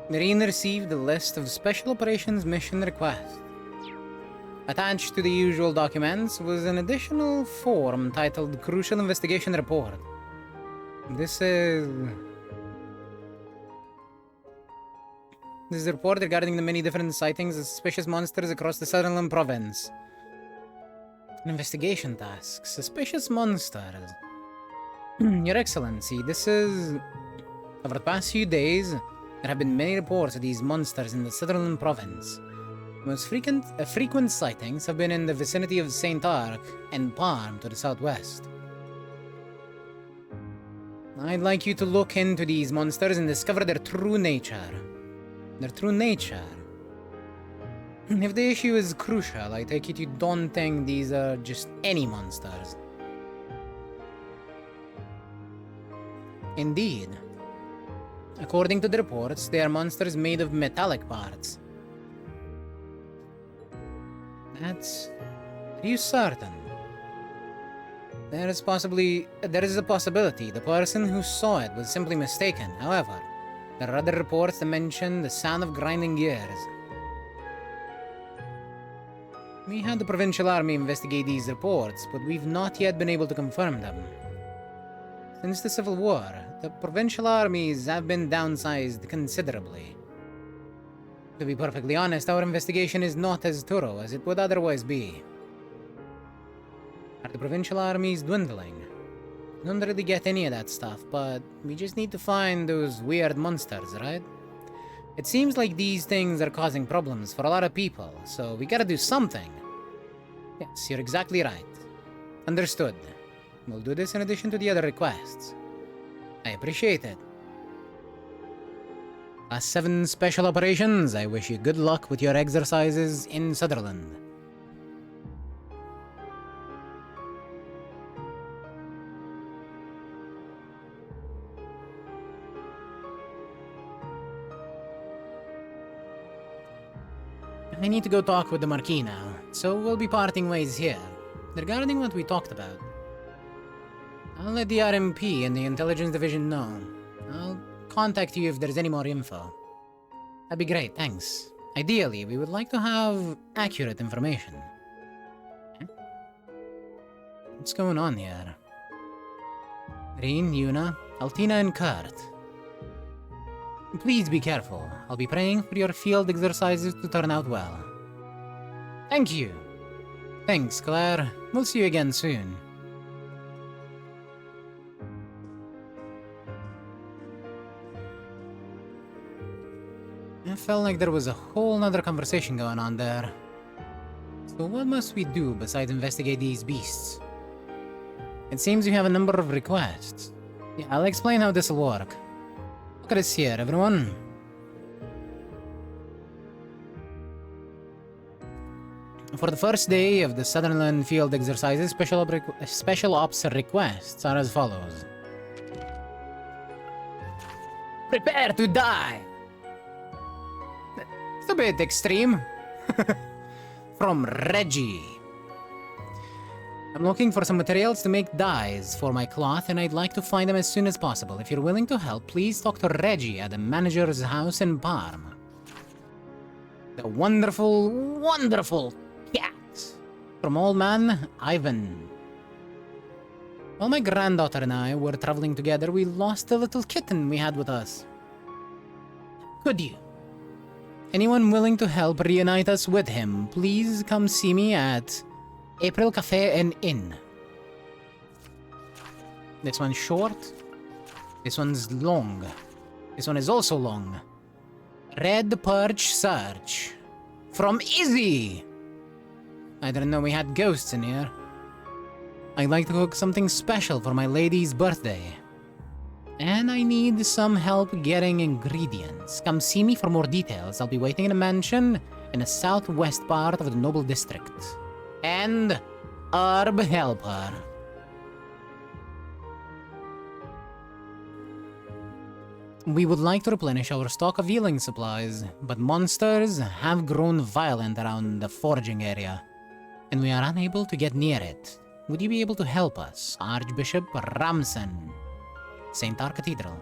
Marine received a list of Special Operations Mission requests. Attached to the usual documents was an additional form titled Crucial Investigation Report. This is a report regarding the many different sightings of suspicious monsters across the Sutherland province. An investigation task. Suspicious monsters. Your Excellency, this is... Over the past few days, there have been many reports of these monsters in the Sutherland province. The most frequent sightings have been in the vicinity of St. Arc and Palm to the southwest. I'd like you to look into these monsters and discover their true nature. Their true nature. If the issue is crucial, I take it you don't think these are just any monsters. Indeed. According to the reports, they are monsters made of metallic parts. Are you certain? There is a possibility the person who saw it was simply mistaken. However, there are other reports that mention the sound of grinding gears. We had the Provincial Army investigate these reports, but we've not yet been able to confirm them. Since the Civil War, the Provincial Armies have been downsized considerably. To be perfectly honest, our investigation is not as thorough as it would otherwise be. Are the Provincial Armies dwindling? I don't really get any of that stuff, but we just need to find those weird monsters, right? It seems like these things are causing problems for a lot of people, so we gotta do something. Yes, you're exactly right. Understood. We'll do this in addition to the other requests. I appreciate it. Last 7 special operations, I wish you good luck with your exercises in Sutherland. I need to go talk with the Marquis now, so we'll be parting ways here. Regarding what we talked about, I'll let the RMP and the Intelligence Division know. I'll contact you if there's any more info. That'd be great, thanks. Ideally, we would like to have accurate information. What's going on here? Reen, Yuna, Altina, and Kurt. Please be careful. I'll be praying for your field exercises to turn out well. Thank you. Thanks, Claire. We'll see you again soon. I felt like there was a whole nother conversation going on there. So what must we do besides investigate these beasts? It seems you have a number of requests. Yeah, I'll explain how this will work. Look at this here, everyone. For the first day of the Sutherland Field exercises, special ops requests are as follows. Prepare to die! It's a bit extreme. From Reggie. I'm looking for some materials to make dyes for my cloth, and I'd like to find them as soon as possible. If you're willing to help, please talk to Reggie at the manager's house in Parma. The wonderful, wonderful cat from old man Ivan. While my granddaughter and I were traveling together, we lost a little kitten we had with us. Could you? Anyone willing to help reunite us with him, please come see me at April Cafe and Inn. This one's short. This one's long. This one is also long. Red Perch Search. From Izzy! I didn't know we had ghosts in here. I'd like to cook something special for my lady's birthday. And I need some help getting ingredients. Come see me for more details. I'll be waiting in a mansion in the southwest part of the Noble District. And Herb Helper. We would like to replenish our stock of healing supplies, but monsters have grown violent around the foraging area, and we are unable to get near it. Would you be able to help us, Archbishop Ramson? St. Ar Cathedral.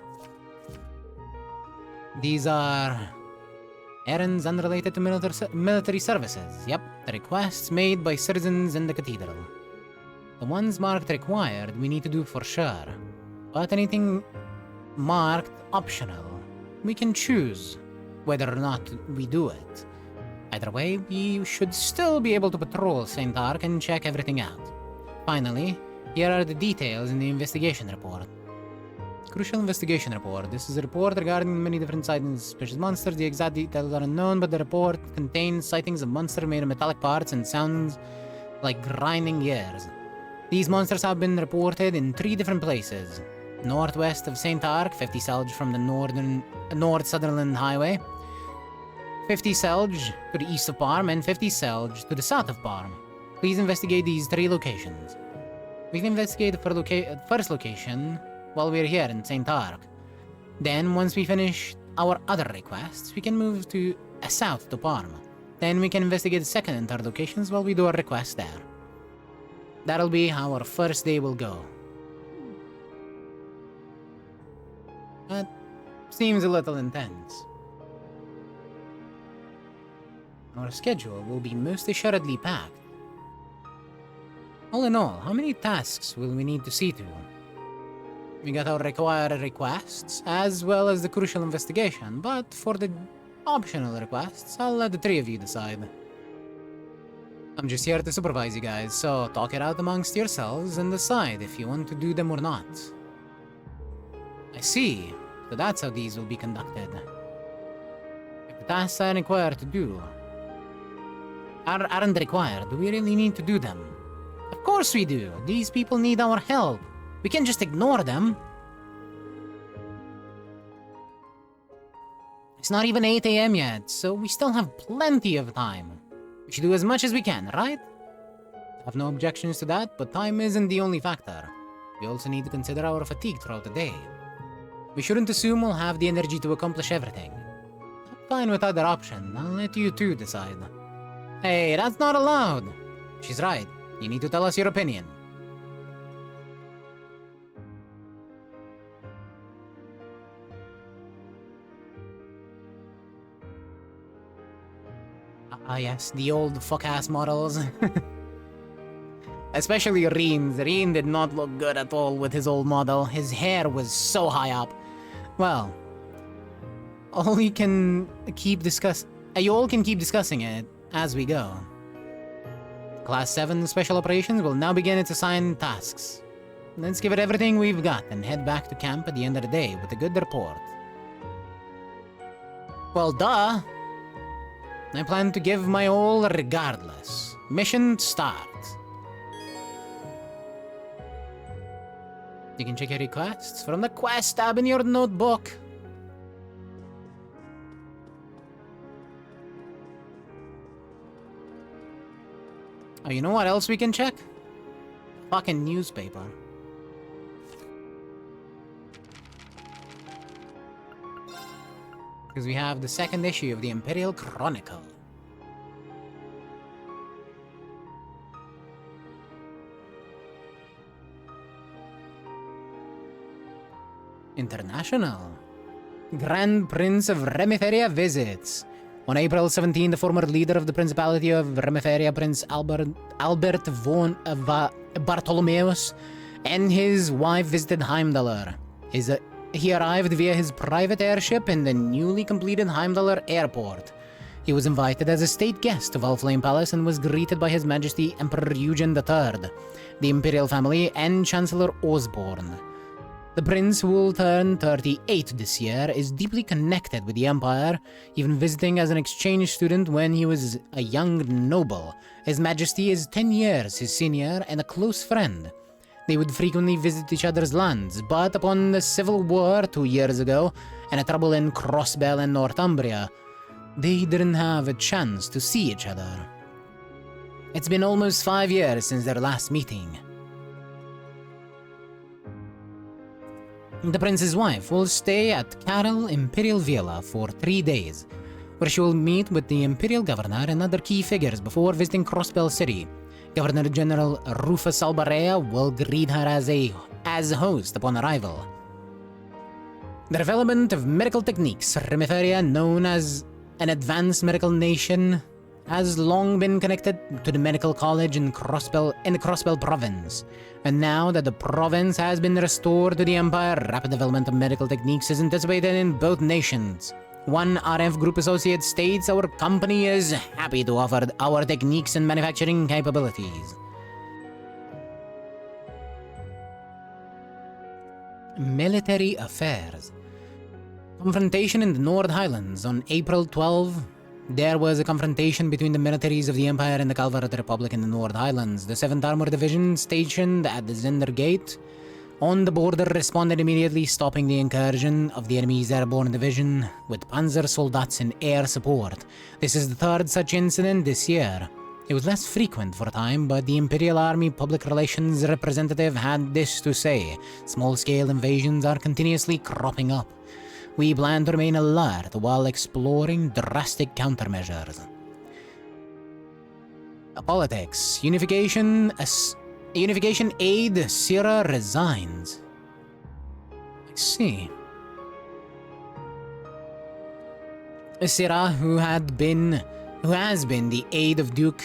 These are errands unrelated to military services. Yep, the requests made by citizens in the cathedral. The ones marked required we need to do for sure, but anything marked optional, we can choose whether or not we do it. Either way, we should still be able to patrol St. Ark and check everything out. Finally, here are the details in the investigation report. Crucial investigation report. This is a report regarding many different sightings of suspicious monsters. The exact details are unknown, but the report contains sightings of monsters made of metallic parts and sounds like grinding gears. These monsters have been reported in 3 different places. Northwest of St. Ark, 50 Selge from the North Sutherland Highway, 50 Selge to the east of Parm, and 50 Selge to the south of Parm. Please investigate these 3 locations. We can investigate the first location while we're here in St. Ark. Then, once we finish our other requests, we can move to south to Parma. Then we can investigate the second and third locations while we do our request there. That'll be how our first day will go. That seems a little intense. Our schedule will be most assuredly packed. All in all, how many tasks will we need to see to? We got our required requests, as well as the crucial investigation, but for the optional requests, I'll let the 3 of you decide. I'm just here to supervise you guys, so talk it out amongst yourselves and decide if you want to do them or not. I see, so that's how these will be conducted. If the tasks are required to do aren't required, do we really need to do them? Of course we do! These people need our help! We can't just ignore them. It's not even 8 AM yet, so we still have plenty of time. We should do as much as we can, right? I have no objections to that, but time isn't the only factor. We also need to consider our fatigue throughout the day. We shouldn't assume we'll have the energy to accomplish everything. I'm fine with either option. I'll let you two decide. Hey, that's not allowed. She's right. You need to tell us your opinion. Ah yes, the old fuck-ass models. Especially Reen's. Reen did not look good at all with his old model. His hair was so high up. Well, all you all can keep discussing it as we go. Class 7 Special Operations will now begin its assigned tasks. Let's give it everything we've got and head back to camp at the end of the day with a good report. Well, duh! I plan to give my all regardless. Mission start. You can check your requests from the quest tab in your notebook. Oh, you know what else we can check? Fucking newspaper. Because we have the second issue of the Imperial Chronicle. International. Grand Prince of Remetheria visits. On April 17, the former leader of the Principality of Remetheria, Prince Albert von Bartholomeus, and his wife visited Heimdallr. He arrived via his private airship in the newly completed Heimdallr Airport. He was invited as a state guest to Valflame Palace and was greeted by His Majesty Emperor Eugen III, the Imperial family, and Chancellor Osborne. The prince, who will turn 38 this year, is deeply connected with the Empire, even visiting as an exchange student when he was a young noble. His Majesty is 10 years his senior and a close friend. They would frequently visit each other's lands, but upon the civil war 2 years ago, and a trouble in Crossbell and Northumbria, they didn't have a chance to see each other. It's been almost 5 years since their last meeting. The prince's wife will stay at Carroll Imperial Villa for 3 days, where she will meet with the Imperial Governor and other key figures before visiting Crossbell City. Governor General Rufus Albarea will greet her as host upon arrival. The development of medical techniques, Remetheria, known as an advanced medical nation, has long been connected to the medical college in the Crossbell province. And now that the province has been restored to the Empire, rapid development of medical techniques is anticipated in both nations. One RF Group associate states, "Our company is happy to offer our techniques and manufacturing capabilities." Military affairs. Confrontation in the Nord Highlands on April 12. There was a confrontation between the militaries of the Empire and the Calvaret Republic in the Nord Highlands. The 7th Armored Division, stationed at the Zender Gate on the border, responded immediately, stopping the incursion of the enemy's airborne division with Panzer Soldats and air support. This is the 3rd such incident this year. It was less frequent for a time, but the Imperial Army Public Relations representative had this to say: "Small-scale invasions are continuously cropping up. We plan to remain alert while exploring drastic countermeasures." Politics. Unification aid. Syrah resigns. I see. Syrah, who has been the aide of Duke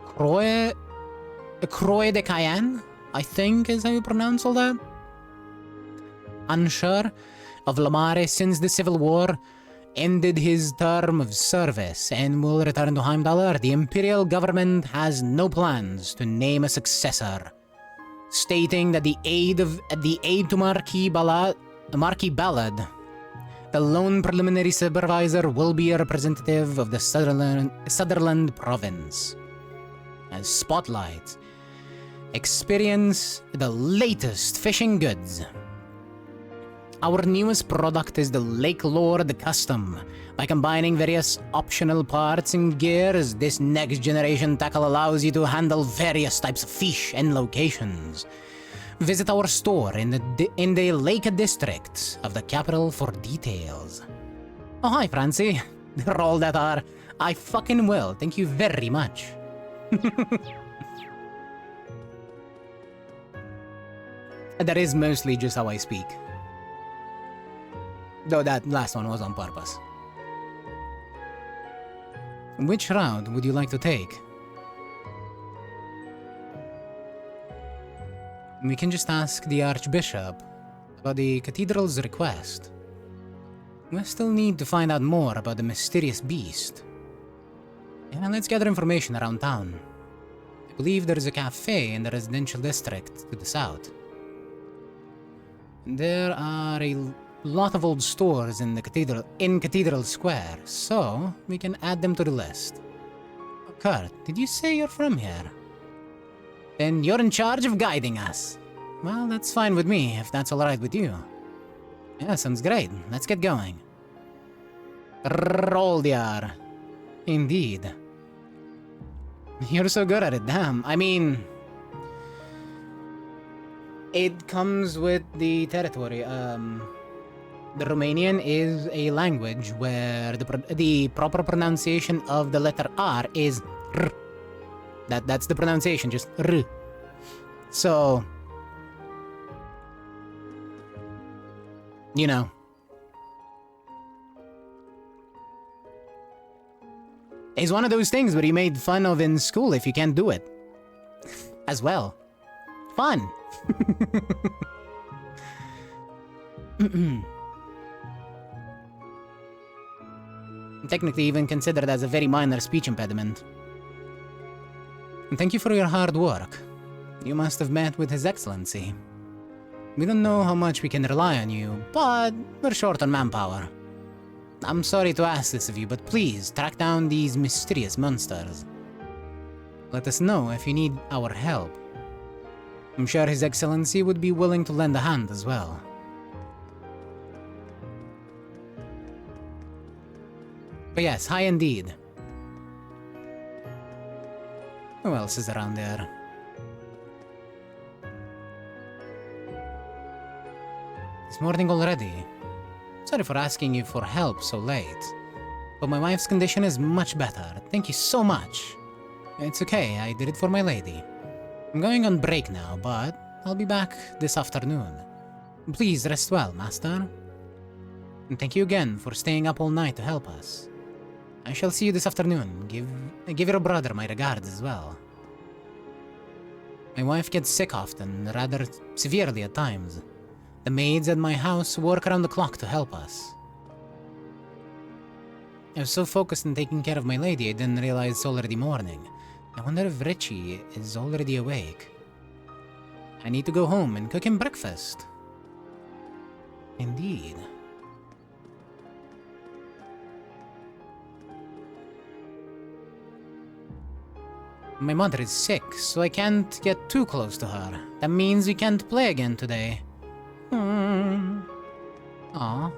Croix de Cayenne, I think is how you pronounce all that. Unsure of Lamare since the Civil War, ended his term of service and will return to Heimdallr. The Imperial government has no plans to name a successor, stating that the aide to Marquis Ballad, the lone preliminary supervisor, will be a representative of the Sutherland province. As Spotlight, experience the latest fishing goods. Our newest product is the Lake Lord Custom. By combining various optional parts and gears, this next-generation tackle allows you to handle various types of fish and locations. Visit our store in the Lake District of the capital for details. Oh, hi, Francie. Roll that R. I fucking will. Thank you very much. That is mostly just how I speak. Though that last one was on purpose. Which route would you like to take? We can just ask the Archbishop about the cathedral's request. We still need to find out more about the mysterious beast. Yeah, let's gather information around town. I believe there is a cafe in the residential district to the south. There are a lot of old stores in Cathedral Square, so we can add them to the list. Kurt, did you say you're from here? Then you're in charge of guiding us. Well, that's fine with me, if that's alright with you. Yeah, sounds great. Let's get going. Roldyar. Indeed. You're so good at it, damn. I mean... it comes with the territory. The Romanian is a language where the proper pronunciation of the letter R is R. That's the pronunciation, just R. So... you know. It's one of those things where you made fun of in school if you can't do it. As well. Fun! Technically even considered as a very minor speech impediment. And thank you for your hard work. You must have met with His Excellency. We don't know how much we can rely on you, but we're short on manpower. I'm sorry to ask this of you, but please track down these mysterious monsters. Let us know if you need our help. I'm sure His Excellency would be willing to lend a hand as well. But yes, hi indeed. Who else is around there? It's morning already. Sorry for asking you for help so late. But my wife's condition is much better. Thank you so much. It's okay, I did it for my lady. I'm going on break now, but I'll be back this afternoon. Please rest well, Master. And thank you again for staying up all night to help us. I shall see you this afternoon. Give your brother my regards as well. My wife gets sick often, rather severely at times. The maids at my house work around the clock to help us. I was so focused on taking care of my lady, I didn't realize it's already morning. I wonder if Richie is already awake. I need to go home and cook him breakfast. Indeed. My mother is sick, so I can't get too close to her. That means we can't play again today. Aww.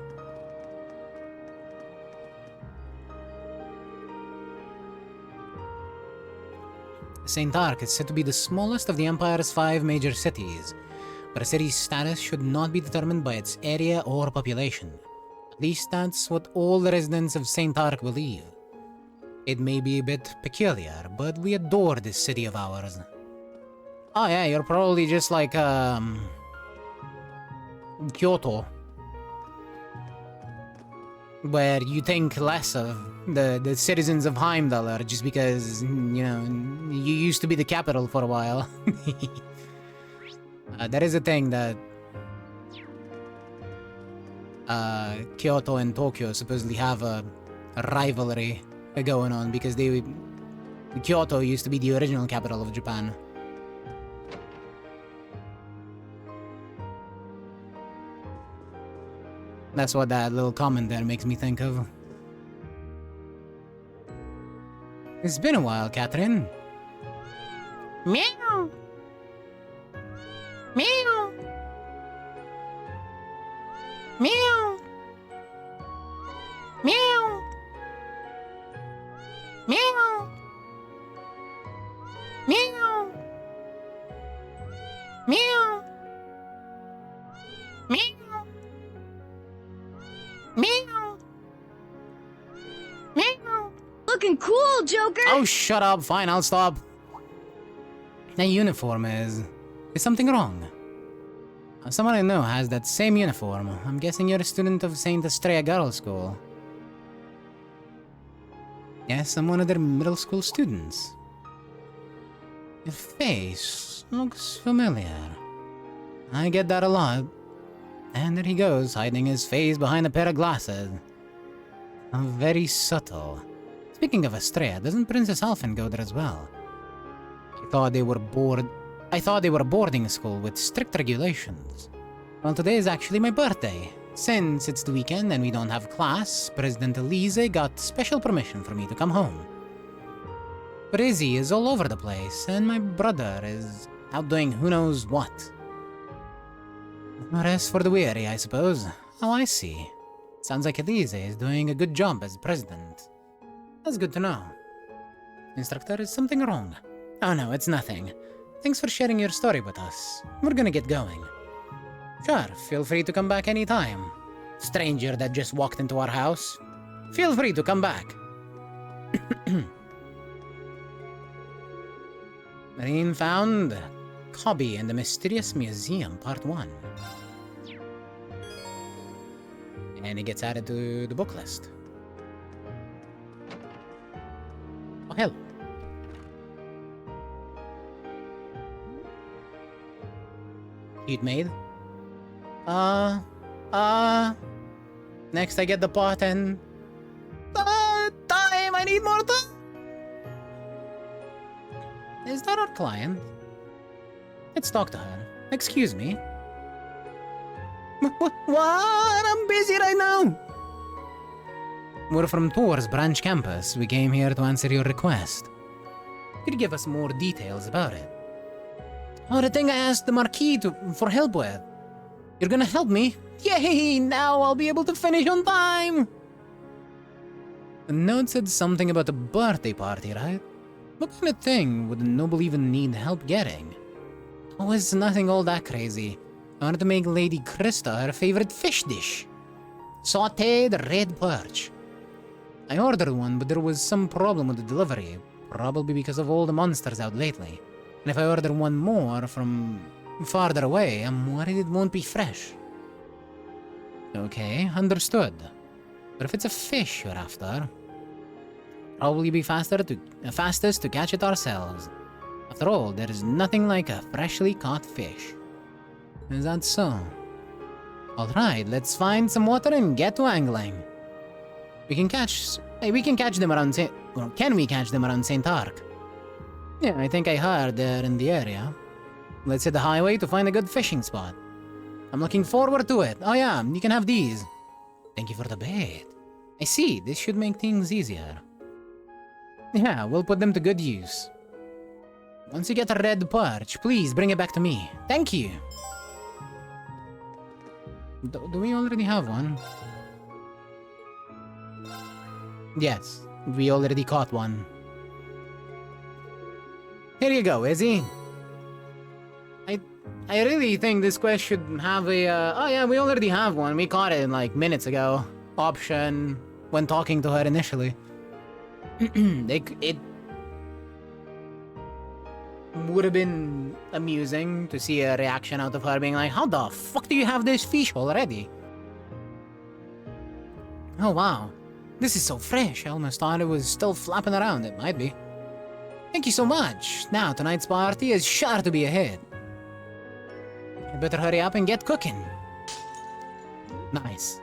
St. Ark is said to be the smallest of the Empire's 5 major cities, but a city's status should not be determined by its area or population. At least that's what all the residents of St. Ark believe. It may be a bit peculiar, but we adore this city of ours. Oh yeah, you're probably just like, Kyoto. Where you think less of the citizens of Heimdall just because, you know, you used to be the capital for a while. That is a thing that Kyoto and Tokyo supposedly have a rivalry going on because Kyoto used to be the original capital of Japan. That's what that little comment there makes me think of. It's been a while, Catherine. Meow! Meow! Meow! Meow! Meow! Meow! Meow! Meow! Meow! Meow! Looking cool, Joker! Oh, shut up. Fine, I'll stop. That uniform is something wrong? Someone I know has that same uniform. I'm guessing you're a student of St. Estrella Girls' School. Yes, I'm one of their middle school students. Your face looks familiar. I get that a lot. And there he goes, hiding his face behind a pair of glasses. Very subtle. Speaking of Astrea, doesn't Princess Alphen go there as well? I thought they were a boarding school with strict regulations. Well, today is actually my birthday. Since it's the weekend and we don't have class, President Elise got special permission for me to come home. But Izzy is all over the place, and my brother is out doing who knows what. No rest for the weary, I suppose. Oh, I see. Sounds like Elise is doing a good job as president. That's good to know. Instructor, is something wrong? Oh no, it's nothing. Thanks for sharing your story with us. We're gonna get going. Sure, feel free to come back anytime. Stranger that just walked into our house. Feel free to come back. Marine found Cobby in the Mysterious Museum, Part 1. And he gets added to the book list. Oh, hell. Cute maid. Next I get the pot and... time! I need more time! Is that our client? Let's talk to her. Excuse me. What? I'm busy right now! We're from Tours branch campus. We came here to answer your request. Could you give us more details about it? Oh, the thing I asked the Marquis for help with. You're gonna help me? Yay! Now I'll be able to finish on time! The note said something about a birthday party, right? What kind of thing would a noble even need help getting? Oh, it's nothing all that crazy. I wanted to make Lady Krista her favorite fish dish. Sautéed red perch. I ordered one, but there was some problem with the delivery. Probably because of all the monsters out lately. And if I order one more from farther away, I'm worried it won't be fresh. Okay, understood. But if it's a fish you're after, probably be fastest to catch it ourselves. After all, there is nothing like a freshly caught fish. Is that so? Alright, let's find some water and get to angling. We can catch them around can we catch them around St. Arc? Yeah, I think I heard they're in the area. Let's hit the highway to find a good fishing spot. I'm looking forward to it. Oh yeah, you can have these. Thank you for the bait. I see, this should make things easier. Yeah, we'll put them to good use. Once you get a red perch, please bring it back to me. Thank you. Do we already have one? Yes, we already caught one. Here you go, Izzy. I really think this quest should have a, oh yeah, we already have one. We caught it like minutes ago. Option when talking to her initially. It would have been amusing to see a reaction out of her being like, how the fuck do you have this fish already? Oh wow, this is so fresh. I almost thought it was still flapping around. It might be. Thank you so much. Now tonight's party is sure to be a hit. You better hurry up and get cooking. Nice.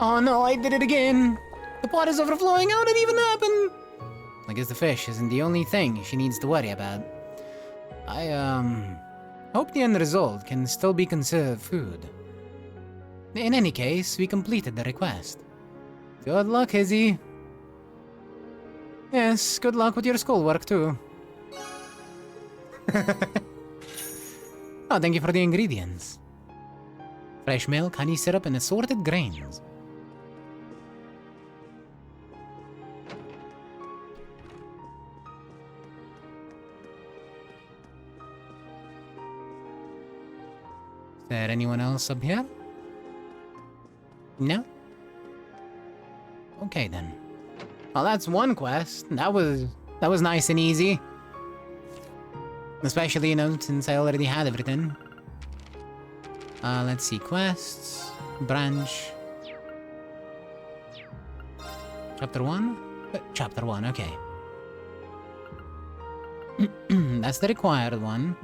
Oh no, I did it again. The pot is overflowing. How did it even happen? I guess the fish isn't the only thing she needs to worry about. I hope the end result can still be considered food. In any case, we completed the request. Good luck, Izzy. Yes, good luck with your schoolwork too. Oh, thank you for the ingredients. Fresh milk, honey syrup, and assorted grains. Is there anyone else up here? No? Okay then. Well, that's one quest. That was nice and easy. Especially, you know, since I already had everything. Let's see. Quests. Branch. Chapter 1? Chapter 1, okay. That's the required one.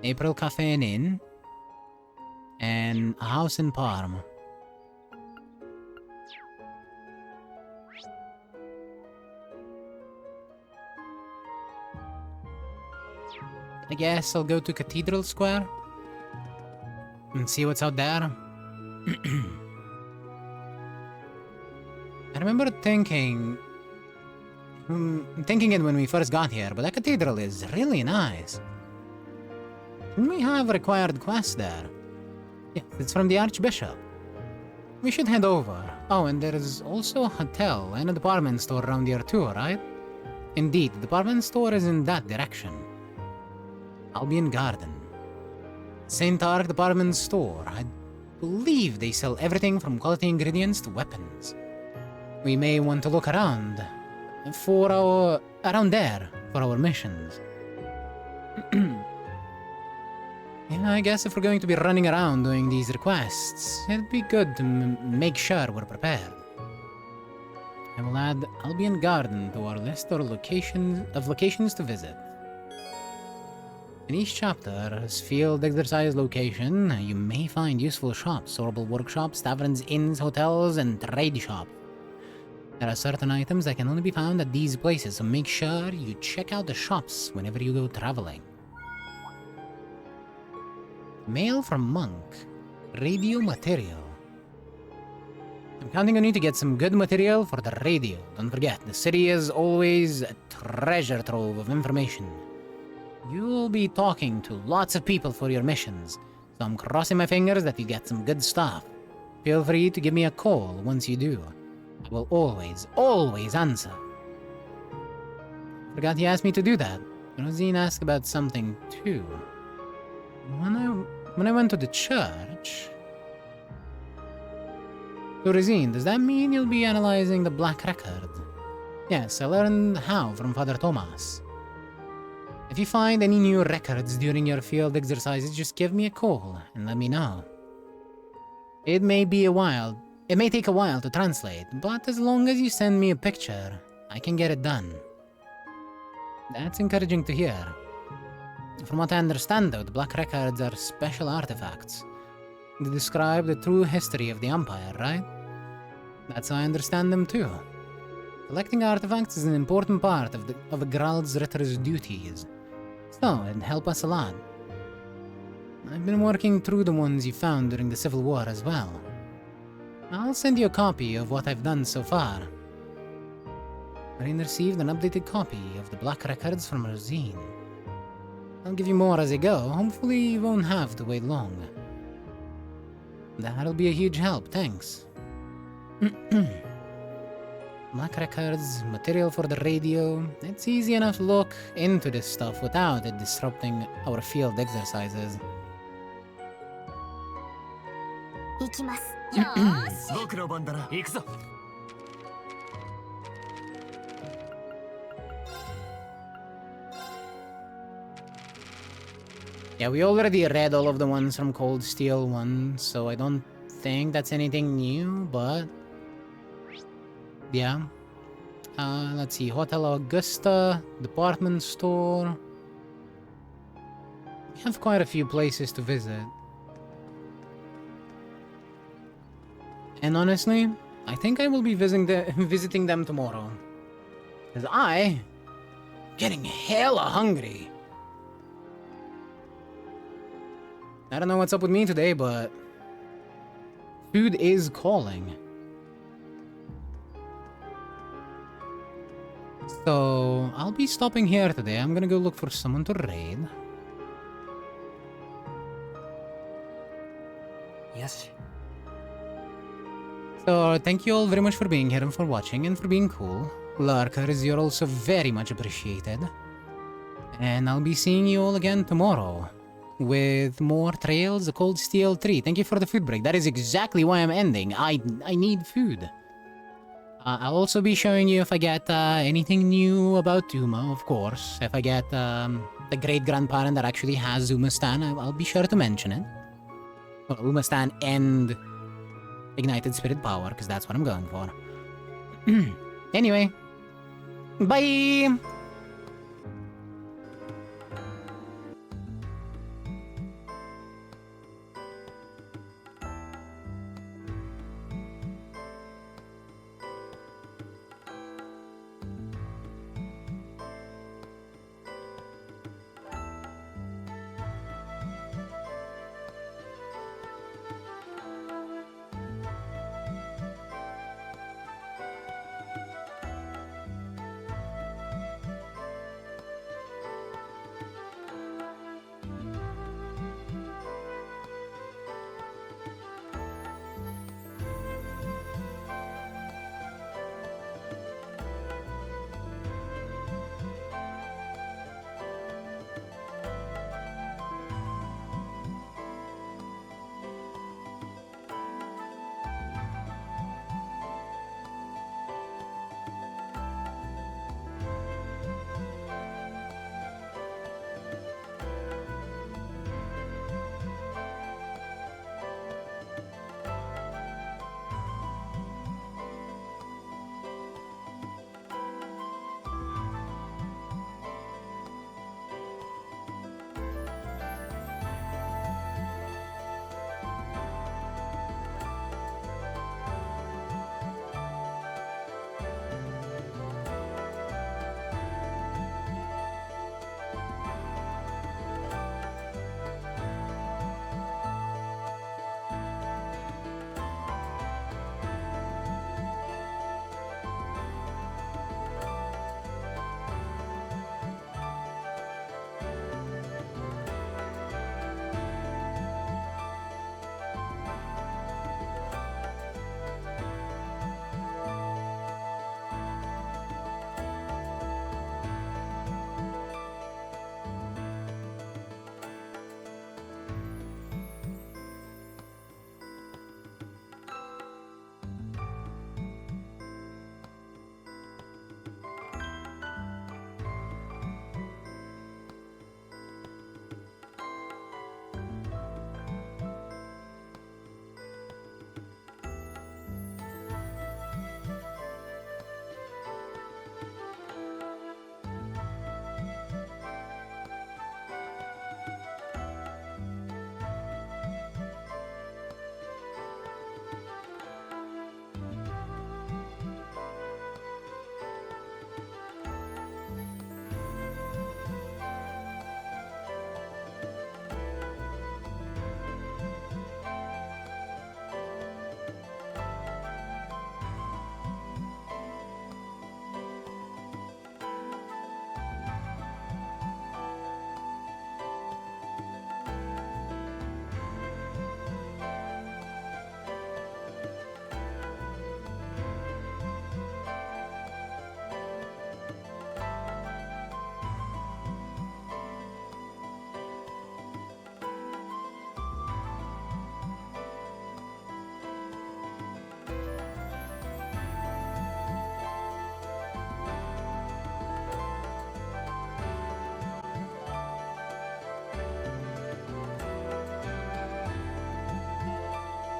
April Cafe and Inn, and a house in Parma. I guess I'll go to Cathedral Square and see what's out there. I remember thinking it when we first got here, but that cathedral is really nice. Shouldn't we have required quests there? Yeah, it's from the Archbishop. We should head over. Oh, and there's also a hotel and a department store around here too, right? Indeed, the department store is in that direction. Albion Garden. St. Ark department store. I believe they sell everything from quality ingredients to weapons. We may want to look around around there for our missions. Yeah, I guess if we're going to be running around doing these requests, it'd be good to make sure we're prepared. I will add Albion Garden to our list of locations to visit. In each chapter's field exercise location, you may find useful shops, sortable workshops, taverns, inns, hotels, and trade shops. There are certain items that can only be found at these places, so make sure you check out the shops whenever you go traveling. Mail from Monk. Radio material. I'm counting on you to get some good material for the radio. Don't forget, the city is always a treasure trove of information. You'll be talking to lots of people for your missions, so I'm crossing my fingers that you get some good stuff. Feel free to give me a call once you do. I will always answer. Forgot you asked me to do that. Rosine asked about something too. When I went to the church... So Rosine, does that mean you'll be analyzing the Black Record? Yes, I learned how from Father Thomas. If you find any new records during your field exercises, just give me a call and let me know. It may take a while to translate, but as long as you send me a picture, I can get it done. That's encouraging to hear. From what I understand though, the Black Records are special artifacts. They describe the true history of the Empire, right? That's how I understand them too. Collecting artifacts is an important part of a Grald's Ritter's duties, so it'd help us a lot. I've been working through the ones you found during the Civil War as well. I'll send you a copy of what I've done so far. Rain received an updated copy of the Black Records from Rosine. I'll give you more as I go. Hopefully you won't have to wait long. That'll be a huge help, thanks. Black Records, material for the radio. It's easy enough to look into this stuff without it disrupting our field exercises. 行きます。よーし。僕の番だな。行くぞ。Yeah, we already read all of the ones from Cold Steel 1, so I don't think that's anything new, but... yeah. Let's see, Hotel Augusta, department store... We have quite a few places to visit. And honestly, I think I will be visiting them tomorrow. Because I'm getting hella hungry. I don't know what's up with me today, but food is calling. So I'll be stopping here today. I'm gonna go look for someone to raid. Yes. So thank you all very much for being here and for watching and for being cool. Lurkers, you're also very much appreciated. And I'll be seeing you all again tomorrow with more Trails of Cold Steel 3. Thank you for the food break. That is exactly why I'm ending. I need food. I'll also be showing you if I get anything new about Uma, of course. If I get the great-grandparent that actually has Uma-stan, I'll be sure to mention it. Well, Uma-stan and Ignited Spirit Power, because that's what I'm going for. Anyway, bye!